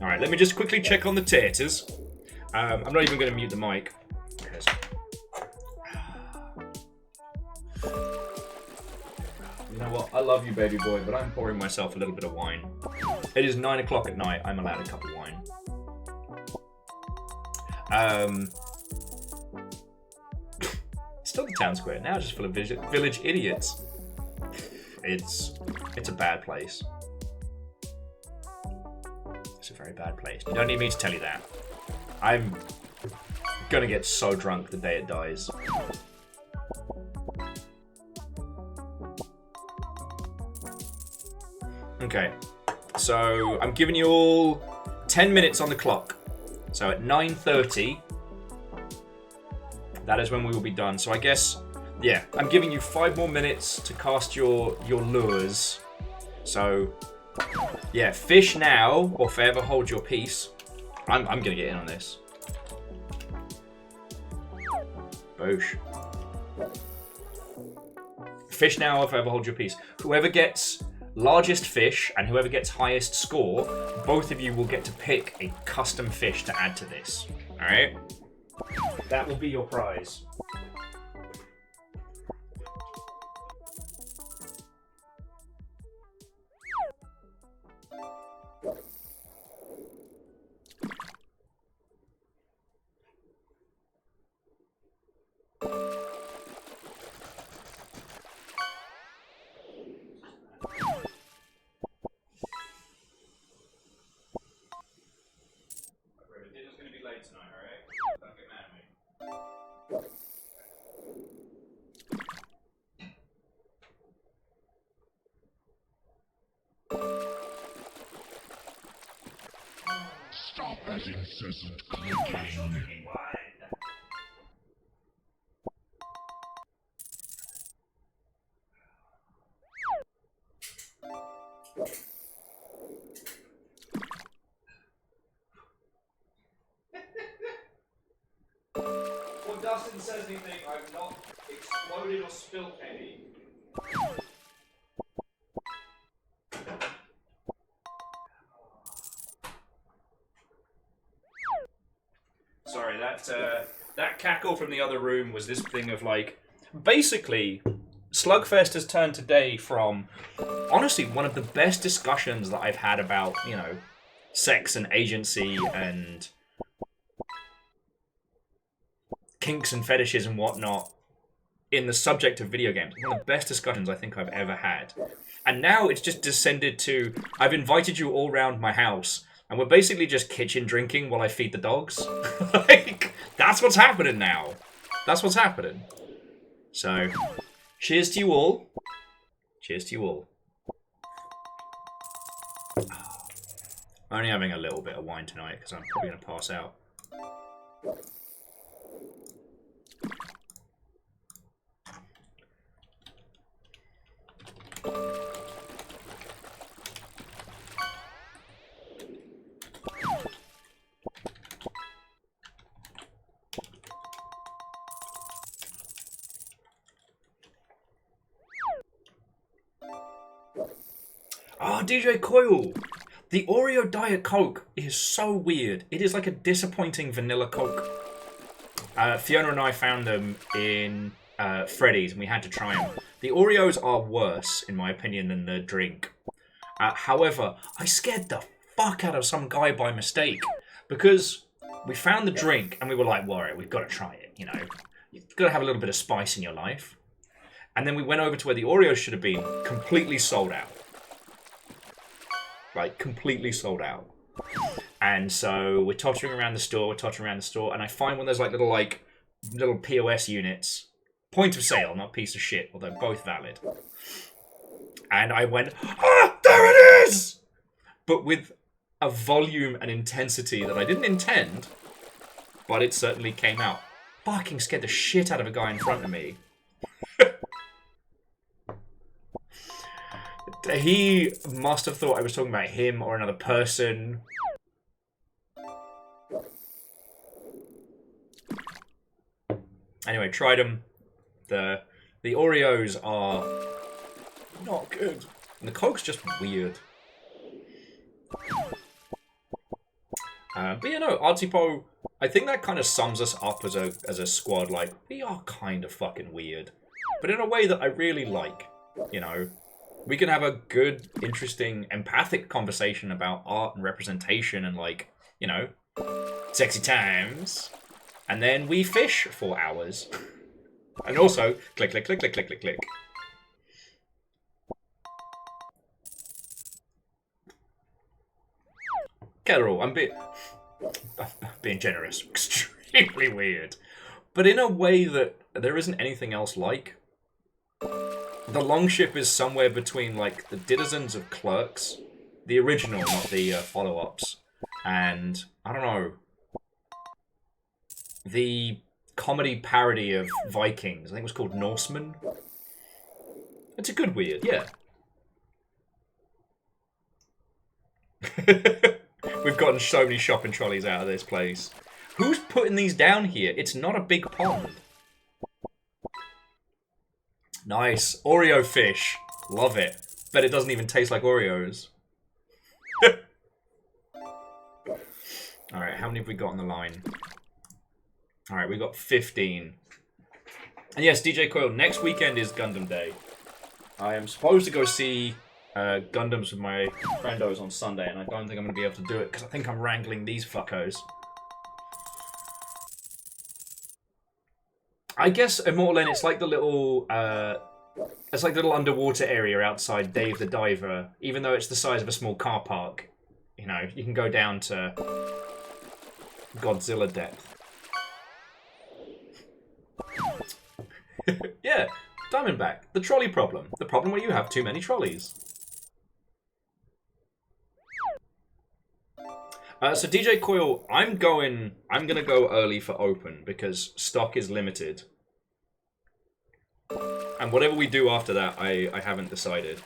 Alright, let me just quickly check on the taters. I'm not even going to mute the mic. Because... You know what? I love you, baby boy, but I'm pouring myself a little bit of wine. It is 9 o'clock at night. I'm allowed a cup of wine. Still the town square, now just full of village idiots. It's a bad place. It's a very bad place. You don't need me to tell you that. I'm gonna get so drunk the day it dies. Okay, so I'm giving you all 10 minutes on the clock. So at 9:30, that is when we will be done. So I guess, yeah, I'm giving you 5 more minutes to cast your lures. So, yeah, fish now or forever hold your peace. I'm gonna get in on this. Boosh. Fish now or forever hold your peace. Whoever gets largest fish and whoever gets highest score, both of you will get to pick a custom fish to add to this. Alright? That will be your prize. Dinner's gonna be late tonight, alright? Don't get mad at me. Stop that incessant clicking. When Dustin says anything, I've not exploded or spilled any. Sorry, that cackle from the other room was this thing of like, basically, Slugfest has turned today from, honestly, one of the best discussions that I've had about, you know, sex and agency and kinks and fetishes and whatnot in the subject of video games. One of the best discussions I think I've ever had. And now it's just descended to, I've invited you all round my house, and we're basically just kitchen drinking while I feed the dogs. Like, that's what's happening now. That's what's happening. So, cheers to you all. Cheers to you all. I'm only having a little bit of wine tonight because I'm probably going to pass out. Oh, DJ Coil! The Oreo Diet Coke is so weird. It is like a disappointing vanilla Coke. Fiona and I found them in Freddy's and we had to try them. The Oreos are worse, in my opinion, than the drink. However, I scared the fuck out of some guy by mistake because we found the drink and we were like, well, we've got to try it, you know. You've got to have a little bit of spice in your life. And then we went over to where the Oreos should have been, completely sold out. Like, completely sold out. And so we're tottering around the store, and I find one of those little POS units. Point of sale, not piece of shit, although both valid. And I went, ah, there it is! But with a volume and intensity that I didn't intend, but it certainly came out. Fucking scared the shit out of a guy in front of me. He must have thought I was talking about him or another person. Anyway, tried them. The Oreos are not good. And the Coke's just weird. But you know, Artipo, I think that kind of sums us up as a squad. Like, we are kind of fucking weird. But in a way that I really like, you know. We can have a good, interesting, empathic conversation about art and representation and, like, you know, sexy times. And then we fish for hours. And also, click, click, click, click, click, click, click. Kettle, I'm being generous. Extremely weird. But in a way that there isn't anything else like. The Longship is somewhere between, like, the Citizens of Clerks, the original, not the follow-ups, and, I don't know, the comedy parody of Vikings. I think it was called Norseman. It's a good weird, yeah. We've gotten so many shopping trolleys out of this place. Who's putting these down here? It's not a big pond. Nice. Oreo fish. Love it. Bet it doesn't even taste like Oreos. Alright, how many have we got on the line? Alright, we got 15. And yes, DJ Coil, next weekend is Gundam Day. I am supposed to go see Gundams with my friendos on Sunday, and I don't think I'm going to be able to do it, because I think I'm wrangling these fuckos. I guess Immortal N, it's like the little underwater area outside Dave the Diver. Even though it's the size of a small car park, you know, you can go down to Godzilla depth. Yeah, Diamondback, the trolley problem. The problem where you have too many trolleys. So DJ Coil, I'm gonna go early for open because stock is limited. And whatever we do after that, I haven't decided.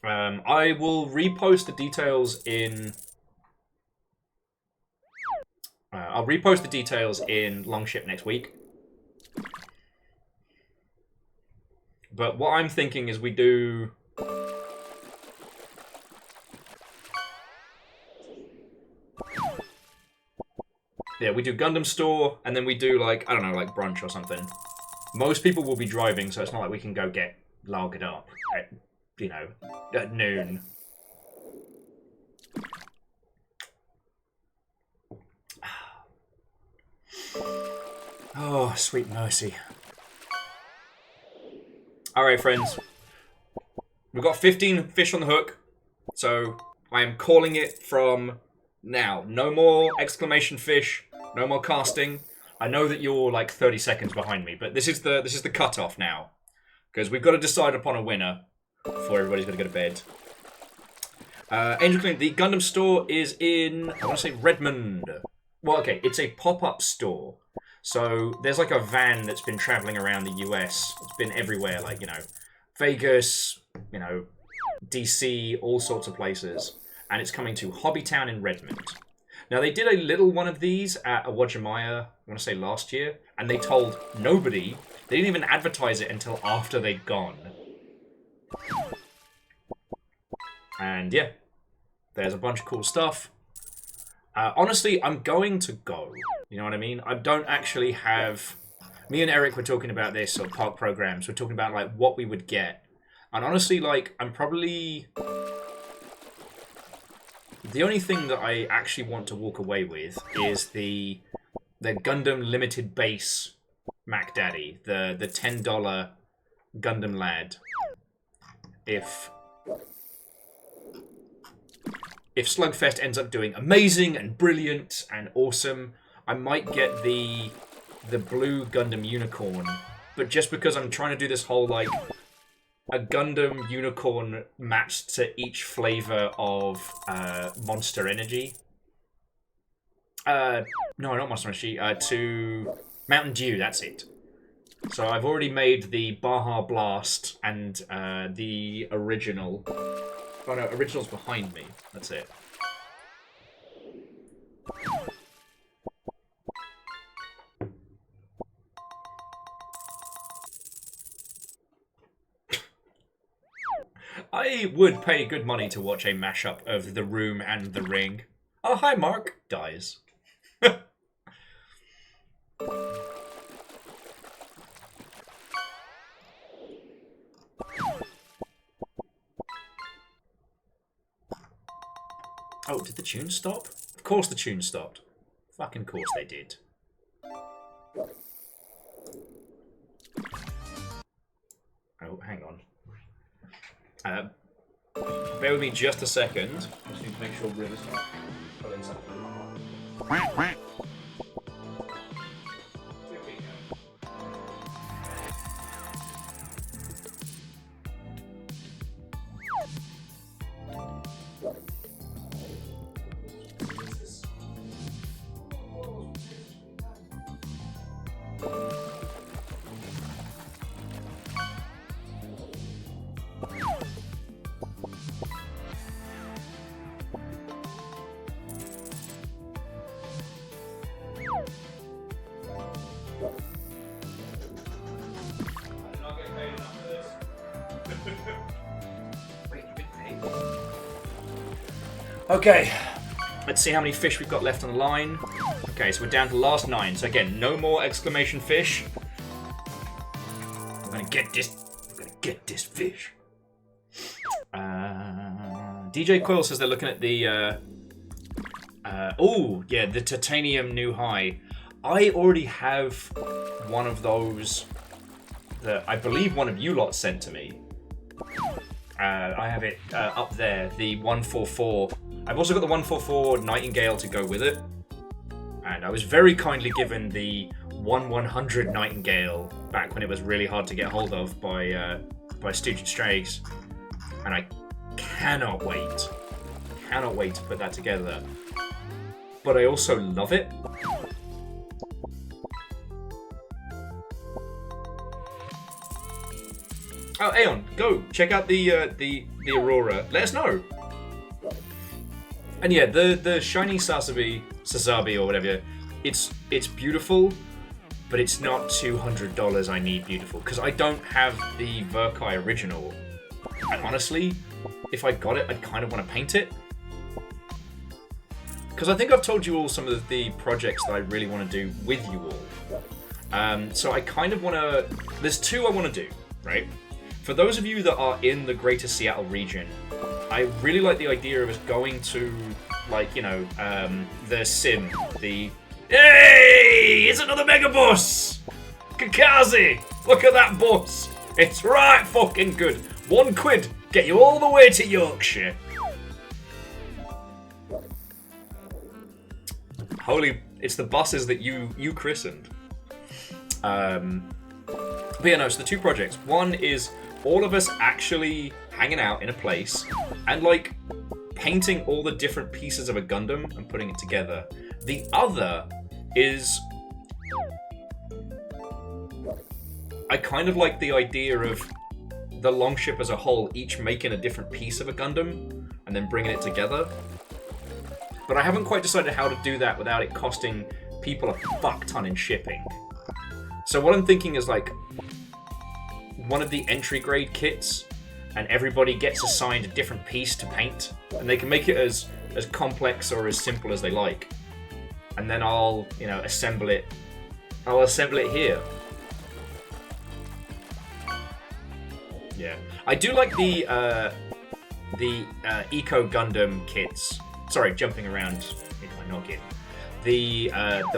I will repost the details in... I'll repost the details in Longship next week. But what I'm thinking is we do... Yeah, we do Gundam Store, and then we do, like, I don't know, like brunch or something. Most people will be driving, so it's not like we can go get lagered up at, you know, at noon. Oh, sweet mercy. Alright, friends. We've got 15 fish on the hook, so I am calling it from now. No more exclamation fish, no more casting. I know that you're like 30 seconds behind me, but this is the cutoff now. Because we've got to decide upon a winner before everybody's going to go to bed. Angel Clean, the Gundam store is in, I want to say Redmond. Well, okay, it's a pop-up store. So there's like a van that's been traveling around the US. It's been everywhere, like, you know, Vegas, you know, DC, all sorts of places. And it's coming to Hobbytown in Redmond. Now, they did a little one of these at Awajimaya, I want to say last year, and they told nobody. They didn't even advertise it until after they'd gone. And yeah, there's a bunch of cool stuff. Honestly, I'm going to go. You know what I mean? I don't actually have... Me and Eric were talking about this, or park programs. We're talking about, like, what we would get. And honestly, like, I'm probably... The only thing that I actually want to walk away with is the Gundam Limited Base Mac Daddy. The $10 Gundam Lad. If Slugfest ends up doing amazing and brilliant and awesome, I might get the blue Gundam Unicorn. But just because I'm trying to do this whole, like, a Gundam Unicorn matched to each flavor of Monster Energy. No, not Monster Energy. To Mountain Dew, that's it. So I've already made the Baja Blast and the original. Oh no, original's behind me. That's it. I would pay good money to watch a mashup of The Room and The Ring. Oh, hi, Mark. Dies. Oh, did the tune stop? Of course the tune stopped. Fucking course they did. Oh, hang on. bear with me just a second. Just need to make sure River's not pulling something. Okay, let's see how many fish we've got left on the line. Okay, so we're down to the last 9. So again, no more exclamation fish. I'm gonna get this. I'm gonna get this fish. DJ Quill says they're looking at the. Oh yeah, the titanium new high. I already have one of those that I believe one of you lot sent to me. I have it up there, the 144. I've also got the 144 Nightingale to go with it. And I was very kindly given the 1/100 Nightingale back when it was really hard to get hold of by Student Strays. And I cannot wait to put that together. But I also love it. Oh, Aeon, go check out the Aurora. Let us know. And yeah, the shiny Sazabi or whatever. It's beautiful, but it's not $200. I need beautiful because I don't have the Verkai original. And honestly, if I got it, I'd kind of want to paint it. Because I think I've told you all some of the projects that I really want to do with you all. So I kind of want to. There's 2 I want to do, right? For those of you that are in the greater Seattle region, I really like the idea of us going to, like, you know, the sim, the... Hey! It's another mega bus! Kakazi! Look at that bus! It's right fucking good! £1, get you all the way to Yorkshire. Holy... It's the buses that you christened. But yeah, no, so the 2 projects. One is all of us actually hanging out in a place and, like, painting all the different pieces of a Gundam and putting it together. The other is... I kind of like the idea of the Longship as a whole each making a different piece of a Gundam and then bringing it together. But I haven't quite decided how to do that without it costing people a fuck ton in shipping. So what I'm thinking is, like, one of the entry grade kits, and everybody gets assigned a different piece to paint, and they can make it as complex or as simple as they like. And then I'll, you know, assemble it. I'll assemble it here. Yeah, I do like the Eco Gundam kits. Sorry, jumping around into my noggin. The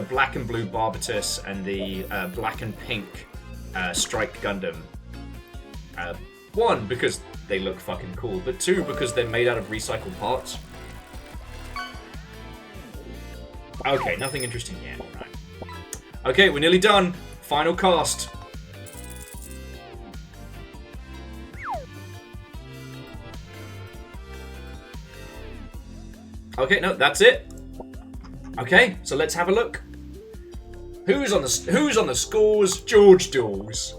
black and blue Barbatus and the black and pink striped Gundam. 1, because they look fucking cool, but 2, because they're made out of recycled parts. Okay, nothing interesting yet. Right. Okay, we're nearly done. Final cast. Okay, no, that's it. Okay, so let's have a look. Who's on the scores? George Dawes.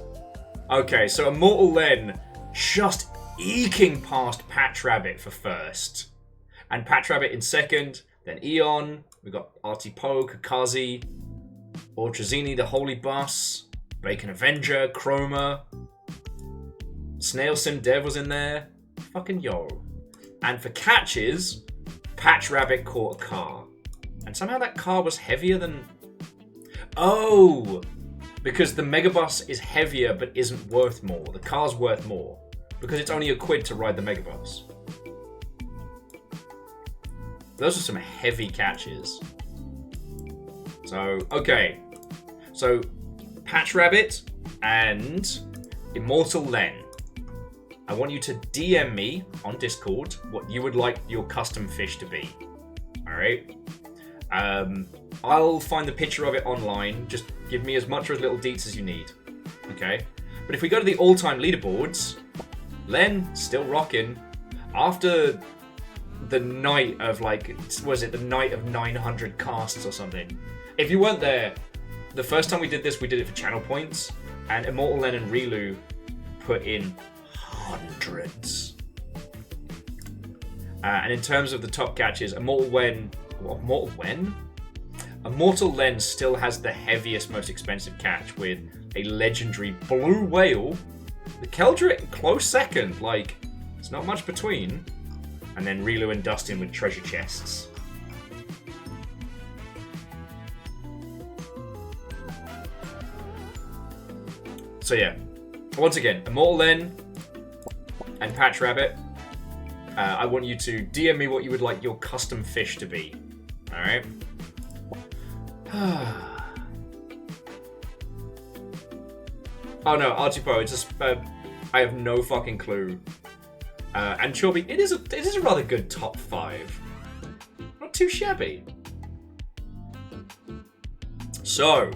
Okay, so Immortal Len just eking past Patch Rabbit for first. And Patch Rabbit in second, then Eon, we've got Artie Poe, Kakazi, Ortrazini, the Holy Bus, Bacon Avenger, Chroma, Snail Sim Dev was in there. Fucking yo. And for catches, Patch Rabbit caught a car. And somehow that car was heavier than... Oh! Because the Megabus is heavier but isn't worth more. The car's worth more. Because it's only £1 to ride the Megabus. Those are some heavy catches. So, okay. So, Patch Rabbit and Immortal Len. I want you to DM me on Discord what you would like your custom fish to be. Alright? I'll find the picture of it online. Just give me as much or as little deets as you need. Okay? But if we go to the all-time leaderboards, Len, still rocking. After the night of, like, was it the night of 900 casts or something? If you weren't there, the first time we did this, we did it for channel points, and Immortal Len and Relu put in hundreds. And in terms of the top catches, Immortal Len still has the heaviest, most expensive catch with a legendary blue whale. The Keldric, close second, like, it's not much between. And then Relu and Dustin with treasure chests. So yeah, once again, Immortal Len and Patch Rabbit, I want you to DM me what you would like your custom fish to be. Alright? Oh no, Artipo, it's just, I have no fucking clue. And Chorby, it is a rather good top 5. Not too shabby. So,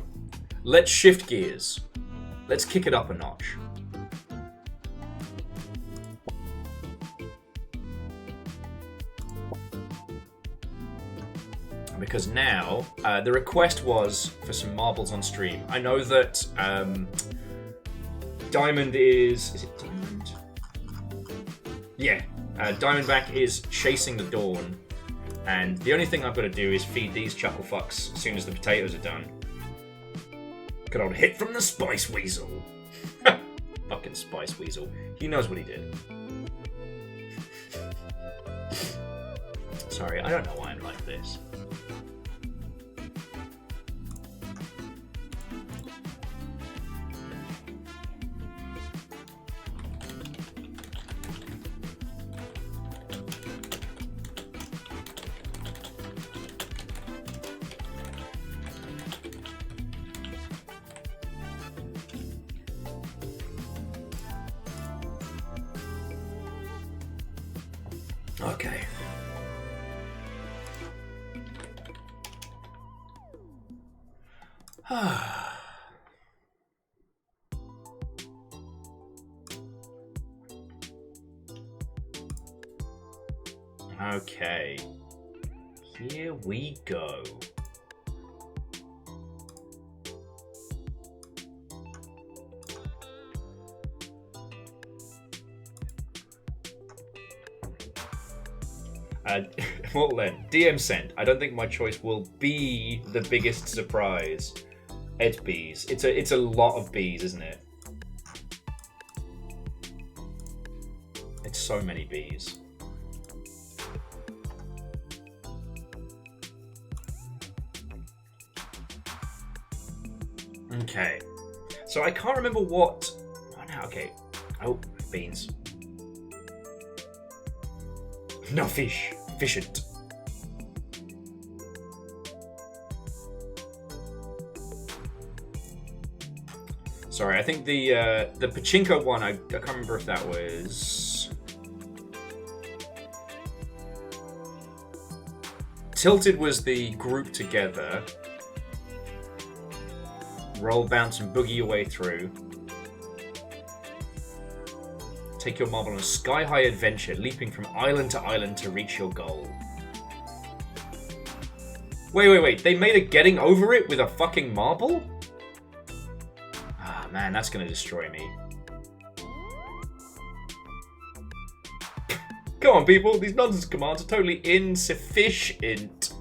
let's shift gears. Let's kick it up a notch. Because now, the request was for some marbles on stream. I know that Diamond is it Diamond? Yeah, Diamondback is chasing the dawn, and the only thing I've got to do is feed these chuckle fucks as soon as the potatoes are done. Good old hit from the Spice Weasel. Fucking Spice Weasel. He knows what he did. Sorry, I don't know why I'm like this. Okay. Okay. Here we go. Immortal Len, DM sent. I don't think my choice will be the biggest surprise. It's bees. It's a lot of bees, isn't it? It's so many bees. Okay. So I can't remember what... Oh, no, okay. Oh, beans. No fish. Efficient. Sorry, I think the pachinko one, I can't remember if that was... Tilted was the group together. Roll, bounce, and boogie your way through. Take your marble on a sky-high adventure, leaping from island to island to reach your goal. Wait. They made a getting over it with a fucking marble? Ah, man, that's gonna destroy me. Come on, people. These nonsense commands are totally insufficient.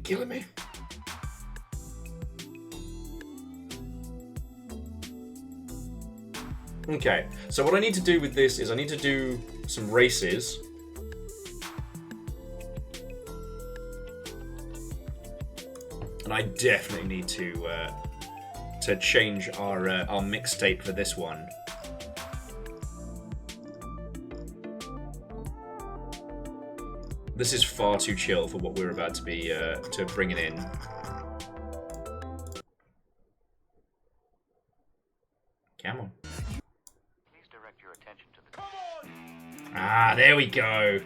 Killing me. Okay, so what I need to do with this is I need to do some races. And I definitely need to change our mixtape for this one. This is far too chill for what we're about to be bringing in. Come on. Please direct your attention to the... Ah, there we go.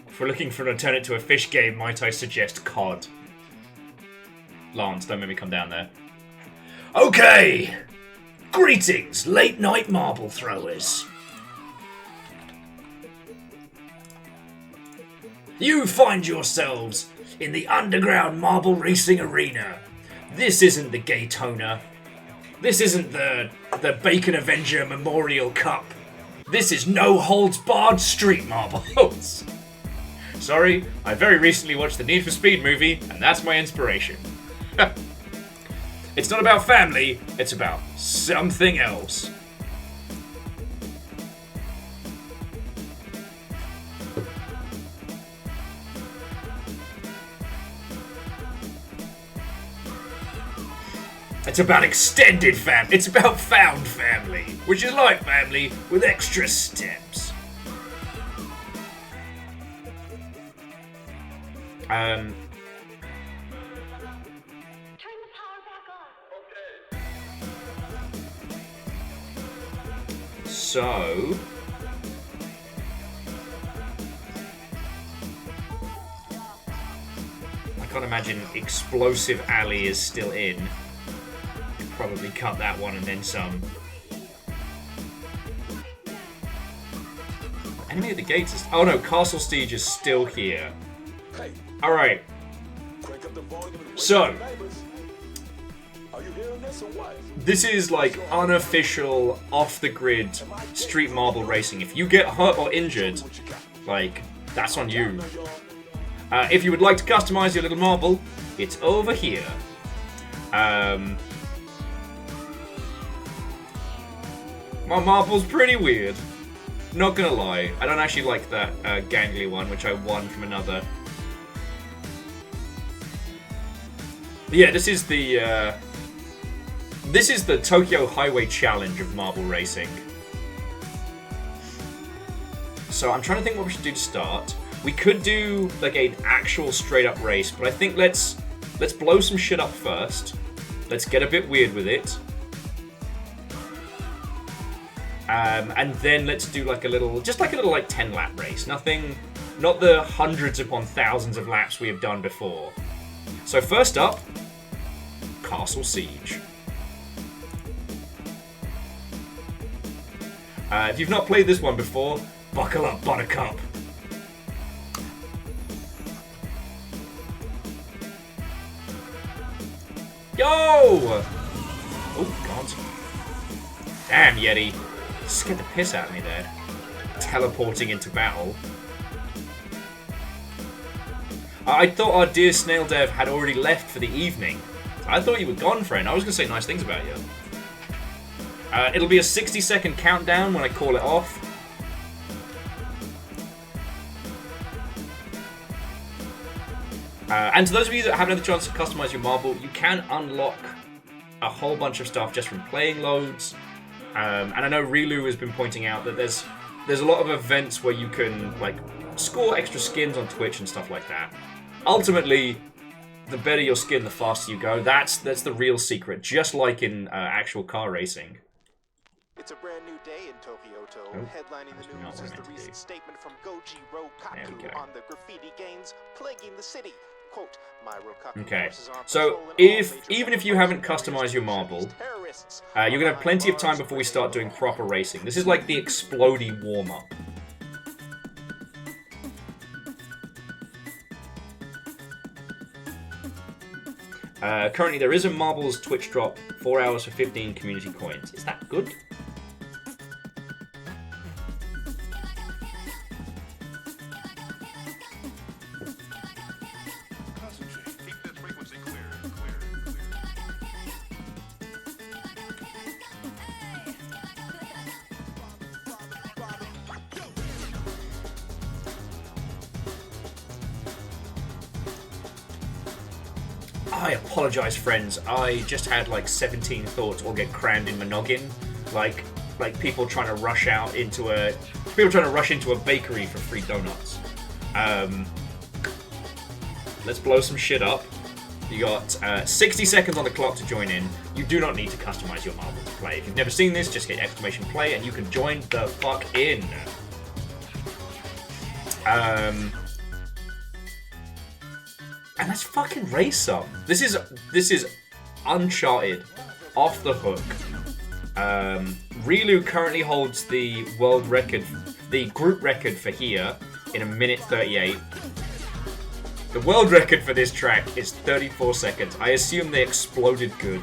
If we're looking for an alternate to a fish game, might I suggest COD? Lance, don't make me come down there. Okay! Greetings, late-night marble throwers. You find yourselves in the underground marble racing arena. This isn't the Gaytona. This isn't the Bacon Avenger Memorial Cup. This is no holds barred street marbles. Sorry, I very recently watched the Need for Speed movie, and that's my inspiration. It's not about family, it's about something else. It's about extended family. It's about found family, which is like family with extra steps. So I can't imagine Explosive Alley is still in. Probably cut that one and then some. Enemy of the Gates is... Oh no, Castle Siege is still here. Alright. So, this is like unofficial, off-the-grid street marble racing. If you get hurt or injured, like, that's on you. If you would like to customize your little marble, it's over here. My marble's pretty weird. Not gonna lie, I don't actually like that gangly one, which I won from another. But yeah, this is the Tokyo Highway Challenge of marble racing. So I'm trying to think what we should do to start. We could do like an actual straight up race, but I think let's blow some shit up first. Let's get a bit weird with it. And then let's do like a little like 10 lap race. Nothing, not the hundreds upon thousands of laps we have done before. So first up, Castle Siege. If you've not played this one before, buckle up, Buttercup. Yo! Oh, God. Damn, Yeti. Scared the piss out of me there. Teleporting into battle. I thought our dear Snail Dev had already left for the evening. I thought you were gone, friend. I was going to say nice things about you. It'll be a 60-second countdown when I call it off. And to those of you that haven't had the chance to customize your marble, you can unlock a whole bunch of stuff just from playing loads. And I know Rilu has been pointing out that there's a lot of events where you can like score extra skins on Twitch and stuff like that. Ultimately, the better your skin, the faster you go. That's the real secret, just like in actual car racing. It's a brand new day in Tokyo. Headlining the news is the recent statement from Goji Rokaku on the graffiti gangs plaguing the city. Quote, my Rokaku okay, so even if you haven't customized your marble, you're going to have plenty of time before we start doing proper racing. This is like the explodey warm-up. Currently there is a marbles Twitch drop, 4 hours for 15 community coins. Is that good? I apologize, friends. I just had like 17 thoughts all get crammed in my noggin, like people trying to rush into a bakery for free donuts. Let's blow some shit up. You got 60 seconds on the clock to join in. You do not need to customize your marble to play. If you've never seen this, just hit exclamation play and you can join the fuck in. And let's fucking race some. This is Uncharted, off the hook. Rilu currently holds the world record, the group record for here in 1:38. The world record for this track is 34 seconds. I assume they exploded good.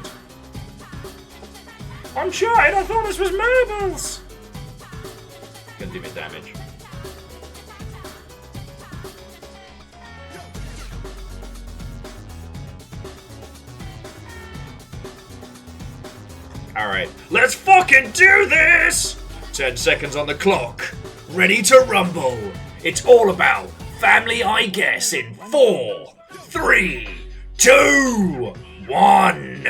Uncharted, I thought this was marbles! Gonna do me damage. Alright, let's fucking do this! 10 seconds on the clock. Ready to rumble. It's all about family, I guess, in 4, 3, 2, 1.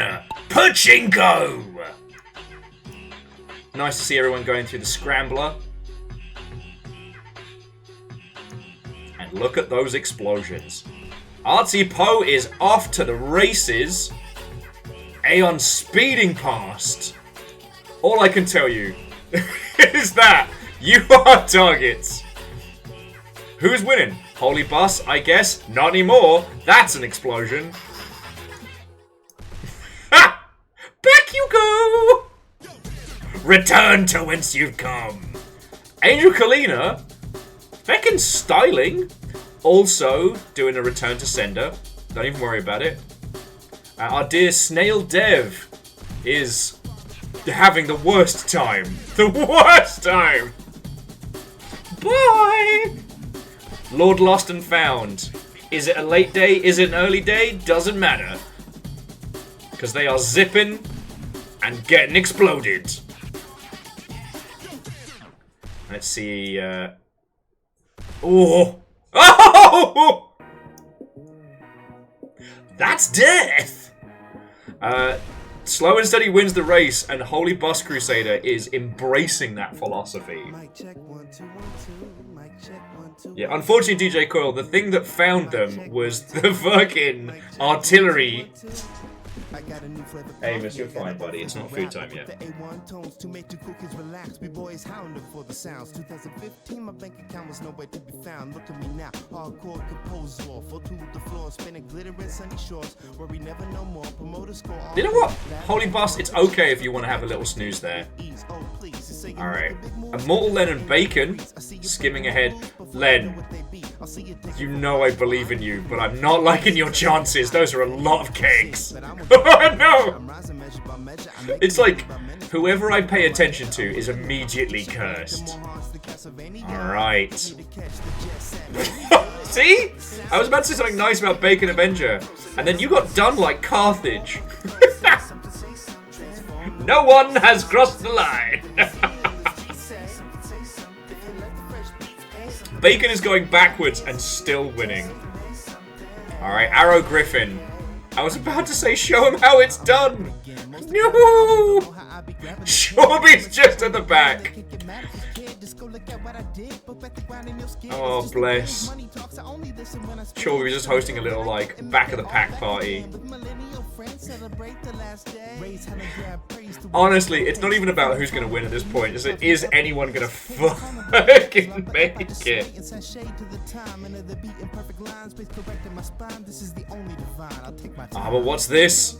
Pachinko! Nice to see everyone going through the scrambler. And look at those explosions. Artsy Poe is off to the races. Aeon speeding past. All I can tell you is that you are targets. Who's winning? Holy Bus, I guess. Not anymore. That's an explosion. Ha! Back you go! Return to whence you've come. Angel Kalina, feckin' styling. Also doing a return to sender. Don't even worry about it. Our dear Snail Dev is having the worst time. The worst time! Bye! Lord Lost and Found. Is it a late day? Is it an early day? Doesn't matter. Because they are zipping and getting exploded. Let's see. Oh! Oh! That's death! Slow and Steady wins the race, and Holy Bus Crusader is embracing that philosophy. Yeah, unfortunately, DJ Coil, the thing that found them was the fucking artillery. Amos, you're fine, buddy. It's not food time yet. You know what? Holy Bus, it's okay if you want to have a little snooze there. Alright. Immortal Len and Bacon skimming ahead. Len, you know I believe in you, but I'm not liking your chances. Those are a lot of kegs. Oh no! It's like, whoever I pay attention to is immediately cursed. Alright. See? I was about to say something nice about Bacon Avenger, and then you got done like Carthage. No one has crossed the line. Bacon is going backwards and still winning. Alright, Arrow Griffin. I was about to say, show him how it's done. No! Shorby's just at the back. Oh, bless. Shorby was just hosting a little, like, back of the pack party. Honestly, it's not even about who's going to win at this point. It's like, is anyone going to fucking make it? Ah, but what's this?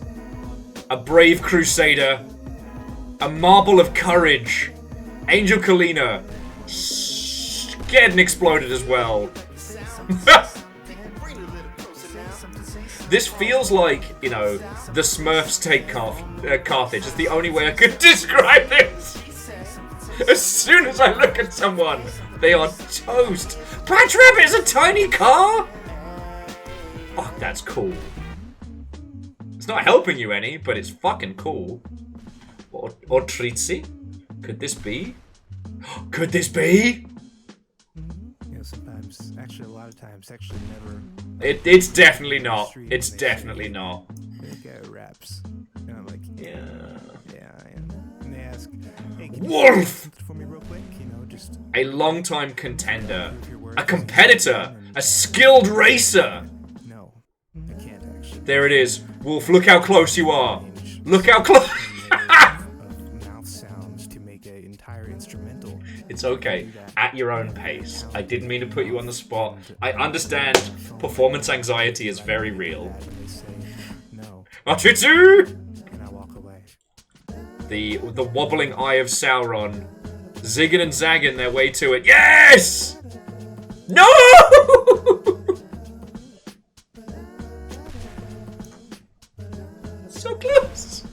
A brave crusader. A marble of courage. Angel Kalina. Getting exploded as well. This feels like, you know, the Smurfs take Carthage. It's the only way I could describe this. As soon as I look at someone, they are toast. Patch Rabbit is a tiny car? Oh, that's cool. It's not helping you any, but it's fucking cool. Or Tritzi? Could this be? Could this be? Yeah, sometimes. Actually, a lot of times. Actually, never. It's definitely not. It's definitely not. The guy raps. And I'm like, Yeah. And they ask, hey, can Wolf! you for me real quick? You know, just. A long-time contender. A competitor. A skilled racer. No, I can't actually. There it is. Wolf, look how close you are. Look how close. of mouth sounds to make an entire instrumental. It's okay. At your own pace. I didn't mean to put you on the spot. I understand performance anxiety is very real. And they say, no, Atitsu! and I walk away. The wobbling eye of Sauron. Zigging and zagging their way to it. Yes! No! So close.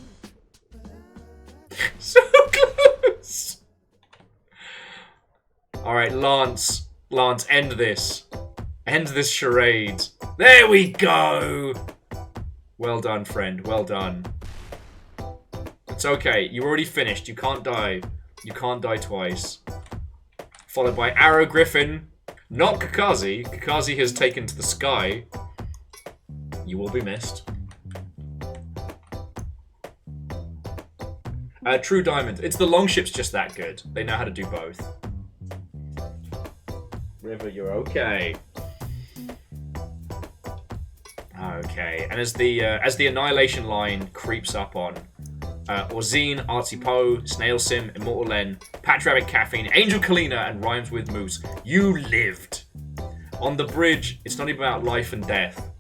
So close. Alright, Lance. Lance, end this. End this charade. There we go! Well done, friend. Well done. It's okay. You already finished. You can't die. You can't die twice. Followed by Arrow Griffin. Not Kakazi. Kakazi has taken to the sky. You will be missed. True Diamond. It's the Longship's just that good. They know how to do both. River, you're okay. Okay, and as the Annihilation line creeps up on Orzine, Artsy Poe, Snail Sim, Immortal Len, Patch Rabbit Caffeine, Angel Kalina, and Rhymes with Moose, you lived. On the bridge, it's not about life and death.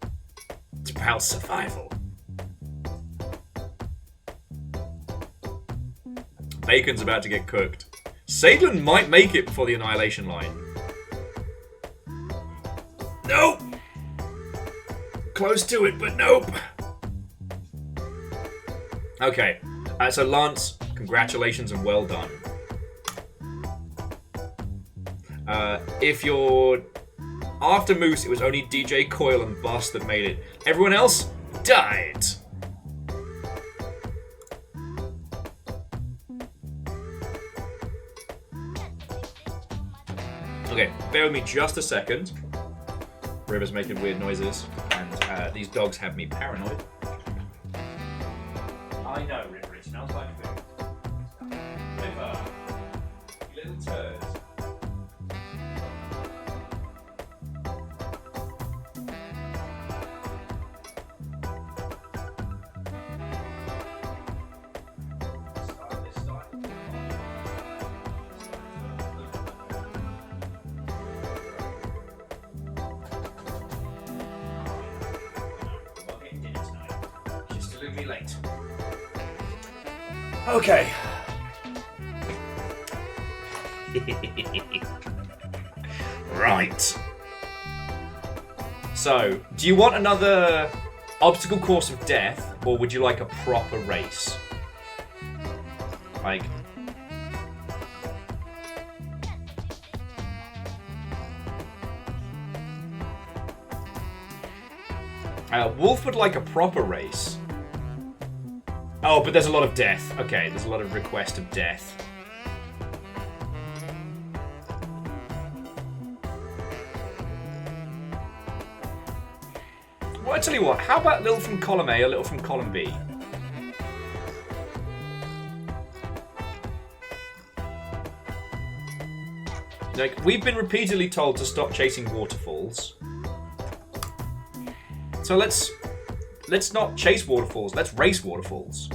It's about survival. Bacon's about to get cooked. Sadlin might make it before the Annihilation line. Nope! Close to it, but nope. Okay, so Lance, congratulations and well done. If you're after Moose, it was only DJ Coil and Bus that made it. Everyone else died. Okay, bear with me just a second. River's making weird noises, and these dogs have me paranoid. I know, River, it smells like food. River, you little turd. Late. Okay. Right. So, do you want another obstacle course of death, or would you like a proper race? Like... Wolf would like a proper race. Oh, but there's a lot of death. Okay, there's a lot of request of death. Well, I tell you what, how about a little from column A, a little from column B? Like, we've been repeatedly told to stop chasing waterfalls. So let's not chase waterfalls, let's race waterfalls.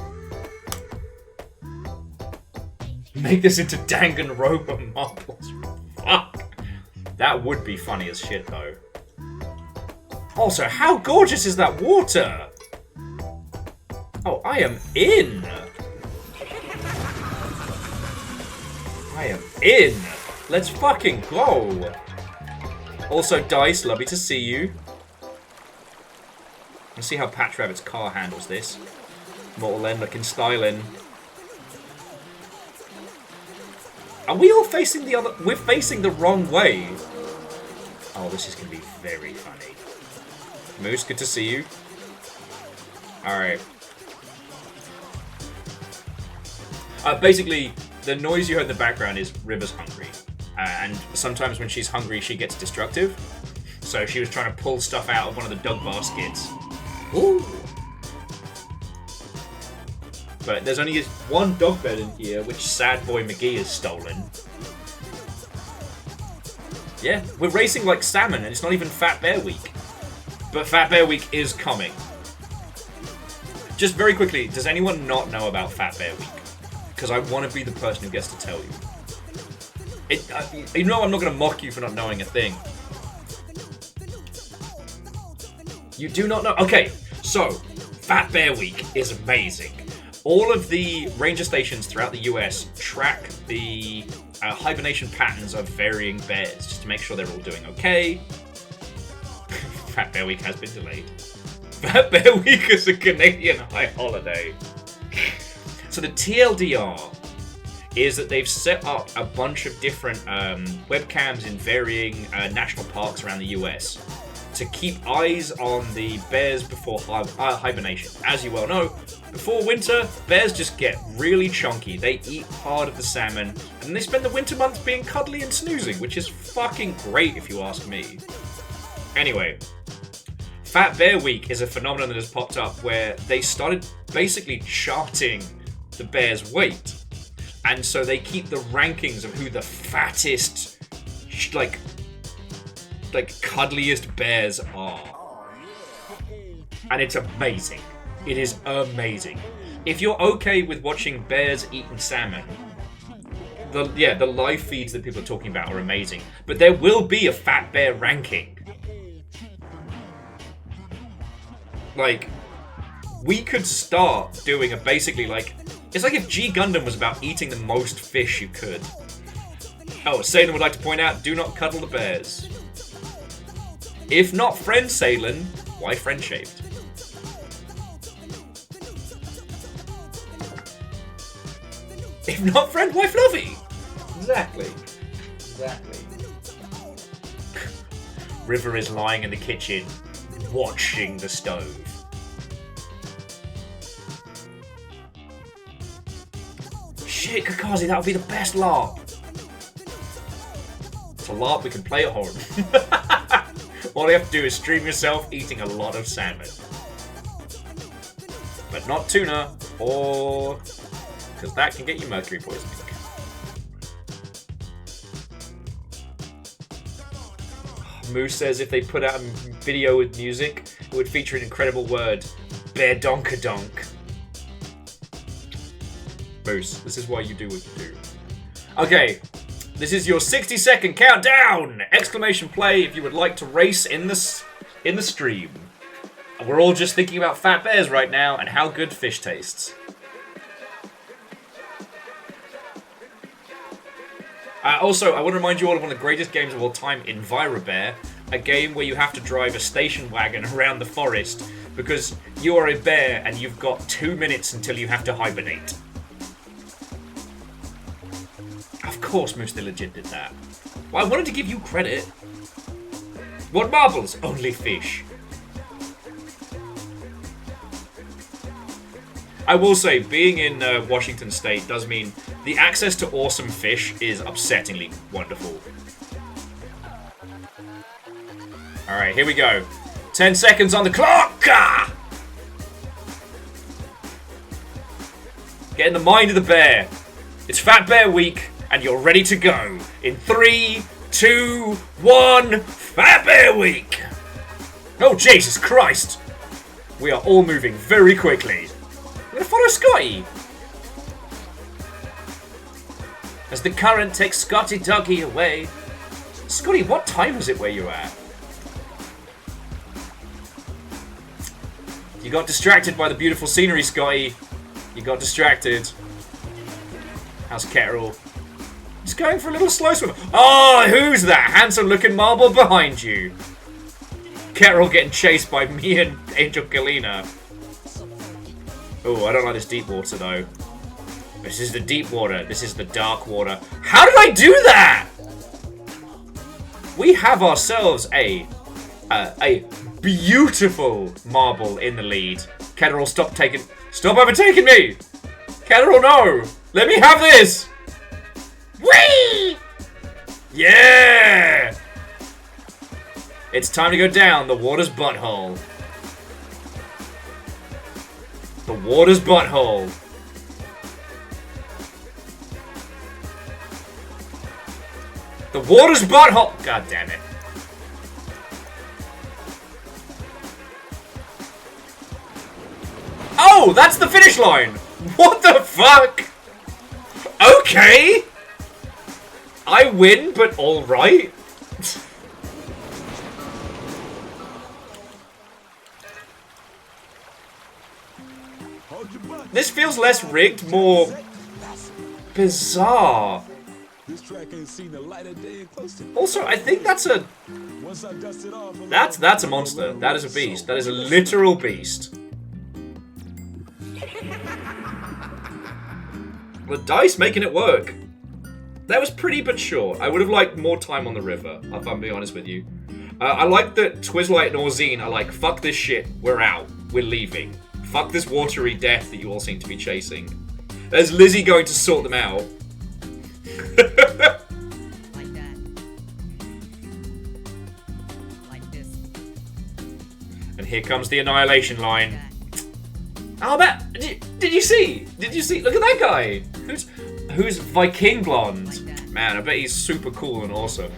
Make this into Danganronpa marbles. Fuck. That would be funny as shit, though. Also, how gorgeous is that water? Oh, I am in. I am in. Let's fucking go. Also, Dice, lovely to see you. Let's see how Patch Rabbit's car handles this. Mortal End looking styling. Are we all facing the other... We're facing the wrong way. Oh, this is going to be very funny. Moose, good to see you. Alright. Basically, the noise you heard in the background is River's hungry. And sometimes when she's hungry, she gets destructive. So she was trying to pull stuff out of one of the dog baskets. Ooh. But there's only one dog bed in here, which Sad Boy McGee has stolen. Yeah, we're racing like salmon, and it's not even Fat Bear Week. But Fat Bear Week is coming. Just very quickly, does anyone not know about Fat Bear Week? Because I want to be the person who gets to tell you. You know I'm not going to mock you for not knowing a thing. You do not know? Okay, so, Fat Bear Week is amazing. All of the ranger stations throughout the US track the hibernation patterns of varying bears, just to make sure they're all doing okay. Fat Bear Week has been delayed. Fat Bear Week is a Canadian high holiday. So the TLDR is that they've set up a bunch of different webcams in varying national parks around the US to keep eyes on the bears before hibernation. As you well know, before winter, bears just get really chunky. They eat hard of the salmon, and they spend the winter months being cuddly and snoozing, which is fucking great if you ask me. Anyway, Fat Bear Week is a phenomenon that has popped up where they started basically charting the bear's weight. And so they keep the rankings of who the fattest, like cuddliest bears are. And it's amazing. It is amazing. If you're okay with watching bears eating salmon, the live feeds that people are talking about are amazing. But there will be a Fat Bear ranking. Like, we could start doing a basically like, it's like if G Gundam was about eating the most fish you could. Oh, Salem would like to point out, do not cuddle the bears. If not friend Salem, why friend shaped? If not friend, why fluffy? Exactly. River is lying in the kitchen, watching the stove. Shit, Kakazi, that would be the best LARP. It's a LARP we can play at home. All you have to do is stream yourself eating a lot of salmon. But not tuna, or... because that can get you mercury poisoning. Moose says if they put out a video with music, it would feature an incredible word. Bear donkadonk. Moose, this is why you do what you do. Okay, this is your 60-second countdown! Exclamation play if you would like to race in the stream. We're all just thinking about fat bears right now and how good fish tastes. Also, I want to remind you all of one of the greatest games of all time, EnviroBear, a game where you have to drive a station wagon around the forest because you are a bear and you've got 2 minutes until you have to hibernate. Of course Moose the Legit did that. Well, I wanted to give you credit. What marbles? Only fish. I will say, being in Washington State does mean the access to awesome fish is upsettingly wonderful. Alright, here we go. 10 seconds on the clock! Ah! Get in the mind of the bear. It's Fat Bear Week, and you're ready to go. In 3, 2, 1, Fat Bear Week! Oh, Jesus Christ! We are all moving very quickly. I'm gonna follow Scotty. As the current takes Scotty Doggy away. Scotty, what time is it where you're at? You got distracted by the beautiful scenery, Scotty. You got distracted. How's Kettle? He's going for a little slow swim. Oh, who's that handsome looking marble behind you? Kettle getting chased by me and Angel Kalina. Oh, I don't like this deep water though. This is the deep water. This is the dark water. How did I do that? We have ourselves a beautiful marble in the lead. Kettle, stop overtaking me! Kettle, no! Let me have this! Whee! Yeah! It's time to go down the water's butthole. The water's butthole. The water's butthole. God damn it. Oh! Oh, that's the finish line! What the fuck? Okay! I win, but alright. This feels less rigged, more bizarre. Also, I think that's a that's a monster. That is a beast. That is a literal beast. The dice making it work. That was pretty but short. I would have liked more time on the river, if I'm being honest with you. I like that Twizzlite and Orzine are like, fuck this shit, we're out, we're leaving. Fuck this watery death that you all seem to be chasing. There's Lizzie going to sort them out. Like that. Like this. And here comes the annihilation line. Oh, man, did you see? Did you see? Look at that guy. Who's Viking blonde? Man, I bet he's super cool and awesome.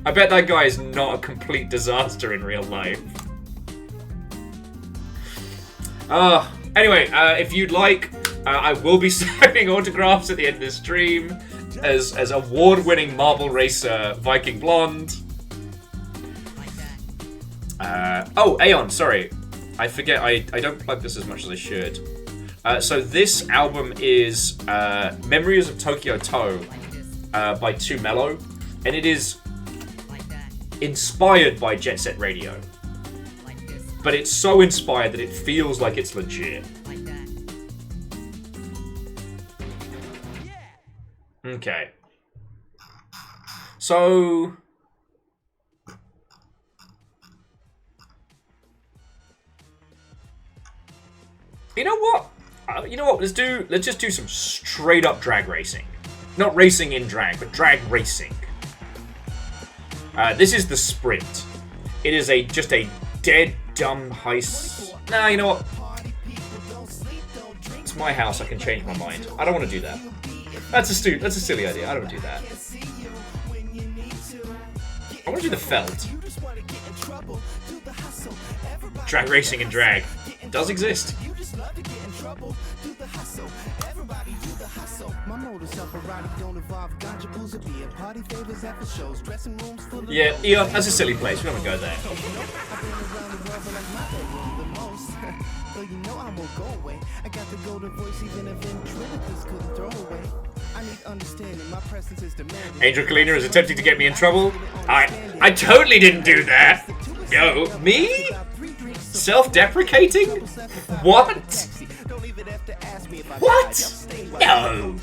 I bet that guy is not a complete disaster in real life. Anyway, if you'd like, I will be signing autographs at the end of the stream as award-winning marble racer Viking blonde. Oh, Aeon, sorry. I forget, I don't plug this as much as I should. So this album is Memories of Tokyo To by Too Mellow, and it is inspired by Jet Set Radio. But it's so inspired that it feels like it's legit. Okay. So... You know what? Let's just do some straight up drag racing. Not racing in drag, but drag racing. This is the sprint. It is just a dead dumb heist. Nah, you know what? It's my house. I can change my mind. I don't want to do that. That's a silly idea. I don't want to do that. I want to do the felt. Drag racing and drag does exist. Yeah, Eon, that's a silly place. We don't want to go there. Angel Kalina is attempting to get me in trouble. I totally didn't do that. Yo, me? Self-deprecating? What? What? No.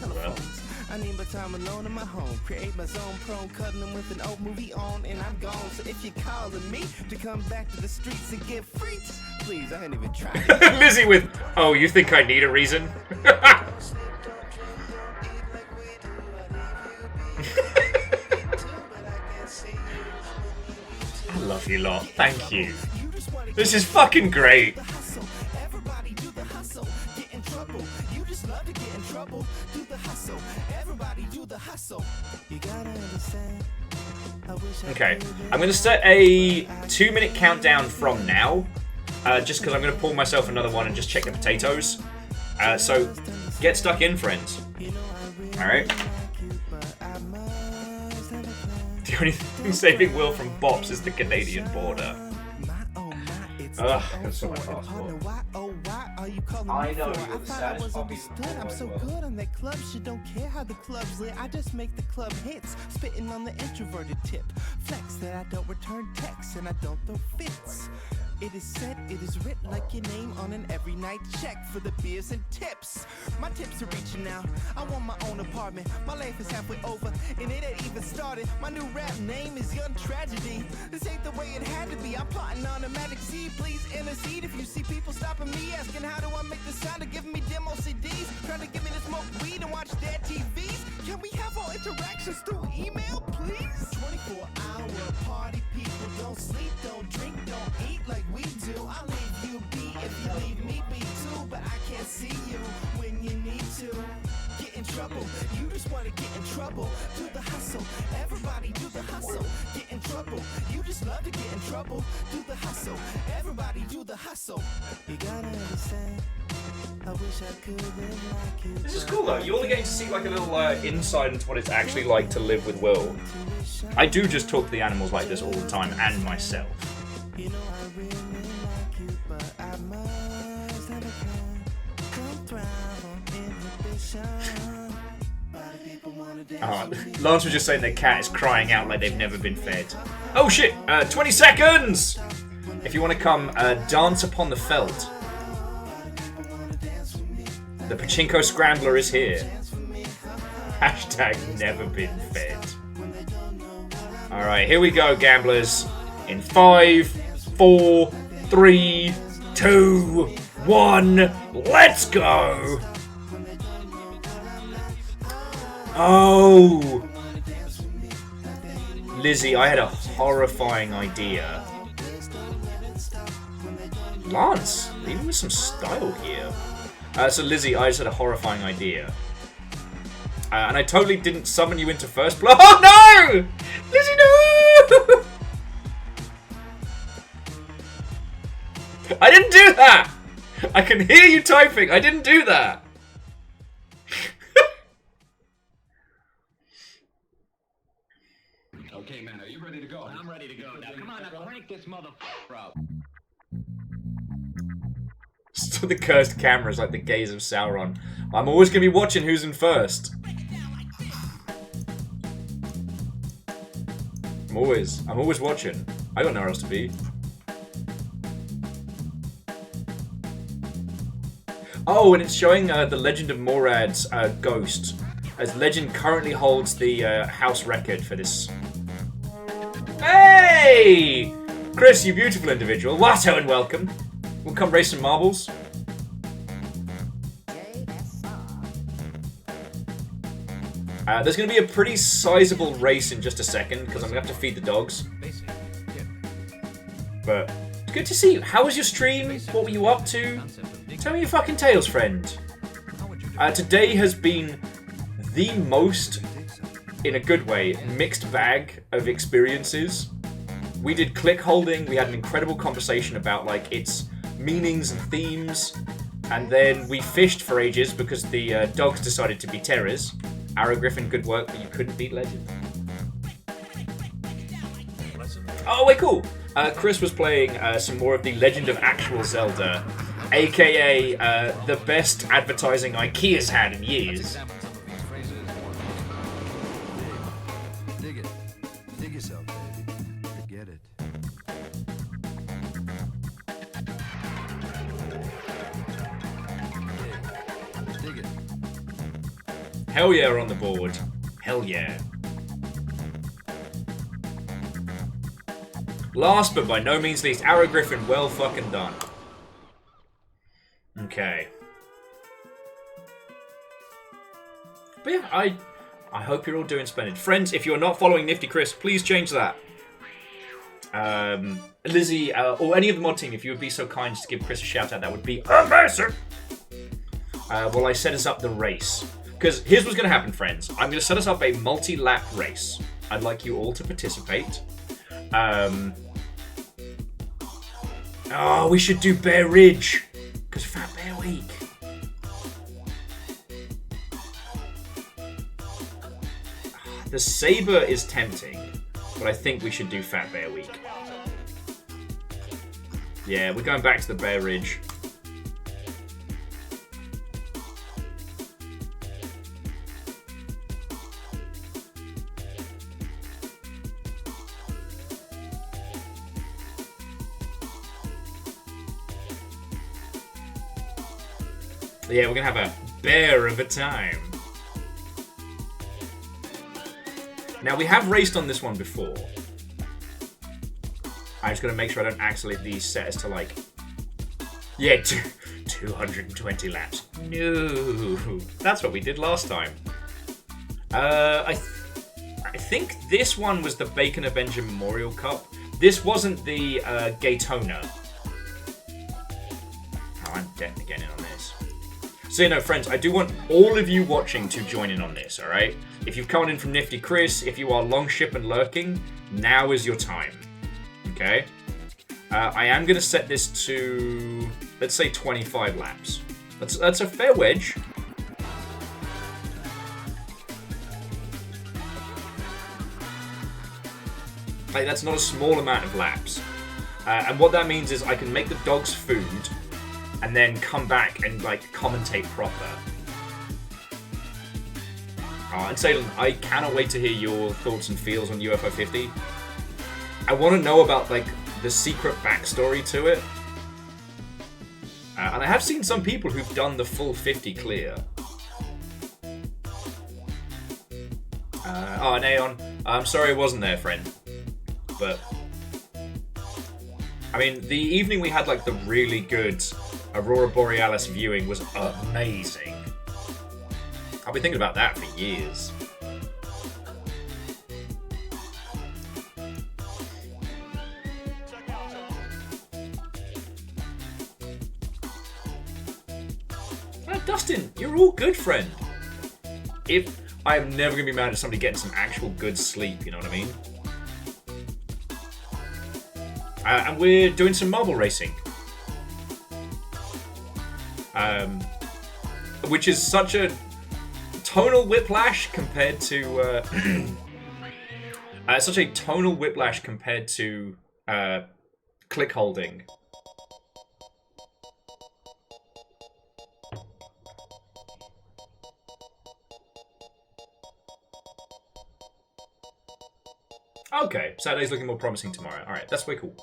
I need my time alone in my home. Create my zone, prone, cuddling with an old movie on, and I'm gone. So if you're calling me to come back to the streets and get freaked, please, I ain't even try. Lizzie with, oh, you think I need a reason? I love you lot. Thank you. This is fucking great. Okay, I'm going to set a 2-minute countdown from now, just because I'm going to pull myself another one and just check the potatoes. So, get stuck in, friends. Alright. The only thing saving Will from bops is the Canadian border. Ugh, that's so my passport. I know you're the saddest puppy. I'm so good on that club shit, don't care how the club's lit. I just make the club hits, spitting on the introverted tip. Flex that I don't return texts and I don't throw fits. It is said, it is writ like your name on an every night check for the beers and tips. My tips are reaching out. I want my own apartment. My life is halfway over, and it ain't even started. My new rap name is Young Tragedy. This ain't the way it had to be. I'm plotting on a magic seed. Please intercede if you see people stopping me, asking how do I make the sound of giving me demo CDs, trying to get me to smoke weed and watch their TVs. Can we have our interactions through email, please? 24-hour party, people don't sleep, don't drink, don't eat like we do. I'll leave you be if you leave me be too, but I can't see you when you need to. Get in trouble, you just want to get in trouble. Do the hustle, everybody do the hustle. Get in trouble. trouble. You just love to get in trouble. Do the hustle. Everybody do the hustle. You gotta understand. I wish I could live like you. This is cool though. You're only getting to see like a little insight into what it's actually like to live with Will. I do just talk to the animals like this all the time, and myself. You know I really like you, but I must have a plan. Don't thrive on inhibition. People wanna dance with me. Lance was just saying their cat is crying out like they've never been fed. Oh shit! 20 seconds! If you want to come dance upon the felt. The Pachinko Scrambler is here. Hashtag never been fed. Alright, here we go, gamblers. In 5, 4, 3, 2, 1, let's go! Oh! Lizzie, I had a horrifying idea. Lance, even with some style here. So Lizzie, I just had a horrifying idea. And I totally didn't summon you into first blood. Oh no! Lizzie, no! I didn't do that! I can hear you typing. I didn't do that. Okay, man, are you ready to go? I'm ready to go. Now, come on, now crank this motherfucker up. So the cursed camera is like the gaze of Sauron. I'm always going to be watching who's in first. I'm always watching. I got nowhere else to be. Oh, and it's showing the Legend of Morad's ghost. As Legend currently holds the house record for this. Hey! Chris, you beautiful individual. Watto and welcome. We'll come race some marbles. There's going to be a pretty sizable race in just a second, because I'm going to have to feed the dogs. But it's good to see you. How was your stream? What were you up to? Tell me your fucking tales, friend. Today has been the most, in a good way, mixed bag of experiences. We did Clickholding. We had an incredible conversation about like its meanings and themes. And then we fished for ages because the dogs decided to be terrors. Arrow Griffin, good work, but you couldn't beat Legend. Oh, wait, cool. Chris was playing some more of the Legend of Actual Zelda, aka the best advertising IKEA's had in years. Dig it. Dig yourself, baby. Forget it. Dig it. Hell yeah, on the board. Hell yeah. Last but by no means least, Arrow Griffin, well fucking done. Okay. But yeah, I hope you're all doing splendid. Friends, if you're not following Nifty Chris, please change that. Lizzie, or any of the mod team, if you would be so kind to give Chris a shout out, that would be amazing. While I set us up the race. Because here's what's going to happen, friends. I'm going to set us up a multi-lap race. I'd like you all to participate. Oh, we should do Bear Ridge. Because Fat Bear Week. The Saber is tempting. But I think we should do Fat Bear Week. Yeah, we're going back to the Bear Ridge. Yeah, we're gonna have a bear of a time. Now, we have raced on this one before. I just gotta make sure I don't accidentally set us to like... Yeah, 220 laps. No! That's what we did last time. I think this one was the Bacon Avenger Memorial Cup. This wasn't the Gaytona. Oh, I'm definitely getting in on this. So, you know, friends, I do want all of you watching to join in on this, alright? If you've come in from Nifty Chris, if you are longship and lurking, now is your time. Okay? I am going to set this to, let's say, 25 laps. That's a fair wedge. Like, that's not a small amount of laps. And what that means is I can make the dogs food and then come back and, like, commentate proper. And Salem, I cannot wait to hear your thoughts and feels on UFO 50. I want to know about, like, the secret backstory to it. And I have seen some people who've done the full 50 clear. And Aeon, I'm sorry I wasn't there, friend. But, I mean, the evening we had, like, the really good Aurora Borealis viewing was amazing. I've been thinking about that for years. Dustin, you're all good, friend. I am never going to be mad at somebody getting some actual good sleep, you know what I mean? And we're doing some marble racing. Which is such a tonal whiplash compared to... such a tonal whiplash compared to Clickholding. Okay, Saturday's looking more promising tomorrow. Alright, that's way cool.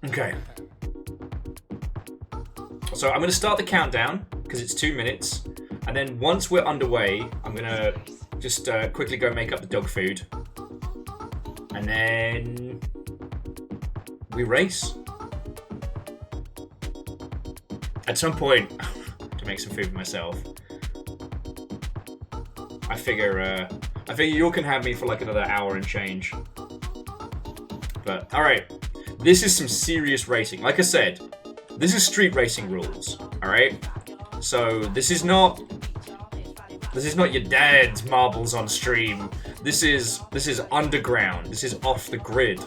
Okay. So I'm going to start the countdown, because it's 2 minutes. And then once we're underway, I'm going to just quickly go make up the dog food. And then we race. At some point, to make some food for myself, I figure you can have me for like another hour and change. But, alright. This is some serious racing. Like I said, this is street racing rules, alright? So, this is not your dad's marbles on stream. This is underground. This is off the grid.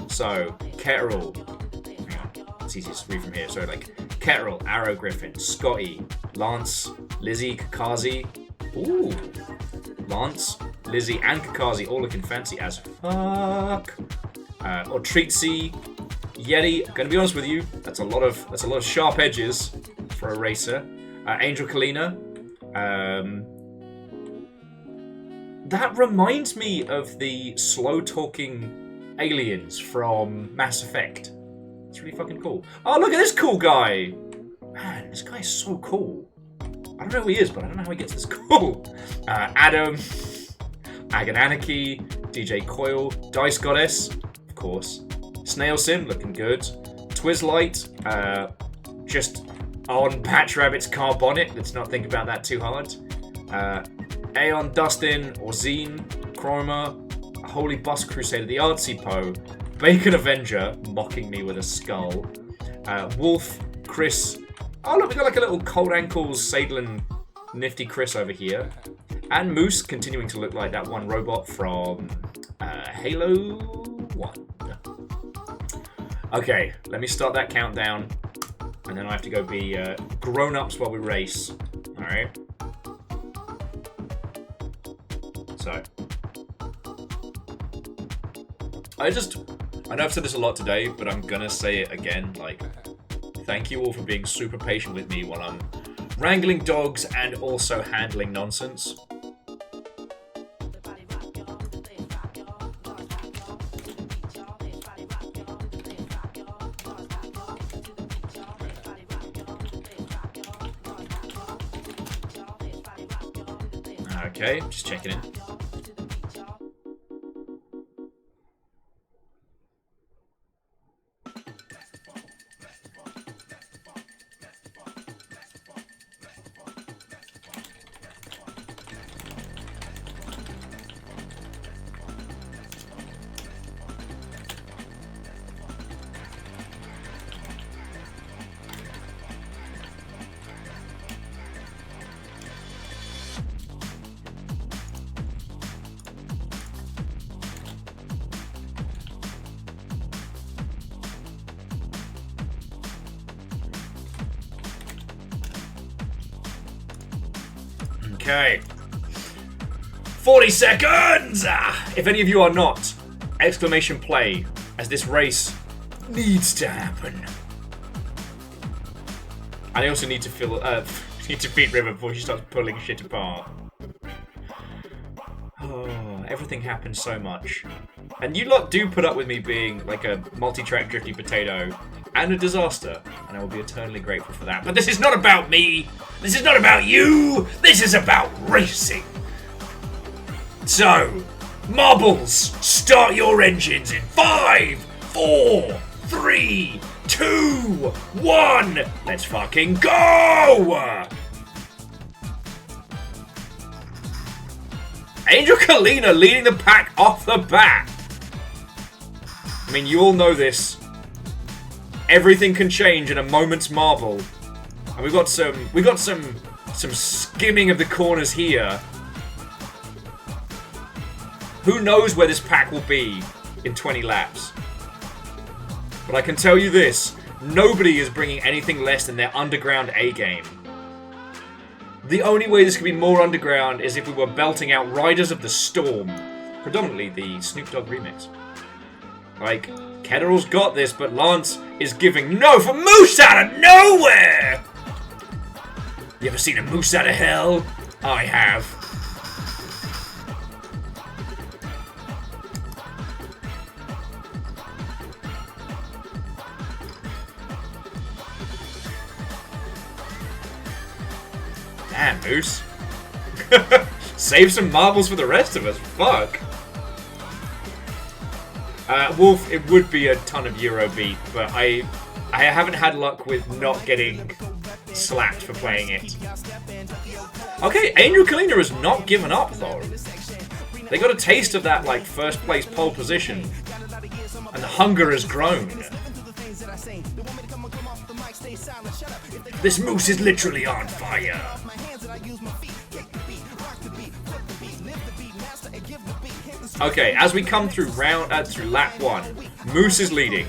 So, Ketterall. Hang on. It's easiest to read from here. So, like, Ketterall, Arrow Griffin, Scotty, Lance, Lizzie, Kakazi. Ooh. Lance, Lizzie, and Kakazi all looking fancy as fuck. Or Treatsy, Yeti. Gonna be honest with you, that's a lot of sharp edges for a racer. Angel Kalina. That reminds me of the slow-talking aliens from Mass Effect. It's really fucking cool. Oh, look at this cool guy! Man, this guy is so cool. I don't know who he is, but I don't know how he gets this cool. Adam, Agananaki, DJ Coil, Dice Goddess, of course. Snail Sim, looking good. Twizlight, just on Patch Rabbit's car bonnet. Let's not think about that too hard. Aeon, Dustin, Orzine, Chroma, Holy Bus Crusader, the Artsy Poe, Bacon Avenger, mocking me with a skull. Wolf, Chris. Oh, look, we got like a little Cold Ankles, Sadlin, Nifty Chris over here. And Moose, continuing to look like that one robot from Halo 1. Okay, let me start that countdown. And then I have to go be grown-ups while we race. Alright. So. I know I've said this a lot today, but I'm gonna say it again. Like, thank you all for being super patient with me while I'm wrangling dogs and also handling nonsense. Okay, just checking in. Okay. 40 seconds! If any of you are not, exclamation play, as this race needs to happen. I also need to need to beat River before she starts pulling shit apart. Oh, everything happens so much. And you lot do put up with me being like a multi-track drifty potato and a disaster, and I will be eternally grateful for that. But this is not about me! This is not about you! This is about racing! So, marbles, start your engines in 5, 4, 3, 2, 1! Let's fucking go! Angel Kalina leading the pack off the bat. I mean, you all know this. Everything can change in a moment's marble. And we got some skimming of the corners here. Who knows where this pack will be in 20 laps? But I can tell you this, nobody is bringing anything less than their underground A game. The only way this could be more underground is if we were belting out Riders of the Storm, predominantly the Snoop Dogg remix. Like, Ketterall's got this, but Lance is giving no for Moose out of nowhere! You ever seen a moose out of hell? I have. Damn, Moose. Save some marbles for the rest of us. Fuck. Wolf, it would be a ton of Eurobeat, but I haven't had luck with not getting slapped for playing it. Okay, Angel Kalina has not given up, though. They got a taste of that, like, first place pole position, and the hunger has grown. This moose is literally on fire. Okay, as we come through through lap 1, Moose is leading.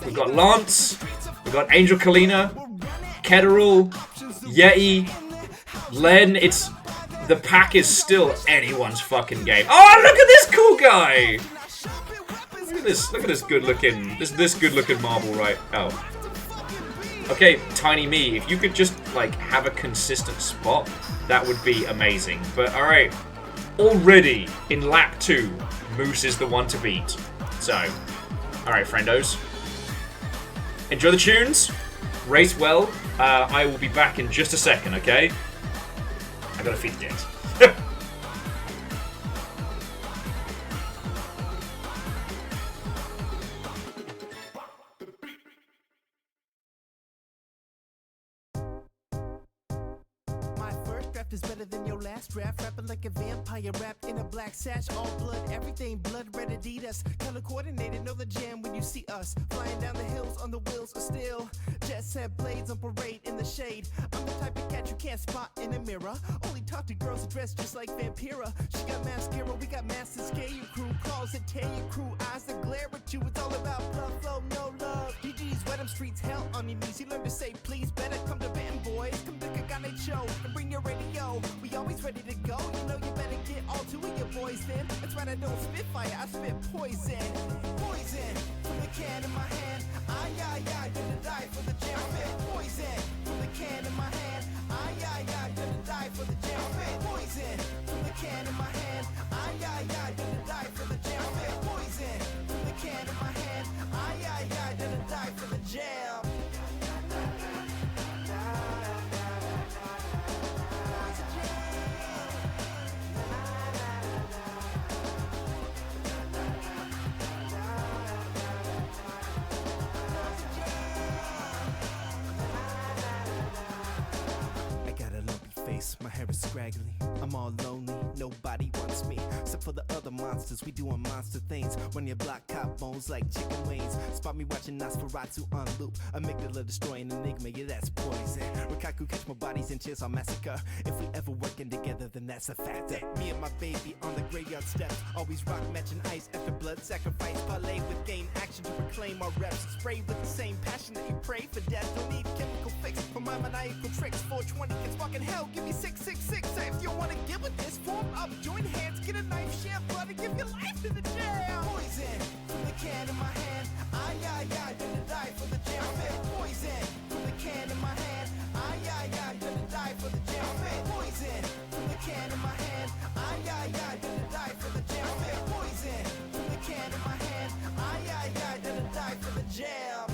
We've got Lance, we've got Angel Kalina, Ketterall, Yeti, Len. The pack is still anyone's fucking game. Oh, look at this cool guy! Look at this good looking, this good looking marble, right? Oh. Okay, Tiny Me, if you could just, like, have a consistent spot, that would be amazing. But, alright, already in lap 2, Moose is the one to beat. So, alright, friendos. Enjoy the tunes, race well. I will be back in just a second, okay? I gotta feed the dicks. Is better than your last draft. Rapping like a vampire, wrapped in a black sash. All blood, everything blood red Adidas. Color coordinated, know the jam when you see us. Flying down the hills on the wheels of steel. Jet set blades on parade in the shade. I'm the type of cat you can't spot in a mirror. Only talk to girls dressed just like Vampira. She got mascara, we got masses. Scare your crew, claws that tear your crew. Eyes that glare at you, it's all about blood flow, no love. GG's wet them streets, hell on your knees. You learn to say please, better come to band, boys. Come to Kagane show and bring your radio. We always ready to go, you know you better get all two of your boys then. That's right, I don't spit fire, I spit poison. Poison, from the can in my hand. Gonna die for the jam. I spit poison, from the can in my hand. Gonna die for the jam. I spit poison, from the can in my hand. Gonna die for the jam. I spit poison, from the can in my hand. Gonna die for the jam. My hair is scraggly, I'm all lonely, nobody wants me. Except for the other monsters, we doing monster things. Run your block, cop bones like chicken wings. Spot me watching Nosferatu on loop. Amygdala destroying Enigma, yeah that's poison. Rikaku Rokaku, catch my bodies and cheers, I'll massacre. If we ever working together, then that's a factor. Me and my baby on the graveyard steps, always rock matching ice after blood sacrifice. Parlay with gain action to reclaim our reps. Spray with the same passion that you pray for death. Don't need chemical fix for my maniacal tricks. 420 kids fucking hell, give me 666. If you wanna get with this, form up, join hands, get a knife, share blood, and give your life to the jam. Poison from the can in my hand. Gonna die for the jam. Poison from the can in my hand. Gonna die for the jam. Poison from the can in my hand. Gonna die for the jam. Poison from the can in my hand. Gonna die for the jam.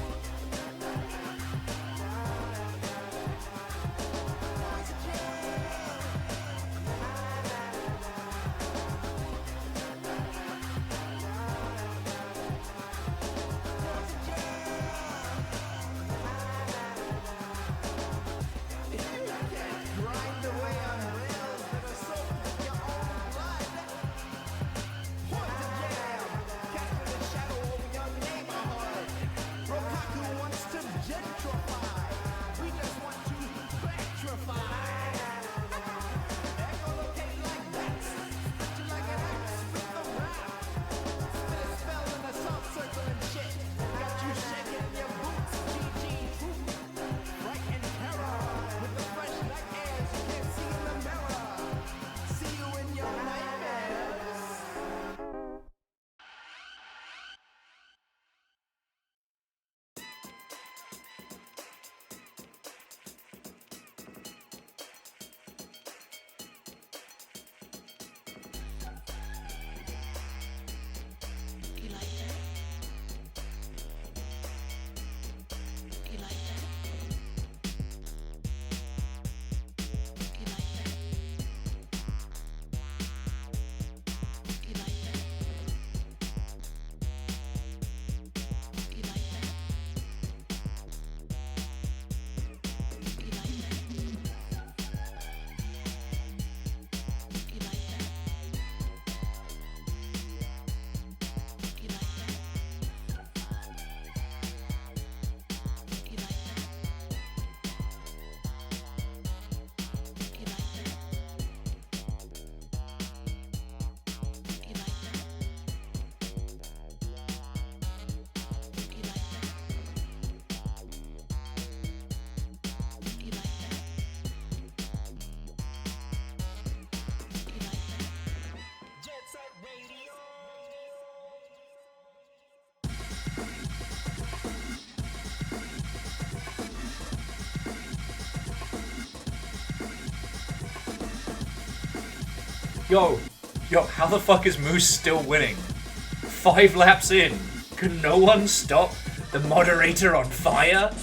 Yo, how the fuck is Moose still winning? 5 laps in. Can no one stop the moderator on fire?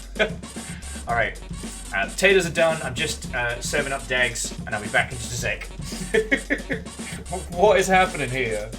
Alright, potatoes are done. I'm just serving up Dags, and I'll be back in just a sec. What is happening here?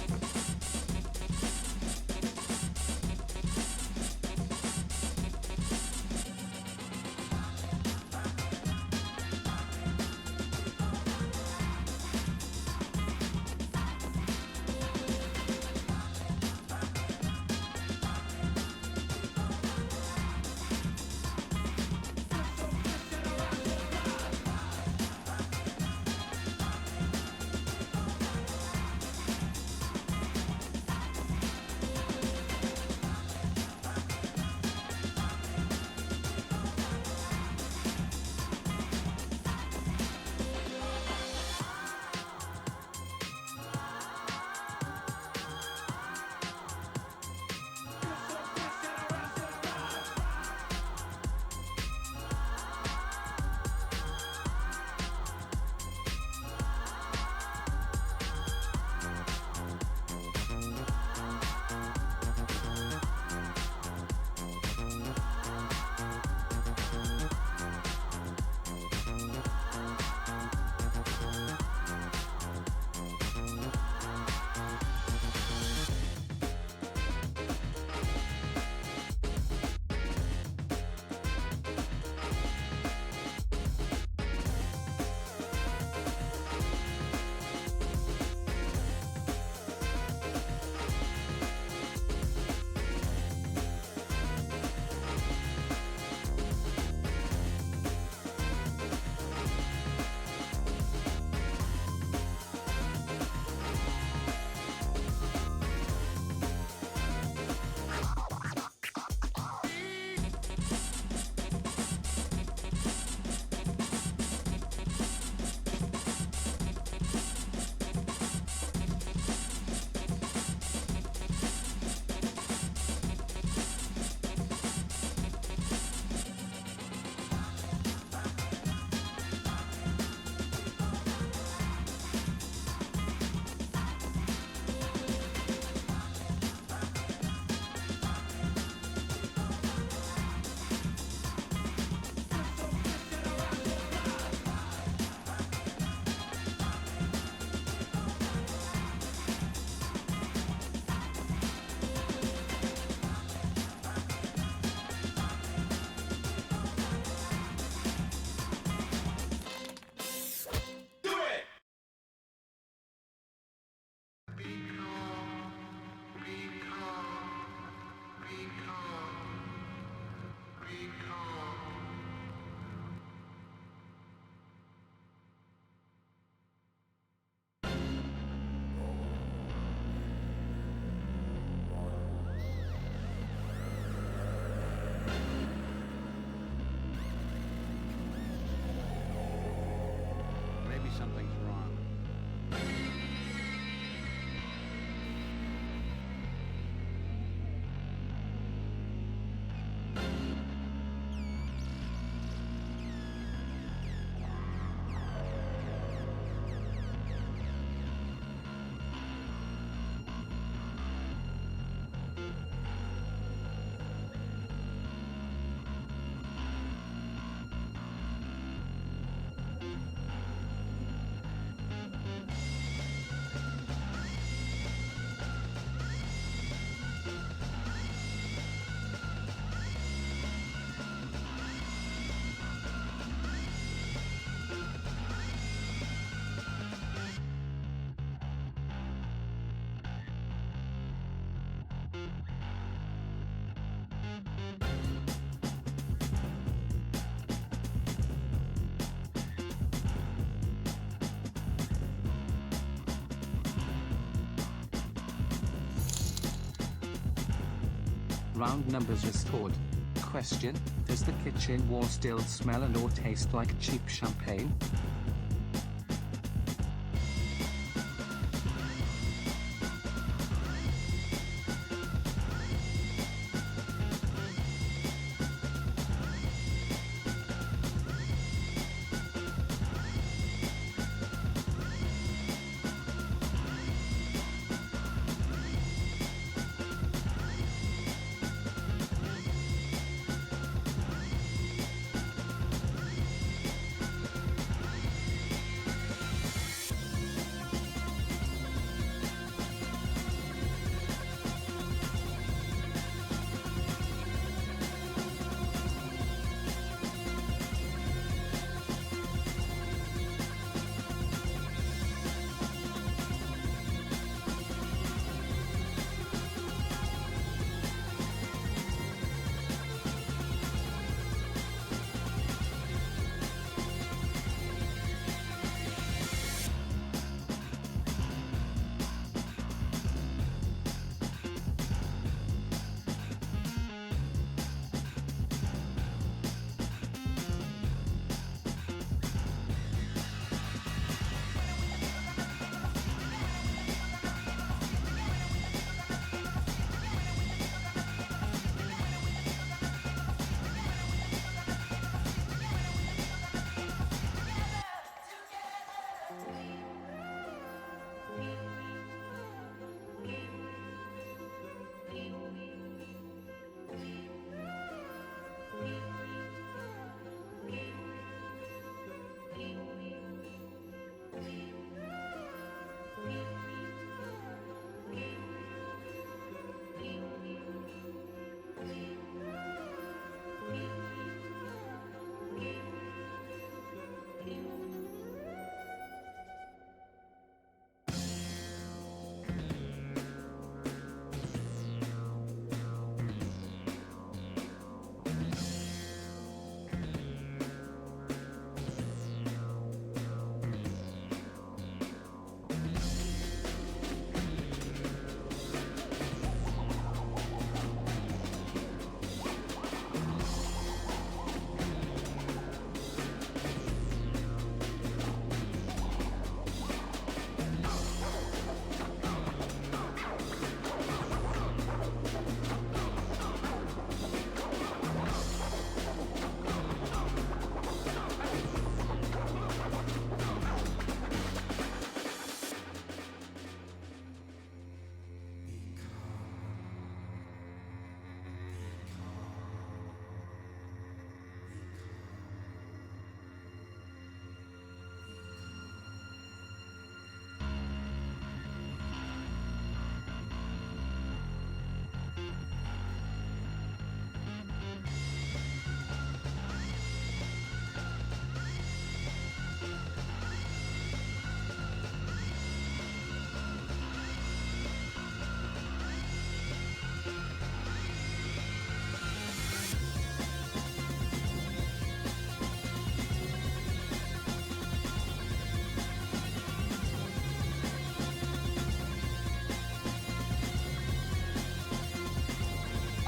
something's wrong. Round numbers restored. Question: does the kitchen wall still smell and or taste like cheap champagne?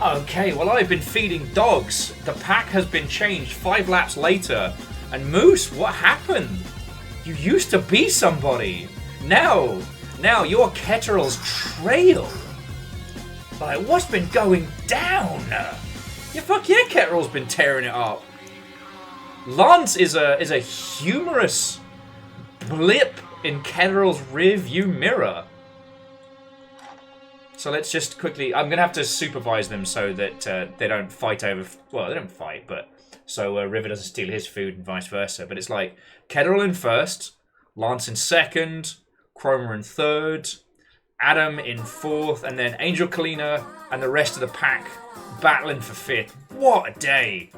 Okay, well, I've been feeding dogs. The pack has been changed 5 laps later. And Moose, what happened? You used to be somebody. Now you're Ketterl's trail. Like, what's been going down? Yeah, fuck yeah, Ketterl's been tearing it up. Lance is a humorous blip in Ketterl's rear-view mirror. So let's just quickly... I'm going to have to supervise them so that they don't fight over... Well, they don't fight, but... So River doesn't steal his food and vice versa. But it's like Ketterl in first, Lance in second, Chroma in third, Adam in fourth, and then Angel Kalina and the rest of the pack battling for fifth. What a day!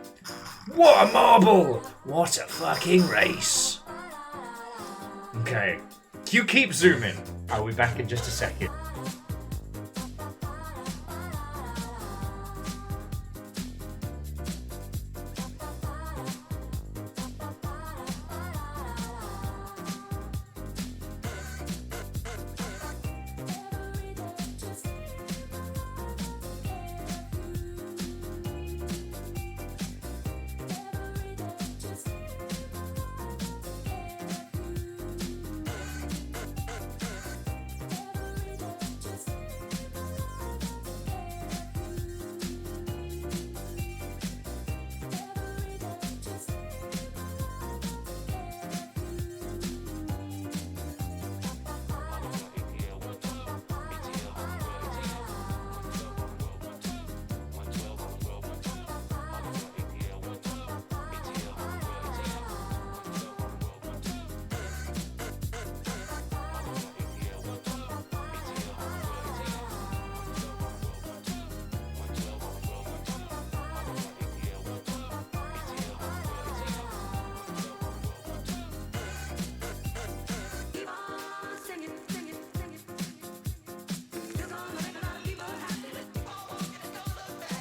What a marble! What a fucking race! Okay. You keep zooming. I'll be back in just a second.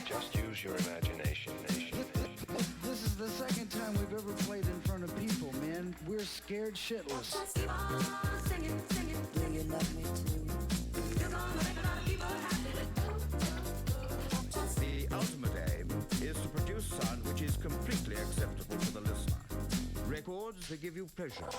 Just use your imagination, nation. This is the second time we've ever played in front of people, man. We're scared shitless. Do you love me too? The ultimate aim is to produce sound which is completely acceptable to the listener. Records that give you pleasure.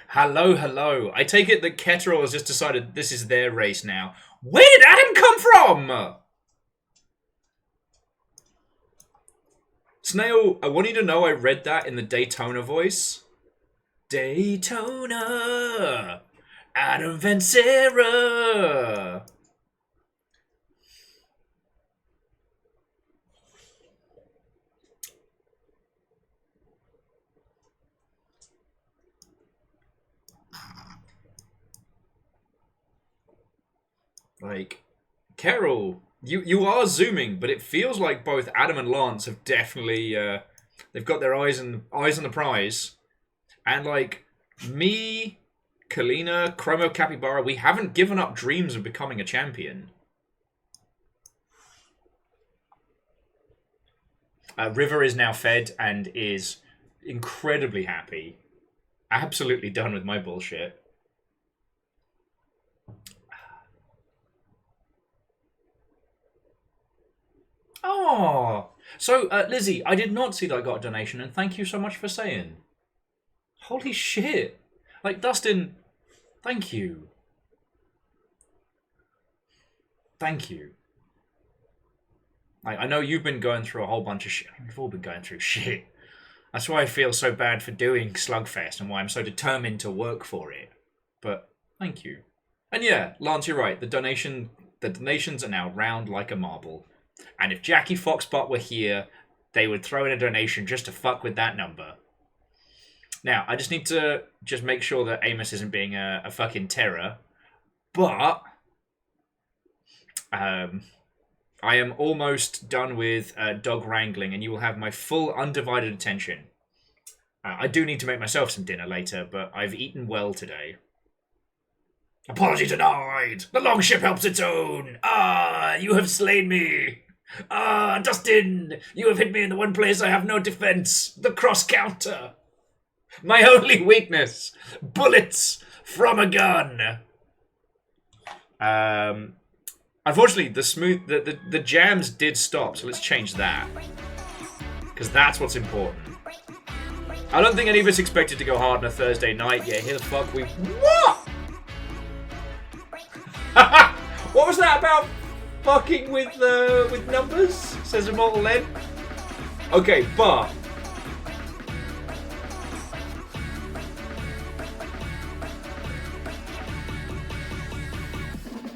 Hello, hello. I take it that Ketterall has just decided this is their race now. Where did Adam come from? Snail, I want you to know I read that in the Daytona voice. Daytona! Adam Vancera! Like, Carol, you are zooming, but it feels like both Adam and Lance have definitely they've got their eyes on the prize, and like me, Kalina, Chromo Capybara, we haven't given up dreams of becoming a champion. River is now fed and is incredibly happy, absolutely done with my bullshit. Oh, so Lizzie, I did not see that I got a donation, and thank you so much for saying. Holy shit! Like Dustin, thank you. Thank you. Like, I know you've been going through a whole bunch of shit. We've all been going through shit. That's why I feel so bad for doing Slugfest and why I'm so determined to work for it. But thank you. And yeah, Lance, you're right. The donations are now round like a marble. And if Jackie Foxbot were here, they would throw in a donation just to fuck with that number. Now, I just need to just make sure that Amos isn't being a fucking terror. But I am almost done with dog wrangling, and you will have my full undivided attention. I do need to make myself some dinner later, but I've eaten well today. Apology denied! The longship helps its own! Ah, you have slain me! Ah, Dustin! You have hit me in the one place I have no defense! The cross counter! My only weakness! Bullets from a gun! Unfortunately, the jams did stop, so let's change that. Because that's what's important. I don't think any of us expected to go hard on a Thursday night. Yeah, here the fuck we... What? What was that about fucking with numbers? Says Immortal Len. Okay, but...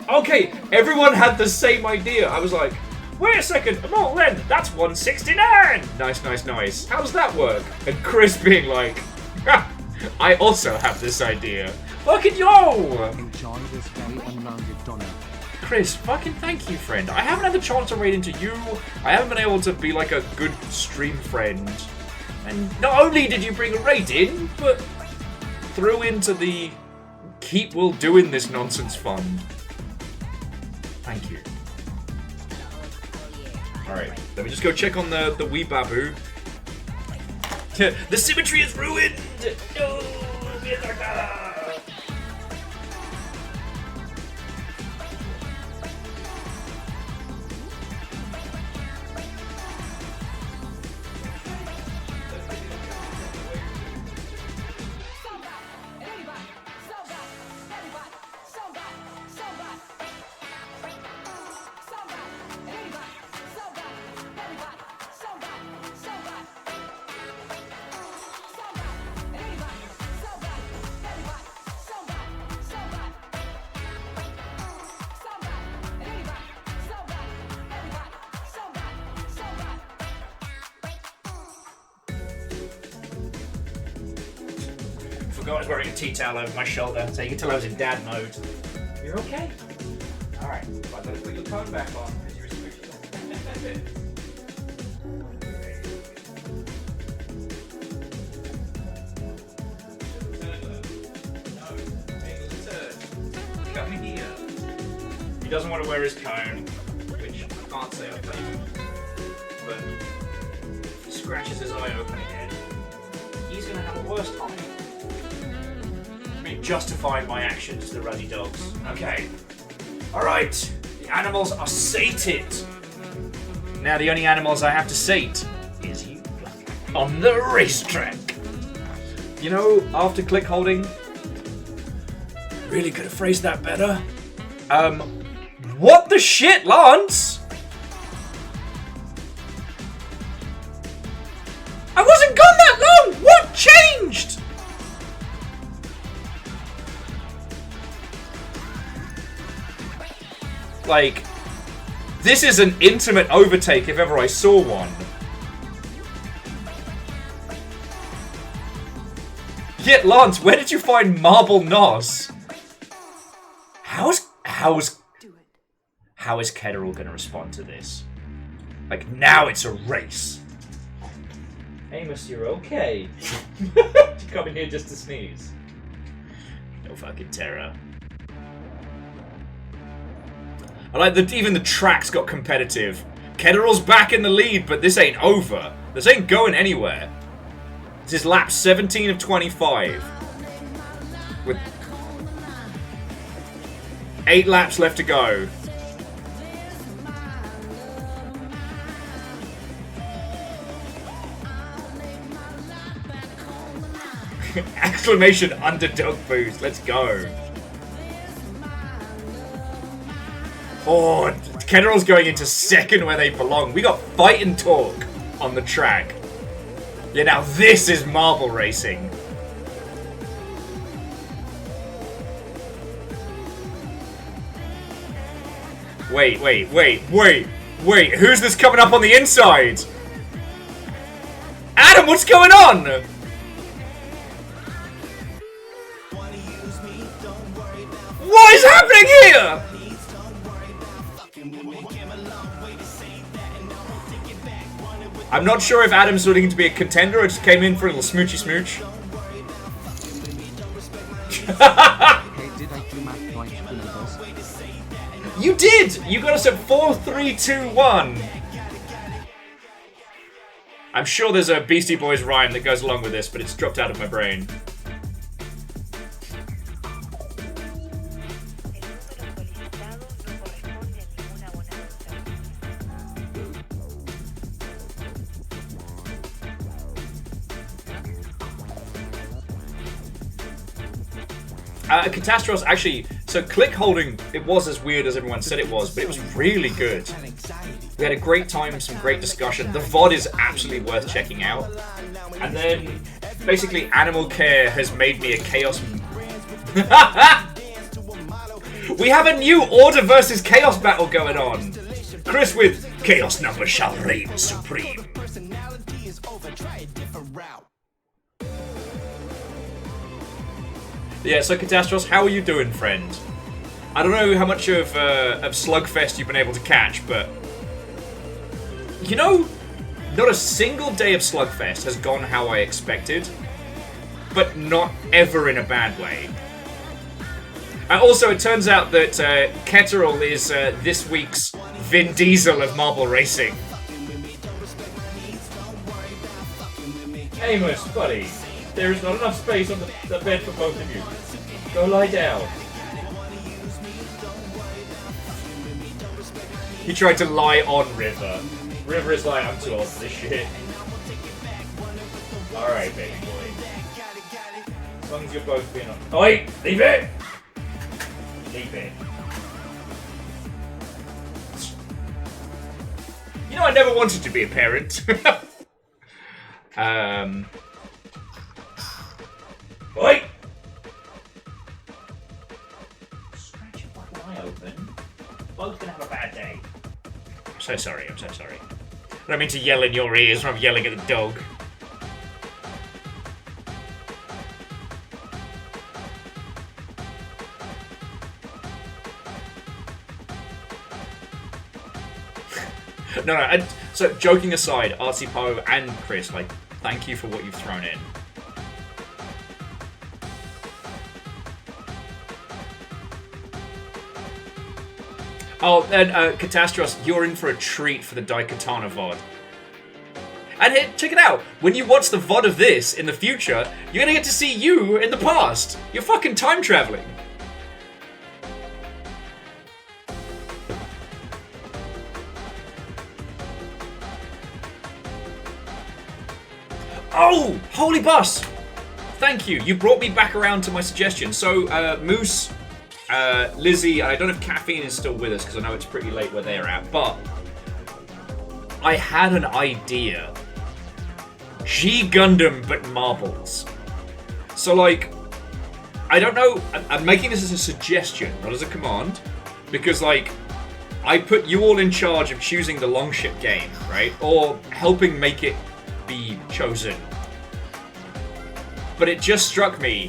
Okay, everyone had the same idea. I was like, wait a second, Immortal Len, that's 169! Nice, nice, nice. How does that work? And Chris being like, I also have this idea. Fucking yo! Enjoy this very unrounded donor. Chris, fucking thank you, friend. I haven't had the chance to raid into you. I haven't been able to be like a good stream friend. And not only did you bring a raid in, but threw into the keep will doing this nonsense fund. Thank you. Alright, let me just go check on the wee babu. The symmetry is ruined! No! Miyazaka! I was wearing a tea towel over my shoulder, so you can tell I was in dad mode. You're okay? Alright, I better put your cone back on, because you're squishy. Come here. He doesn't want to wear his cone, which I can't say I blame him. But if he scratches his eye open again, he's going to have a worse time. Justifying my actions to the ruddy dogs. Okay. Alright. The animals are sated. Now the only animals I have to sate is you. On the racetrack. You know, after click holding, really could have phrased that better. What the shit, Lance? I wasn't gone that long! What changed? Like, this is an intimate overtake if ever I saw one. Yet, Lance, where did you find Marble Nos? How is Ketterall gonna respond to this? Like, now it's a race. Amos, you're okay. You come in here just to sneeze. No fucking terror. I like that even the track's got competitive. Ketterall's back in the lead, but this ain't over. This ain't going anywhere. This is lap 17 of 25. With 8 laps left to go. Exclamation underdog boost. Let's go. Oh, Ketterall's going into second where they belong. We got fight and talk on the track. Yeah, now this is marble racing. Wait. Who's this coming up on the inside? Adam, what's going on? What is happening here? I'm not sure if Adam's looking to be a contender or just came in for a little smoochy smooch. Hey, did I do my point for numbers? You did! You got us at 4, 3, 2, 1. I'm sure there's a Beastie Boys rhyme that goes along with this, but it's dropped out of my brain. Catastros actually, so click holding, it was as weird as everyone said it was, but it was really good. We had a great time, some great discussion. The VOD is absolutely worth checking out. And then, basically, Animal Care has made me a Chaos... We have a new Order versus Chaos battle going on! Chris with Chaos number shall reign supreme. Yeah, so Catastros, how are you doing, friend? I don't know how much of Slugfest you've been able to catch, but... You know, not a single day of Slugfest has gone how I expected, but not ever in a bad way. Also, it turns out that Ketterall is this week's Vin Diesel of marble racing. Amos, buddy, there is not enough space on the bed for both of you. Go lie down. He tried to lie on River. River is like, I'm too old for this shit. Alright, baby boy. As long as you're both being on... Oh, wait! Leave it! Leave it. You know, I never wanted to be a parent. Oi! Scratch your fucking eye open. Both gonna have a bad day. I'm so sorry. I don't mean to yell in your ears when I'm yelling at the dog. No, so joking aside, Artsy Poe and Chris, like, thank you for what you've thrown in. Oh, and Catastros, you're in for a treat for the Daikatana VOD. And hey, check it out, when you watch the VOD of this in the future, you're gonna get to see you in the past. You're fucking time traveling. Oh, holy bus! thank you. You brought me back around to my suggestion. So, Moose, Lizzie, and I don't know if Caffeine is still with us because I know it's pretty late where they're at, but I had an idea. G Gundam, but marbles. So, like, I don't know. I'm making this as a suggestion, not as a command, because, like, I put you all in charge of choosing the Longship game, right? Or helping make it be chosen. But it just struck me,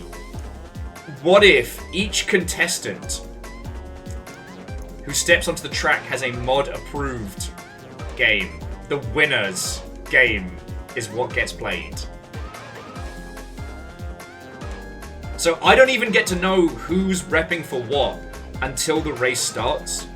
what if each contestant who steps onto the track has a mod-approved game? The winner's game is what gets played. So I don't even get to know who's repping for what until the race starts.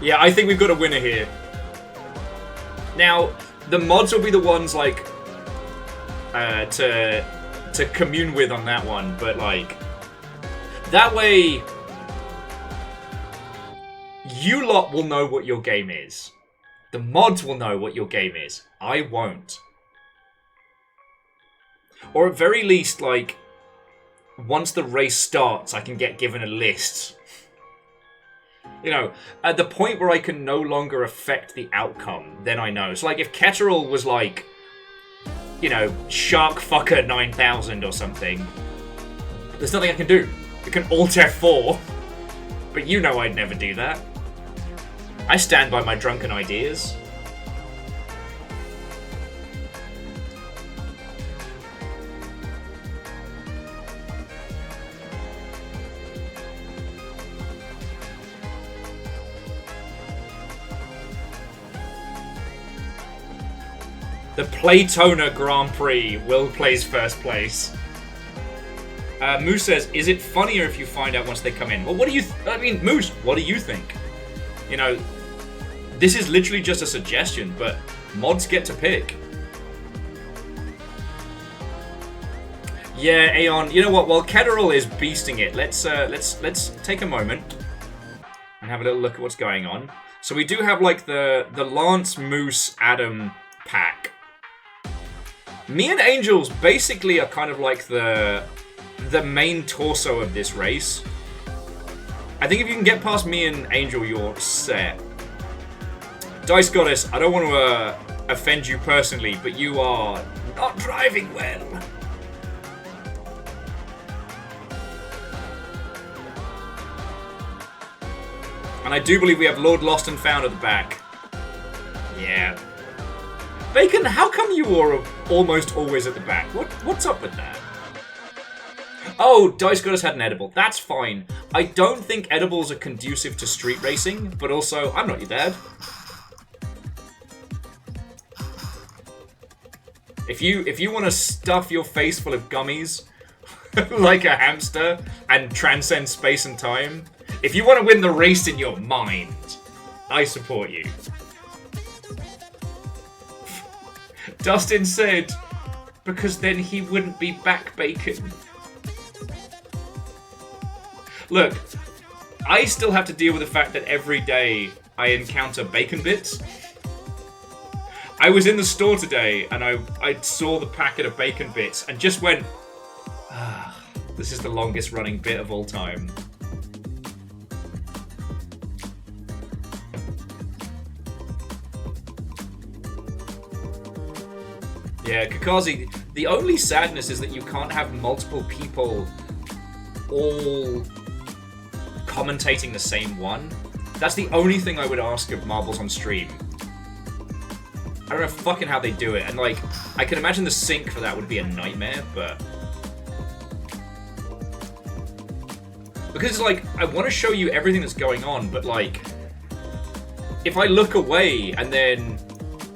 Yeah, I think we've got a winner here. Now, the mods will be the ones, like, to commune with on that one, but, like, that way, you lot will know what your game is. The mods will know what your game is. I won't. Or at very least, like, once the race starts, I can get given a list. You know, at the point where I can no longer affect the outcome, then I know. So, like, if Ketterall was, like, you know, Sharkfucker 9000 or something, there's nothing I can do. I can Alt F4. But you know I'd never do that. I stand by my drunken ideas. The Playtona Grand Prix. Will plays first place. Moose says, is it funnier if you find out once they come in? Well, what do you... I mean, Moose, what do you think? You know, this is literally just a suggestion, but mods get to pick. Yeah, Aeon, you know what? While Ketterall is beasting it, let's take a moment and have a little look at what's going on. So we do have, like, the Lance, Moose, Adam pack. Me and Angels basically are kind of like the main torso of this race. I think if you can get past me and Angel, you're set. Dice Goddess, I don't want to offend you personally, but you are not driving well. And I do believe we have Lord Lost and Found at the back. Yeah. Bacon, how come you are almost always at the back? What's up with that? Oh, Dice Goddess had an edible. That's fine. I don't think edibles are conducive to street racing, but also, I'm not your dad. If you want to stuff your face full of gummies like a hamster and transcend space and time, if you want to win the race in your mind, I support you. Dustin said, because then he wouldn't be back, Bacon. Look, I still have to deal with the fact that every day I encounter bacon bits. I was in the store today and I saw the packet of bacon bits and just went, ah, this is the longest running bit of all time. Yeah, Kakazi, the only sadness is that you can't have multiple people all commentating the same one. That's the only thing I would ask of Marbles on stream. I don't know fucking how they do it, and like, I can imagine the sync for that would be a nightmare, but... Because it's like, I want to show you everything that's going on, but like, if I look away and then,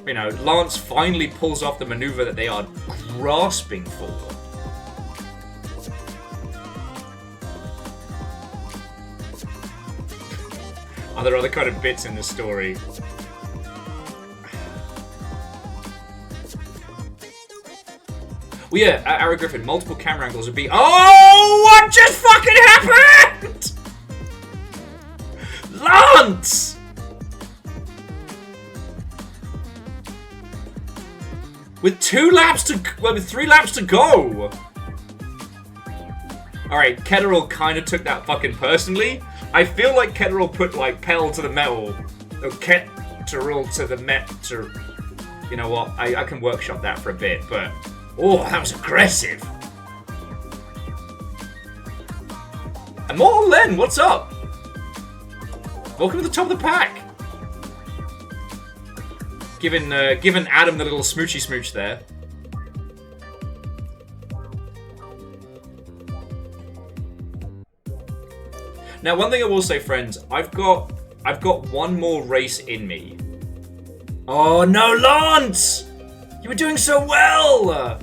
you know, Lance finally pulls off the maneuver that they are grasping for. Are there other kind of bits in this story? Well, yeah, Arrow Griffin, multiple camera angles would be... Oh, what just fucking happened? Lance! With 3 laps to go. Alright, Ketterall kind of took that fucking personally. I feel like Ketterall put, like, pedal to the metal. Or Ketterall to the metal. You know what? I can workshop that for a bit, but... Oh, that was aggressive. Immortal Len, what's up? Welcome to the top of the pack. Giving Adam the little smoochy smooch there. Now, one thing I will say, friends, I've got one more race in me. Oh no, Lance! You were doing so well!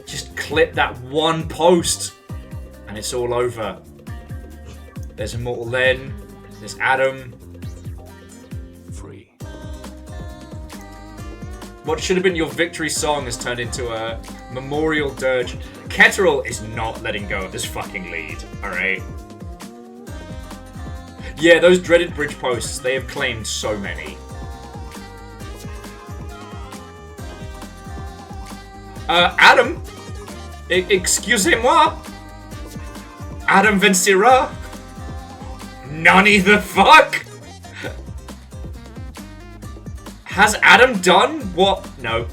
Just clip that one post, and it's all over. There's Immortal Len. There's Adam. Free. What should have been your victory song has turned into a memorial dirge. Ketterall is not letting go of this fucking lead, alright? Yeah, those dreaded bridge posts, they have claimed so many. Adam? Excusez-moi? Adam Vencera? Nani the fuck? Has Adam done what? No.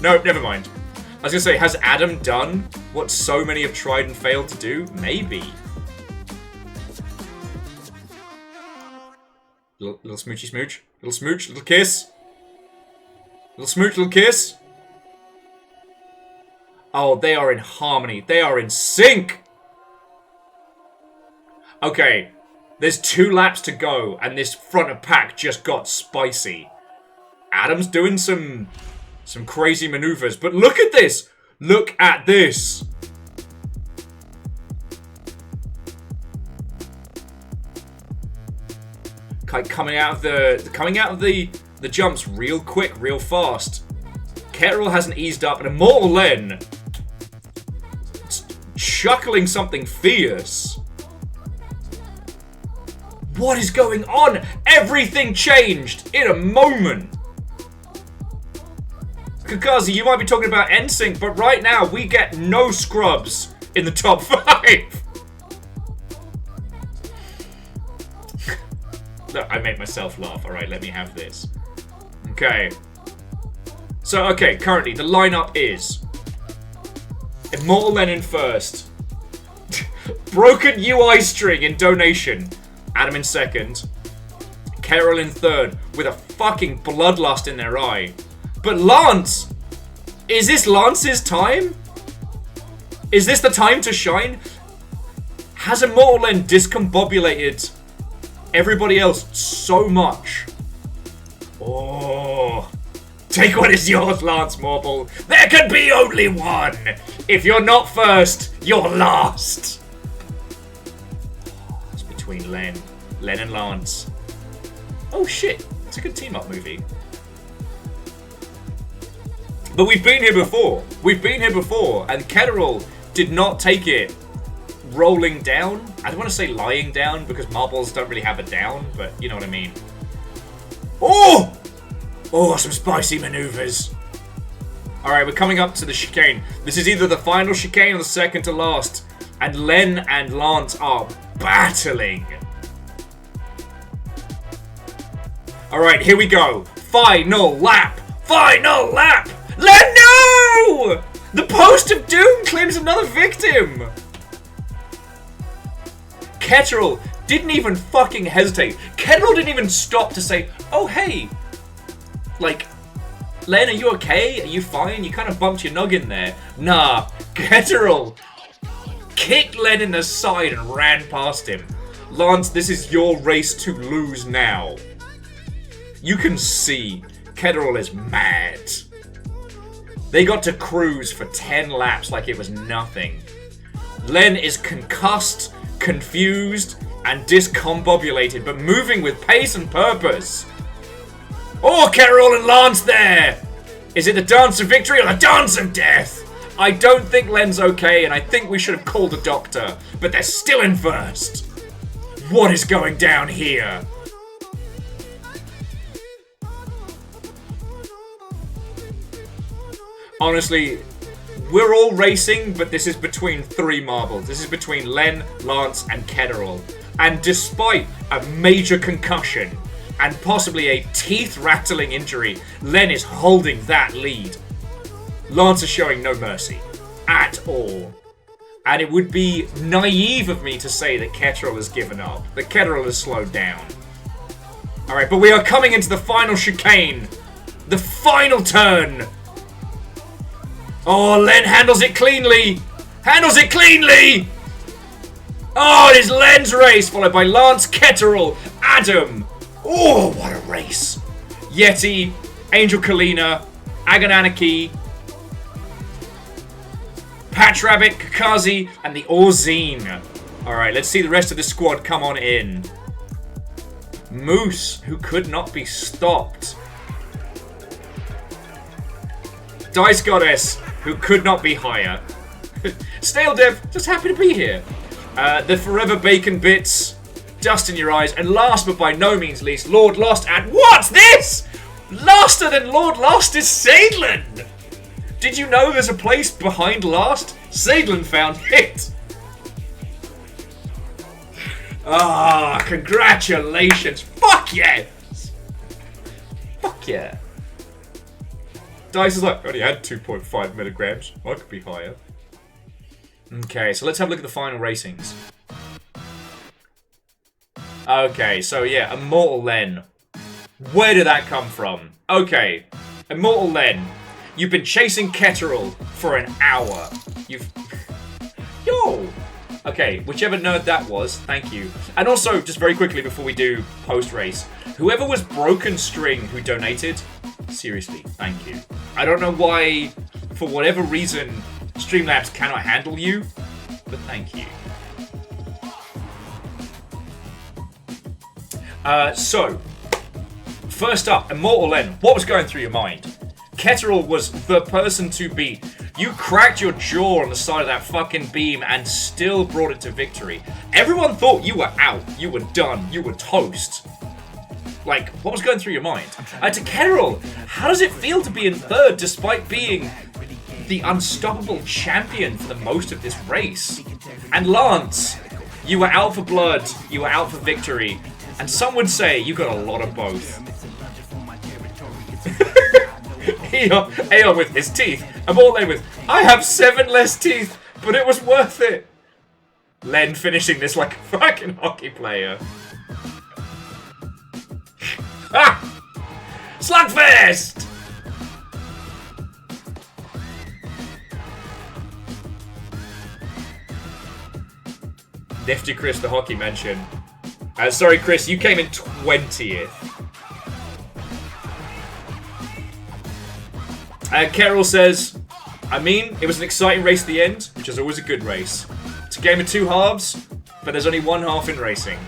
No, never mind. I was gonna say, has Adam done what so many have tried and failed to do? Maybe. Little smoochy smooch. Little smooch, little kiss. Little smooch, little kiss. Oh, they are in harmony. They are in sync. Okay. There's 2 laps to go, and this front of pack just got spicy. Adam's doing some crazy maneuvers, but look at this. Look at this. Coming out of the jumps real quick, real fast. Ketterall hasn't eased up, and Immortal Len chuckling something fierce. What is going on? Everything changed in a moment. Kakazi, you might be talking about NSYNC, but right now we get no scrubs in the top 5. Look, I make myself laugh. Alright, let me have this. Okay. So, okay, currently the lineup is Immortal Len in first. Broken UI string in donation. Adam in second. Ketterall in third with a fucking bloodlust in their eye. But Lance! Is this Lance's time? Is this the time to shine? Has Immortal Len discombobulated everybody else so much? Oh. Take what is yours, Lance Morble. There can be only one. If you're not first, you're last. It's between Len and Lance. Oh shit, it's a good team-up movie. But we've been here before. And Ketterall did not take it rolling down. I don't want to say lying down because marbles don't really have a down, but you know what I mean. Oh! Oh, some spicy maneuvers. Alright, we're coming up to the chicane. This is either the final chicane or the second to last. And Len and Lance are battling. Alright, here we go. Final lap. Final lap. Len, no! The Post of Doom claims another victim. Ketterall didn't even fucking hesitate. Ketterall didn't even stop to say, oh, hey. Like, Len, are you okay? Are you fine? You kind of bumped your noggin there. Nah, Ketterall kicked Len in the side and ran past him. Lance, this is your race to lose now. You can see Ketterall is mad. They got to cruise for 10 laps like it was nothing. Len is concussed, confused, and discombobulated, but moving with pace and purpose. Oh, Ketterall and Lance there! Is it the dance of victory or the dance of death? I don't think Len's okay, and I think we should have called a doctor. But they're still in first. What is going down here? Honestly, we're all racing, but this is between 3 marbles. This is between Len, Lance, and Ketterl. And despite a major concussion and possibly a teeth-rattling injury, Len is holding that lead. Lance is showing no mercy. At all. And it would be naive of me to say that Ketterl has given up. That Ketterl has slowed down. Alright, but we are coming into the final chicane. The final turn. Oh, Len handles it cleanly. Handles it cleanly. Oh, it is Len's race, followed by Lance, Ketterl, Adam. Oh, what a race. Yeti, Angel Kalina, Agananaki, Patch Rabbit, Kakazi, and the Orzine. Alright, let's see the rest of the squad come on in. Moose, who could not be stopped. Dice Goddess, who could not be higher. Stale Dev, just happy to be here. The Forever Bacon Bits, Dust in Your Eyes, and last but by no means least, Lord Lost, and what's this? Laster than Lord Lost is Sadlin! Did you know there's a place behind Last? Sadlin found it! Ah, congratulations! Fuck yes! Fuck yeah! Dice is like, I only had 2.5 milligrams. I could be higher. Okay, so let's have a look at the final racings. Okay, so yeah, Immortal Len. Where did that come from? Okay, Immortal Len. You've been chasing Ketterl for an hour. Yo! Okay, whichever nerd that was, thank you. And also, just very quickly before we do post-race, whoever was Broken String who donated, seriously, thank you. I don't know why, for whatever reason, Streamlabs cannot handle you, but thank you. So, first up, Immortal Len, what was going through your mind? Ketterl was the person to beat. You cracked your jaw on the side of that fucking beam and still brought it to victory. Everyone thought you were out, you were done, you were toast. Like, what was going through your mind? To Ketterl, how does it feel to be in third despite being the unstoppable champion for the most of this race? And Lance, you were out for blood, you were out for victory, and some would say you got a lot of both. Aeon with his teeth. Immortal Len with, I have 7 less teeth, but it was worth it. Len finishing this like a fucking hockey player. Ah! Slugfest! Nifty Chris, the hockey mention. Sorry, Chris, you came in 20th. Ketterl says, I mean, it was an exciting race at the end, which is always a good race. It's a game of 2 halves, but there's only 1 half in racing.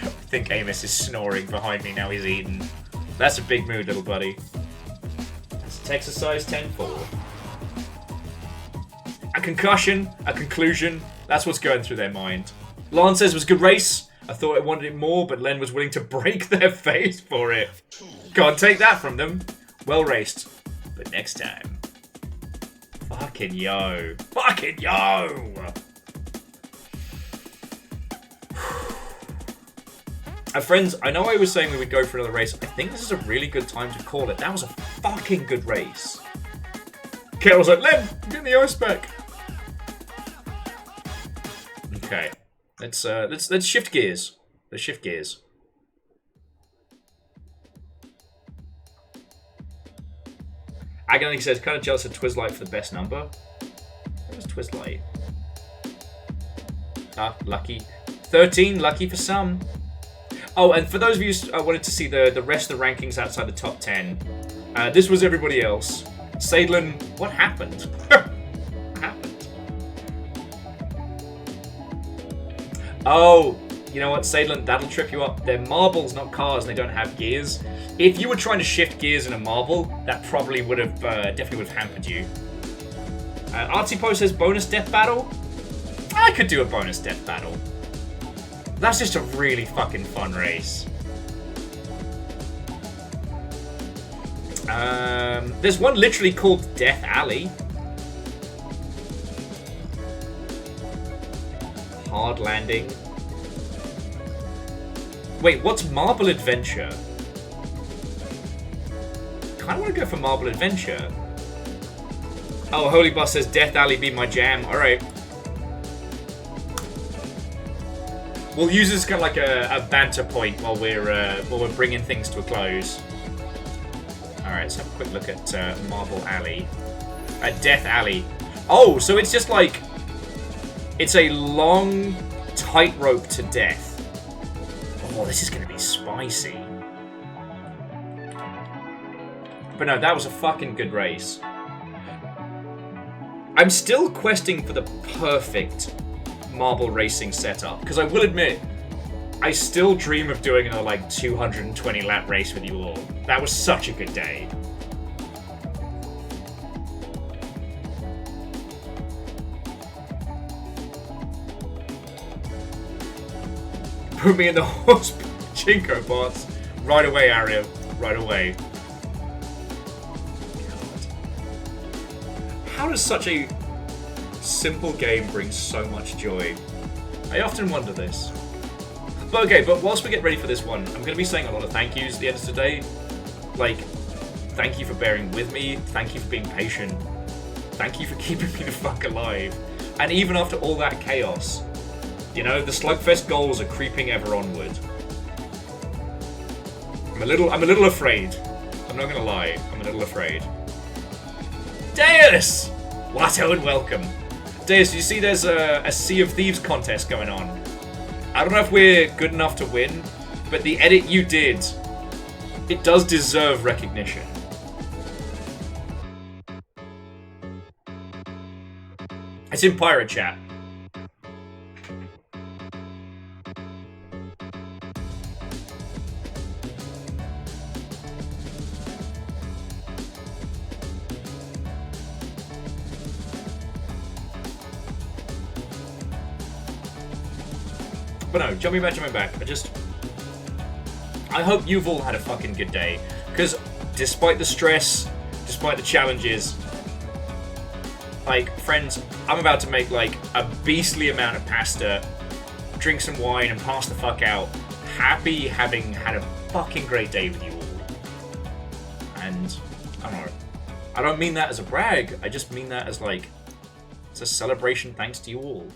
I think Amos is snoring behind me now he's eaten. That's a big mood, little buddy. That's Texas size 10-4. A concussion, a conclusion, that's what's going through their mind. Lance says it was a good race. I thought I wanted it more, but Len was willing to break their face for it. Can't take that from them. Well raced. But next time. Fucking yo. Fucking yo! Friends, I know I was saying we would go for another race. I think this is a really good time to call it. That was a fucking good race. Kettl's like, Len, I'm getting the ice back. Okay. Let's shift gears. Let's shift gears. Agony says, kind of jealous of Twizzlight for the best number. Where was Twizzlight? Ah, lucky. 13, lucky for some. Oh, and for those of you who wanted to see the rest of the rankings outside the top 10, this was everybody else. Sadlin, what happened? What happened? Oh, you know what, Sadlin, that'll trip you up. They're marbles, not cars, and they don't have gears. If you were trying to shift gears in a marble, that probably would have, definitely would have hampered you. Artsy Poe says bonus death battle. I could do a bonus death battle. That's just a really fucking fun race. There's one literally called Death Alley. Hard landing. Wait, what's Marble Adventure? Kinda wanna go for Marble Adventure. Oh, Holy Boss says Death Alley be my jam. Alright. We'll use this kind of like a banter point while we're bringing things to a close. Alright, let's have a quick look at Marble Alley. Death Alley. Oh, so it's just like... It's a long tightrope to death. Oh, this is going to be spicy. But no, that was a fucking good race. I'm still questing for the perfect marble racing setup. Because I will admit, I still dream of doing another like 220 lap race with you all. That was such a good day. Put me in the horse Jinko bots. Right away, Aria. Right away. God. How does such a simple game bring so much joy? I often wonder this. But okay, but whilst we get ready for this one, I'm going to be saying a lot of thank yous at the end of today. Like, thank you for bearing with me. Thank you for being patient. Thank you for keeping me the fuck alive. And even after all that chaos, you know, the Slugfest goals are creeping ever onward. I'm a little afraid. I'm not gonna lie, I'm a little afraid. Deus! Watto and welcome. Deus, you see there's a Sea of Thieves contest going on. I don't know if we're good enough to win, but the edit you did, it does deserve recognition. It's in Pirate Chat. But no, jumping back. I hope you've all had a fucking good day. Because despite the stress, despite the challenges, like, friends, I'm about to make, like, a beastly amount of pasta, drink some wine, and pass the fuck out. Happy having had a fucking great day with you all. And, I don't know. I don't mean that as a brag. I just mean that as, like, it's a celebration thanks to you all.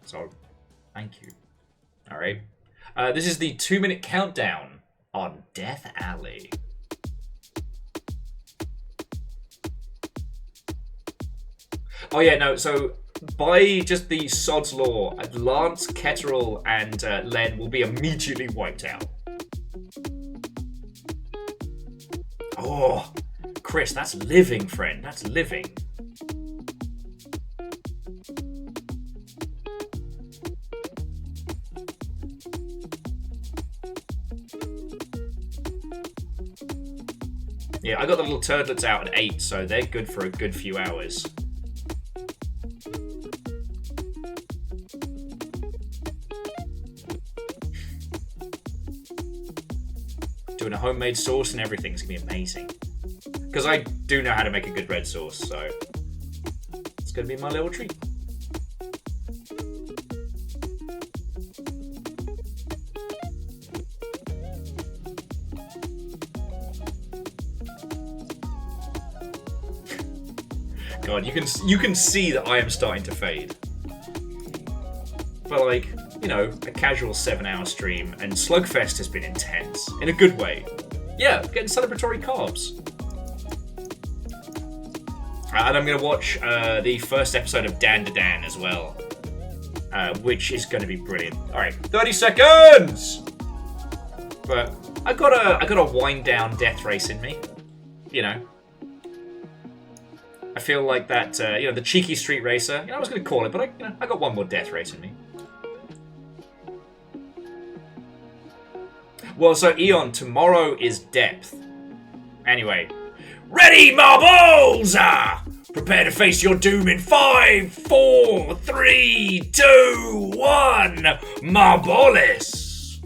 So... thank you. Alright. This is the 2-minute countdown on Death Alley. Oh yeah, no, so by just the sod's law, Lance, Ketterall, and Len will be immediately wiped out. Oh, Chris, that's living, friend. That's living. Yeah, I got the little turdlets out at 8, so they're good for a good few hours. Doing a homemade sauce and everything's gonna be amazing. Because I do know how to make a good red sauce, so it's gonna be my little treat. God, you can see that I am starting to fade. But like, you know, a casual 7-hour stream, and Slugfest has been intense. In a good way. Yeah, getting celebratory carbs. And I'm going to watch the first episode of Dan to Dan as well. Which is going to be brilliant. Alright, 30 seconds! But I got a wind down death race in me. You know. I feel like that, you know, the cheeky street racer. You know, I was going to call it, but I got one more death race in me. Well, so Eon, tomorrow is depth. Anyway. Ready, marbles! Prepare to face your doom in 5, 4, 3, 2, 1. Marbolis!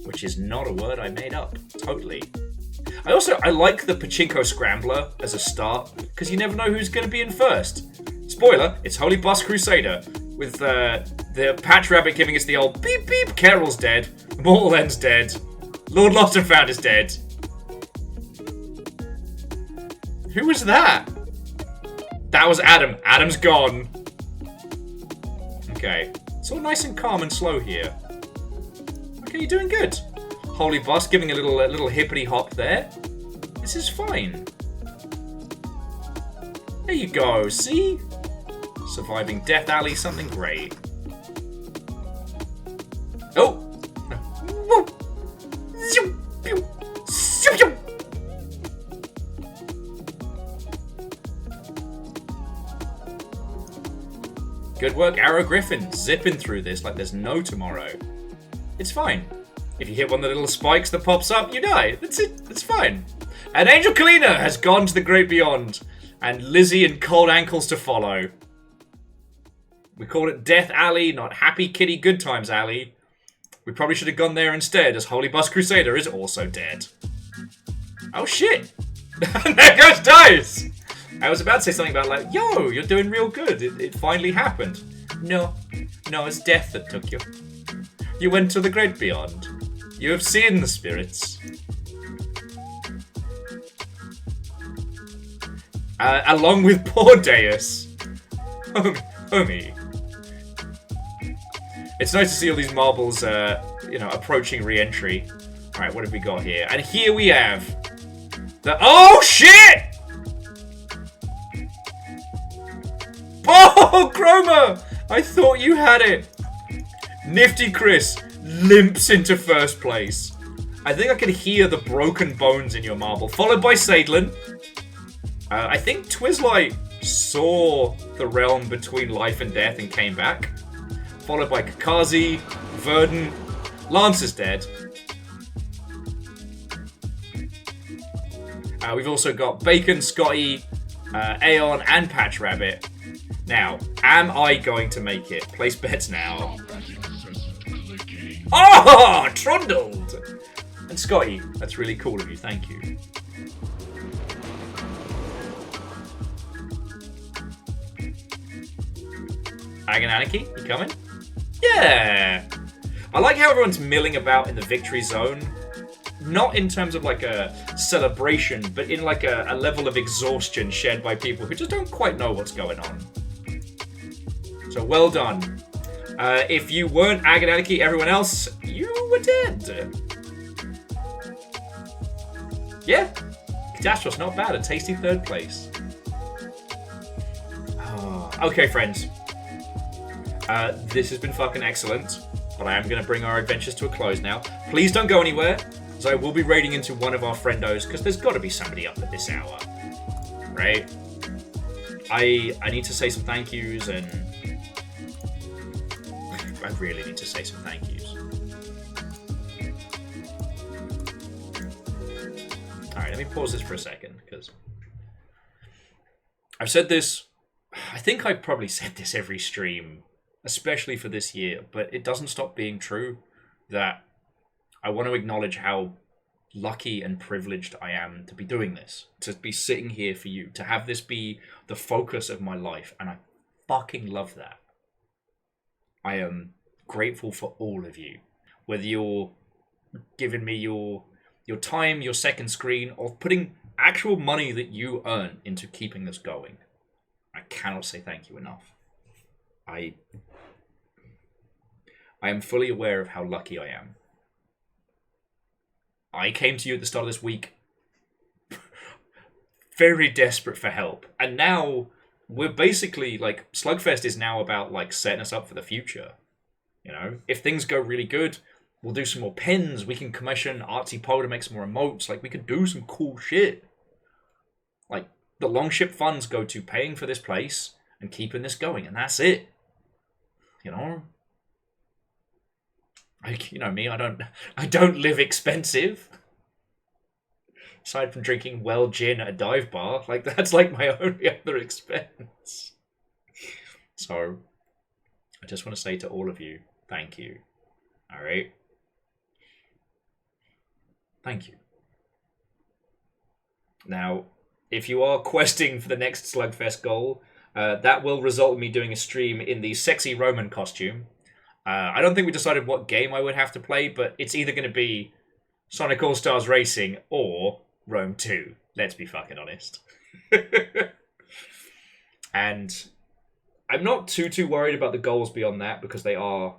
Which is not a word I made up. Totally. I like the Pachinko Scrambler as a start, because you never know who's going to be in first. Spoiler, it's Holy Bus Crusader, with the Patch Rabbit giving us the old beep beep. Carol's dead. Mortal End's dead. Lord Lost and Found is dead. Who was that? That was Adam. Adam's gone. Okay. It's all nice and calm and slow here. Okay, you're doing good. Holy Boss giving a little hippity hop there. This is fine. There you go, see? Surviving Death Alley, something great. Oh! Good work, Arrow Griffin, zipping through this like there's no tomorrow. It's fine. If you hit one of the little spikes that pops up, you die. That's it. It's fine. And Angel Kalina has gone to the great beyond. And Lizzie and Cold Ankles to follow. We called it Death Alley, not Happy Kitty Good Times Alley. We probably should have gone there instead, as Holy Bus Crusader is also dead. Oh shit! There goes Dice! I was about to say something about like, yo, you're doing real good. It finally happened. No, it's death that took you. You went to the great beyond. You have seen the spirits. Along with poor Deus. Homie. It's nice to see all these marbles, approaching re-entry. Alright, what have we got here? And here we have the... Oh, shit! Oh, Chroma! I thought you had it. Nifty Chris limps into first place. I think I can hear the broken bones in your marble. Followed by Sadlin. I think Twizzlight saw the realm between life and death and came back. Followed by Kakazi, Verdon. Lance is dead. We've also got Bacon, Scotty, Aeon, and Patch Rabbit. Now, am I going to make it? Place bets now. Oh, trundled! And Scotty, that's really cool of you, thank you. Agonanarchy, you coming? Yeah! I like how everyone's milling about in the victory zone. Not in terms of like a celebration, but in like a level of exhaustion shared by people who just don't quite know what's going on. So well done. If you weren't Agonanarchy, everyone else, you were dead. Yeah, Catastrophe's not bad. A tasty third place. Oh, okay, friends. This has been fucking excellent, but I am going to bring our adventures to a close now. Please don't go anywhere, as I will be raiding into one of our friendos, because there's got to be somebody up at this hour, right? I need to say some thank yous, and I really need to say some thank yous. Alright, let me pause this for a second, because I've said this, I think I've probably said this every stream, especially for this year, but it doesn't stop being true that I want to acknowledge how lucky and privileged I am to be doing this, to be sitting here for you, to have this be the focus of my life, and I fucking love that. I am grateful for all of you, whether you're giving me your time, your second screen, or putting actual money that you earn into keeping this going. I cannot say thank you enough. I am fully aware of how lucky I am. I came to you at the start of this week very desperate for help. And now we're basically like, Slugfest is now about like setting us up for the future. You know, if things go really good, we'll do some more pins. We can commission Artsy Poe to make some more emotes. Like, we could do some cool shit. Like, the Longship funds go to paying for this place and keeping this going, and that's it. You know? You know me, I don't live expensive. Aside from drinking well gin at a dive bar, like that's like my only other expense. So, I just want to say to all of you, thank you. All right, thank you. Now, if you are questing for the next Slugfest goal, that will result in me doing a stream in the sexy Roman costume. I don't think we decided what game I would have to play, but it's either going to be Sonic All-Stars Racing or Rome 2. Let's be fucking honest. And I'm not too worried about the goals beyond that because they are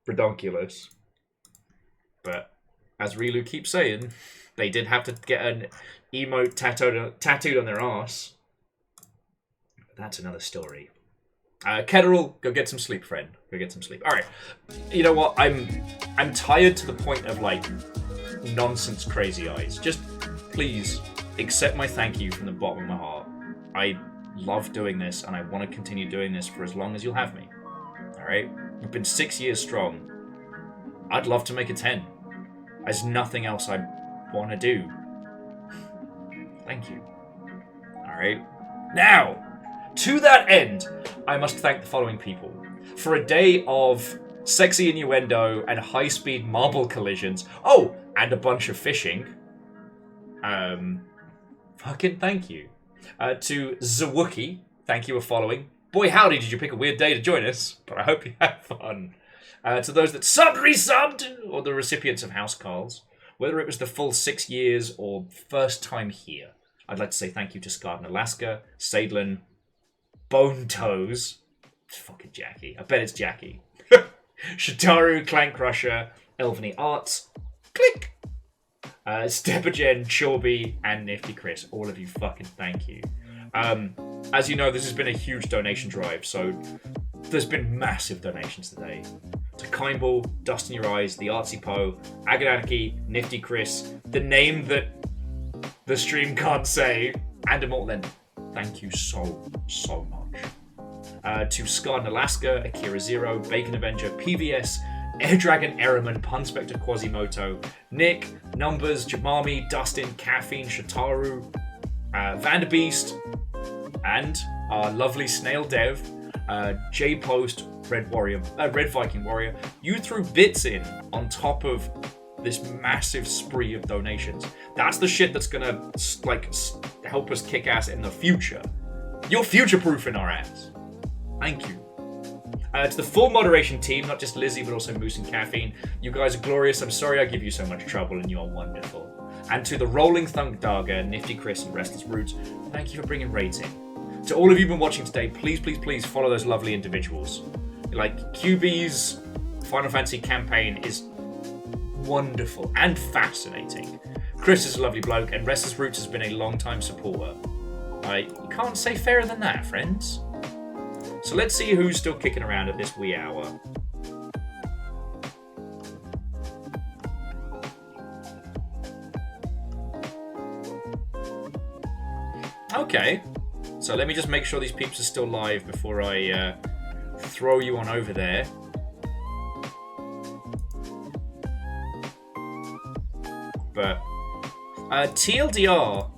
redonkulous. But as Rilu keeps saying, they did have to get an emote tattooed on their ass. But that's another story. Ketterl, go get some sleep, friend. Go get some sleep. All right. You know what? I'm tired to the point of like nonsense crazy eyes. Just please accept my thank you from the bottom of my heart. I love doing this, and I want to continue doing this for as long as you'll have me. All right. I've been 6 years strong. I'd love to make it 10. There's nothing else I want to do. Thank you. All right. Now, to that end, I must thank the following people. For a day of sexy innuendo and high-speed marble collisions. Oh, and a bunch of fishing. Fucking thank you. To Zawookie, thank you for following. Boy, howdy, did you pick a weird day to join us, but I hope you had fun. To those that resubbed, or the recipients of house calls, whether it was the full 6 years or first time here, I'd like to say thank you to Scarden Alaska, Sadlin, Bone Toes, fucking Jackie, I bet it's Jackie, Shitaru, Clank Crusher, Elveny Arts, Click, Stepagen, Chorby, and Nifty Chris. All of you fucking thank you. As you know, this has been a huge donation drive, so there's been massive donations today. To Kimball, Dust in Your Eyes, The Artsy Poe, Agadaki, Nifty Chris, the name that the stream can't say, and Immortal End. Thank you so much. To Scarden Alaska, Akira Zero, Bacon Avenger, PVS, Air Dragon Airman, Punspector Quasimoto, Nick, Numbers, Jamami, Dustin, Caffeine, Shataru, Vanderbeast, and our lovely Snail Dev, J Post, Red Viking Warrior. You threw bits in on top of this massive spree of donations. That's the shit that's gonna help us kick ass in the future. You're future-proofing our ass. Thank you. To the full moderation team, not just Lizzie, but also Moose and Caffeine. You guys are glorious. I'm sorry I give you so much trouble, and you are wonderful. And to the Rolling Thunk Darga, Nifty Chris, and Restless Roots, thank you for bringing raids in. To all of you who've been watching today, please follow those lovely individuals. Like, QB's Final Fantasy campaign is wonderful and fascinating. Chris is a lovely bloke, and Restless Roots has been a long-time supporter. You can't say fairer than that, friends. So let's see who's still kicking around at this wee hour. Okay, so let me just make sure these peeps are still live before I throw you on over there. But TLDR,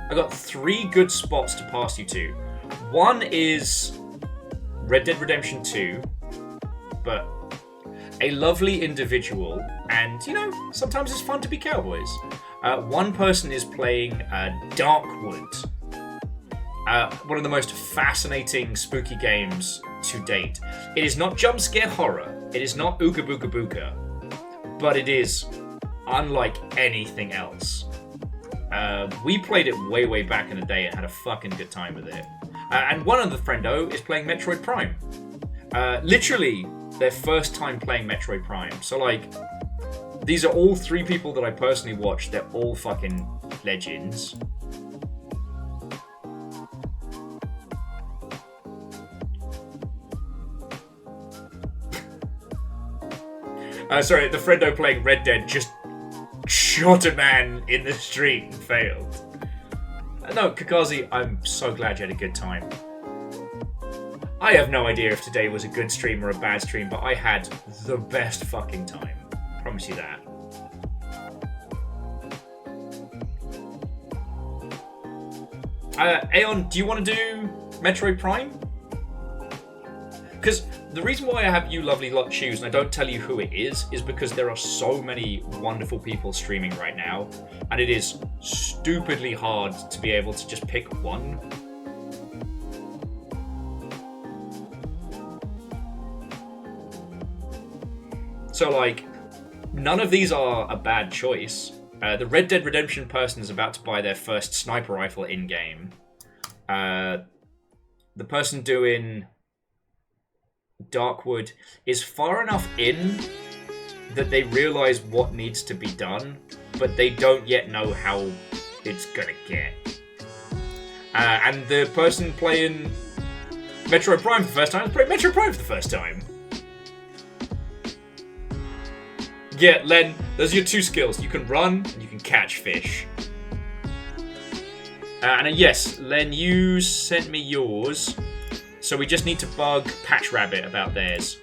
I got 3 good spots to pass you to. One is Red Dead Redemption 2, but a lovely individual, and you know, sometimes it's fun to be cowboys. One person is playing Darkwood, one of the most fascinating spooky games to date. It is not jump scare horror, it is not ooga booga booga, but it is unlike anything else. We played it way back in the day and had a fucking good time with it. And one of the friendo is playing Metroid Prime. Literally their first time playing Metroid Prime. So like, these are all 3 people that I personally watched. They're all fucking legends. Sorry, the friendo playing Red Dead just shot a man in the street and failed. No, Kakazi, I'm so glad you had a good time. I have no idea if today was a good stream or a bad stream, but I had the best fucking time. Promise you that. Aeon, do you want to do Metroid Prime? Because the reason why I have you lovely lot choose and I don't tell you who it is because there are so many wonderful people streaming right now, and it is stupidly hard to be able to just pick one. So, like, none of these are a bad choice. The Red Dead Redemption person is about to buy their first sniper rifle in-game. The person doing Darkwood is far enough in that they realize what needs to be done, but they don't yet know how it's gonna get. And the person playing Metroid Prime for the first time is playing Metroid Prime for the first time. Yeah, Len, those are your two skills. You can run and you can catch fish. And yes, Len, you sent me yours. So we just need to bug Patch Rabbit about theirs.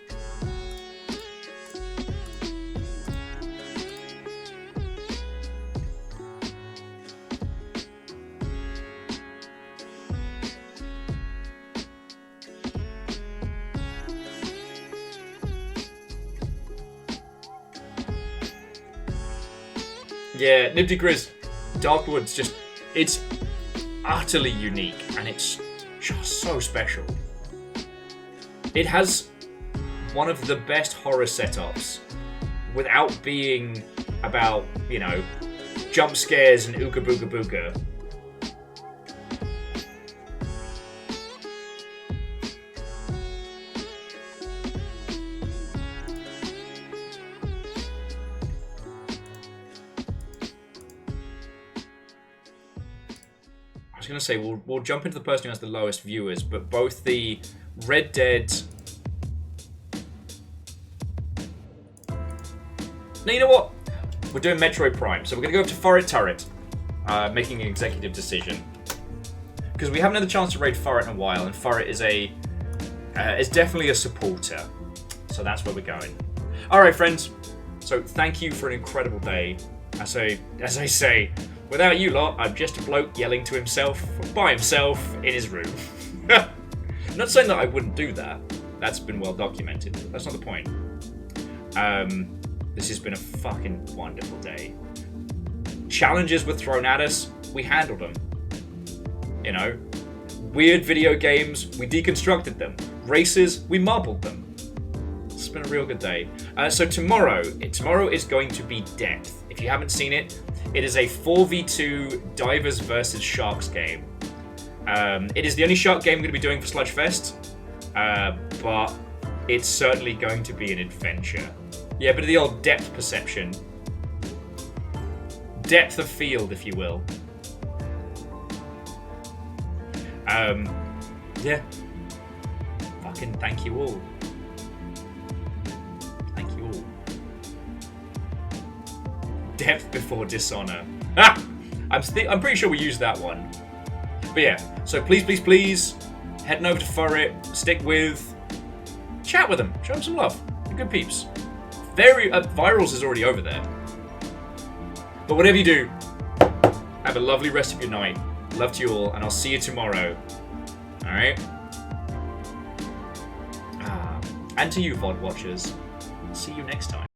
Yeah, Nibdy Grizz, Darkwood's just, it's utterly unique and it's just so special. It has one of the best horror setups without being about, you know, jump scares and ooga booga booga. I was going to say, we'll jump into the person who has the lowest viewers, but both the Red Dead... No, you know what? We're doing Metroid Prime, so we're going to go up to Furret Turret, making an executive decision. Because we haven't had the chance to raid Furret in a while, and Furret is is definitely a supporter. So that's where we're going. Alright, friends. So thank you for an incredible day. As I say, without you lot, I'm just a bloke yelling to himself, by himself, in his room. Not saying that I wouldn't do that. That's been well documented. That's not the point. This has been a fucking wonderful day. Challenges were thrown at us. We handled them. You know? Weird video games, we deconstructed them. Races, we marbled them. It's been a real good day. So tomorrow is going to be Depth. If you haven't seen it, it is a 4v2 divers versus sharks game. It is the only shark game I'm going to be doing for Slugfest, but it's certainly going to be an adventure. Yeah, but the old depth perception. Depth of field, if you will. Yeah. Fucking thank you all. Thank you all. Depth before dishonor. Ah! I'm pretty sure we used that one. But yeah, so please, heading over to Furret, stick with, chat with them, show them some love. They're good peeps. Virals is already over there. But whatever you do, have a lovely rest of your night. Love to you all, and I'll see you tomorrow. Alright? And to you, VOD watchers, see you next time.